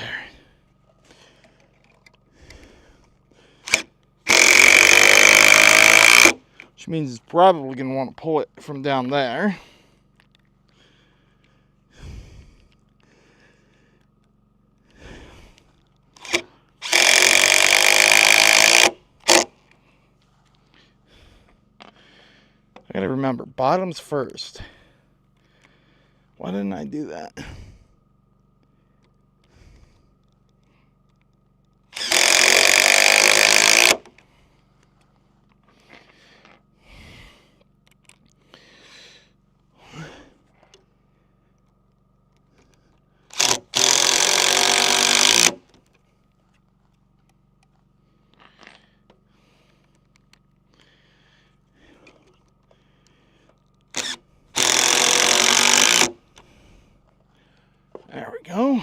Which means it's probably going to want to pull it from down there. I gotta remember, bottoms first. Why didn't I do that? There we go.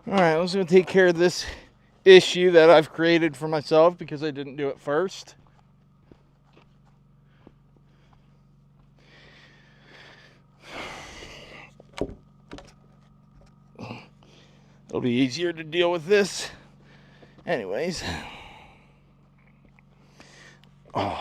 Alright, let's go take care of this issue that I've created for myself because I didn't do it first. It'll be easier to deal with this. Anyways. Oh.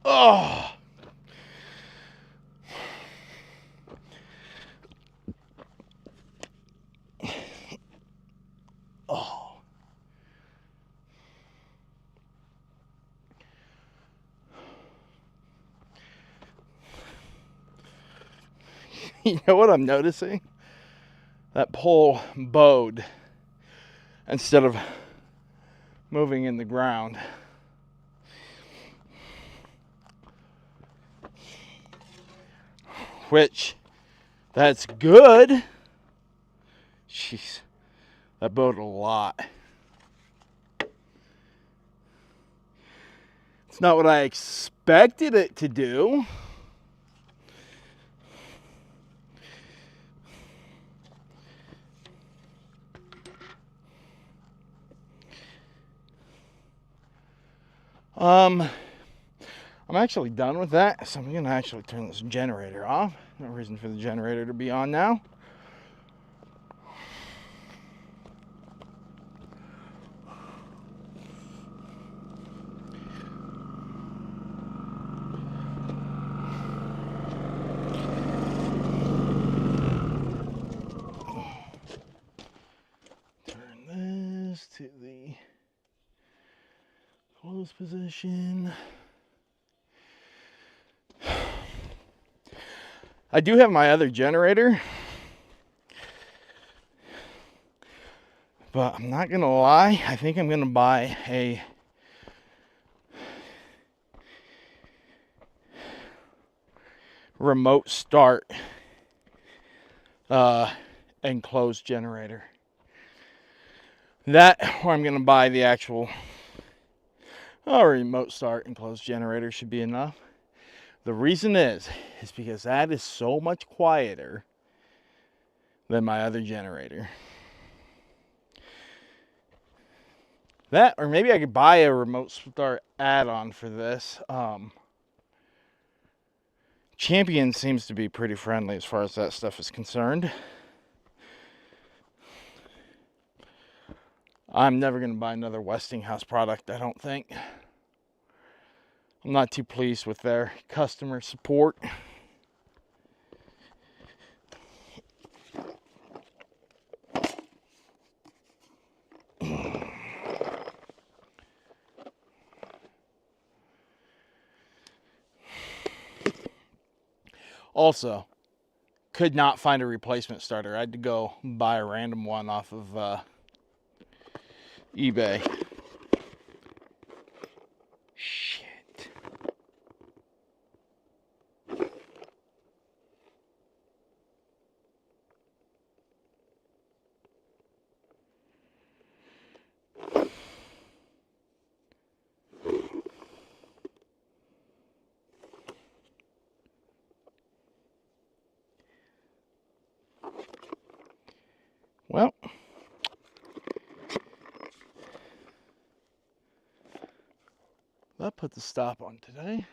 Oh. Oh. You know what I'm noticing? That pole bowed instead of moving in the ground. which that's good. Jeez, that boded a lot. It's not what I expected it to do. I'm actually done with that, so I'm going to actually turn this generator off. No reason for the generator to be on now. Turn this to the close position. I do have my other generator, but I'm not gonna lie, I think I'm gonna buy a remote start enclosed generator. That, or I'm gonna buy the actual remote start enclosed generator should be enough. The reason is because that is so much quieter than my other generator. That, or maybe I could buy a remote start add-on for this. Champion seems to be pretty friendly as far as that stuff is concerned. I'm never going to buy another Westinghouse product, I don't think. I'm not too pleased with their customer support. Also, could not find a replacement starter. I had to go buy a random one off of eBay. Shit. Well, that put the stop on today.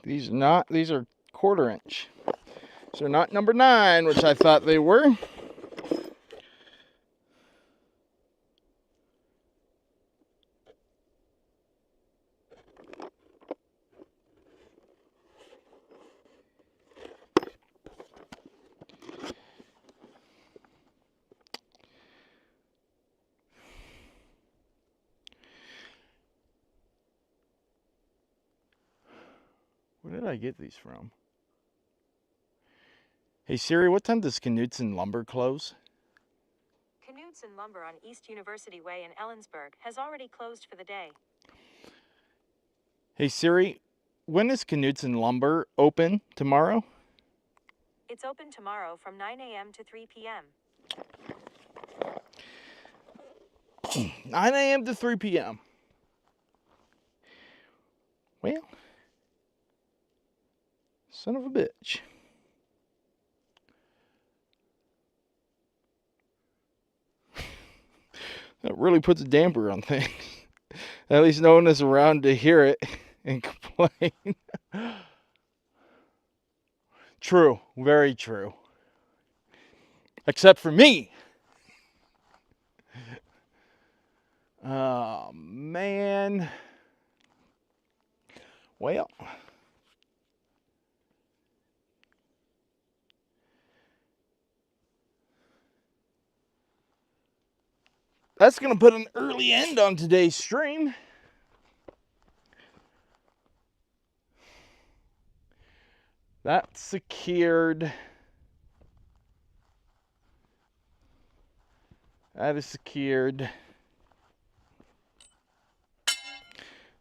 These are 1/4 inch. So they're not number 9, which I thought they were. Where did I get these from? Hey Siri, what time does Knutson Lumber close? Knudsen Lumber on East University Way in Ellensburg has already closed for the day. Hey Siri, when is Knutson Lumber open tomorrow? It's open tomorrow from 9 a.m. to 3 p.m. 9 a.m. to 3 p.m. Well, son of a bitch. That really puts a damper on things. At least no one is around to hear it and complain. True, very true. Except for me. Oh, man. Well. That's going to put an early end on today's stream. That's secured. That is secured.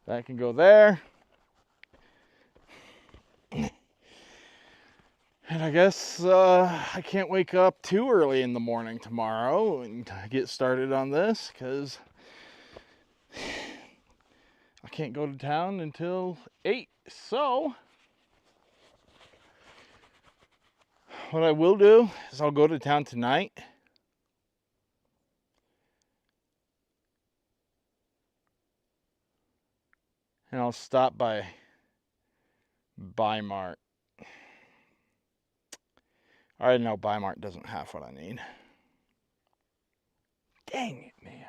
That can go there. And I guess I can't wake up too early in the morning tomorrow and get started on this because I can't go to town until 8. So what I will do is I'll go to town tonight. And I'll stop by Bi-Mart. I already know Bi-Mart doesn't have what I need. Dang it, man.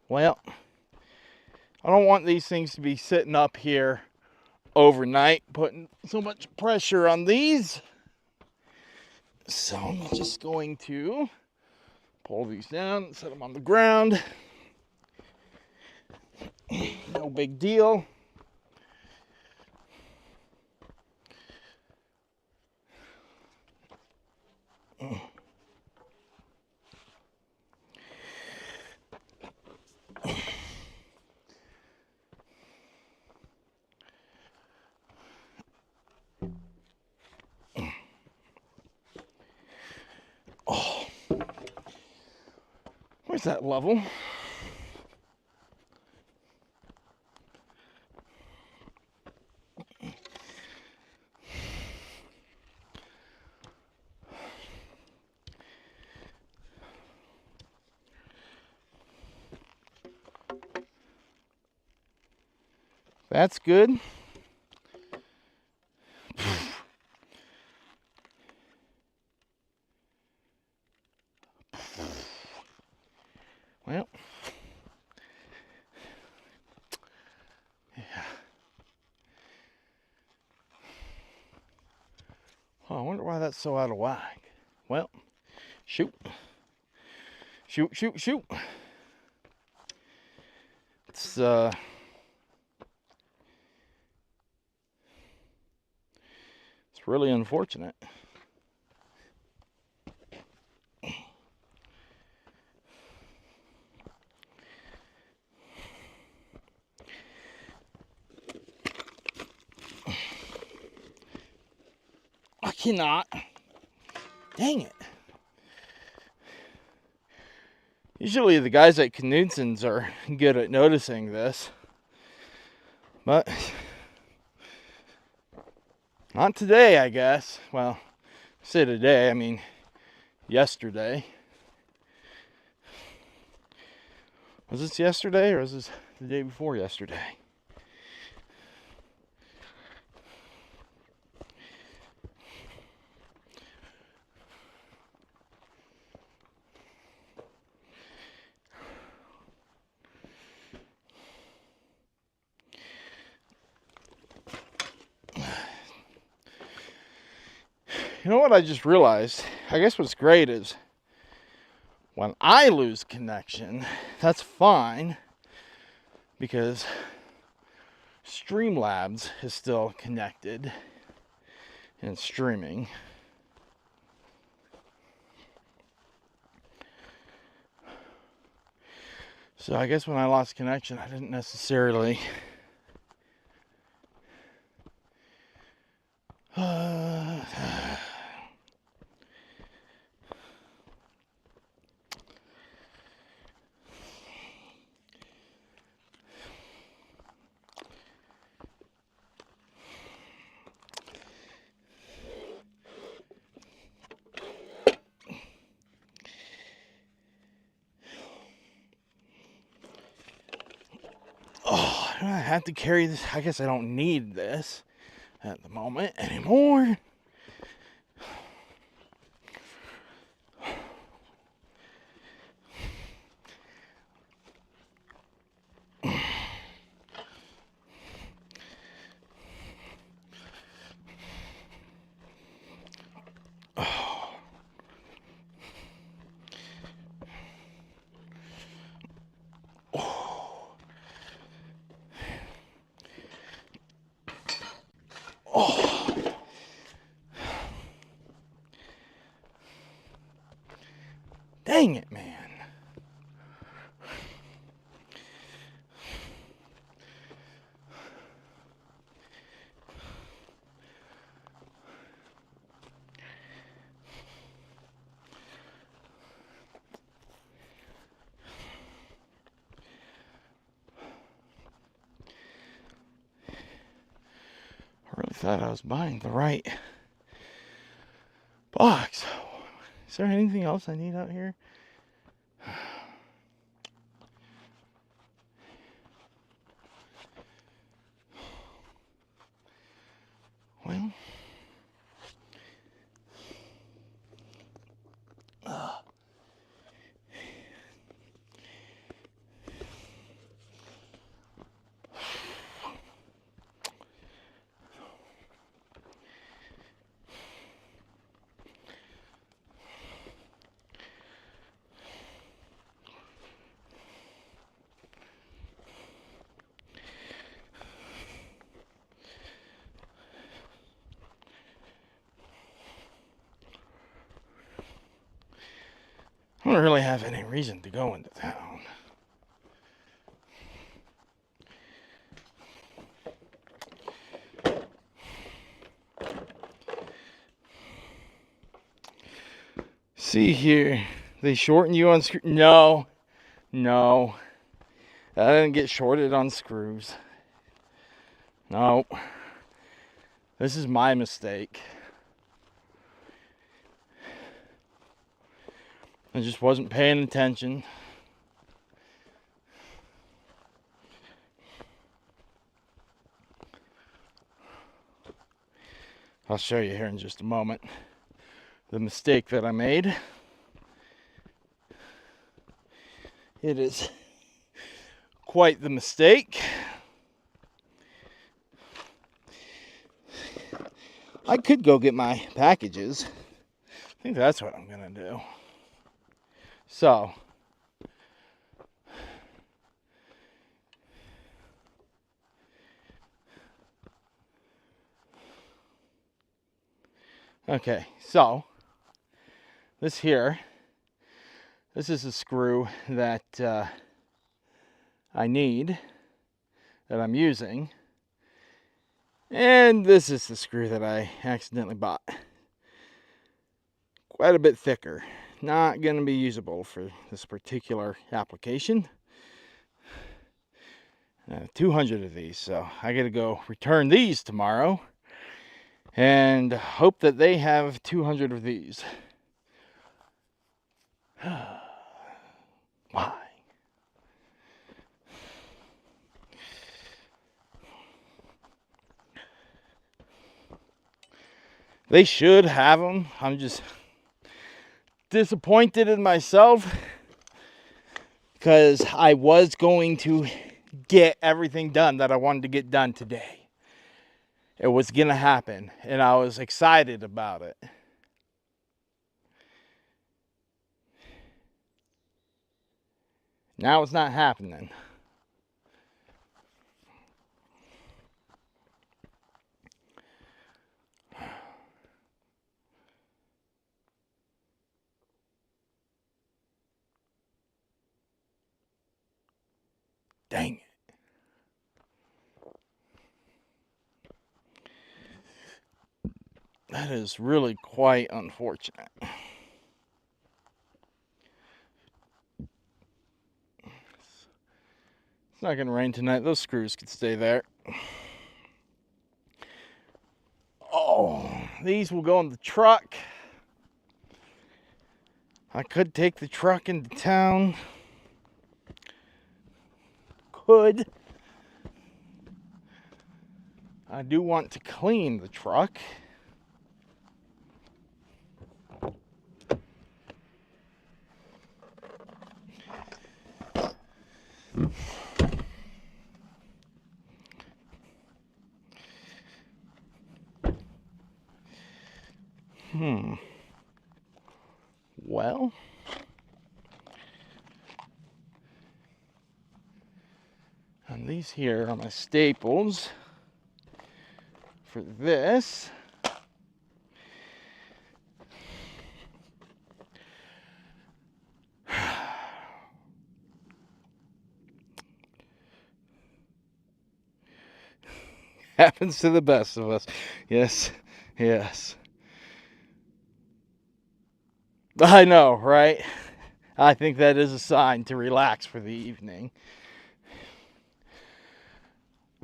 Well, I don't want these things to be sitting up here overnight, putting so much pressure on these. So I'm just going to pull these down, set them on the ground. No big deal. Oh, where's that level? That's good. Well, yeah. Oh, I wonder why that's so out of whack. Well, shoot. Shoot, shoot, shoot. It's really unfortunate. I cannot. Dang it. Usually the guys at Knutson's are good at noticing this. But not today, I guess. Well, I say today, I mean yesterday. Was this yesterday or was this the day before yesterday? You know what I just realized? I guess what's great is when I lose connection, that's fine because Streamlabs is still connected and streaming. So I guess when I lost connection, I didn't necessarily I have to carry this. I guess I don't need this at the moment anymore. Dang it, man. thought I was buying the right box. Is there anything else I need out here? Well, I don't really have any reason to go into town. See here, they shorten you on screws. No, I didn't get shorted on screws. No, this is my mistake. I just wasn't paying attention. I'll show you here in just a moment the mistake that I made. It is quite the mistake. I could go get my packages. I think that's what I'm gonna do. So, okay, so this here, this is a screw that I need, that I'm using, and this is the screw that I accidentally bought. Quite a bit thicker. Not going to be usable for this particular application. 200 of these, so I got to go return these tomorrow and hope that they have 200 of these. Why? They should have them. I'm just disappointed in myself because I was going to get everything done that I wanted to get done today. It was going to happen, and I was excited about it. Now it's not happening. Dang it. That is really quite unfortunate. It's not going to rain tonight. Those screws could stay there. Oh, these will go in the truck. I could take the truck into town. Could. I do want to clean the truck. Well, and these here are my staples for this. Happens to the best of us. Yes, yes. I know, right? I think that is a sign to relax for the evening.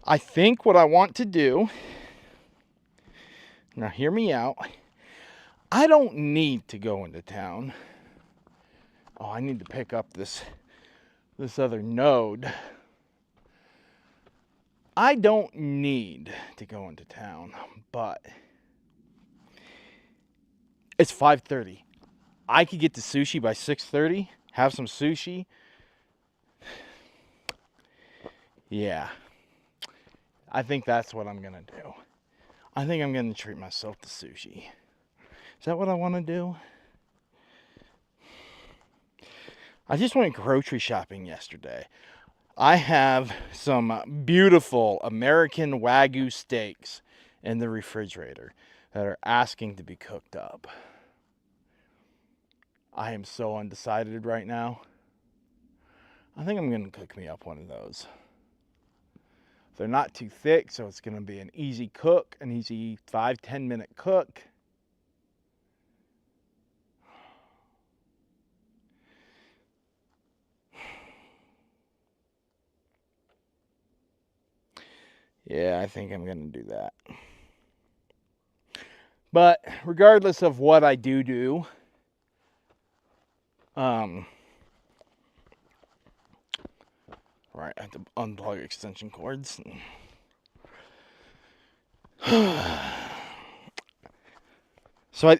I think what I want to do Now, hear me out. I don't need to go into town. Oh, I need to pick up this other node. I don't need to go into town, but it's 5:30. I could get to sushi by 6:30, have some sushi. Yeah. I think that's what I'm going to do. I think I'm going to treat myself to sushi. Is that what I want to do? I just went grocery shopping yesterday. I have some beautiful American Wagyu steaks in the refrigerator that are asking to be cooked up. I am so undecided right now. I think I'm going to cook me up one of those. They're not too thick, so it's going to be an easy cook, an easy 5-10 minute cook. Yeah, I think I'm going to do that. But regardless of what I do, right, I have to unplug extension cords. So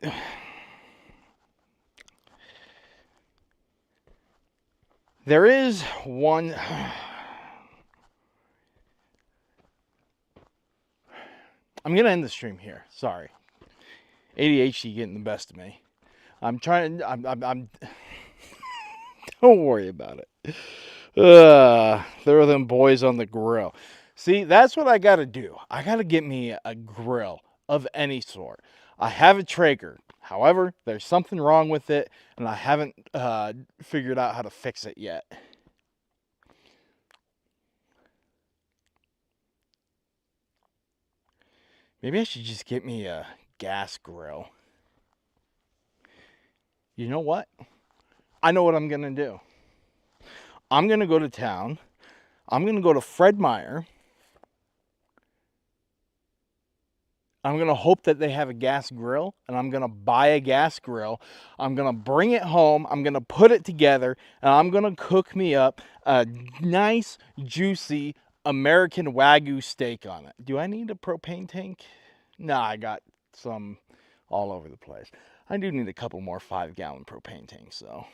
there is one. I'm gonna end the stream here. Sorry, ADHD getting the best of me. I'm trying. I'm Don't worry about it. Throw them boys on the grill. See, that's what I gotta do. I gotta get me a grill of any sort. I have a Traeger. However, there's something wrong with it, and I haven't figured out how to fix it yet. Maybe I should just get me a gas grill. You know what? I know what I'm going to do. I'm going to go to town. I'm going to go to Fred Meyer. I'm going to hope that they have a gas grill, and I'm going to buy a gas grill. I'm going to bring it home. I'm going to put it together, and I'm going to cook me up a nice, juicy American Wagyu steak on it. Do I need a propane tank? Nah, I got some all over the place. I do need a couple more 5-gallon propane tanks, so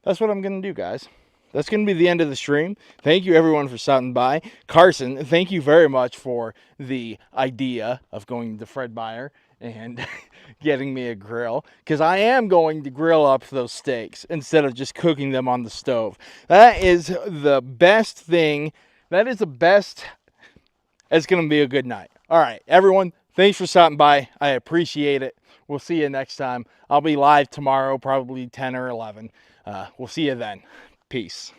that's what I'm going to do, guys. That's going to be the end of the stream. Thank you, everyone, for stopping by. Carson, thank you very much for the idea of going to Fred Meyer and getting me a grill, because I am going to grill up those steaks instead of just cooking them on the stove. That is the best thing. That is the best. It's going to be a good night. All right, everyone, thanks for stopping by. I appreciate it. We'll see you next time. I'll be live tomorrow, probably 10 or 11. We'll see you then. Peace.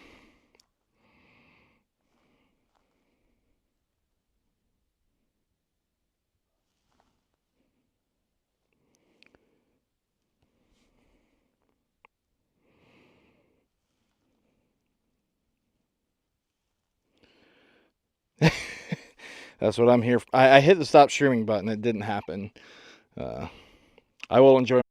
That's what I'm here for. I hit the stop streaming button. It didn't happen. I will enjoy